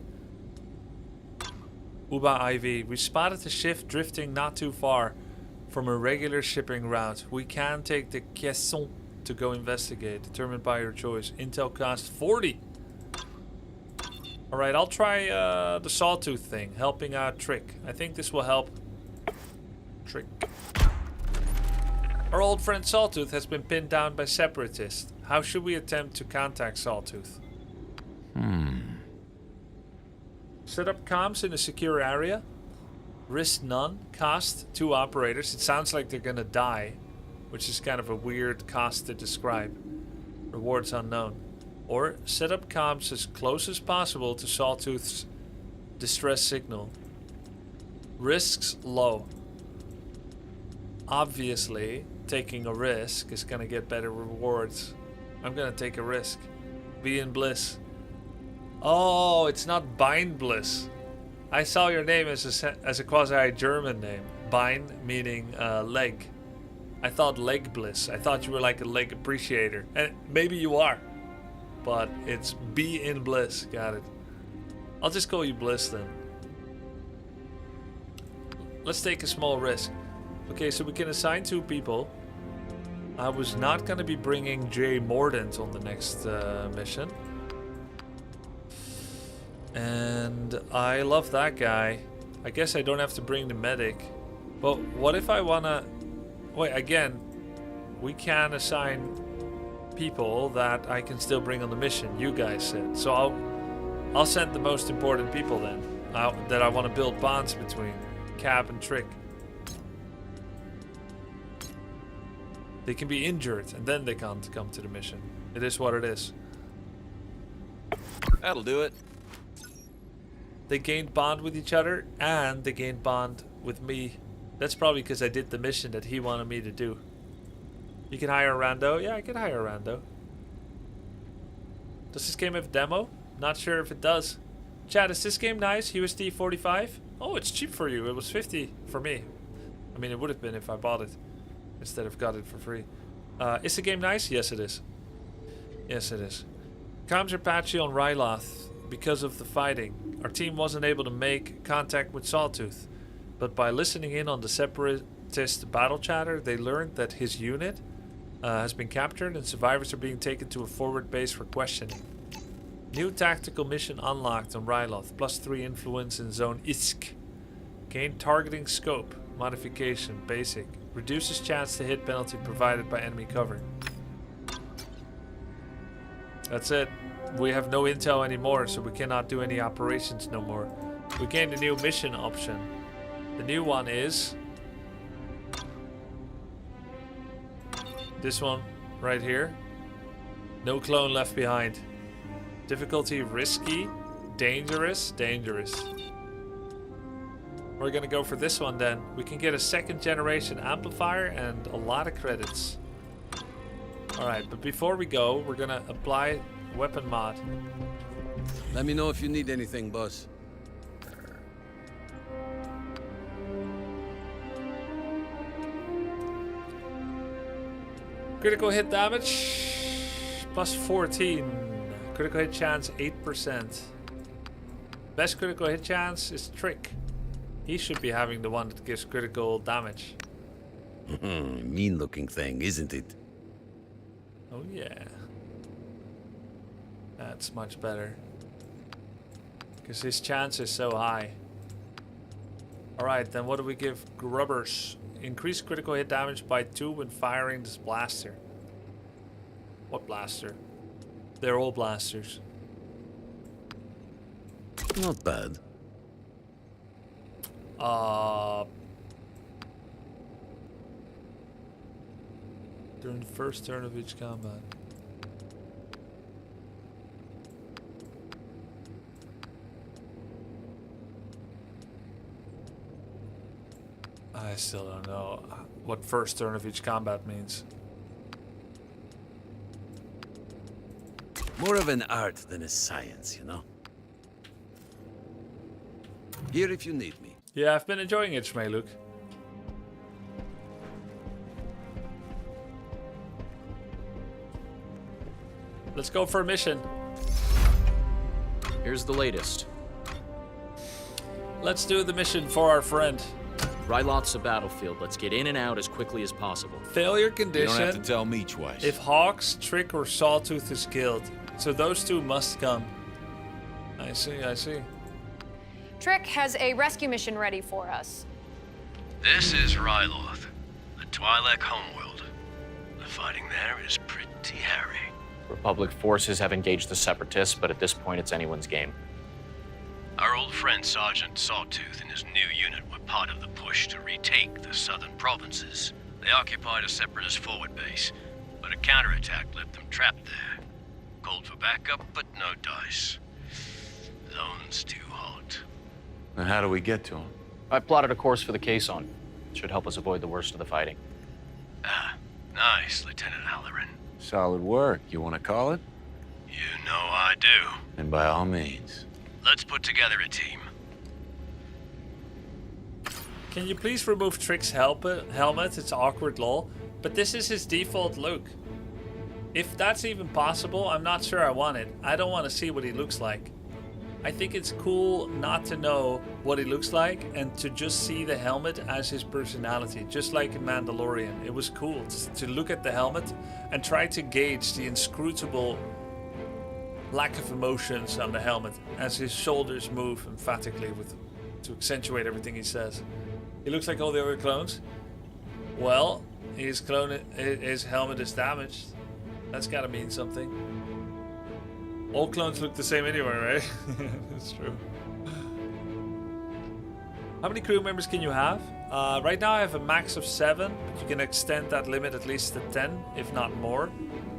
Uba IV. We spotted the ship drifting not too far from a regular shipping route. We can take the caisson to go investigate. Determined by your choice. Intel cost 40. Alright, I'll try the sawtooth thing. Helping out Trick. I think this will help Trick. Our old friend Sawtooth has been pinned down by separatists. How should we attempt to contact Sawtooth? Set up comms in a secure area. Risk none. Cost 2 operators. It sounds like they're gonna die, which is kind of a weird cost to describe. Rewards unknown. Or set up comms as close as possible to Sawtooth's distress signal. Risks low. Obviously, taking a risk is gonna get better rewards. I'm gonna take a risk. Be in bliss. Oh, it's not Bind Bliss. I saw your name as a quasi-German name. Bein meaning leg. I thought leg bliss. I thought you were like a leg appreciator. And maybe you are. But it's be in bliss. Got it. I'll just call you Bliss then. Let's take a small risk. Okay, so we can assign 2 people. I was not going to be bringing Jay Mordant on the next mission. And I love that guy. I guess I don't have to bring the medic. But what if I want to... Wait, again, we can assign people that I can still bring on the mission, you guys said. So I'll send the most important people then, that I want to build bonds between. Cap and Trick. They can be injured and then they can't come to the mission. It is what it is. That'll do it. They gained bond with each other and they gained bond with me. That's probably because I did the mission that he wanted me to do. You can hire a rando? Yeah, I can hire a rando. Does this game have a demo? Not sure if it does. Chat, is this game nice? USD 45? Oh, it's cheap for you. It was 50 for me. I mean, it would have been if I bought it instead of got it for free. Is the game nice? Yes, it is. Yes, it is. Comms are patchy on Ryloth because of the fighting. Our team wasn't able to make contact with Sawtooth, but by listening in on the separatist battle chatter, they learned that his unit has been captured and survivors are being taken to a forward base for questioning. New tactical mission unlocked on Ryloth. +3 influence in Zone Isk. Gain targeting scope. Modification. Basic. Reduces chance to hit penalty provided by enemy cover. That's it. We have no intel anymore, so we cannot do any operations no more. We gained a new mission option. The new one is... this one right here. No clone left behind. Difficulty risky, dangerous, dangerous. We're gonna go for this one then. We can get a 2nd generation amplifier and a lot of credits. Alright, but before we go, we're gonna apply weapon mod. Let me know if you need anything, boss. Critical hit damage plus 14. Critical hit chance 8%. Best critical hit chance is Trick. He should be having the one that gives critical damage. Mean looking thing, isn't it? Oh yeah. That's much better. Because his chance is so high. Alright, then what do we give Grubbers? Increase critical hit damage by 2 when firing this blaster. What blaster? They're all blasters. Not bad. During the first turn of each combat. I still don't know what first turn of each combat means. More of an art than a science, you know? Here if you need me. Yeah, I've been enjoying it, Shmeiluk. Let's go for a mission. Here's the latest. Let's do the mission for our friend. Rylot's a battlefield. Let's get in and out as quickly as possible. Failure condition. You don't have to tell me twice. If Hawks, Trick, or Sawtooth is killed. So those two must come. I see, I see. Trick has a rescue mission ready for us. This is Ryloth, the Twi'lek homeworld. The fighting there is pretty hairy. Republic forces have engaged the Separatists, but at this point it's anyone's game. Our old friend Sergeant Sawtooth and his new unit were part of the push to retake the southern provinces. They occupied a Separatist forward base, but a counterattack left them trapped there. Called for backup, but no dice. Zone's too hot. Then how do we get to him? I've plotted a course for the caisson. Should help us avoid the worst of the fighting. Ah, nice, Lieutenant Halloran. Solid work. You want to call it? You know I do. And by all means. Let's put together a team. Can you please remove Trick's helmet? It's awkward, lol. But this is his default look. If that's even possible, I'm not sure I want it. I don't want to see what he looks like. I think it's cool not to know what he looks like and to just see the helmet as his personality, just like in Mandalorian. It was cool to look at the helmet and try to gauge the inscrutable lack of emotions on the helmet as his shoulders move emphatically to accentuate everything he says. He looks like all the other clones. Well, his helmet is damaged. That's gotta mean something. All clones look the same anyway, right? That's true. How many crew members can you have? Right now I have a max of 7, but you can extend that limit at least to 10, if not more.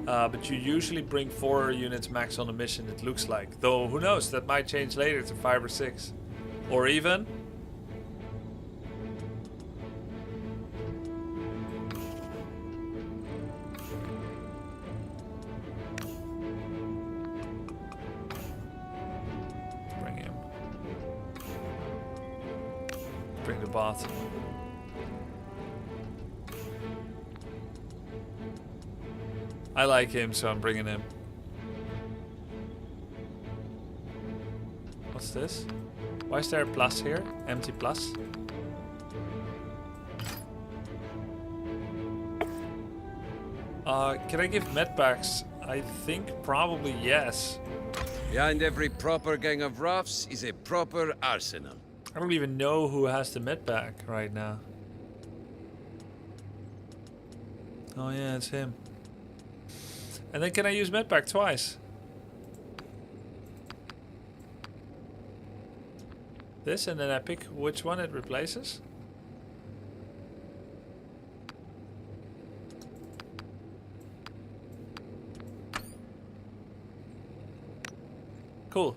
But you usually bring 4 units max on a mission, it looks like. Though, who knows, that might change later to 5 or 6. Or even... Bring the bot. I like him, so I'm bringing him. What's this? Why is there a plus here? Empty plus? Can I give medpacks? I think probably yes. Behind every proper gang of roughs is a proper arsenal. I don't even know who has the medpack right now. Oh yeah, it's him. And then can I use medpack twice? This, and then I pick which one it replaces? Cool.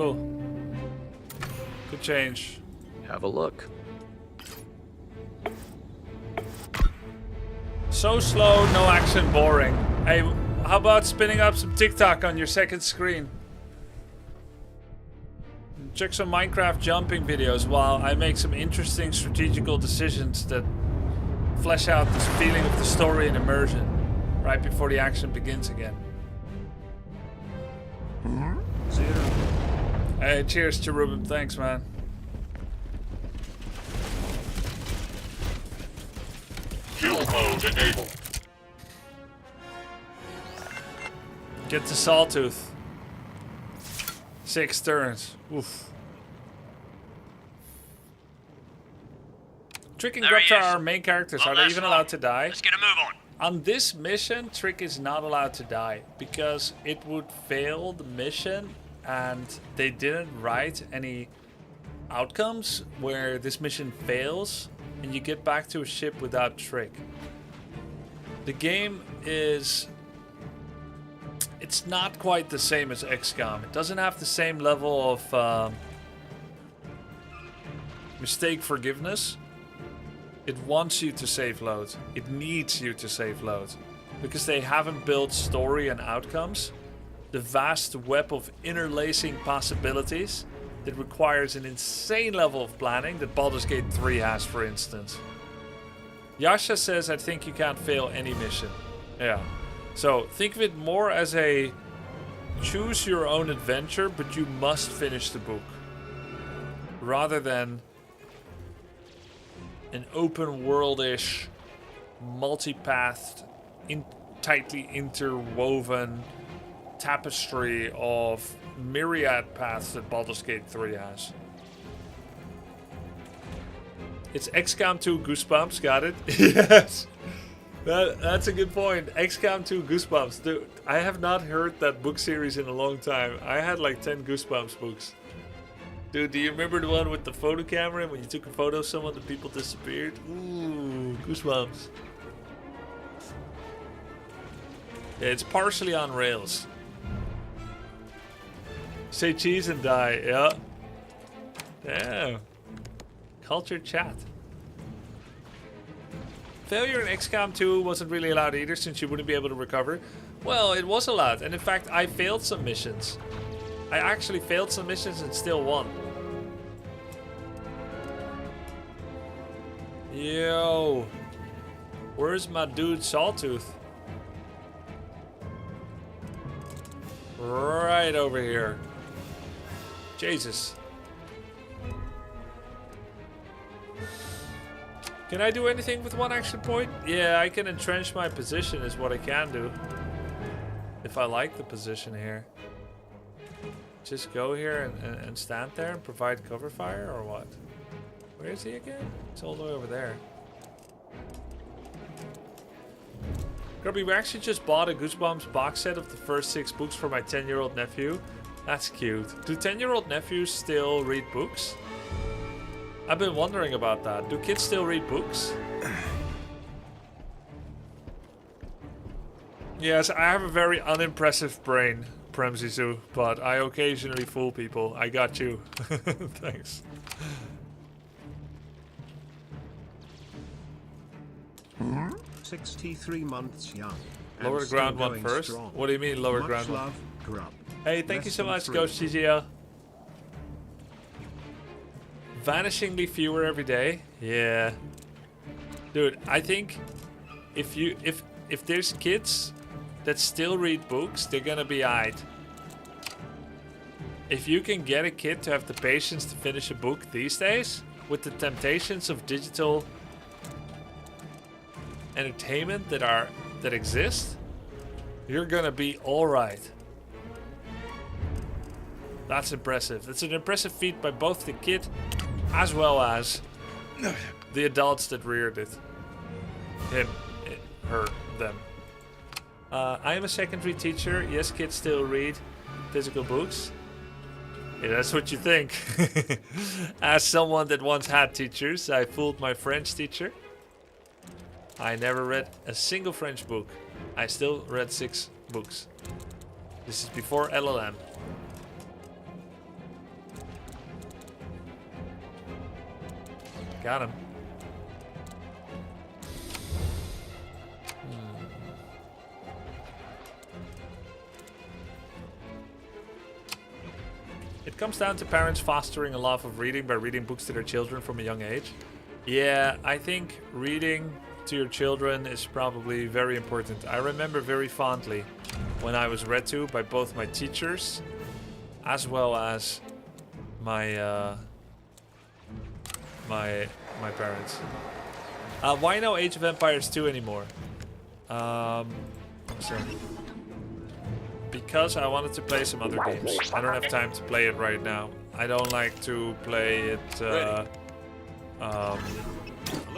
Cool. Good change. Have a look. So slow, no action, boring. Hey, how about spinning up some TikTok on your second screen? Check some Minecraft jumping videos while I make some interesting strategical decisions that flesh out this feeling of the story and immersion right before the action begins again. Hey, cheers to Ruben. Thanks, man. Kill mode enabled. Get the Sawtooth. 6 turns. Oof. Trick and Grubby are our main characters. Are they even allowed to die? Let's get a move on. On this mission, Trick is not allowed to die because it would fail the mission and they didn't write any outcomes where this mission fails and you get back to a ship without Trick. The game is... it's not quite the same as XCOM. It doesn't have the same level of mistake forgiveness. It wants you to save load. It needs you to save load. Because they haven't built story and outcomes. The vast web of interlacing possibilities that requires an insane level of planning that Baldur's Gate 3 has, for instance. Yasha says, I think you can't fail any mission. Yeah. So think of it more as a choose your own adventure, but you must finish the book. Rather than an open world-ish, multi-pathed, tightly interwoven tapestry of myriad paths that Baldur's Gate 3 has. It's XCOM 2 Goosebumps, got it? Yes! That's a good point. XCOM 2 Goosebumps. Dude, I have not heard that book series in a long time. I had like 10 Goosebumps books. Dude, do you remember the one with the photo camera when you took a photo of someone, the people disappeared? Ooh, Goosebumps. Yeah, it's partially on rails. Say cheese and die, yeah. Damn. Cultured chat. Failure in XCOM 2 wasn't really allowed either, since you wouldn't be able to recover. Well, it was allowed, and in fact, I failed some missions. I actually failed some missions and still won. Yo. Where's my dude Sawtooth? Right over here. Jesus. Can I do anything with one action point? Yeah, I can entrench my position is what I can do. If I like the position here. Just go here and stand there and provide cover fire or what? Where is he again? It's all the way over there. Grubby, we actually just bought a Goosebumps box set of the first 6 books for my 10-year-old nephew. That's cute. Do 10-year-old nephews still read books? I've been wondering about that. Do kids still read books? Yes, I have a very unimpressive brain, Premzizu, but I occasionally fool people. I got you. Thanks. 63 months young. Lower ground one first? Strong. What do you mean lower ground one? Grub. Hey, thank you so much, Ghost GGL. Vanishingly fewer every day. Yeah. Dude, I think if there's kids that still read books, they're gonna be eyed. If you can get a kid to have the patience to finish a book these days, with the temptations of digital entertainment that exist, you're gonna be alright. That's impressive. It's an impressive feat by both the kid as well as the adults that reared it. Him, it, her, them. I am a secondary teacher. Yes, kids still read physical books. Yeah, that's what you think. As someone that once had teachers, I fooled my French teacher. I never read a single French book. I still read 6 books. This is before LLM. Got him. It comes down to parents fostering a love of reading by reading books to their children from a young age. Yeah, I think reading to your children is probably very important. I remember very fondly when I was read to by both my teachers as well as my my parents. Why no Age of Empires 2 anymore? I'm sorry. Because I wanted to play some other games. I don't have time to play it right now. I don't like to play it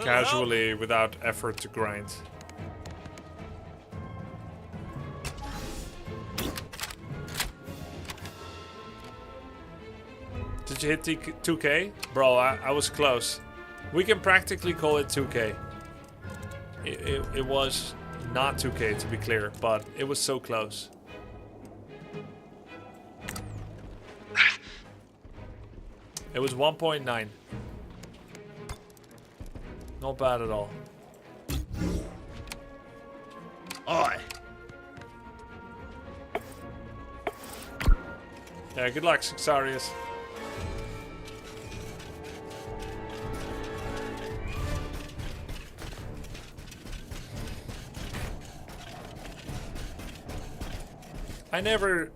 casually without effort to grind. Did you hit 2K? Bro, I was close. We can practically call it 2K. It was not 2K, to be clear, but it was so close. It was 1.9. Not bad at all. Oi. Yeah, good luck, Sixarius. I never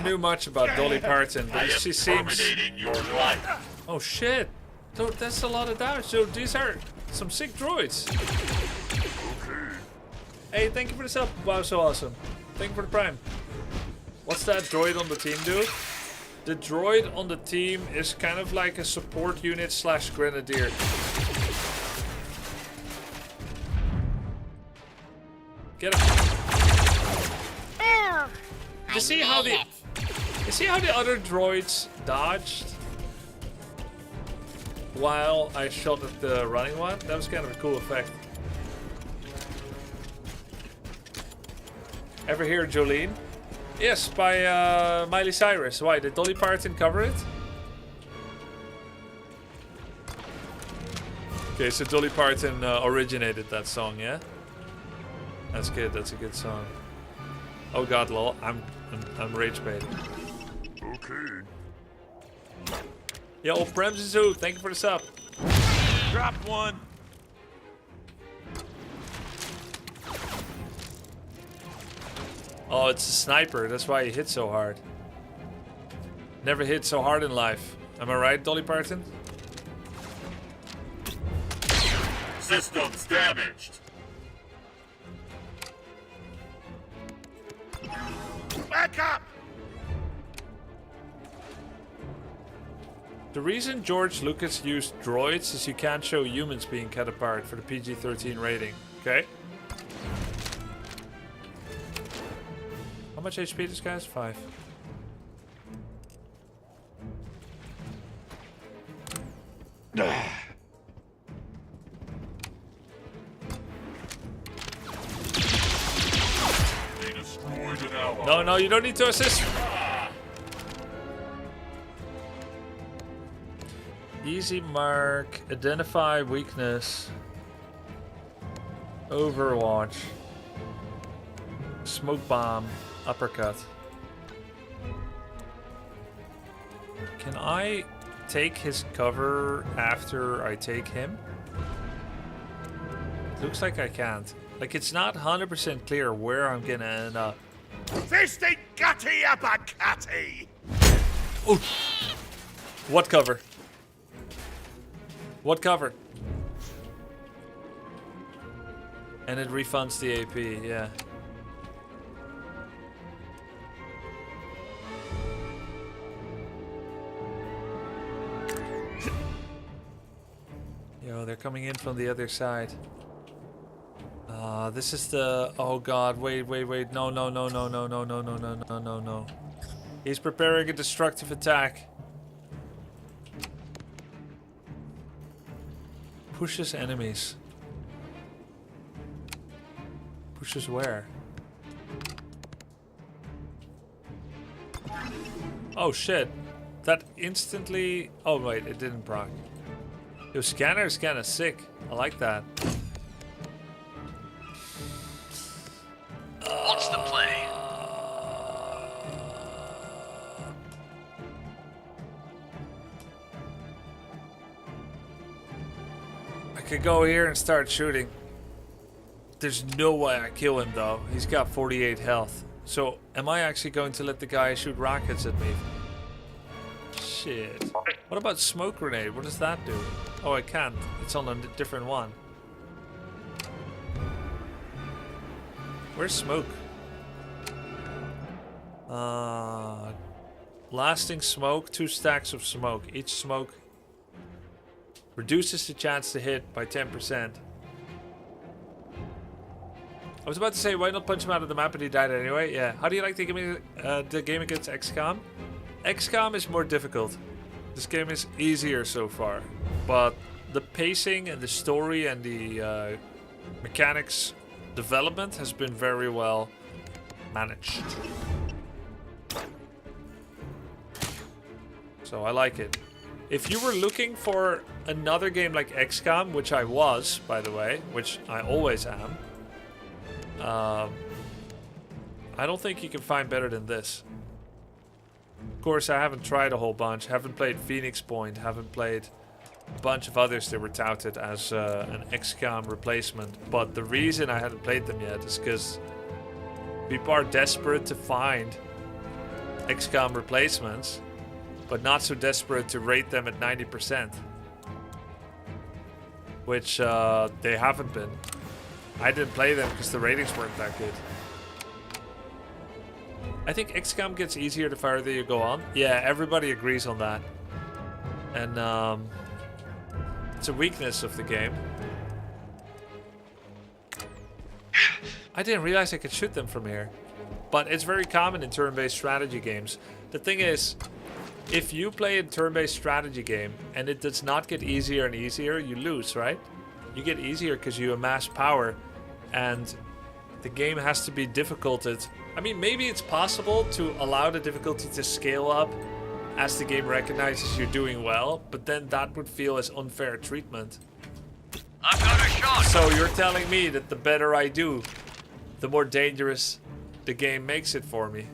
knew much about Dolly Parton, but she seems... Oh shit! So that's a lot of damage. So these are some sick droids. Hey, thank you for the sub. Wow, so awesome. Thank you for the prime. What's that droid on the team do? The droid on the team is kind of like a support unit slash grenadier. Get him. You see how the other droids dodged while I shot at the running one? That was kind of a cool effect. Ever hear Jolene? Yes, by Miley Cyrus. Why, did Dolly Parton cover it? Okay, so Dolly Parton originated that song, yeah? That's good, that's a good song. Oh god, lol, I'm rage baiting. Okay. Yo, Premzizu, thank you for the sub. Drop one. Oh, it's a sniper, that's why he hit so hard. Never hit so hard in life. Am I right, Dolly Parton? Systems damaged. Back up! The reason George Lucas used droids is you can't show humans being cut apart for the PG-13 rating, okay? How much HP this guy has? 5. No, you don't need to assist. Easy mark, identify weakness, Overwatch, smoke bomb, uppercut. Can I take his cover after I take him? Looks like I can't. Like, it's not 100% clear where I'm gonna end up. Fisty gutty uppercutty! Oh! What cover? What cover? And it refunds the AP, yeah. Yo, they're coming in from the other side. This is the... Oh god, wait. No. He's preparing a destructive attack. Pushes enemies. Pushes where? Oh shit. That instantly... Oh wait, it didn't proc. Your scanner is kind of sick. I like that. What's the play? I could go here and start shooting. There's no way I kill him though. He's got 48 health. So am I actually going to let the guy shoot rockets at me? Shit. What about smoke grenade? What does that do? Oh, I can't. It's on a different one. Where's smoke? Lasting smoke, 2 stacks of smoke. Each smoke reduces the chance to hit by 10%. I was about to say, why not punch him out of the map and he died anyway? Yeah. How do you like the game against XCOM? XCOM is more difficult. This game is easier so far. But the pacing and the story and the mechanics development has been very well managed. So I like it. If you were looking for another game like XCOM, which I was, by the way, which I always am, I don't think you can find better than this. Of course, I haven't tried a whole bunch. Haven't played Phoenix Point. Haven't played a bunch of others that were touted as an XCOM replacement. But the reason I hadn't played them yet is because people are desperate to find XCOM replacements, but not so desperate to rate them at 90%. Which they haven't been. I didn't play them because the ratings weren't that good. I think XCOM gets easier the farther you go on. Yeah, everybody agrees on that. And it's a weakness of the game. I didn't realize I could shoot them from here. But it's very common in turn-based strategy games. The thing is, if you play a turn-based strategy game and it does not get easier and easier, you lose, right? You get easier because you amass power and the game has to be difficulted. I mean, maybe it's possible to allow the difficulty to scale up as the game recognizes you're doing well, but then that would feel as unfair treatment. I've got a shot! So you're telling me that the better I do, the more dangerous the game makes it for me.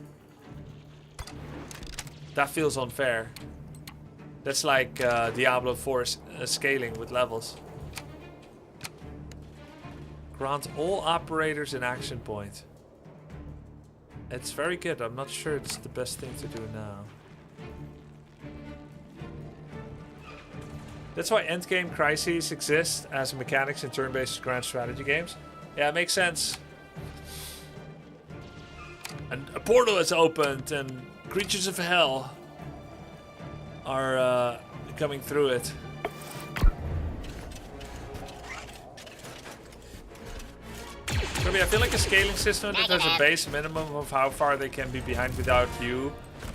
That feels unfair. That's like Diablo 4 scaling with levels. Grant all operators an action point. It's very good. I'm not sure it's the best thing to do now. That's why endgame crises exist as mechanics in turn-based grand strategy games. Yeah, it makes sense. And a portal is opened and creatures of hell are coming through it. Grubby, I feel like a scaling system that has a base minimum of how far they can be behind without you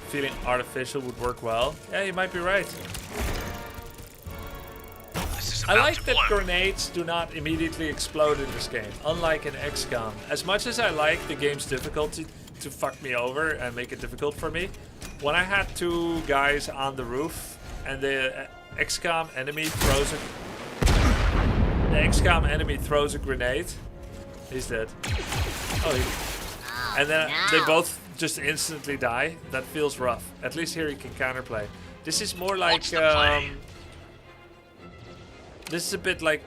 feeling artificial would work well. Yeah, you might be right. I like that grenades do not immediately explode in this game, unlike in XCOM. As much as I like the game's difficulty to fuck me over and make it difficult for me, when I had 2 guys on the roof and the XCOM enemy throws a grenade. He's dead. Oh, and then they both just instantly die. That feels rough. At least here you can counterplay. This is more like this is a bit like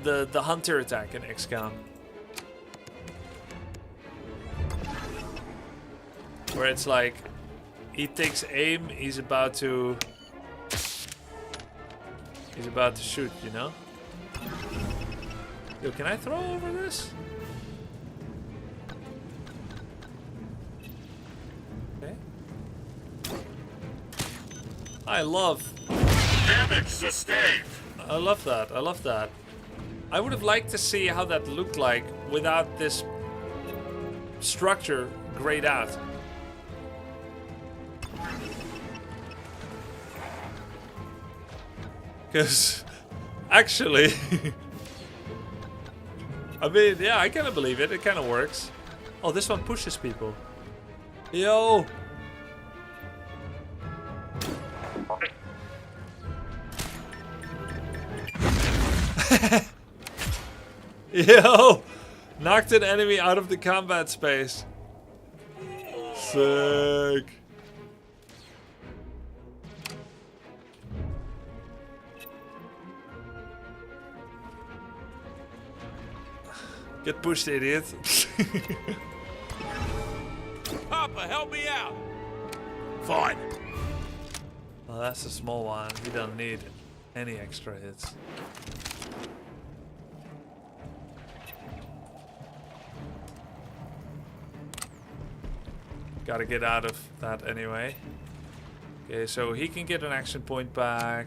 the hunter attack in XCOM, where it's like he takes aim, he's about to shoot, you know? Yo, can I throw over this? Okay. I love damage sustained. I love that. I love that. I would have liked to see how that looked like without this structure grayed out. Because actually, I mean, yeah, I kind of believe it. It kind of works. Oh, this one pushes people. Yo. Yo! Knocked an enemy out of the combat space. Sick. Get pushed, idiot. Papa, help me out. Fine. Well, that's a small one. We don't need any extra hits. Gotta get out of that anyway. Okay, so he can get an action point back.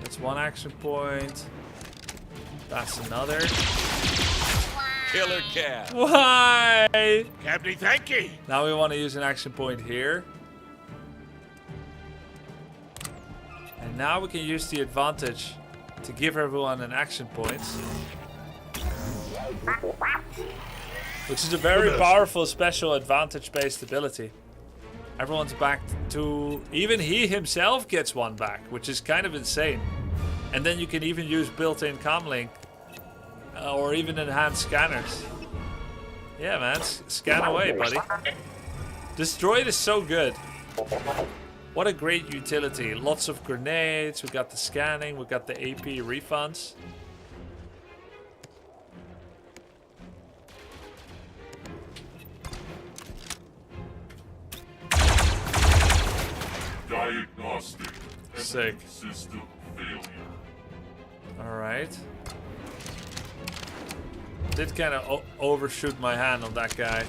That's one action point. That's another. Killer cat. Why? Captain, thank you. Now we want to use an action point here. And now we can use the advantage to give everyone an action point. Which is a very powerful special advantage-based ability. Everyone's back to... Even he himself gets one back, which is kind of insane. And then you can even use built-in comlink. Or even enhanced scanners. Yeah, man. Scan away, buddy. Destroyed is so good. What a great utility. Lots of grenades. We got the scanning. We got the AP refunds. Diagnostic. Sick. System failure. Alright. Did kind of overshoot my hand on that guy.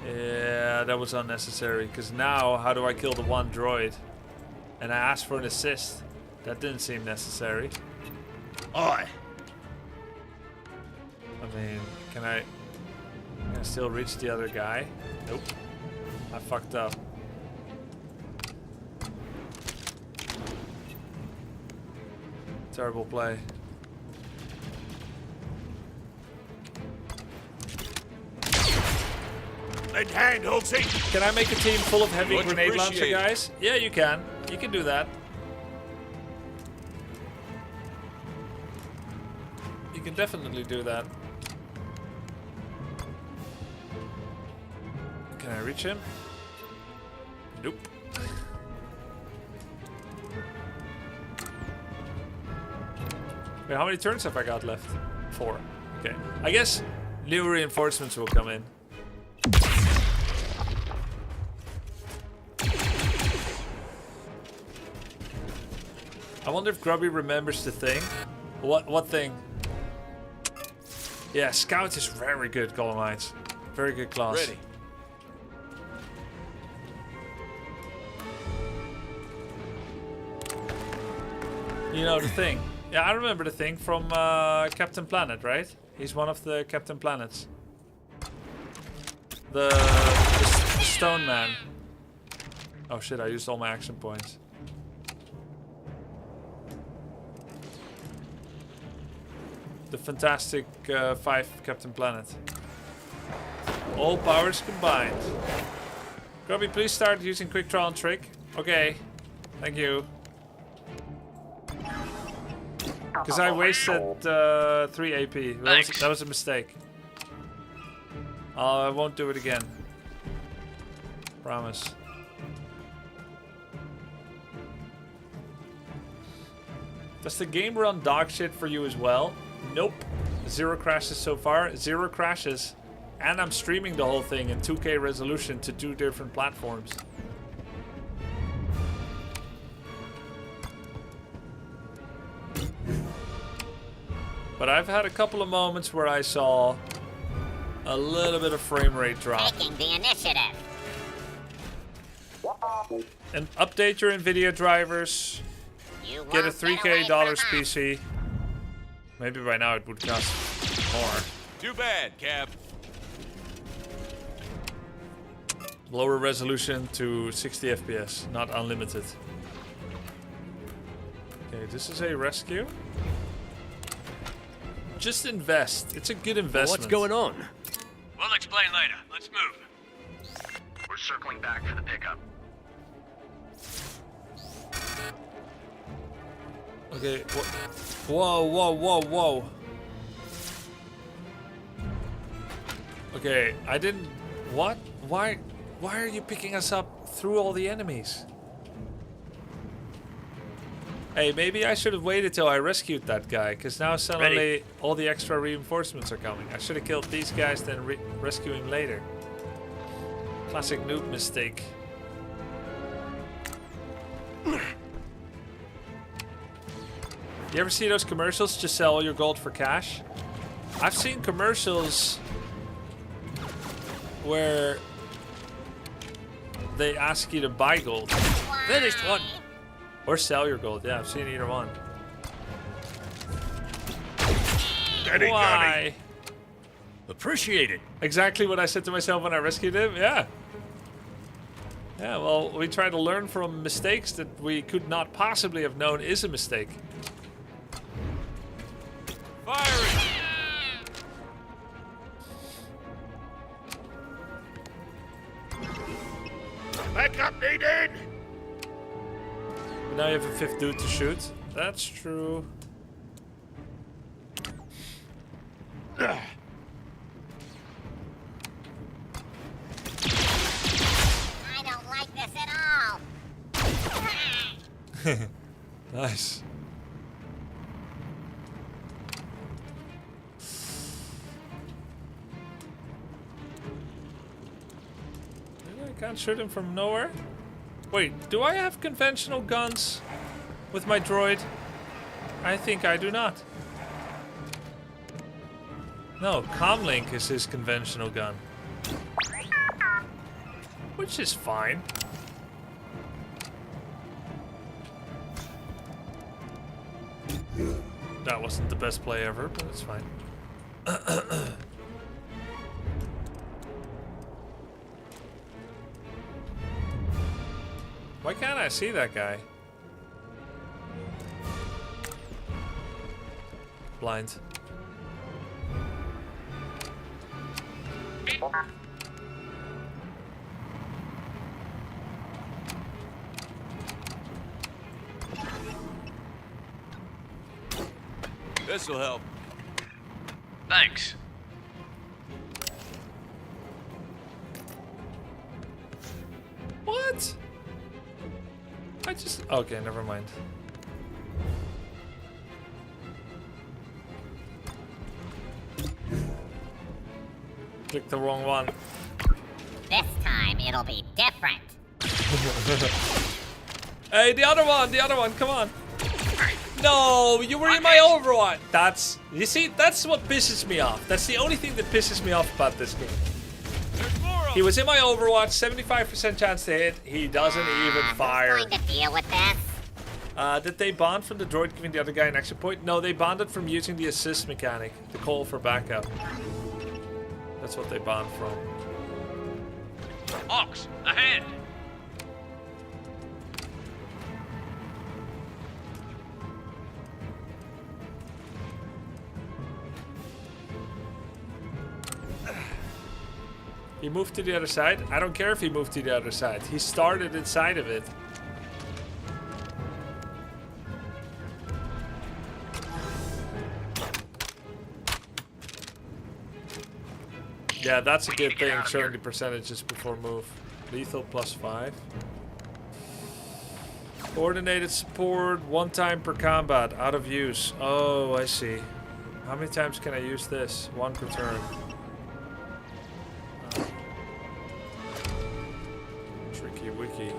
Yeah, that was unnecessary. Because now, how do I kill the one droid? And I asked for an assist. That didn't seem necessary. Aye. I mean, can I still reach the other guy? Nope. I fucked up. Terrible play. Lend hand, Halsey. Can I make a team full of heavy Much grenade launcher appreciated. guys? Yeah, you can. You can do that. You can definitely do that. Can I reach him? Nope. Wait, how many turns have I got left? 4. Okay. I guess new reinforcements will come in. I wonder if Grubby remembers the thing. What thing? Yeah, Scout is very good, Colin Mines. Very good class. Ready. You know the thing. Yeah, I remember the thing from Captain Planet, right? He's one of the Captain Planets. The Stone Man. Oh shit, I used all my action points. The Fantastic 5 Captain Planet. All powers combined. Grubby, please start using quick draw and trick. Okay. Thank you. Because I wasted 3 AP. That was a mistake. I won't do it again. Promise. Does the game run dog shit for you as well? Nope. 0 crashes so far. 0 crashes. And I'm streaming the whole thing in 2K resolution to 2 different platforms. But I've had a couple of moments where I saw a little bit of frame rate drop. Taking the initiative. And update your NVIDIA drivers. Get a $3K PC. Maybe by now it would cost more. Too bad, Cap. Lower resolution to 60 FPS, not unlimited. Okay, this is a rescue. Just invest. It's a good investment. What's going on? We'll explain later. Let's move. We're circling back for the pickup. Okay. Whoa, whoa, whoa, whoa. Okay, I didn't... What? Why are you picking us up through all the enemies? Hey, maybe I should have waited till I rescued that guy, because now suddenly all the extra reinforcements are coming. I should have killed these guys, then rescue him later. Classic noob mistake. You ever see those commercials, just sell all your gold for cash? I've seen commercials where they ask you to buy gold. Finished one. Or sell your gold. Yeah, I've seen either one. Why? Appreciate it. Exactly what I said to myself when I rescued him. Yeah. Yeah, well, we try to learn from mistakes that we could not possibly have known is a mistake. Firing. Backup needed! But now you have a fifth dude to shoot. That's true. I don't like this at all. Nice. I can't shoot him from nowhere. Wait, do I have conventional guns with my droid? I think I do not. No, Comlink is his conventional gun. Which is fine. That wasn't the best play ever, but it's fine. Why can't I see that guy? Blind. This'll help. Thanks. What? I just... Okay, never mind. Click the wrong one. This time it'll be different. Hey, the other one, come on. No, you were in my Overwatch. That's, you see, that's what pisses me off. That's the only thing that pisses me off about this game. He was in my Overwatch, 75% chance to hit. He doesn't even fire. Who's going to deal with this? Did they bond from the droid giving the other guy an extra point? No, they bonded from using the assist mechanic, the call for backup. That's what they bond from. Hawks, ahead! He moved to the other side. I don't care if he moved to the other side. He started inside of it. Yeah, that's a good thing, showing the percentages before move. Lethal +5. Coordinated support, 1 time per combat, out of use. Oh, I see. How many times can I use this? 1 per turn. Tricky wiki.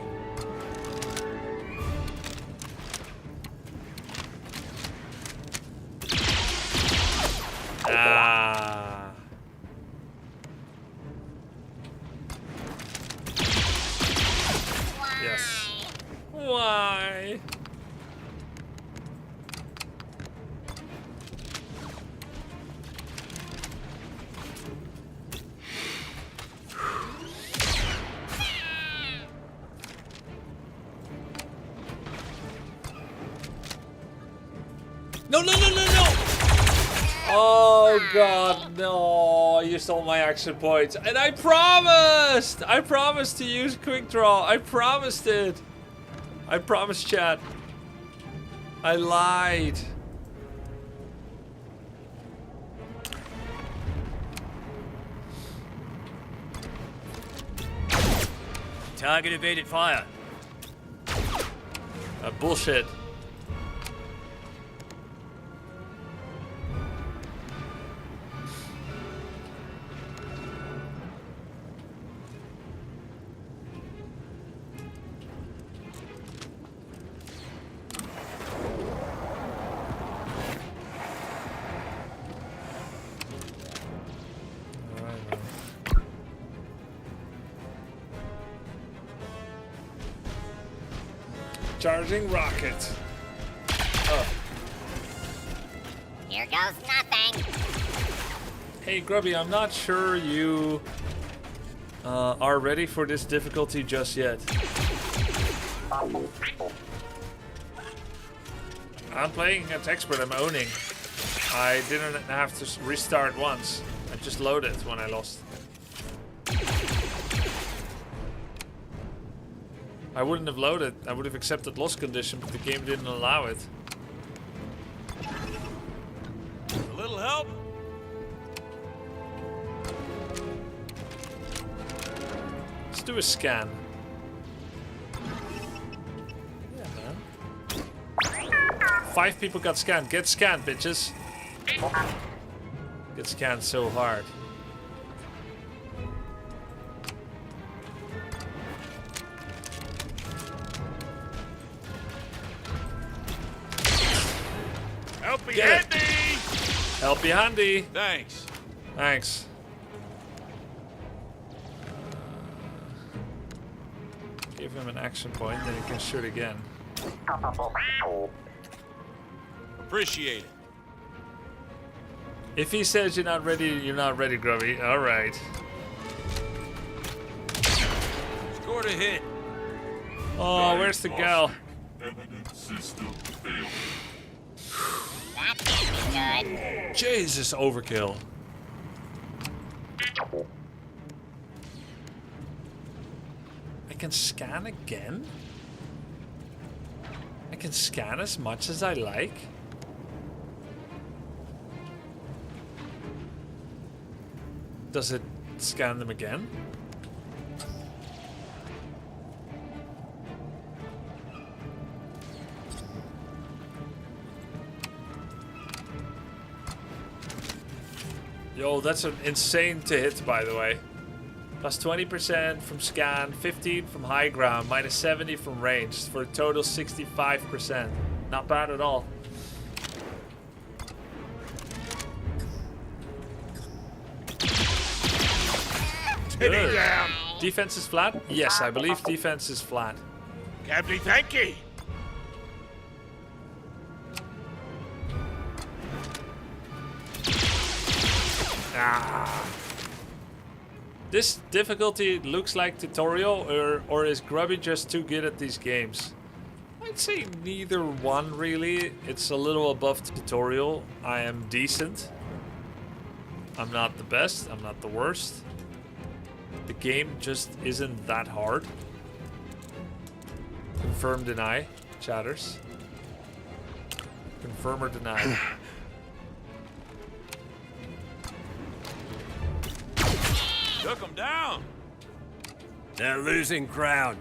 Ah. Yes. Why? No, no, no, no, no! Oh god, no! You stole my action points, and I promised! I promised to use quick draw. I promised it. I promised, chat. I lied. Target evaded fire. Bullshit. Charging rocket. Oh. Here goes nothing. Hey Grubby, I'm not sure you are ready for this difficulty just yet. I'm playing against expert, I'm owning. I didn't have to restart once. I just loaded when I lost. I wouldn't have loaded. I would have accepted loss condition, but the game didn't allow it. A little help? Let's do a scan. Yeah, man. 5 people got scanned. Get scanned, bitches. Get scanned so hard. Help me Get handy! Help you handy. Thanks. Thanks. Give him an action point, then he can shoot again. Appreciate it. If he says you're not ready, Grubby. All right. Scored a hit. Oh, where's the gal? Evidence system failed. That can't be good. Jesus, overkill. I can scan again? I can scan as much as I like? Does it scan them again? Yo, that's an insane to hit, by the way. Plus 20% from scan, 15 from high ground, minus 70 from range, for a total 65%. Not bad at all. Good. Defense is flat? Yes, I believe defense is flat. Captain, thank you. Ah. This difficulty looks like tutorial, or is Grubby just too good at these games? I'd say neither one really. It's a little above tutorial. I am decent. I'm not the best. I'm not the worst. The game just isn't that hard. Confirm, deny, chatters. Confirm or deny. Took them down. They're losing ground.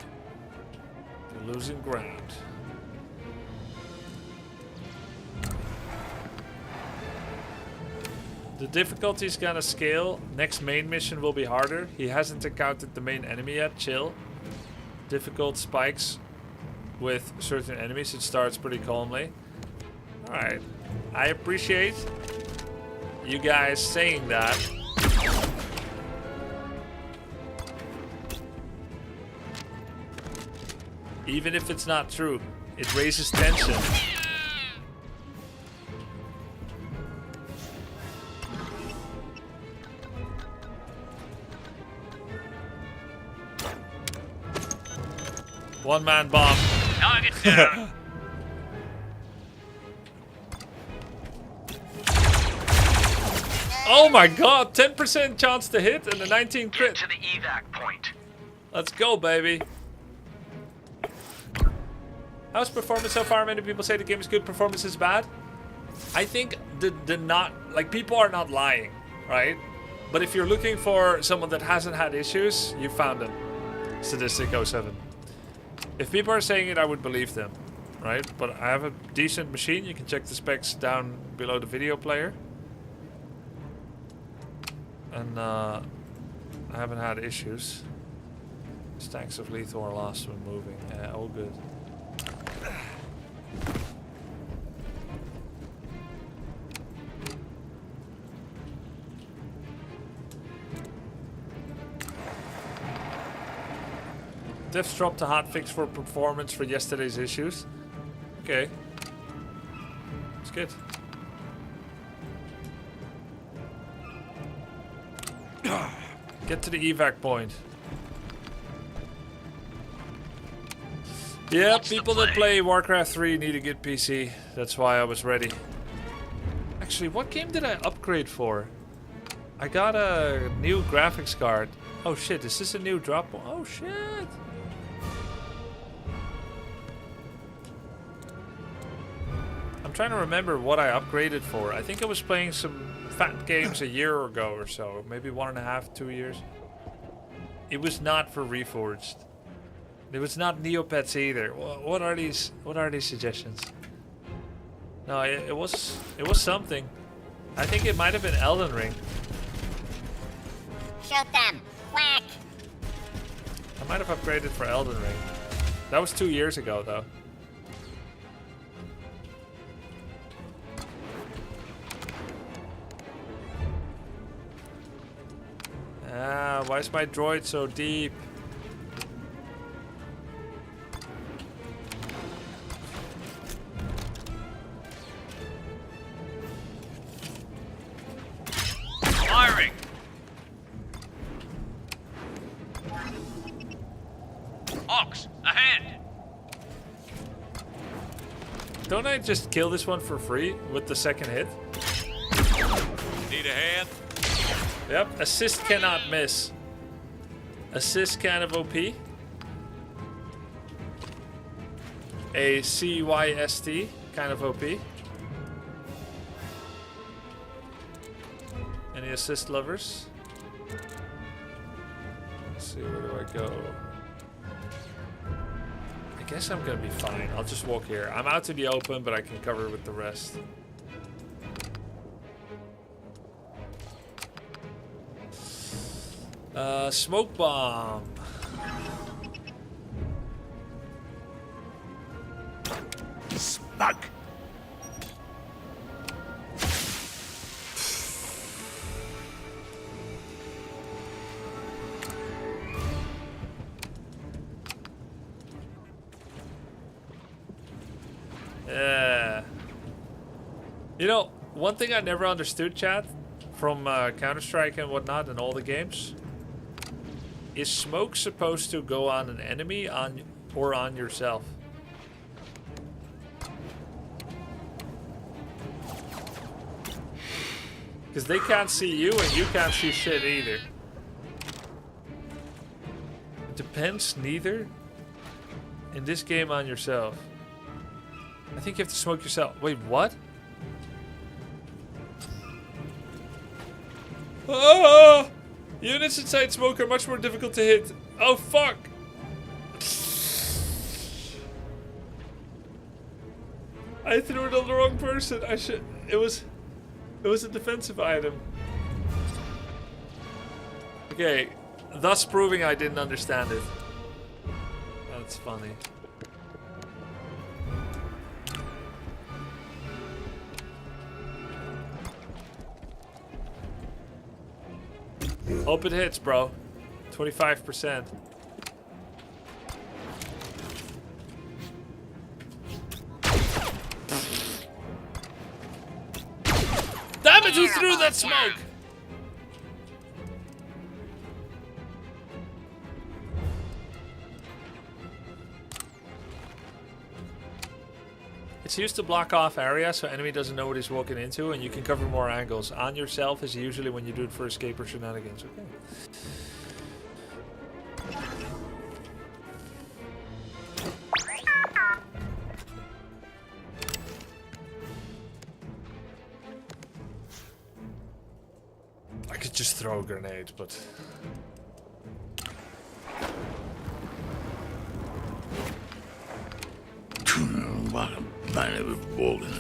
They're losing ground. The difficulty is gonna scale. Next main mission will be harder. He hasn't encountered the main enemy yet. Chill. Difficult spikes with certain enemies. It starts pretty calmly. Alright. I appreciate you guys saying that. Even if it's not true, it raises tension. One-man bomb. Target down. Oh my god, 10% chance to hit and a 19 crit. Get to the evac point. Let's go, baby. How's performance so far? Many people say the game is good, performance is bad. I think people are not lying, right? But if you're looking for someone that hasn't had issues, you found them. Sadistic 07. If people are saying it, I would believe them, right? But I have a decent machine. You can check the specs down below the video player. And I haven't had issues. Stacks of lethal are lost when moving. Yeah, all good. Devs dropped a hotfix for performance for yesterday's issues. Okay. It's good. Get to the evac point. Yeah, people that play Warcraft 3 need a good PC. That's why I was ready. Actually, what game did I upgrade for? I got a new graphics card. Oh shit, is this a new drop? Oh shit! I'm trying to remember what I upgraded for. I think I was playing some fat games a year ago or so. Maybe 1.5, 2 years. It was not for Reforged. It was not Neopets either. What are these suggestions? No, it was something. I think it might have been Elden Ring. Shoot them! Whack! I might have upgraded for Elden Ring. That was 2 years ago though. Ah, why is my droid so deep? Firing! Ox, ahead! Don't I just kill this one for free with the second hit? Need a hand? Yep, assist cannot miss. Assist kind of OP. A CYST kind of OP. Any assist lovers? Let's see, where do I go? I guess I'm gonna be fine. I'll just walk here. I'm out to the open, but I can cover with the rest. Smoke bomb. Smug. Yeah. You know, one thing I never understood, chat, from Counter-Strike and whatnot and all the games, is smoke supposed to go on an enemy or on yourself? Because they can't see you and you can't see shit either. It depends neither. In this game, on yourself. I think you have to smoke yourself. Wait, what? Oh! Units inside smoke are much more difficult to hit. Oh, fuck! I threw it on the wrong person. I should... It was a defensive item. Okay, thus proving I didn't understand it. That's funny. Hope it hits, bro. 25%. Damn it, who threw that smoke? It's used to block off areas so enemy doesn't know what he's walking into, and you can cover more angles. On yourself is usually when you do it for escape or shenanigans. Okay. I could just throw a grenade, but...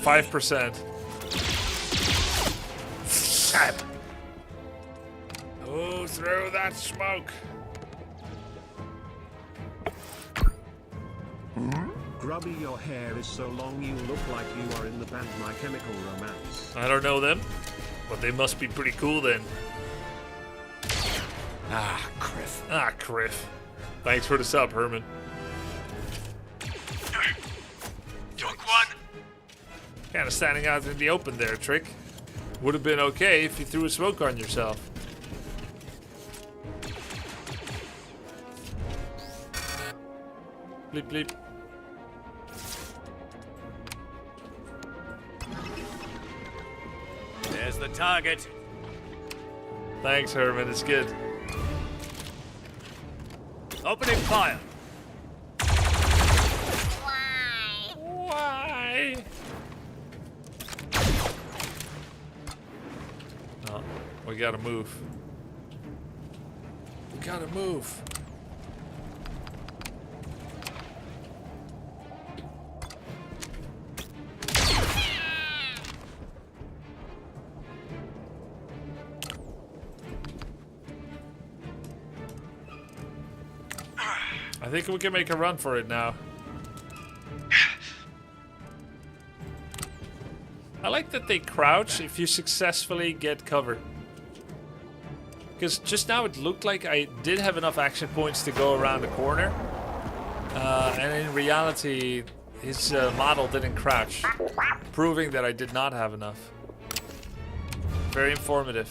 5%. Stab. Oh, throw that smoke. Grubby, your hair is so long you look like you are in the band My Chemical Romance. I don't know them, but they must be pretty cool then. Ah, Criff. Ah, Criff. Thanks for the sub, Herman. Took one. Kind of standing out in the open there, Trick. Would have been okay if you threw a smoke on yourself. Bleep, bleep. There's the target. Thanks, Herman. It's good. Opening fire. Why? Oh, we gotta move. We gotta move. I think we can make a run for it now. I like that they crouch if you successfully get cover. Because just now it looked like I did have enough action points to go around the corner. And in reality, his model didn't crouch. Proving that I did not have enough. Very informative.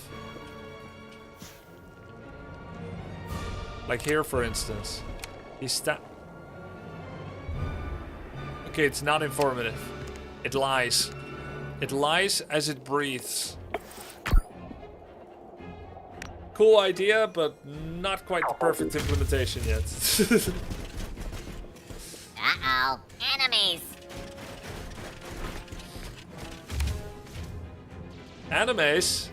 Like here, for instance. He's okay, it's not informative. It lies. It lies as it breathes. Cool idea, but not quite the perfect implementation yet. Uh-oh. Enemies. Animes?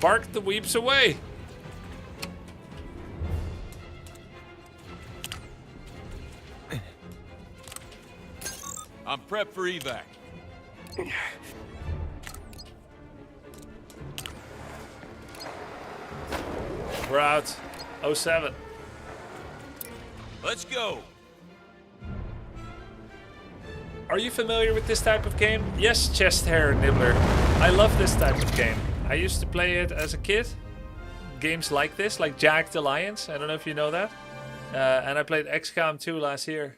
Bark the weeps away. I'm prepped for evac. We're out. 07. Let's go. Are you familiar with this type of game? Yes, chest hair nibbler. I love this type of game. I used to play it as a kid. Games like this, like Jagged Alliance. I don't know if you know that. And I played XCOM 2 last year.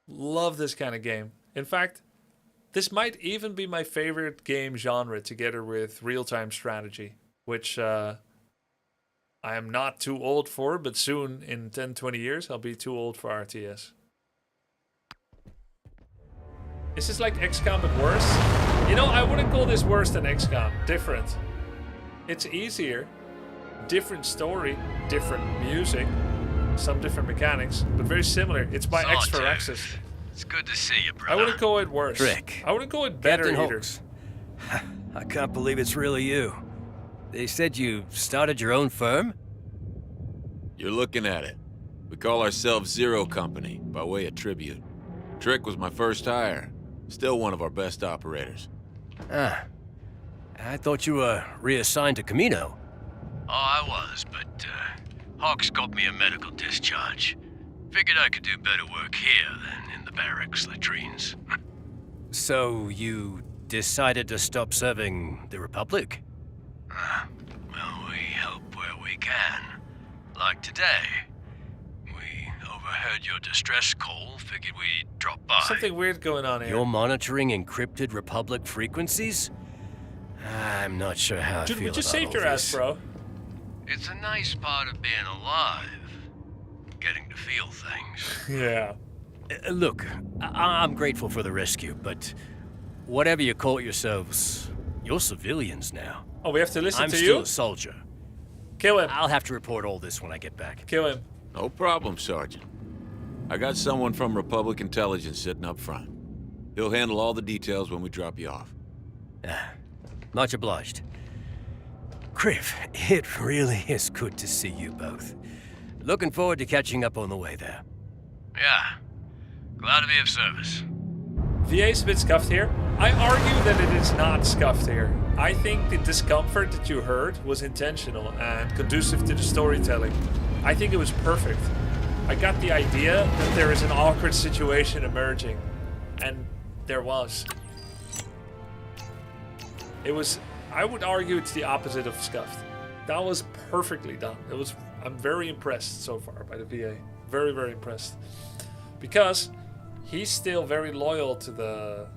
Love this kind of game. In fact, this might even be my favorite game genre together with real-time strategy, which I am not too old for, but soon, in 10-20 years, I'll be too old for RTS. Is this like XCOM but worse? You know, I wouldn't call this worse than XCOM. Different. It's easier. Different story. Different music. Some different mechanics, but very similar. It's by X for Axis. It's good to see you, brother. I wouldn't go it worse. Trick. I wouldn't go it better Captain either. Hawks. I can't believe it's really you. They said you started your own firm? You're looking at it. We call ourselves Zero Company, by way of tribute. Trick was my first hire. Still one of our best operators. Ah. I thought you were reassigned to Camino. Oh, I was, but Hawks got me a medical discharge. Figured I could do better work here than in the barracks latrines. So you decided to stop serving the Republic? Well, we help where we can. Like today. We overheard your distress call, figured we'd drop by. Something weird going on here. You're monitoring encrypted Republic frequencies? I'm not sure how I feel about all this. Dude, we just saved your ass, bro. It's a nice part of being alive. Getting to feel things. Yeah. Look, I'm grateful for the rescue, but whatever you call yourselves, you're civilians now. Oh, we have to listen I'm to still you? a soldier. Kill him. I'll have to report all this when I get back. Kill him. No problem, Sergeant. I got someone from Republic Intelligence sitting up front. He'll handle all the details when we drop you off. Much obliged. Criff, it really is good to see you both. Looking forward to catching up on the way there. Yeah. Glad to be of service. VA's a bit scuffed here. I argue that it is not scuffed here. I think the discomfort that you heard was intentional and conducive to the storytelling. I think it was perfect. I got the idea that there is an awkward situation emerging. And there was. It was, I would argue it's the opposite of scuffed. That was perfectly done. I'm very impressed so far by the VA. Very, very impressed. Because he's still very loyal to the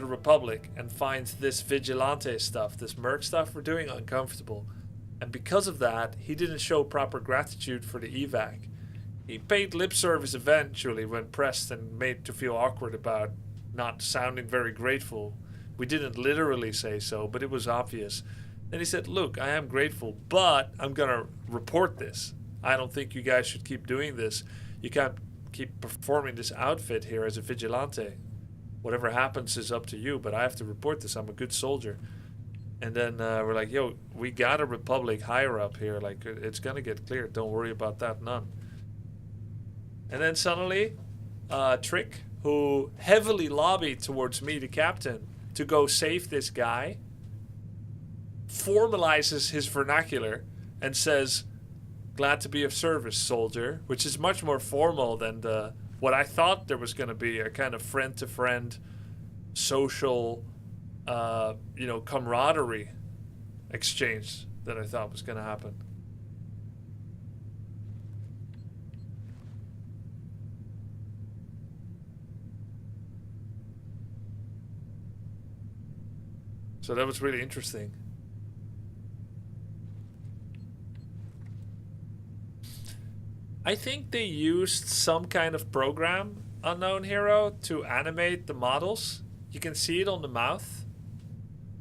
Republic and finds this vigilante stuff, this merc stuff we're doing uncomfortable. And because of that, he didn't show proper gratitude for the evac. He paid lip service eventually when pressed and made to feel awkward about not sounding very grateful. We didn't literally say so, but it was obvious. Then he said, look, I am grateful, but I'm gonna report this. I don't think you guys should keep doing this. You can't keep performing this outfit here as a vigilante. Whatever happens is up to you, but I have to report this. I'm a good soldier. And then we're like, yo, we got a Republic higher up here. Like, it's gonna get cleared. Don't worry about that, none. And then suddenly, Trick, who heavily lobbied towards me, the captain, to go save this guy, formalizes his vernacular and says, glad to be of service, soldier, which is much more formal than what I thought there was going to be, a kind of friend-to-friend social, camaraderie exchange that I thought was going to happen. So that was really interesting. I think they used some kind of program, Unknown Hero, to animate the models. You can see it on the mouth.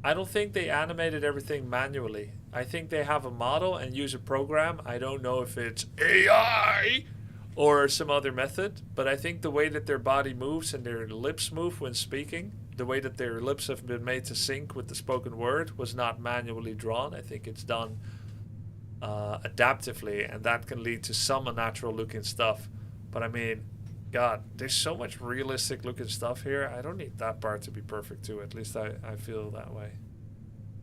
I don't think they animated everything manually. I think they have a model and use a program. I don't know if it's AI or some other method, but I think the way that their body moves and their lips move when speaking, the way that their lips have been made to sync with the spoken word was not manually drawn. I think it's done adaptively, and that can lead to some unnatural looking stuff. But I mean, God, there's so much realistic looking stuff here. I don't need that part to be perfect too. At least I feel that way.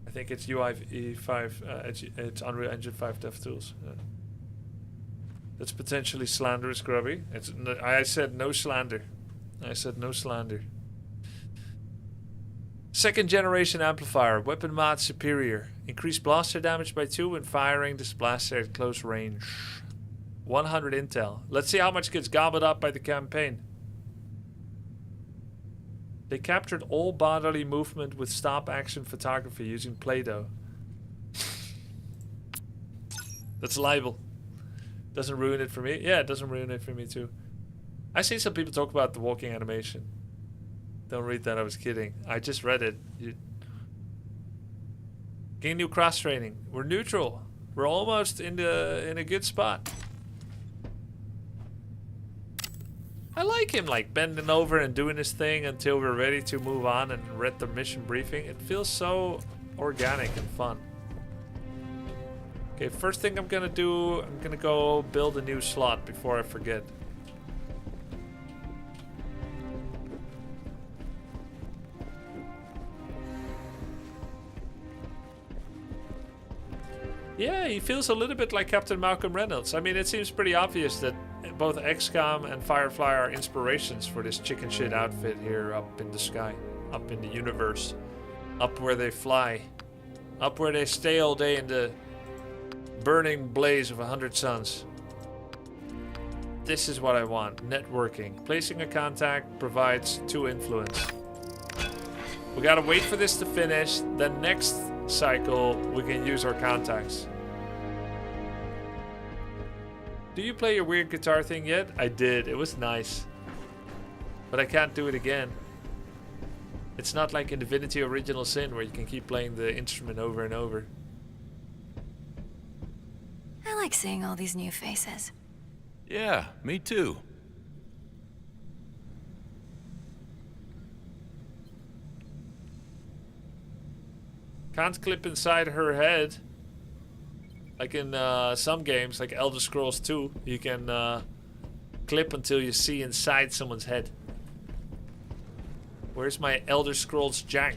I think it's UI5, it's Unreal Engine 5 DevTools. That's potentially slanderous, Grubby. I said no slander. I said no slander. Second generation amplifier, weapon mod superior. Increased blaster damage by 2 when firing this blaster at close range. 100 intel. Let's see how much gets gobbled up by the campaign. They captured all bodily movement with stop action photography using Play-Doh. That's a libel. Doesn't ruin it for me. Yeah, it doesn't ruin it for me too. I see some people talk about the walking animation. Don't read that, I was kidding. I just read it. Gain new cross training. We're neutral. We're almost in a good spot. I like him like bending over and doing his thing until we're ready to move on and read the mission briefing. It feels so organic and fun. Okay, first thing I'm gonna do, I'm gonna go build a new slot before I forget. Yeah, he feels a little bit like Captain Malcolm Reynolds. I mean, it seems pretty obvious that both XCOM and Firefly are inspirations for this chicken shit outfit here up in the sky, up in the universe, up where they fly, up where they stay all day in the burning blaze of 100 suns. This is what I want. Networking. Placing a contact provides 2 influence. We gotta wait for this to finish. Then next cycle, we can use our contacts. Do you play your weird guitar thing yet? I did. It was nice. But I can't do it again. It's not like in Divinity Original Sin where you can keep playing the instrument over and over. I like seeing all these new faces. Yeah, me too. Can't clip inside her head. Like in some games, like Elder Scrolls 2, you can clip until you see inside someone's head. Where's my Elder Scrolls jank?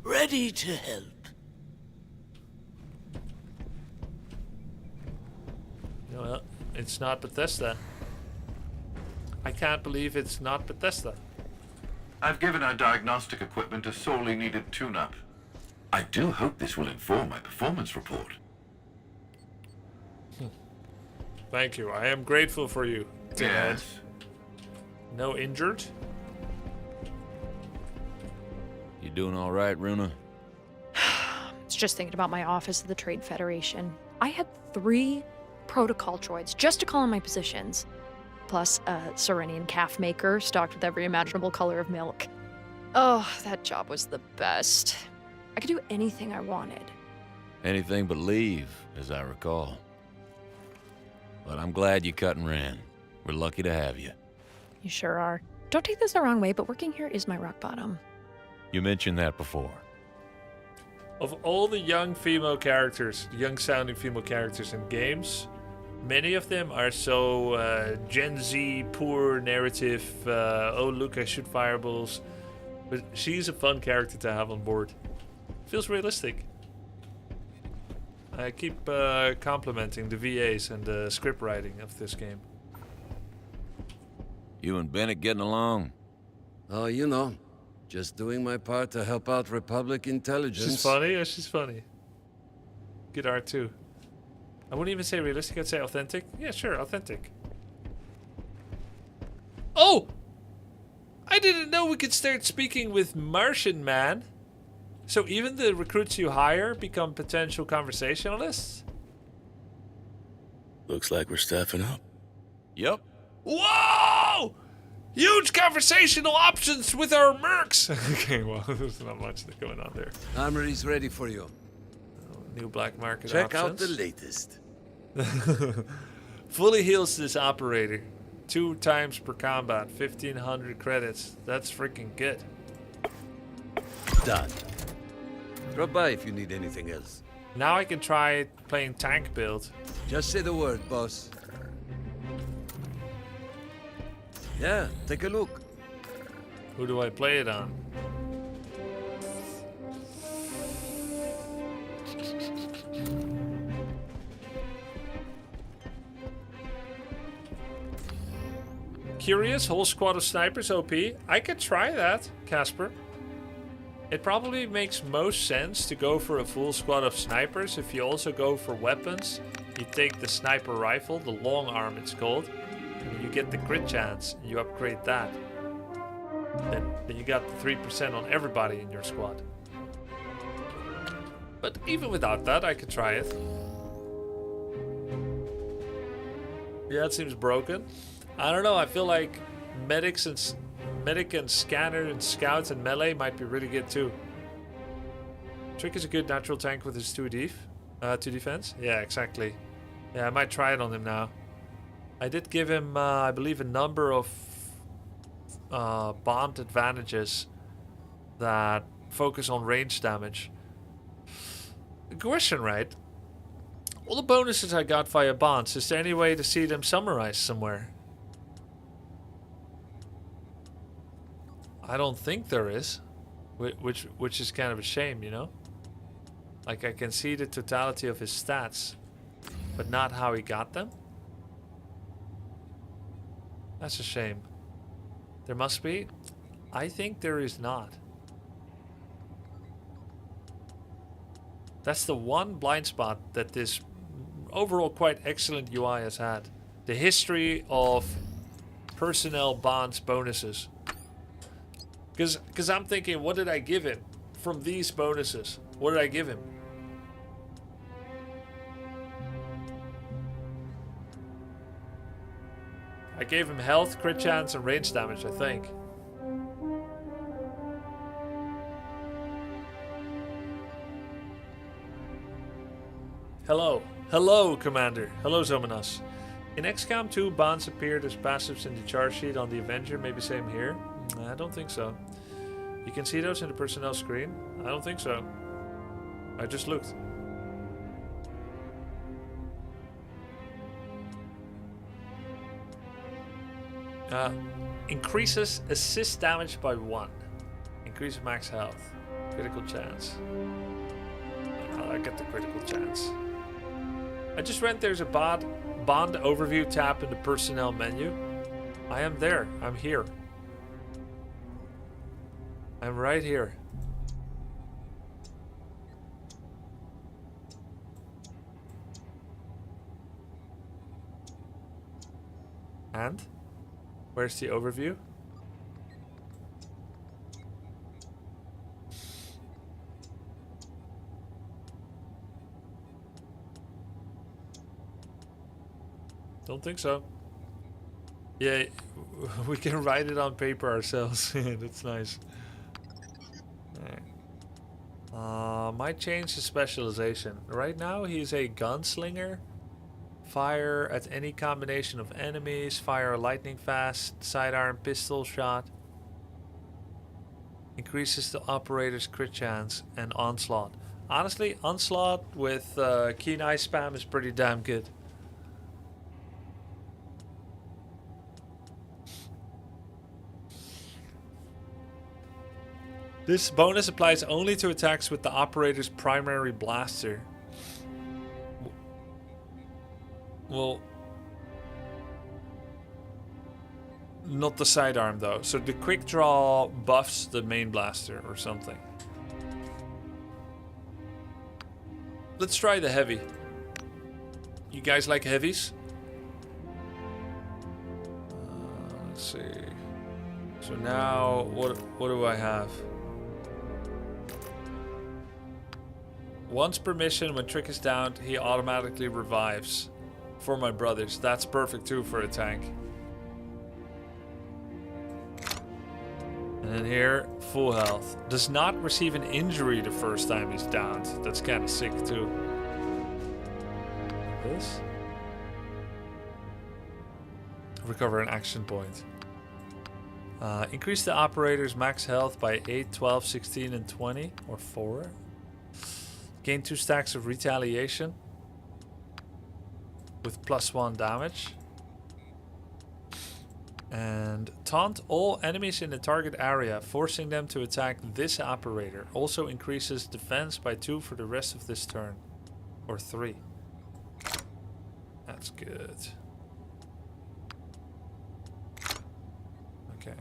Ready to help. No, it's not Bethesda. I can't believe it's not Bethesda. I've given our diagnostic equipment a sorely needed tune-up. I do hope this will inform my performance report. Thank you. I am grateful for you. Yes. No injured? You doing all right, Runa? It's just thinking about my office of the Trade Federation. I had 3 protocol droids just to call in my positions. Plus a Serenian calf maker stocked with every imaginable color of milk. Oh, that job was the best. I could do anything I wanted. Anything but leave, as I recall. But I'm glad you cut and ran. We're lucky to have you. You sure are. Don't take this the wrong way, but working here is my rock bottom. You mentioned that before. Of all the young female characters, young sounding female characters in games, many of them are so Gen Z, poor narrative, oh look, I shoot fireballs. But she's a fun character to have on board. Feels realistic. I keep complimenting the VAs and the script writing of this game. You and Bennett getting along? Oh, you know, just doing my part to help out Republic intelligence. She's funny, yeah, she's funny. Good art too. I wouldn't even say realistic, I'd say authentic. Yeah, sure, authentic. Oh! I didn't know we could start speaking with Martian Man. So even the recruits you hire become potential conversationalists? Looks like we're staffing up. Yep. Whoa! Huge conversational options with our mercs! Okay, well, there's not much going on there. Armory's ready for you. New black market Check options. out the latest. Fully heals this operator. 2 times per combat, 1,500 credits. That's freaking good. Done. Drop by if you need anything else. Now I can try playing tank build. Just say the word, boss. Yeah, take a look. Who do I play it on? Curious, whole squad of snipers OP. I could try that, Casper. It probably makes most sense to go for a full squad of snipers if you also go for weapons. You take the sniper rifle, the long arm it's called, and you get the crit chance, and you upgrade that. Then you got the 3% on everybody in your squad. But even without that, I could try it. Yeah, it seems broken. I don't know, I feel like medic and scanner and scouts and melee might be really good too. Trick is a good natural tank with his 2 defense. Yeah, exactly. Yeah, I might try it on him now. I did give him, I believe, a number of bond advantages that focus on range damage. Question, right? All the bonuses I got via bonds, is there any way to see them summarized somewhere? I don't think there is, which is kind of a shame, you know? Like, I can see the totality of his stats, but not how he got them? That's a shame. There must be? I think there is not. That's the one blind spot that this overall quite excellent UI has had. The history of personnel bonds bonuses. Because I'm thinking, what did I give him from these bonuses? What did I give him? I gave him health, crit chance, and range damage, I think. Hello. Hello, Commander. Hello, Zomanos. In XCOM 2, bonds appeared as passives in the charge sheet on the Avenger. Maybe same here? I don't think so. You can see those in the personnel screen? I don't think so. I just looked. Increases assist damage by 1. Increase max health. Critical chance. I get the critical chance. I just read there's a bond overview tab in the personnel menu. I am there. I'm here. I'm right here. And? Where's the overview? Don't think so. Yeah, we can write it on paper ourselves. That's nice. Might change his specialization. Right now he's a gunslinger. Fire at any combination of enemies. Fire lightning fast. Sidearm pistol shot. Increases the operator's crit chance and onslaught. Honestly, onslaught with keen eye spam is pretty damn good. This bonus applies only to attacks with the operator's primary blaster. Well, not the sidearm though. So the quick draw buffs the main blaster or something. Let's try the heavy. You guys like heavies? Let's see. So now, what do I have? Once per mission, when Trick is down, he automatically revives. For my brothers. That's perfect too for a tank. And then here, full health. Does not receive an injury the first time he's downed. That's kind of sick too. This? Recover an action point. Increase the operator's max health by 8, 12, 16, and 20. Or 4. Gain 2 stacks of retaliation. With +1 damage. And taunt all enemies in the target area, forcing them to attack this operator. Also increases defense by 2 for the rest of this turn. Or 3. That's good. Okay,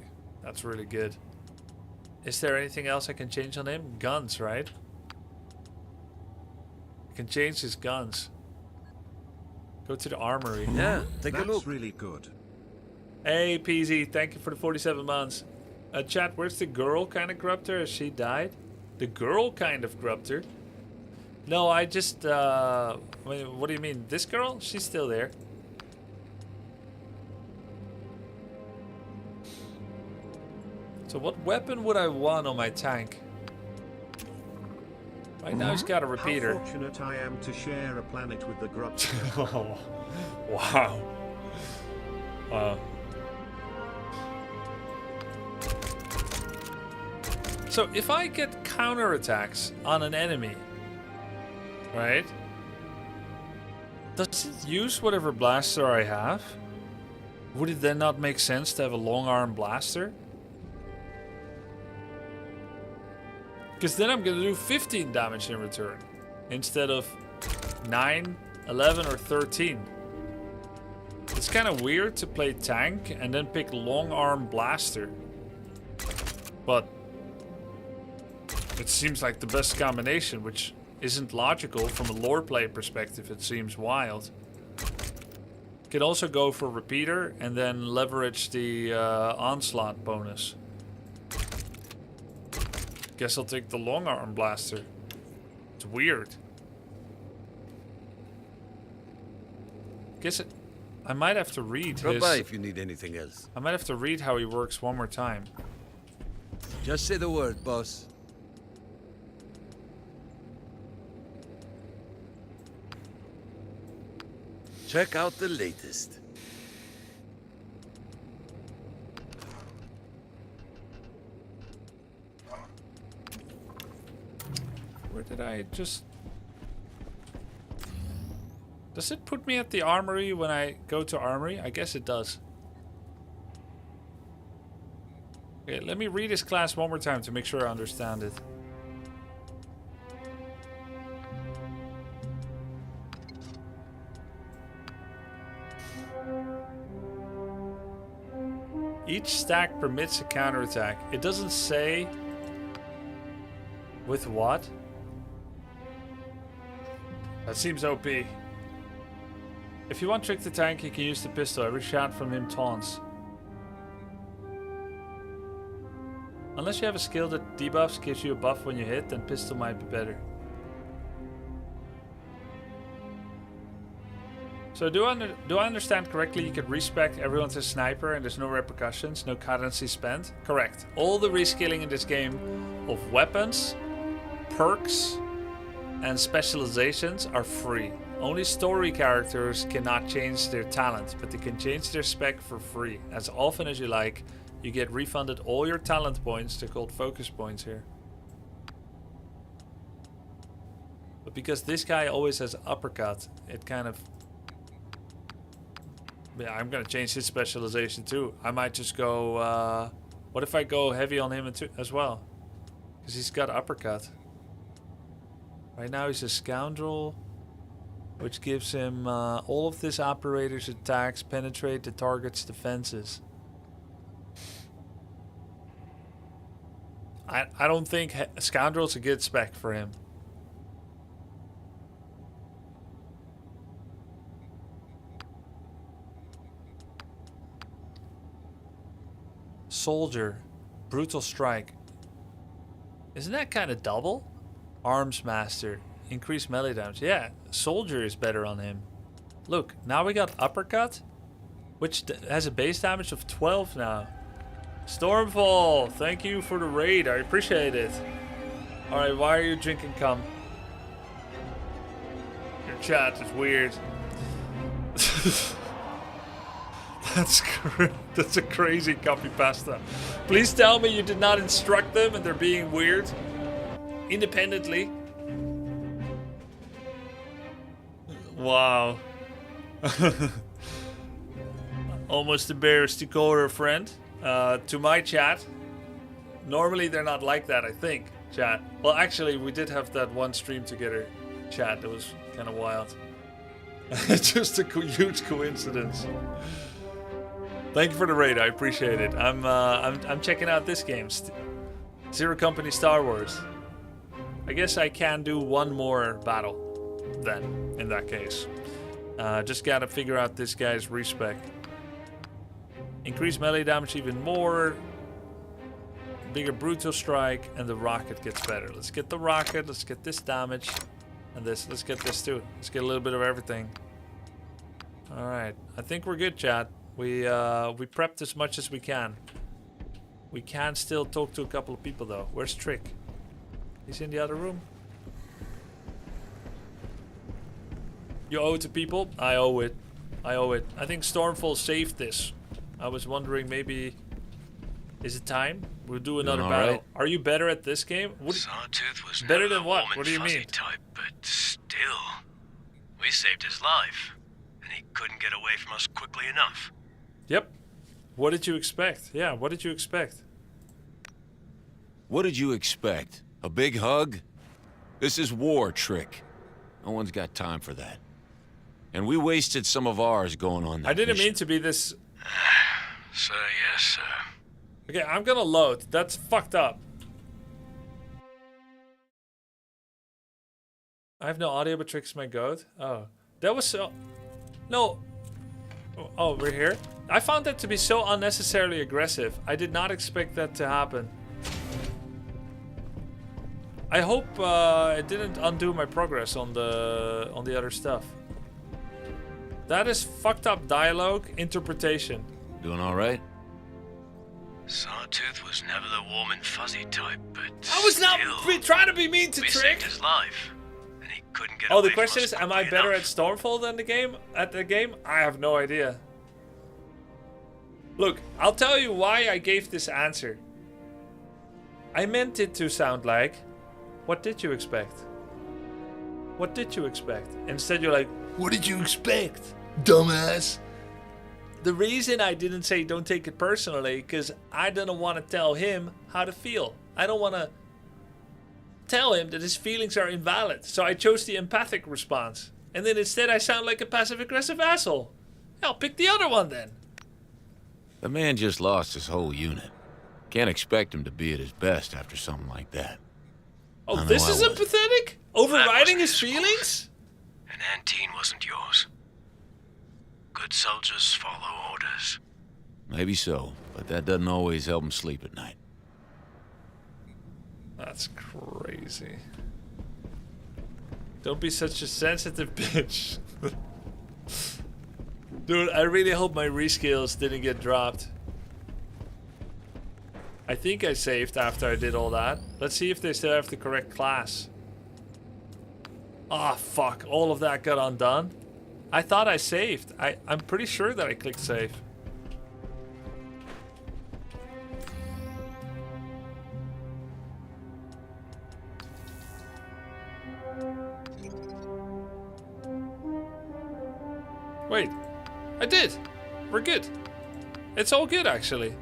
that's really good. Is there anything else I can change on him? Guns, right? I can change his guns. Go to the armory. Yeah, take a look. That's really good. Hey, PZ, thank you for the 47 months. Chat, where's the girl kind of Grubter? Has she died? The girl kind of Grubter? No, I just, what do you mean? This girl? She's still there. So what weapon would I want on my tank? Right now he's got a repeater. How fortunate I am to share a planet with the Grubs. Oh, wow. Wow. So if I get counterattacks on an enemy, right? Does it use whatever blaster I have? Would it then not make sense to have a long arm blaster? Because then I'm going to do 15 damage in return. Instead of 9, 11, or 13. It's kind of weird to play tank and then pick long arm blaster. But it seems like the best combination, which isn't logical from a lore play perspective. It seems wild. Can also go for repeater and then leverage the onslaught bonus. Guess I'll take the long arm blaster. It's weird. Guess I might have to read Drop his... by if you need anything else. I might have to read how he works one more time. Just say the word, boss. Check out the latest. Where did I just... Does it put me at the armory when I go to armory? I guess it does. Okay, let me read his class one more time to make sure I understand it. Each stack permits a counterattack. It doesn't say with what. That seems OP. If you want Trick the Tank, you can use the pistol. Every shot from him taunts. Unless you have a skill that debuffs, gives you a buff when you hit, then pistol might be better. So do I understand correctly, you can respec everyone's a sniper and there's no repercussions, no currency spent? Correct. All the reskilling in this game of weapons, perks, and specializations are free. Only story characters cannot change their talent, but they can change their spec for free. As often as you like, you get refunded all your talent points. They're called focus points here. But because this guy always has uppercut, it kind of... Yeah, I'm gonna change his specialization too. I might just go... what if I go heavy on him as well? Because he's got uppercut. Right now he's a scoundrel, which gives him all of this operator's attacks penetrate the target's defenses. I don't think scoundrel's a good spec for him. Soldier, brutal strike. Isn't that kind of double? Arms master, increased melee damage. Yeah, soldier is better on him. Look, now we got uppercut, which has a base damage of 12 now. Stormfall, thank you for the raid. I appreciate it. Alright, why are you drinking cum? Your chat is weird. That's a crazy copy pasta. Please tell me you did not instruct them and they're being weird. Independently. Wow. Almost embarrassed to call her a friend. To my chat. Normally they're not like that, I think, chat. Well, actually, we did have that one stream together, chat. That was kind of wild. Just a huge coincidence. Thank you for the raid. I appreciate it. I'm checking out this game. Zero Company Star Wars. I guess I can do one more battle then, in that case. Just gotta figure out this guy's respec. Increase melee damage even more. Bigger brutal strike, and the rocket gets better. Let's get the rocket, let's get this damage, and this. Let's get this too. Let's get a little bit of everything. Alright, I think we're good, chat. We prepped as much as we can. We can still talk to a couple of people though. Where's Trick? He's in the other room. You owe it to people? I owe it. I owe it. I think Stormfall saved this. I was wondering, maybe... Is it time? We'll do another battle. Right. Are you better at this game? Sawtooth was better never than what? warm and What do you fuzzy mean? type, but still, we saved his life, and he couldn't get away from us quickly enough. Yep. What did you expect? Yeah, what did you expect? What did you expect? A big hug? This is war, Trick. No one's got time for that. And we wasted some of ours going on that I didn't mission. mean to be this... Sir, yes, sir. Okay, I'm gonna load. That's fucked up. I have no audio, but Trick's my goat. Oh. That was so... No. Oh, we're here? I found that to be so unnecessarily aggressive. I did not expect that to happen. I hope it didn't undo my progress on the other stuff. That is fucked up dialogue interpretation. Doing all right? Sawtooth was never the warm and fuzzy type, but I was not trying to be mean to we Trick. saved his life, and he couldn't get Oh, away the question from is, us am I quickly better enough. at Stormfall than the game? At the game? I have no idea. Look, I'll tell you why I gave this answer. I meant it to sound like, what did you expect? What did you expect? Instead you're like, what did you expect, dumbass? The reason I didn't say don't take it personally, because I didn't want to tell him how to feel. I don't want to tell him that his feelings are invalid. So I chose the empathic response. And then instead I sound like a passive-aggressive asshole. I'll pick the other one then. The man just lost his whole unit. Can't expect him to be at his best after something like that. Oh, I know this I is was. empathetic? Overriding his feelings? And Antine wasn't yours. Good soldiers follow orders. Maybe so, but that doesn't always help him sleep at night. That's crazy. Don't be such a sensitive bitch. Dude, I really hope my rescales didn't get dropped. I think I saved after I did all that. Let's see if they still have the correct class. Ah, fuck. All of that got undone. I thought I saved. I'm pretty sure that I clicked save. Wait, I did. We're good. It's all good, actually.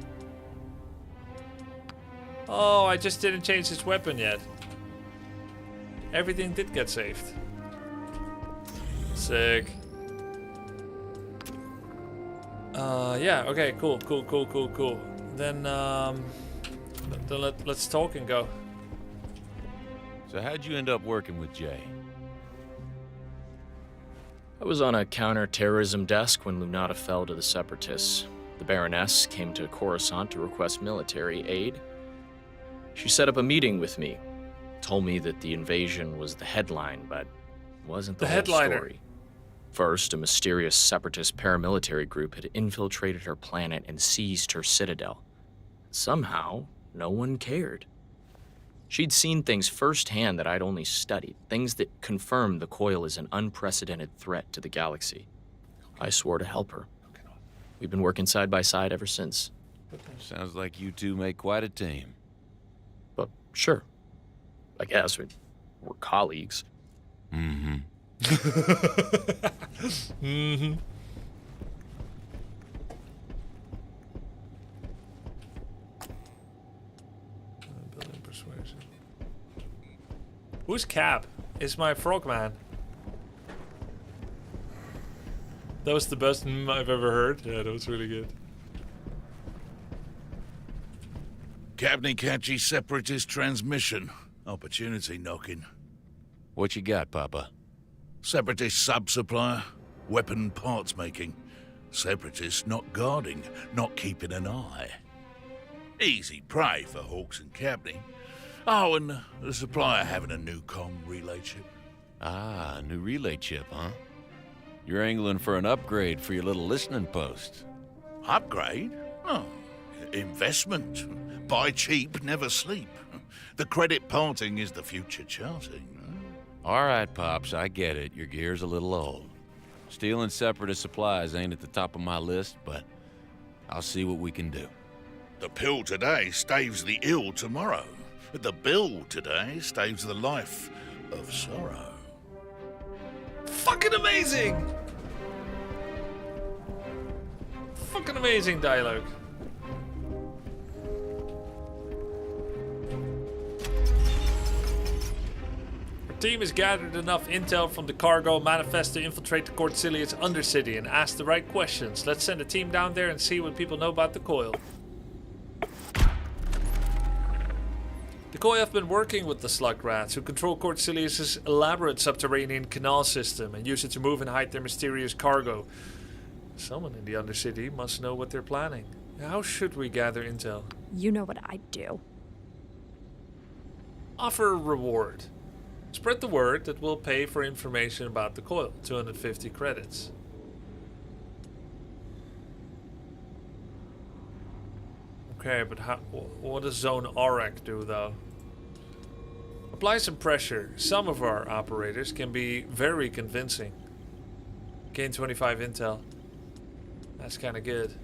Oh, I just didn't change his weapon yet. Everything did get saved. Sick. Yeah, okay, cool. Then, let's talk and go. So how'd you end up working with Jay? I was on a counter-terrorism desk when Lunata fell to the Separatists. The Baroness came to Coruscant to request military aid. She set up a meeting with me, told me that the invasion was the headline, but wasn't the whole headliner. story. First, a mysterious Separatist paramilitary group had infiltrated her planet and seized her citadel. Somehow, no one cared. She'd seen things firsthand that I'd only studied, things that confirmed the Coil is an unprecedented threat to the galaxy. I swore to help her. We've been working side by side ever since. Sounds like you two make quite a team. But sure, I guess we're colleagues. Mm-hmm. Mm-hmm. Building persuasion. Who's Cap? It's my frogman. That was the best I've ever heard. Yeah, that was really good. Captain Catchy Separatist transmission. Opportunity knocking. What you got, Papa? Separatist sub-supplier. Weapon parts making. Separatists not guarding, not keeping an eye. Easy prey for Hawks and Capney. Oh, and the supplier having a new comm relay chip. Ah, a new relay chip, huh? You're angling for an upgrade for your little listening post. Upgrade? Oh, investment. Buy cheap, never sleep. The credit parting is the future charting. All right, Pops, I get it. Your gear's a little old. Stealing Separatist supplies ain't at the top of my list, but I'll see what we can do. The pill today staves the ill tomorrow. The bill today staves the life of sorrow. Fucking amazing! Fucking amazing dialogue. Our team has gathered enough intel from the cargo manifest to infiltrate the Cortilius Undercity and ask the right questions. Let's send a team down there and see what people know about the Coil. The Coil have been working with the slug rats who control Cortilius' elaborate subterranean canal system and use it to move and hide their mysterious cargo. Someone in the Undercity must know what they're planning. How should we gather intel? You know what I'd do. Offer a reward. Spread the word that we'll pay for information about the Coil, 250 credits. Okay, but what does Zone Aurek do, though? Apply some pressure. Some of our operators can be very convincing. Gain 25 intel. That's kind of good.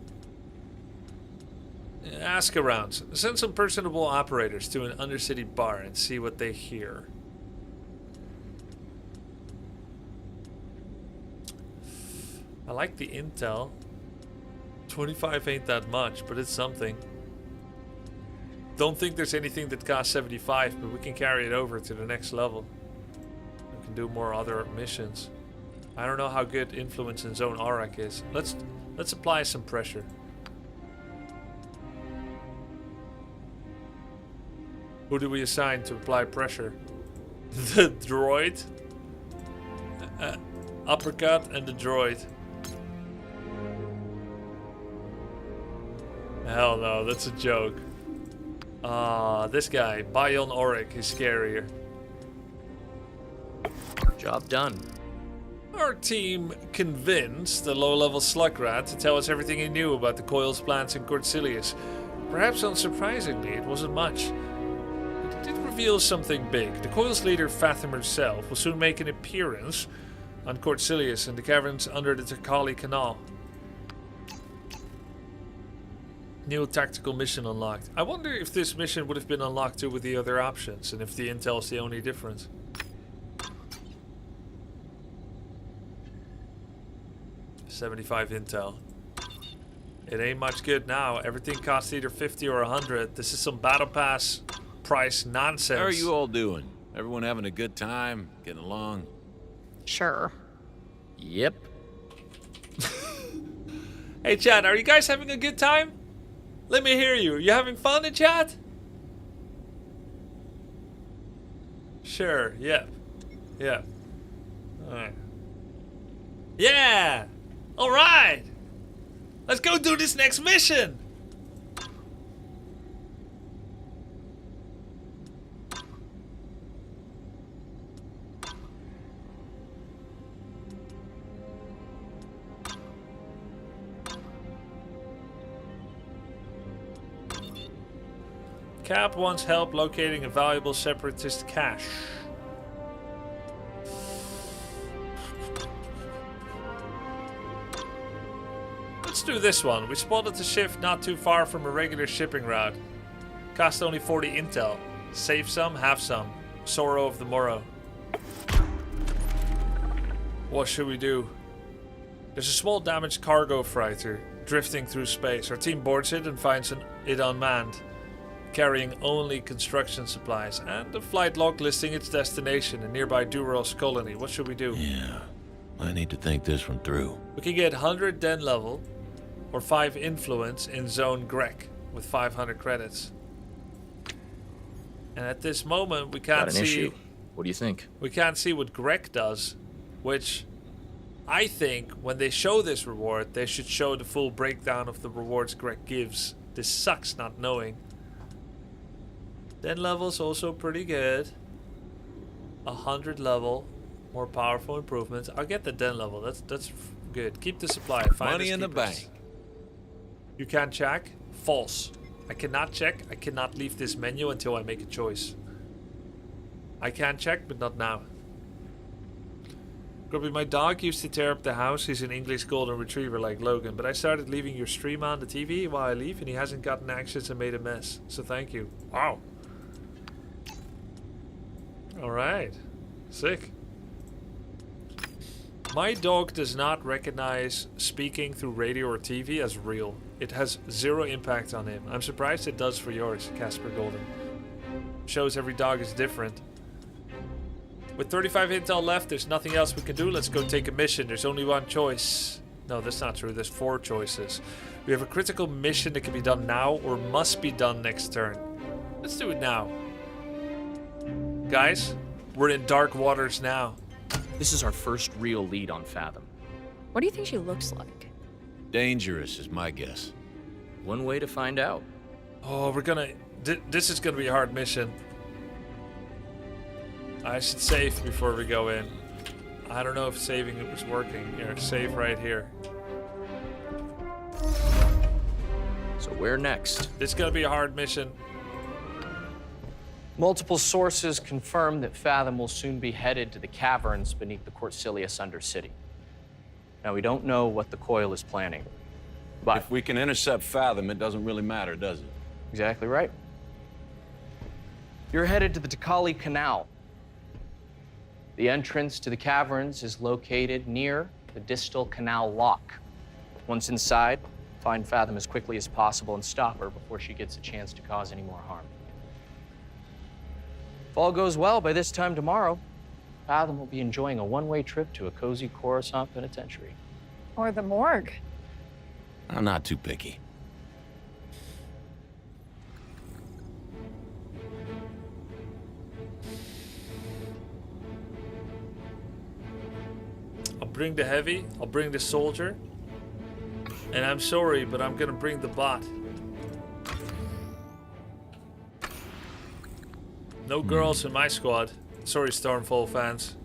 Ask around. Send some personable operators to an undercity bar and see what they hear. I like the intel. 25 ain't that much, but it's something. Don't think there's anything that costs 75, but we can carry it over to the next level. We can do more other missions. I don't know how good influence in Zone Aurek is. Let's apply some pressure. Who do we assign to apply pressure? The droid? Uppercut and the droid. Hell no, that's a joke. This guy, Bion Auric, is scarier. Job done. Our team convinced the low-level Slugrat to tell us everything he knew about the Coil's plans in Cordsilius. Perhaps unsurprisingly, it wasn't much. But it did reveal something big. The Coil's leader, Fathom herself, will soon make an appearance on Cordsilius in the caverns under the Takali Canal. New tactical mission unlocked. I wonder if this mission would have been unlocked too with the other options, and if the intel is the only difference. $75 intel. It ain't much good now. Everything costs either 50 or 100. This is some battle pass price nonsense. How are you all doing? Everyone having a good time? Getting along? Sure. Yep. Hey chat, are you guys having a good time? Let me hear you. You having fun in chat? Sure, yep. Yeah. Alright. Yeah! Alright! Let's go do this next mission! Cap wants help locating a valuable separatist cache. Let's do this one. We spotted a shift not too far from a regular shipping route. Cost only 40 intel. Save some, have some. Sorrow of the morrow. What should we do? There's a small damaged cargo freighter drifting through space. Our team boards it and finds it unmanned, carrying only construction supplies, and a flight log listing its destination, a nearby Duros colony. What should we do? Yeah, I need to think this one through. We can get 100 den level or 5 influence in Zone Grek with 500 credits. And at this moment, we can't see. Issue. What do you think? We can't see what Grek does, which I think when they show this reward, they should show the full breakdown of the rewards Grek gives. This sucks not knowing. Den level's also pretty good. 100 level, more powerful improvements. I'll get the den level. That's good. Keep the supply. Money in the bank. You can't check? False. I cannot check. I cannot leave this menu until I make a choice. I can check, but not now. Grubby, my dog used to tear up the house. He's an English golden retriever like Logan, but I started leaving your stream on the TV while I leave, and he hasn't gotten actions and made a mess. So thank you. Wow. Alright. Sick. My dog does not recognize speaking through radio or TV as real. It has zero impact on him. I'm surprised it does for yours, Casper Golden. Shows every dog is different. With 35 intel left, there's nothing else we can do. Let's go take a mission. There's only one choice. No, that's not true. There's 4 choices. We have a critical mission that can be done now or must be done next turn. Let's do it now. Guys, we're in dark waters now. This is our first real lead on Fathom. What do you think she looks like? Dangerous is my guess. One way to find out. Oh, we're gonna... This is gonna be a hard mission. I should save before we go in. I don't know if saving is working. Here, save right here. So where next? This is gonna be a hard mission. Multiple sources confirm that Fathom will soon be headed to the caverns beneath the Corsilius Undercity. Now, we don't know what the Coil is planning, but if we can intercept Fathom, it doesn't really matter, does it? Exactly right. You're headed to the Takali Canal. The entrance to the caverns is located near the distal canal lock. Once inside, find Fathom as quickly as possible and stop her before she gets a chance to cause any more harm. If all goes well, by this time tomorrow, Fathom will be enjoying a one-way trip to a cozy Coruscant penitentiary. Or the morgue. I'm not too picky. I'll bring the heavy, I'll bring the soldier. And I'm sorry, but I'm gonna bring the bot. No girls in my squad. Sorry, Stormfall fans.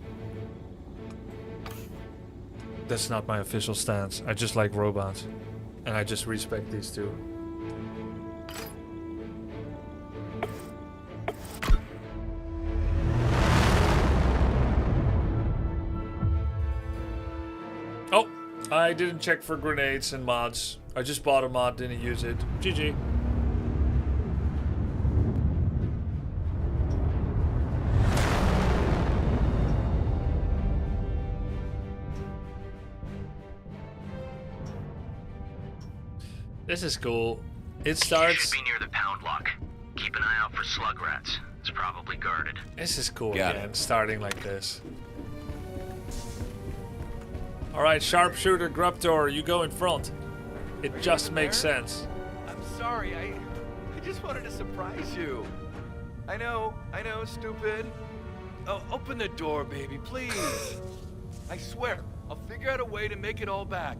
That's not my official stance. I just like robots. And I just respect these two. Oh, I didn't check for grenades and mods. I just bought a mod, didn't use it. GG. This is cool. It starts. You should be near the pound lock. Keep an eye out for slug rats. It's probably guarded. This is cool Got again, it. starting like this. Alright, sharpshooter Grubtor, you go in front. It just makes sense. I'm sorry, I just wanted to surprise you. I know, stupid. Oh, open the door, baby, please. I swear, I'll figure out a way to make it all back.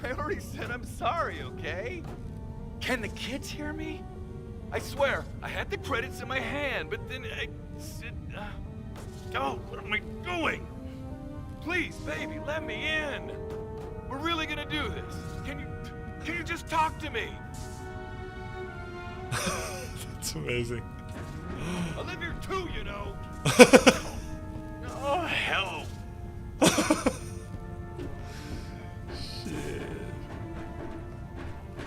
I already said I'm sorry, okay? Can the kids hear me? I swear, I had the credits in my hand, but then I said, oh, what am I doing? Please, baby, let me in. We're really gonna do this. Can you just talk to me? That's amazing. I live here too, you know. Oh, hell.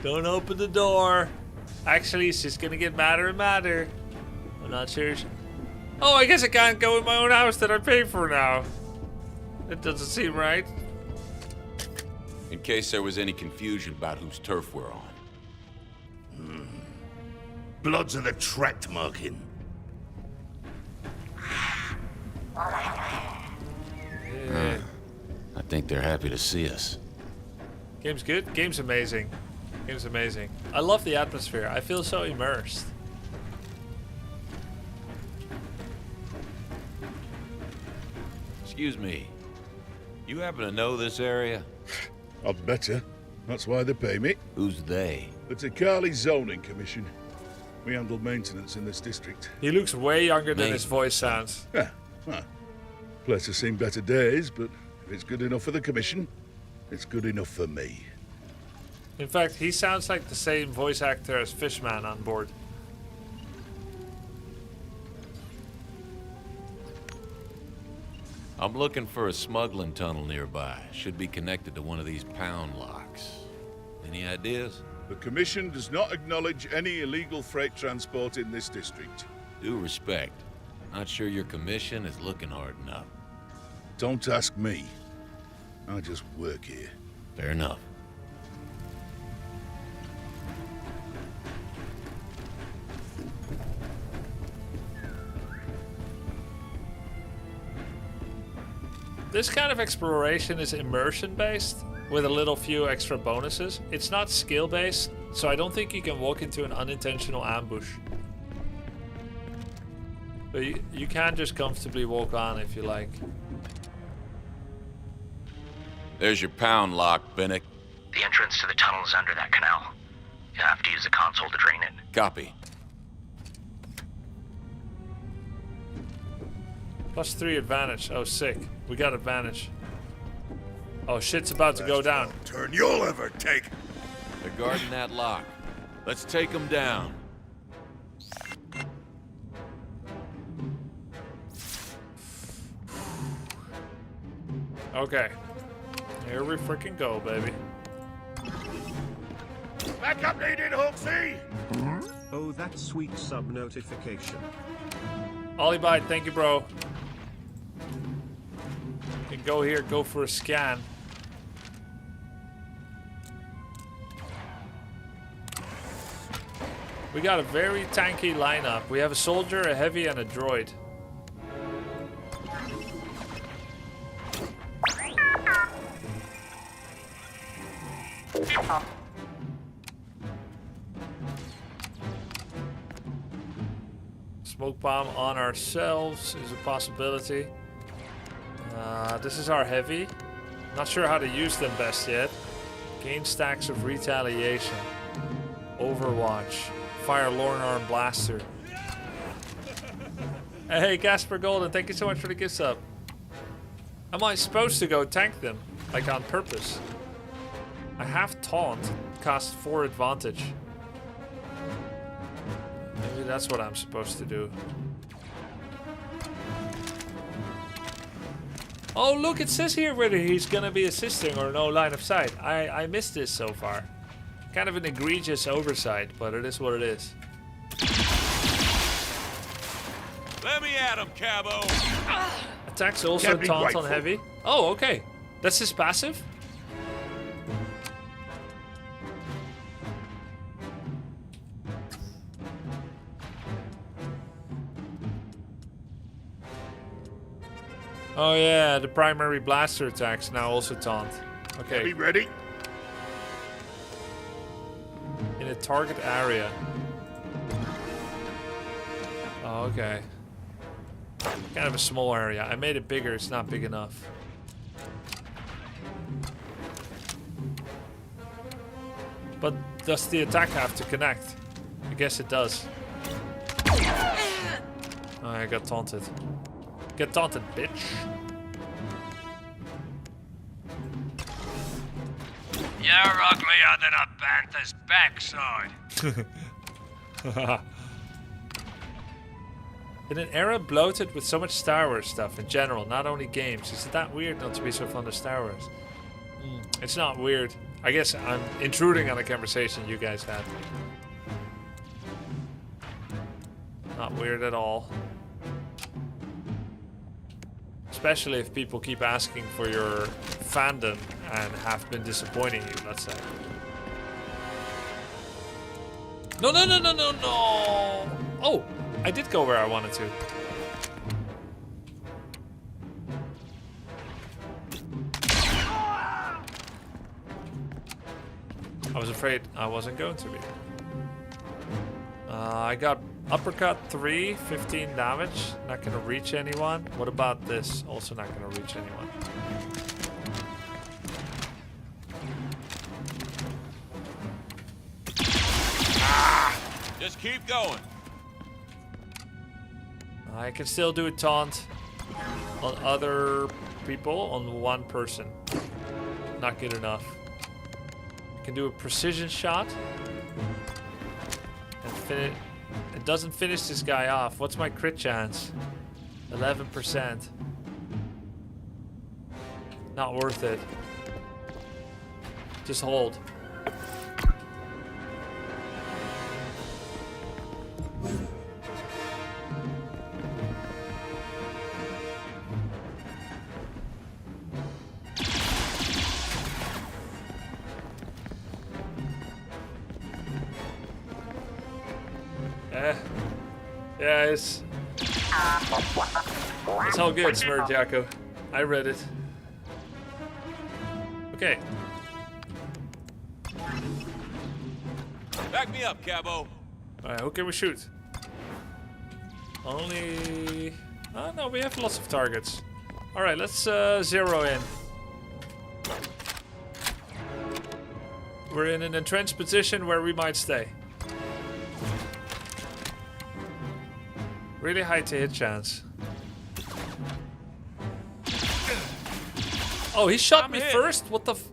Don't open the door. Actually, it's just gonna get madder and madder. I'm not sure. Oh, I guess I can't go in my own house that I pay for now. That doesn't seem right. In case there was any confusion about whose turf we're on. Bloods of the tract marking. Yeah. I think they're happy to see us. Game's good. Game's amazing. Game's amazing. I love the atmosphere. I feel so immersed. Excuse me. You happen to know this area? I'd better. That's why they pay me. Who's they? The Takali Zoning Commission. We handle maintenance in this district. He looks way younger than his voice sounds. Yeah, well, place has seen better days, but if it's good enough for the commission, it's good enough for me. In fact, he sounds like the same voice actor as Fishman on board. I'm looking for a smuggling tunnel nearby. Should be connected to one of these pound locks. Any ideas? The commission does not acknowledge any illegal freight transport in this district. Due respect. Not sure your commission is looking hard enough. Don't ask me. I just work here. Fair enough. This kind of exploration is immersion based with a little few extra bonuses. It's not skill based, so I don't think you can walk into an unintentional ambush. But you can just comfortably walk on if you like. There's your pound lock, Binnick. The entrance to the tunnel is under that canal. You have to use the console to drain it. Copy. +3 advantage. Oh, sick. We got advantage. Oh, shit's about to go down. Turn you'll ever take. They're guarding that lock. Let's take them down. Okay. Here we freaking go, baby. Backup needed, Hooksy! Oh, that sweet sub notification. Olliebite, thank you, bro. You can go here, go for a scan. We got a very tanky lineup. We have a soldier, a heavy, and a droid. Smoke bomb on ourselves is a possibility. This is our heavy. Not sure how to use them best yet. Gain stacks of retaliation. Overwatch. Fire Lorn Arm Blaster. Hey, Gasper Golden, thank you so much for the gift sub. Am I supposed to go tank them? Like on purpose? I have taunt. Cost 4 advantage. Maybe that's what I'm supposed to do. Oh, look, it says here whether he's gonna be assisting or no line of sight. I missed this so far. Kind of an egregious oversight, but it is what it is. Let me at him, Cabo. Attacks also taunt on heavy. Oh, okay. That's his passive? Oh yeah, the primary blaster attacks now also taunt. Okay. Be ready. In a target area. Oh, okay. Kind of a small area. I made it bigger, it's not big enough. But does the attack have to connect? I guess it does. Oh, I got taunted. Get taunted, bitch. You're uglier than a panther's backside. In an era bloated with so much Star Wars stuff in general, not only games, is it that weird not to be so fond of Star Wars? It's not weird. I guess I'm intruding on a conversation you guys had. Not weird at all. Especially if people keep asking for your fandom and have been disappointing you, let's say. No, no, no, no, no, no! Oh, I did go where I wanted to. I was afraid I wasn't going to be. I got uppercut 3, 15 damage. Not gonna reach anyone. What about this? Also not gonna reach anyone. Just keep going. I can still do a taunt on other people, on one person. Not good enough. I can do a precision shot. And it doesn't finish this guy off. What's my crit chance? 11%. Not worth it. Just hold. Yeah, it's all good, Smurd Jacko. I read it. Okay. Back me up, Cabo. Alright, who can we shoot? Only... Oh, no, we have lots of targets. Alright, let's zero in. We're in an entrenched position where we might stay. Really high to hit chance. Oh, he shot me first? What the f...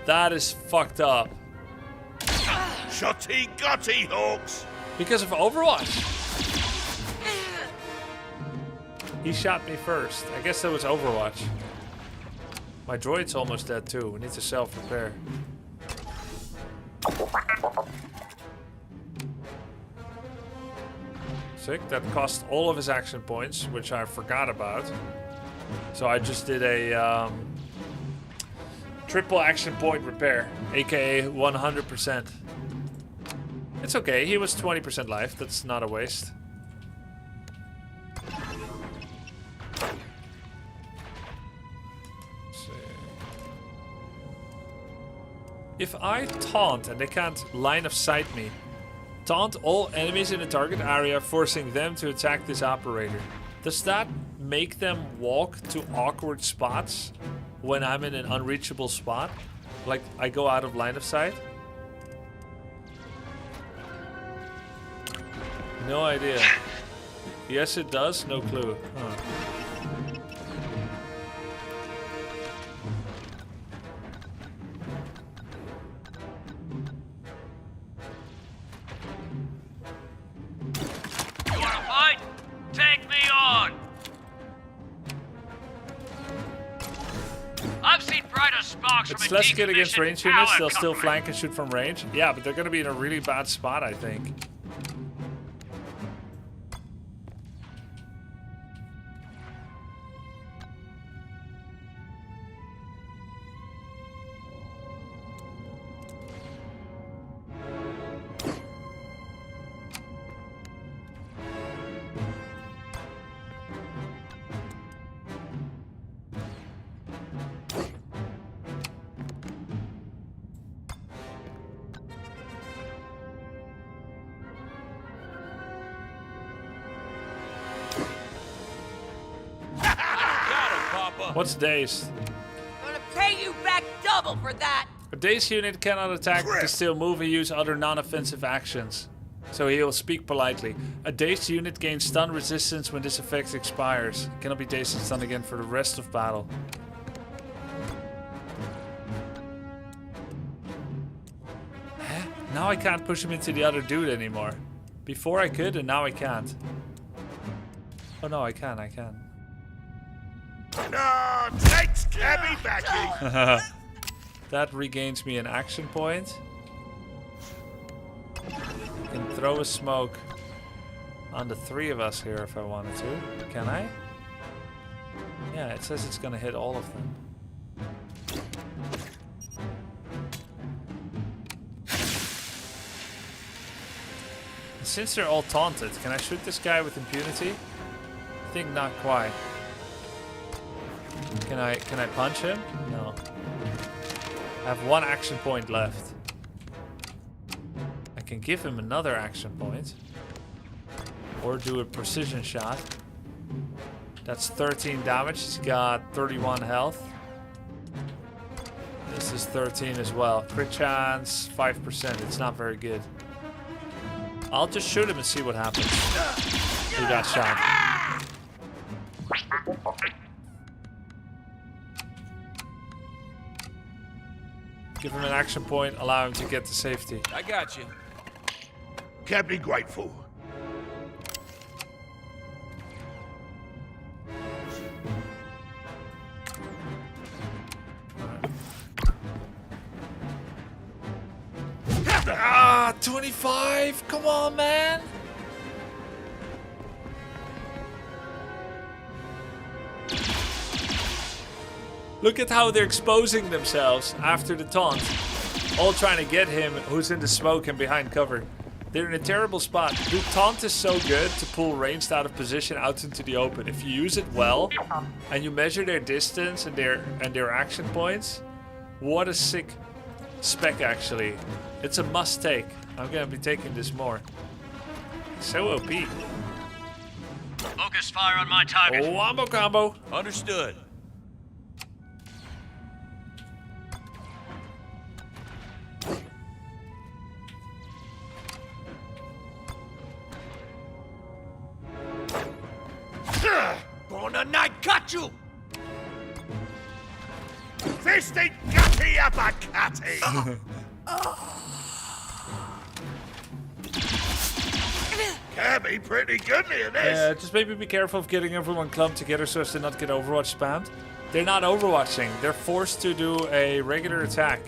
That is fucked up. Shotty gotty, Hawks! Because of Overwatch. He shot me first. I guess that was Overwatch. My droid's almost dead too. We need to self-repair. Sick. That cost all of his action points, which I forgot about. So I just did a triple action point repair, aka 100%. It's okay. He was 20% life. That's not a waste. If I taunt and they can't line of sight me, taunt all enemies in the target area, forcing them to attack this operator. Does that make them walk to awkward spots when I'm in an unreachable spot? Like I go out of line of sight? No idea. Yes, it does. No clue. Huh. Take me on! I've seen brighter sparks from It's a less good against decommissioned range units. power They'll still company. flank and shoot from range. Yeah, but they're going to be in a really bad spot, I think. What's dazed? Gonna pay you back double for that. A dazed unit cannot attack but can still move and use other non-offensive actions. So he will speak politely. A dazed unit gains stun resistance when this effect expires. Cannot be dazed and stunned again for the rest of battle. Huh? Now I can't push him into the other dude anymore. Before I could and now I can't. Oh no, I can. No, thanks, Cabby Backy! That regains me an action point. I can throw a smoke on the three of us here if I wanted to. Can I? Yeah, it says it's gonna hit all of them. And since they're all taunted, can I shoot this guy with impunity? I think not quite. Can I punch him? No. I have one action point left. I can give him another action point. Or do a precision shot. That's 13 damage. He's got 31 health. This is 13 as well. Crit chance, 5%. It's not very good. I'll just shoot him and see what happens. He got shot. Give him an action point, allow him to get to safety. I got you. Can't be grateful. Ah, 25! Come on, man! Look at how they're exposing themselves after the taunt. All trying to get him who's in the smoke and behind cover. They're in a terrible spot. Dude, taunt is so good to pull ranged out of position out into the open. If you use it well and you measure their distance and their action points, what a sick spec actually. It's a must take. I'm gonna be taking this more. So OP. Focus fire on my target. Wombo combo. Understood. Bona night got you! Fisty gutty uppercutty! Can be pretty goodly at this. Just maybe be careful of getting everyone clumped together so as to not get Overwatch spammed. They're not Overwatching. They're forced to do a regular attack.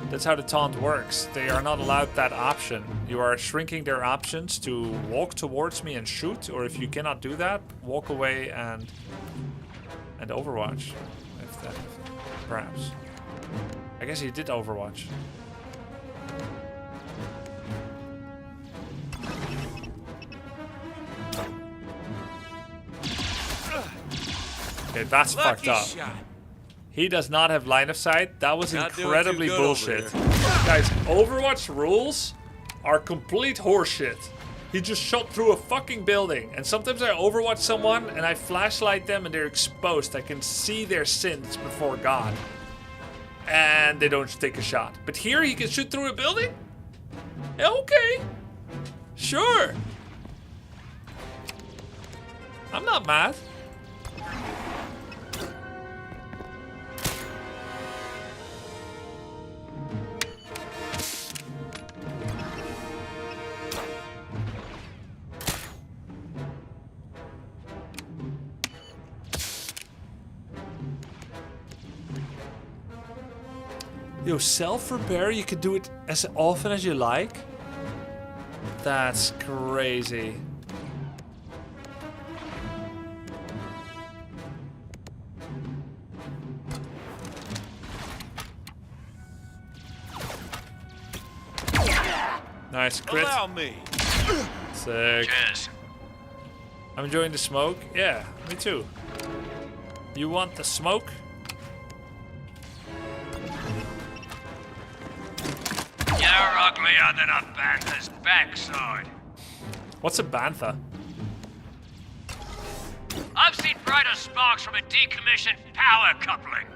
That's how the taunt works. They are not allowed that option. You are shrinking their options to walk towards me and shoot, or if you cannot do that, walk away and Overwatch. If that, perhaps. I guess he did Overwatch. Okay, that's fucked up. He does not have line of sight. That was incredibly bullshit. Guys, Overwatch rules are complete horseshit. He just shot through a fucking building. And sometimes I Overwatch someone and I flashlight them and they're exposed. I can see their sins before God. And they don't take a shot. But here he can shoot through a building? Okay. Sure. I'm not mad. Yo, self-repair, you can do it as often as you like? That's crazy. Nice crit. Allow me. Sick. Cheers. I'm enjoying the smoke. Yeah, me too. You want the smoke? You're uglier than a bantha's backside. What's a bantha? I've seen brighter sparks from a decommissioned power coupling.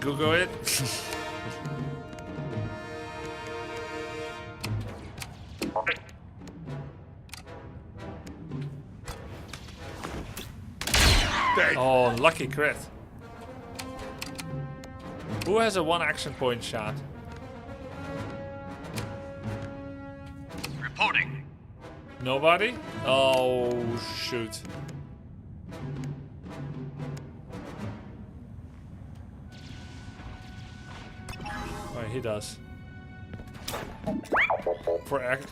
Google it. Oh, lucky crit. Who has a 1 action point shot? Reporting. Nobody? Oh, shoot. Oh, he does. For act,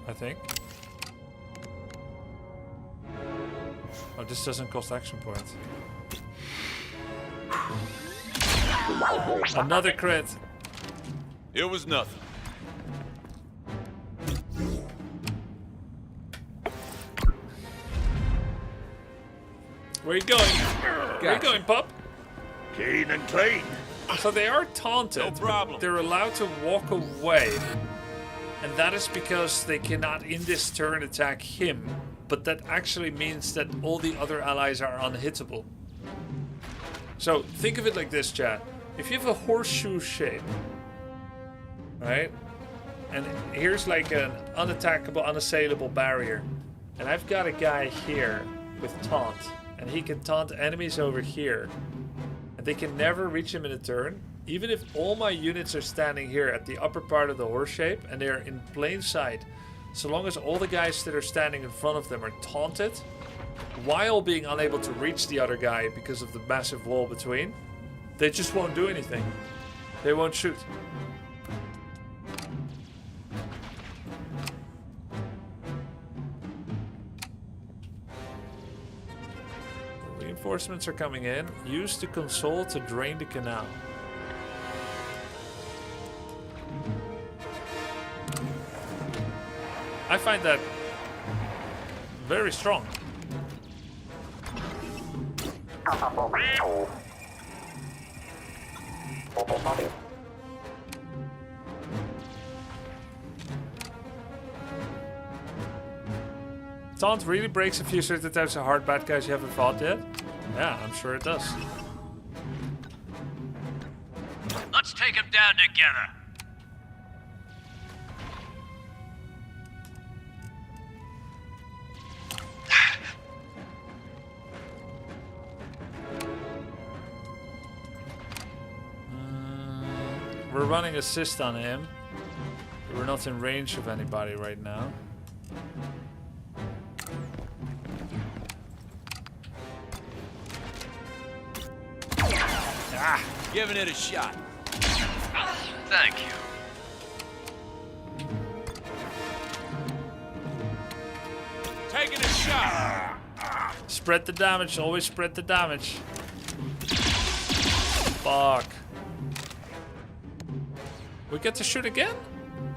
I think. Oh, this doesn't cost action points. Another crit. It was nothing. Where you going? Where you going, pup? Keen and clean. So they are taunted. No problem. They're allowed to walk away. And that is because they cannot in this turn attack him. But that actually means that all the other allies are unhittable. So think of it like this, chat. If you have a horseshoe shape, right? And here's like an unattackable, unassailable barrier. And I've got a guy here with taunt. And he can taunt enemies over here. And they can never reach him in a turn. Even if all my units are standing here at the upper part of the horse shape and they're in plain sight, so long as all the guys that are standing in front of them are taunted, while being unable to reach the other guy because of the massive wall between, they just won't do anything. They won't shoot. Reinforcements are coming in. Use the console to drain the canal. I find that very strong. Taunt really breaks a few certain types of hard bad guys you haven't fought yet? Yeah, I'm sure it does. Let's take him down together. We're running assist on him. We're not in range of anybody right now. Ah, giving it a shot. Thank you. Taking a shot. Spread the damage. Always spread the damage. Fuck. We get to shoot again?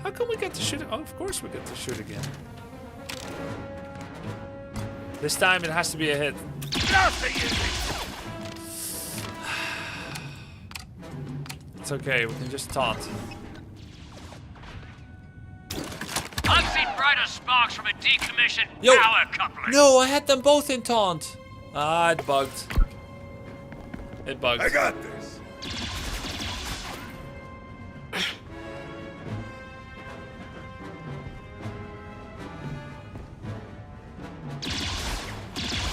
How come we get to shoot? Oh, of course we get to shoot again. This time it has to be a hit. It's okay, we can just taunt. I've seen brighter sparks from a decommissioned Yo. power coupler. No, I had them both in taunt. Ah, it bugged. It bugged. I got this.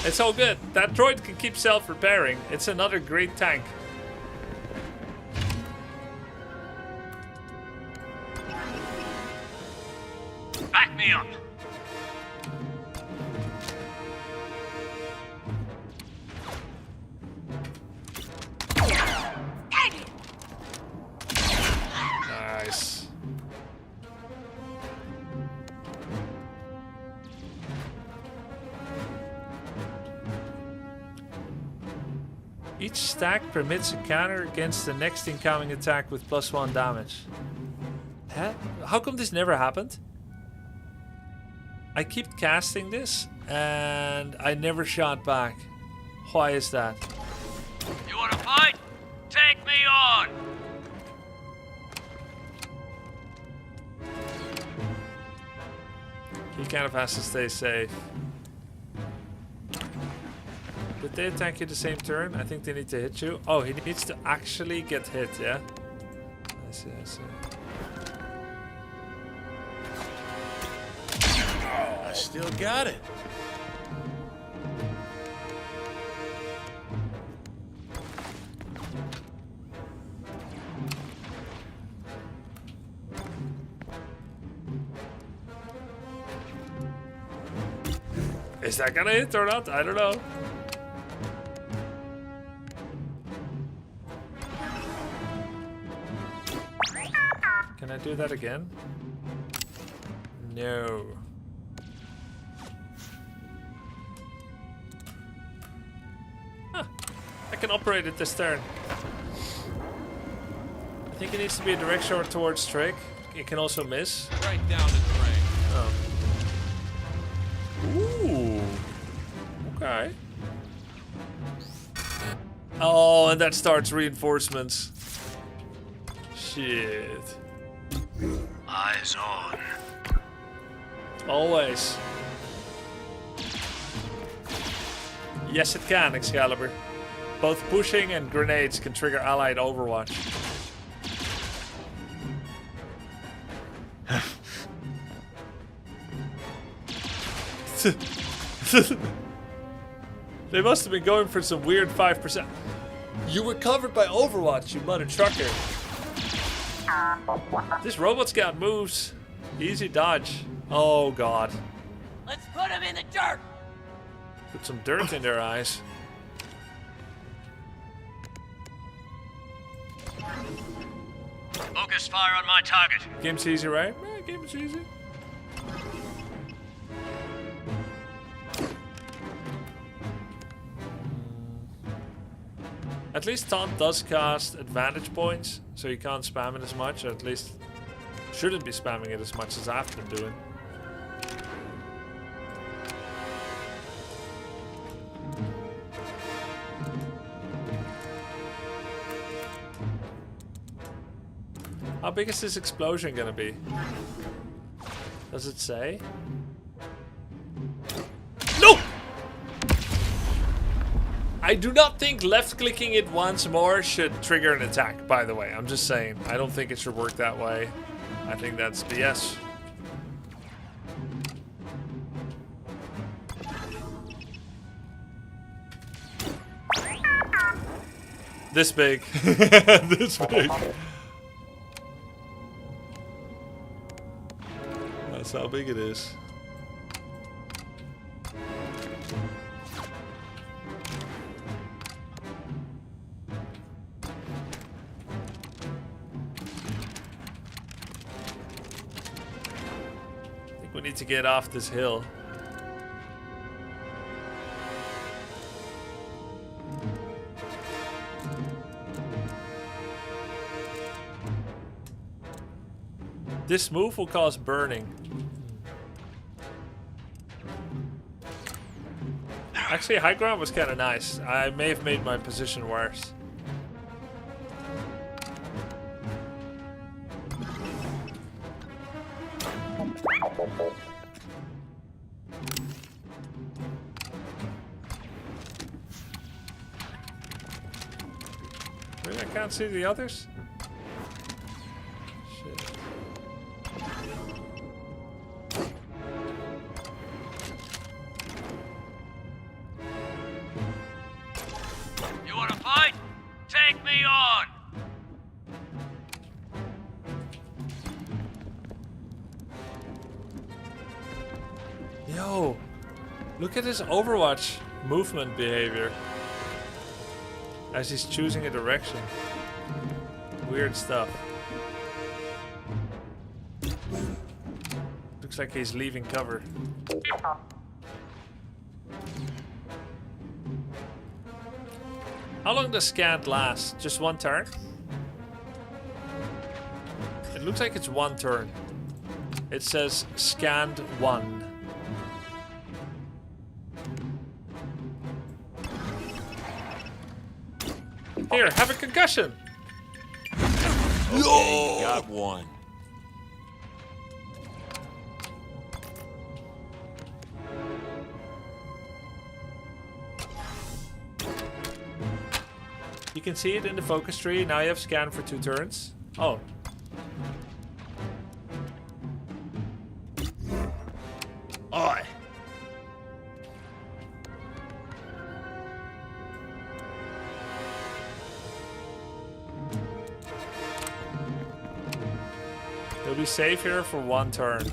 It's all good. That droid can keep self-repairing. It's another great tank. Back me up. Nice. Each stack permits a counter against the next incoming attack with +1 damage. Huh? How come this never happened? I keep casting this and I never shot back. Why is that? You want to fight? Take me on. He kind of has to stay safe. Did they attack you the same turn? I think they need to hit you. Oh, he needs to actually get hit, yeah? I see, I see. I still got it. Is that gonna hit or not? I don't know. Can I do that again? No. Huh. I can operate it this turn. I think it needs to be a direct shot towards Trick. It can also miss. Right down the drain. Oh. Ooh. Okay. Oh, and that starts reinforcements. Shit. Eyes on. Always. Yes, it can, Excalibur. Both pushing and grenades can trigger allied overwatch. They must have been going for some weird 5%. You were covered by Overwatch, you mother trucker. This robot scout moves. Easy dodge. Oh god. Let's put him in the dirt. Put some dirt in their eyes. Focus fire on my target. Game's easy, right? Yeah, game is easy. At least Taunt does cast advantage points, so you can't spam it as much, or at least shouldn't be spamming it as much as I've been doing. How big is this explosion gonna be? Does it say? No! I do not think left-clicking it once more should trigger an attack, by the way. I'm just saying. I don't think it should work that way. I think that's BS. This big. This big. That's how big it is. I think we need to get off this hill. This move will cause burning. Actually, high ground was kind of nice. I may have made my position worse. Really, I can't see the others? Shit. You wanna fight? Take me on! Yo, look at his Overwatch movement behavior as he's choosing a direction. Weird stuff. Looks like he's leaving cover. How long does scanned last? Just one turn? It looks like it's one turn. It says scanned 1. Here, have a concussion. Okay, you got one. You can see it in the focus tree. Now you have scan for 2 turns. Oh. Aye. You'll be safe here for 1 turn.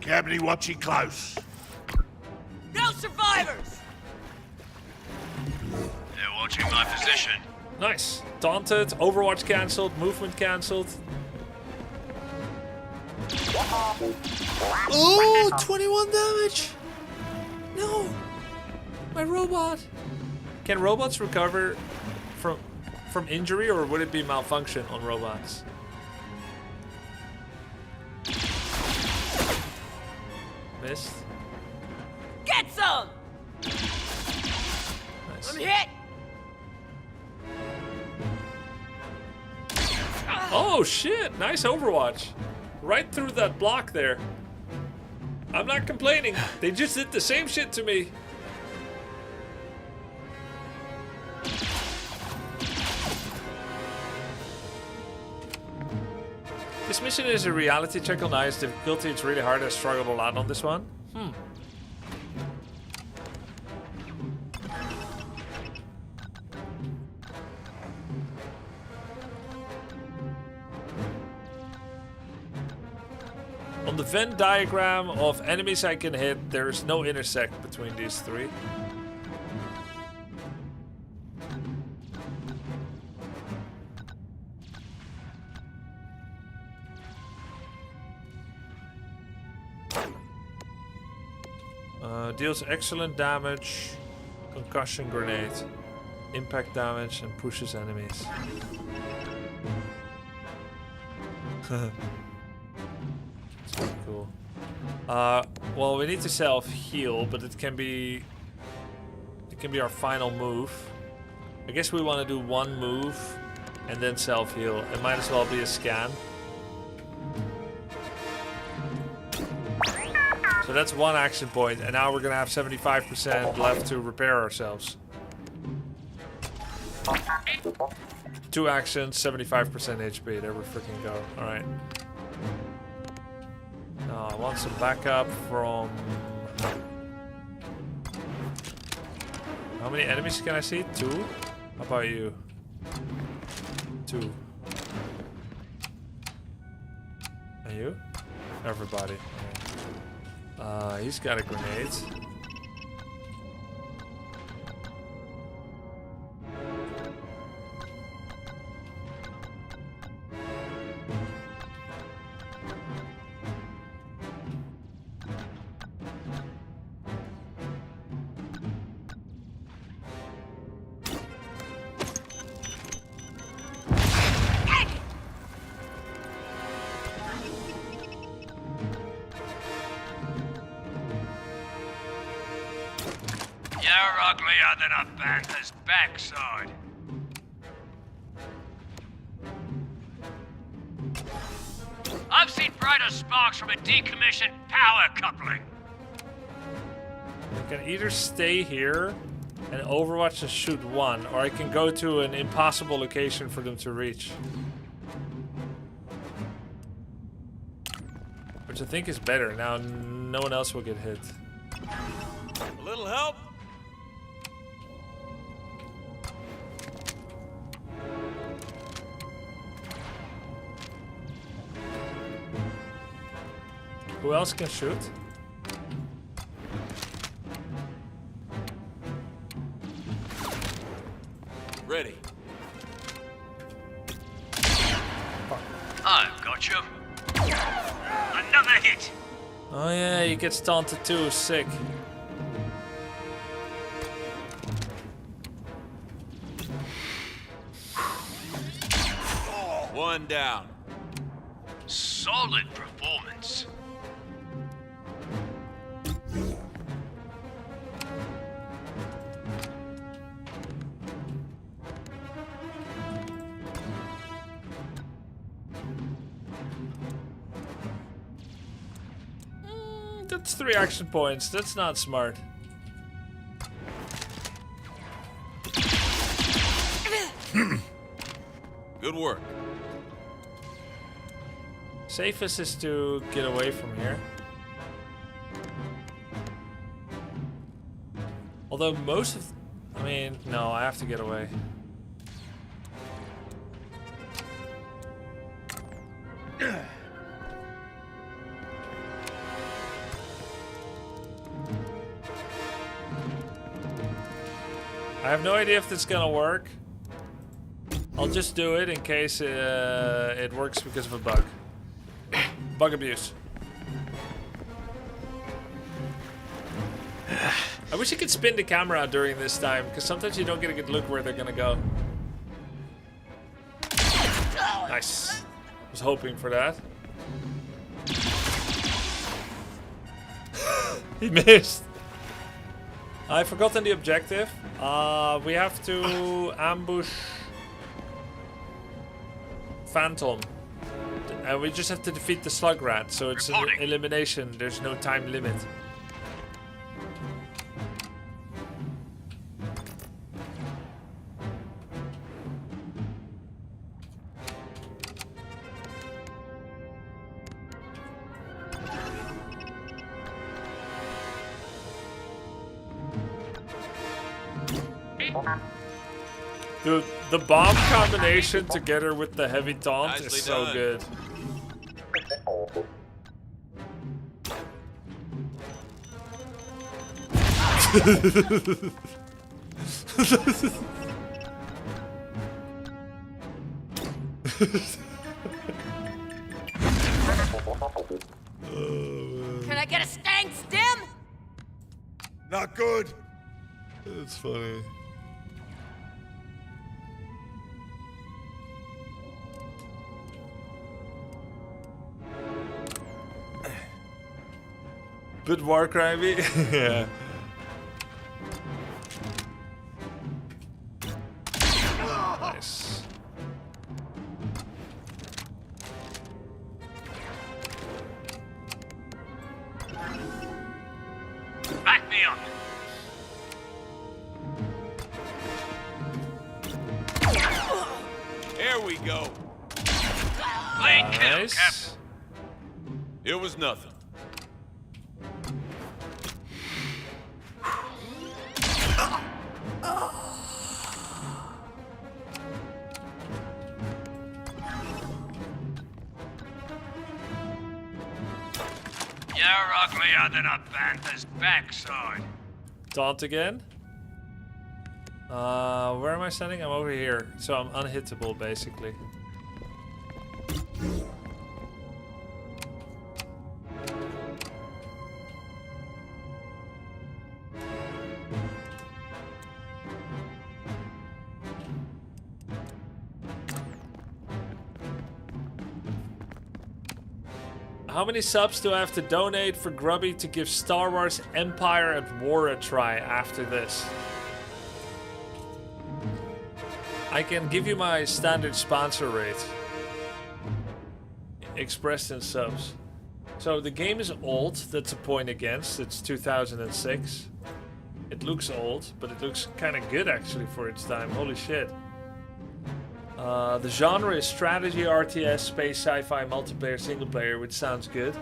Cabby, watch it close. No survivors! They're watching my position. Nice. Daunted, Overwatch cancelled, movement cancelled. Oh, 21 damage! No! My robot! Can robots recover from injury, or would it be malfunction on robots? Missed. Get some! Nice. I'm hit! Oh shit! Nice Overwatch. Right through that block there. I'm not complaining. They just did the same shit to me. This mission is a reality check on ice difficulty. It's really hard. I struggled a lot on this one. On the Venn diagram of enemies I can hit, there is no intersect between these 3. Deals excellent damage, concussion grenade, impact damage, and pushes enemies. It's pretty cool. Well, we need to self-heal, but it can be our final move. I guess we want to do 1 move and then self-heal. It might as well be a scan. So that's 1 action point, and now we're gonna have 75% left to repair ourselves. 2 actions, 75% HP. There we freaking go. All right. Now I want some backup from. How many enemies can I see? 2. How about you? 2. And you? Everybody. Right. He's got a grenade. You're uglier than a panther's backside. I've seen brighter sparks from a decommissioned power coupling. I can either stay here and Overwatch and shoot one, or I can go to an impossible location for them to reach. Which I think is better. Now no one else will get hit. A little help? Who else can shoot? Ready. I've got you. Another hit. Oh yeah, he gets taunted too. Sick. One down. Solid performance. That's 3 action points. That's not smart. Good work. Safest is to get away from here. Although most of... I mean, no, I have to get away. I have no idea if this is gonna work. I'll just do it in case it works because of a bug. Bug abuse. I wish you could spin the camera during this time, because sometimes you don't get a good look where they're gonna go. Nice. Was hoping for that. He missed. I've forgotten the objective. We have to ambush Phantom. And we just have to defeat the slug rat, so it's an elimination. There's no time limit. Dude, the bomb combination together with the heavy taunt is so good. Can I get a stank stim? Not good. That's funny. Bit war crimey. Yeah. Nice. Back me up. There we go. Clean kill, Captain. It was nothing. You're uglier than a panther's backside. Taunt again. Where am I standing? I'm over here. So I'm unhittable, basically. How many subs do I have to donate for Grubby to give Star Wars Empire at War a try after this? I can give you my standard sponsor rate. Expressed in subs. So the game is old, that's a point against. It's 2006. It looks old, but it looks kind of good actually for its time. Holy shit. The genre is strategy, RTS, space, sci-fi, multiplayer, single player, which sounds good.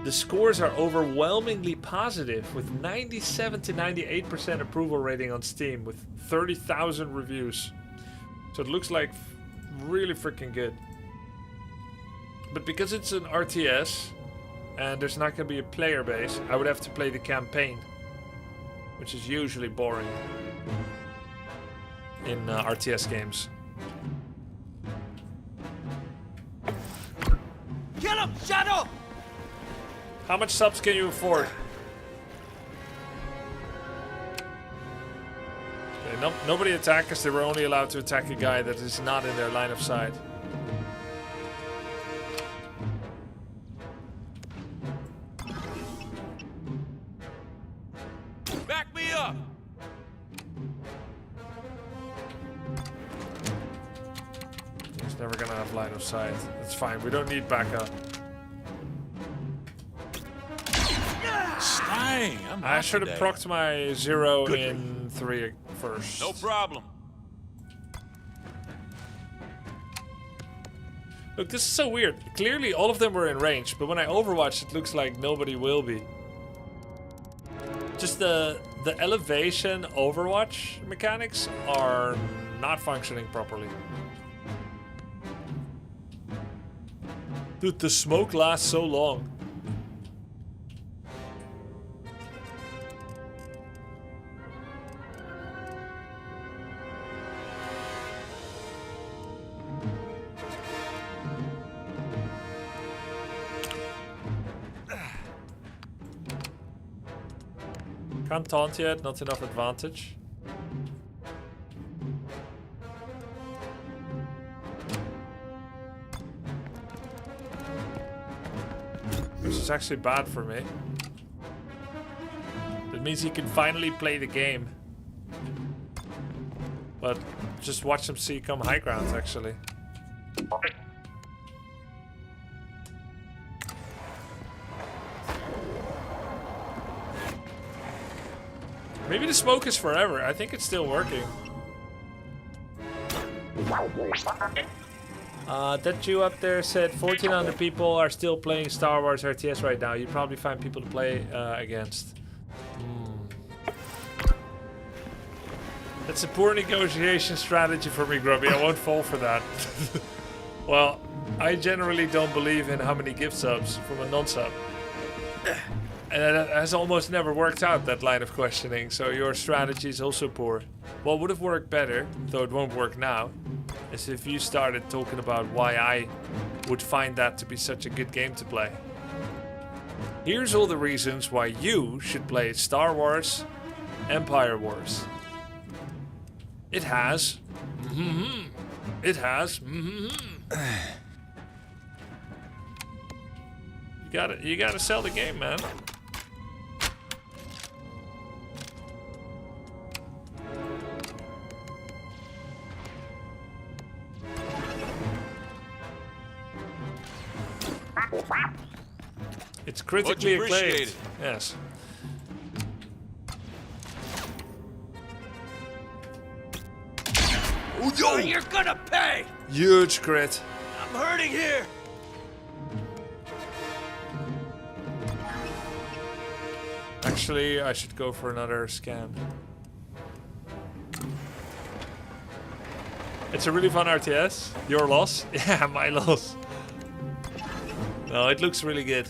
The scores are overwhelmingly positive, with 97 to 98% approval rating on Steam, with 30,000 reviews. So it looks like really freaking good. But because it's an RTS, and there's not going to be a player base, I would have to play the campaign, which is usually boring in RTS games. Kill him, Shadow! How much subs can you afford? Okay, nobody attack us. They were only allowed to attack a guy that is not in their line of sight. Back me up! He's never gonna have line of sight. That's fine. We don't need backup. Dang, I should have procced my 0 in 3 first. No problem. Look, this is so weird. Clearly all of them were in range, but when I overwatch it looks like nobody will be. Just the elevation overwatch mechanics are not functioning properly. Dude, the smoke lasts so long. Can't taunt yet, not enough advantage. Which is actually bad for me. That means he can finally play the game. But just watch him see come high ground, actually. Maybe the smoke is forever. I think it's still working. That you up there said 1,400 people are still playing Star Wars RTS right now. You'd probably find people to play against. That's a poor negotiation strategy for me, Grubby. I won't fall for that. Well, I generally don't believe in how many gift subs from a non-sub. And that has almost never worked out, that line of questioning, so your strategy is also poor. What would have worked better, though it won't work now, is if you started talking about why I would find that to be such a good game to play. Here's all the reasons why you should play Star Wars Empire Wars. It has... It has... You gotta sell the game, man. It's critically acclaimed. Yes. Oh, yo! You're gonna pay! Huge crit. I'm hurting here! Actually, I should go for another scan. It's a really fun RTS. Your loss? Yeah, my loss. No, it looks really good.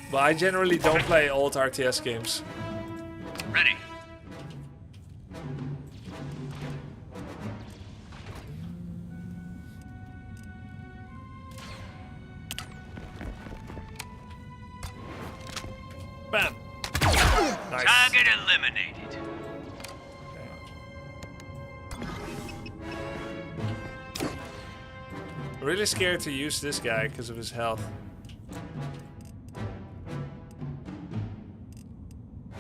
But I generally don't play old RTS games. Ready. Bam. Nice. Target eliminated. Really scared to use this guy because of his health. I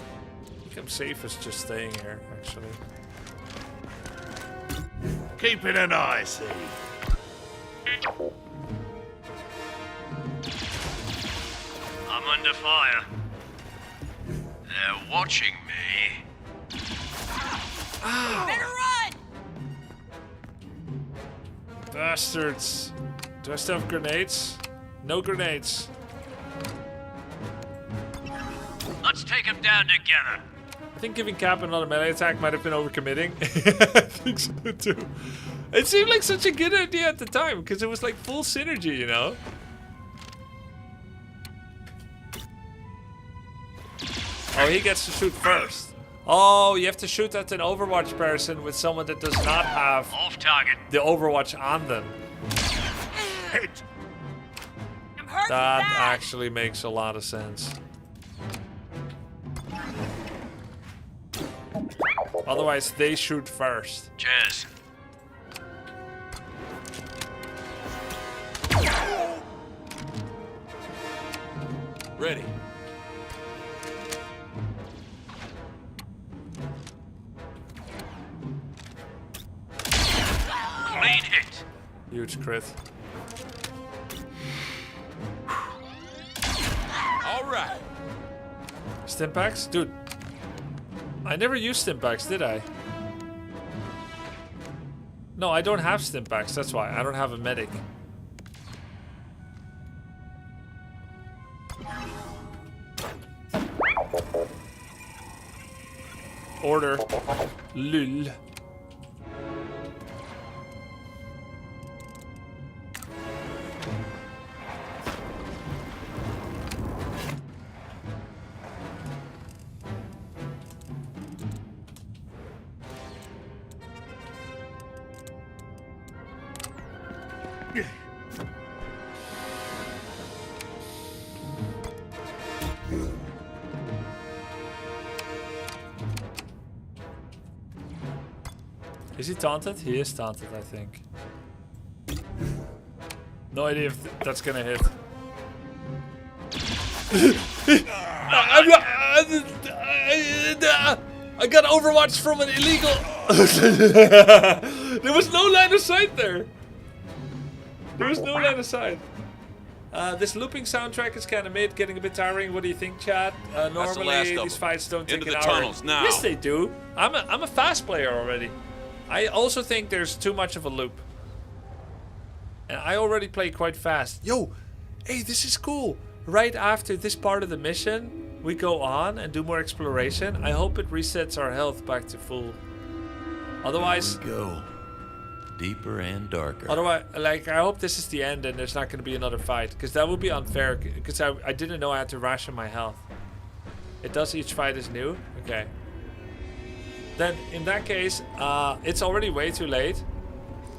think I'm safe as just staying here, actually. Keeping an eye, see. I'm under fire. They're watching me. Better run! Bastards. Do I still have grenades? No grenades. Let's take him down together. I think giving Cap another melee attack might have been overcommitting. I think so too. It seemed like such a good idea at the time because it was like full synergy, you know? Oh, he gets to shoot first. Oh, you have to shoot at an Overwatch person with someone that does not have off target the Overwatch on them. Hit. That actually makes a lot of sense. Otherwise, they shoot first. Cheers. Ready. Clean hit. Huge crit. All right. Stimpaks? Dude. I never used Stimpaks, did I? No, I don't have Stimpaks, that's why. I don't have a medic. Order. Lul. Is he taunted? He is taunted, I think. No idea if that's gonna hit. I got Overwatch from an illegal. There was no line of sight there. There was no line of sight. This looping soundtrack is kind of mid, getting a bit tiring. What do you think, Chad? Normally these fights don't take Into an the hour. tunnels now. Yes, they do. I'm a fast player already. I also think there's too much of a loop. And I already play quite fast. Yo, hey, this is cool. Right after this part of the mission, we go on and do more exploration. I hope it resets our health back to full. Otherwise, go deeper and darker. Otherwise, like, I hope this is the end and there's not going to be another fight. Because that would be unfair. Because I didn't know I had to ration my health. It does each fight is new? Okay. Then, in that case, it's already way too late.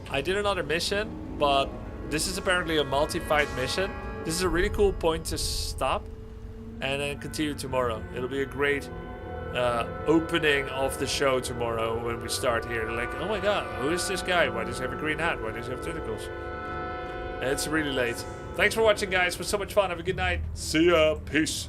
I did another mission, but this is apparently a multi-fight mission. This is a really cool point to stop and then continue tomorrow. It'll be a great opening of the show tomorrow when we start here. Like, oh my god, who is this guy? Why does he have a green hat? Why does he have tentacles? It's really late. Thanks for watching, guys. It was so much fun. Have a good night. See ya. Peace.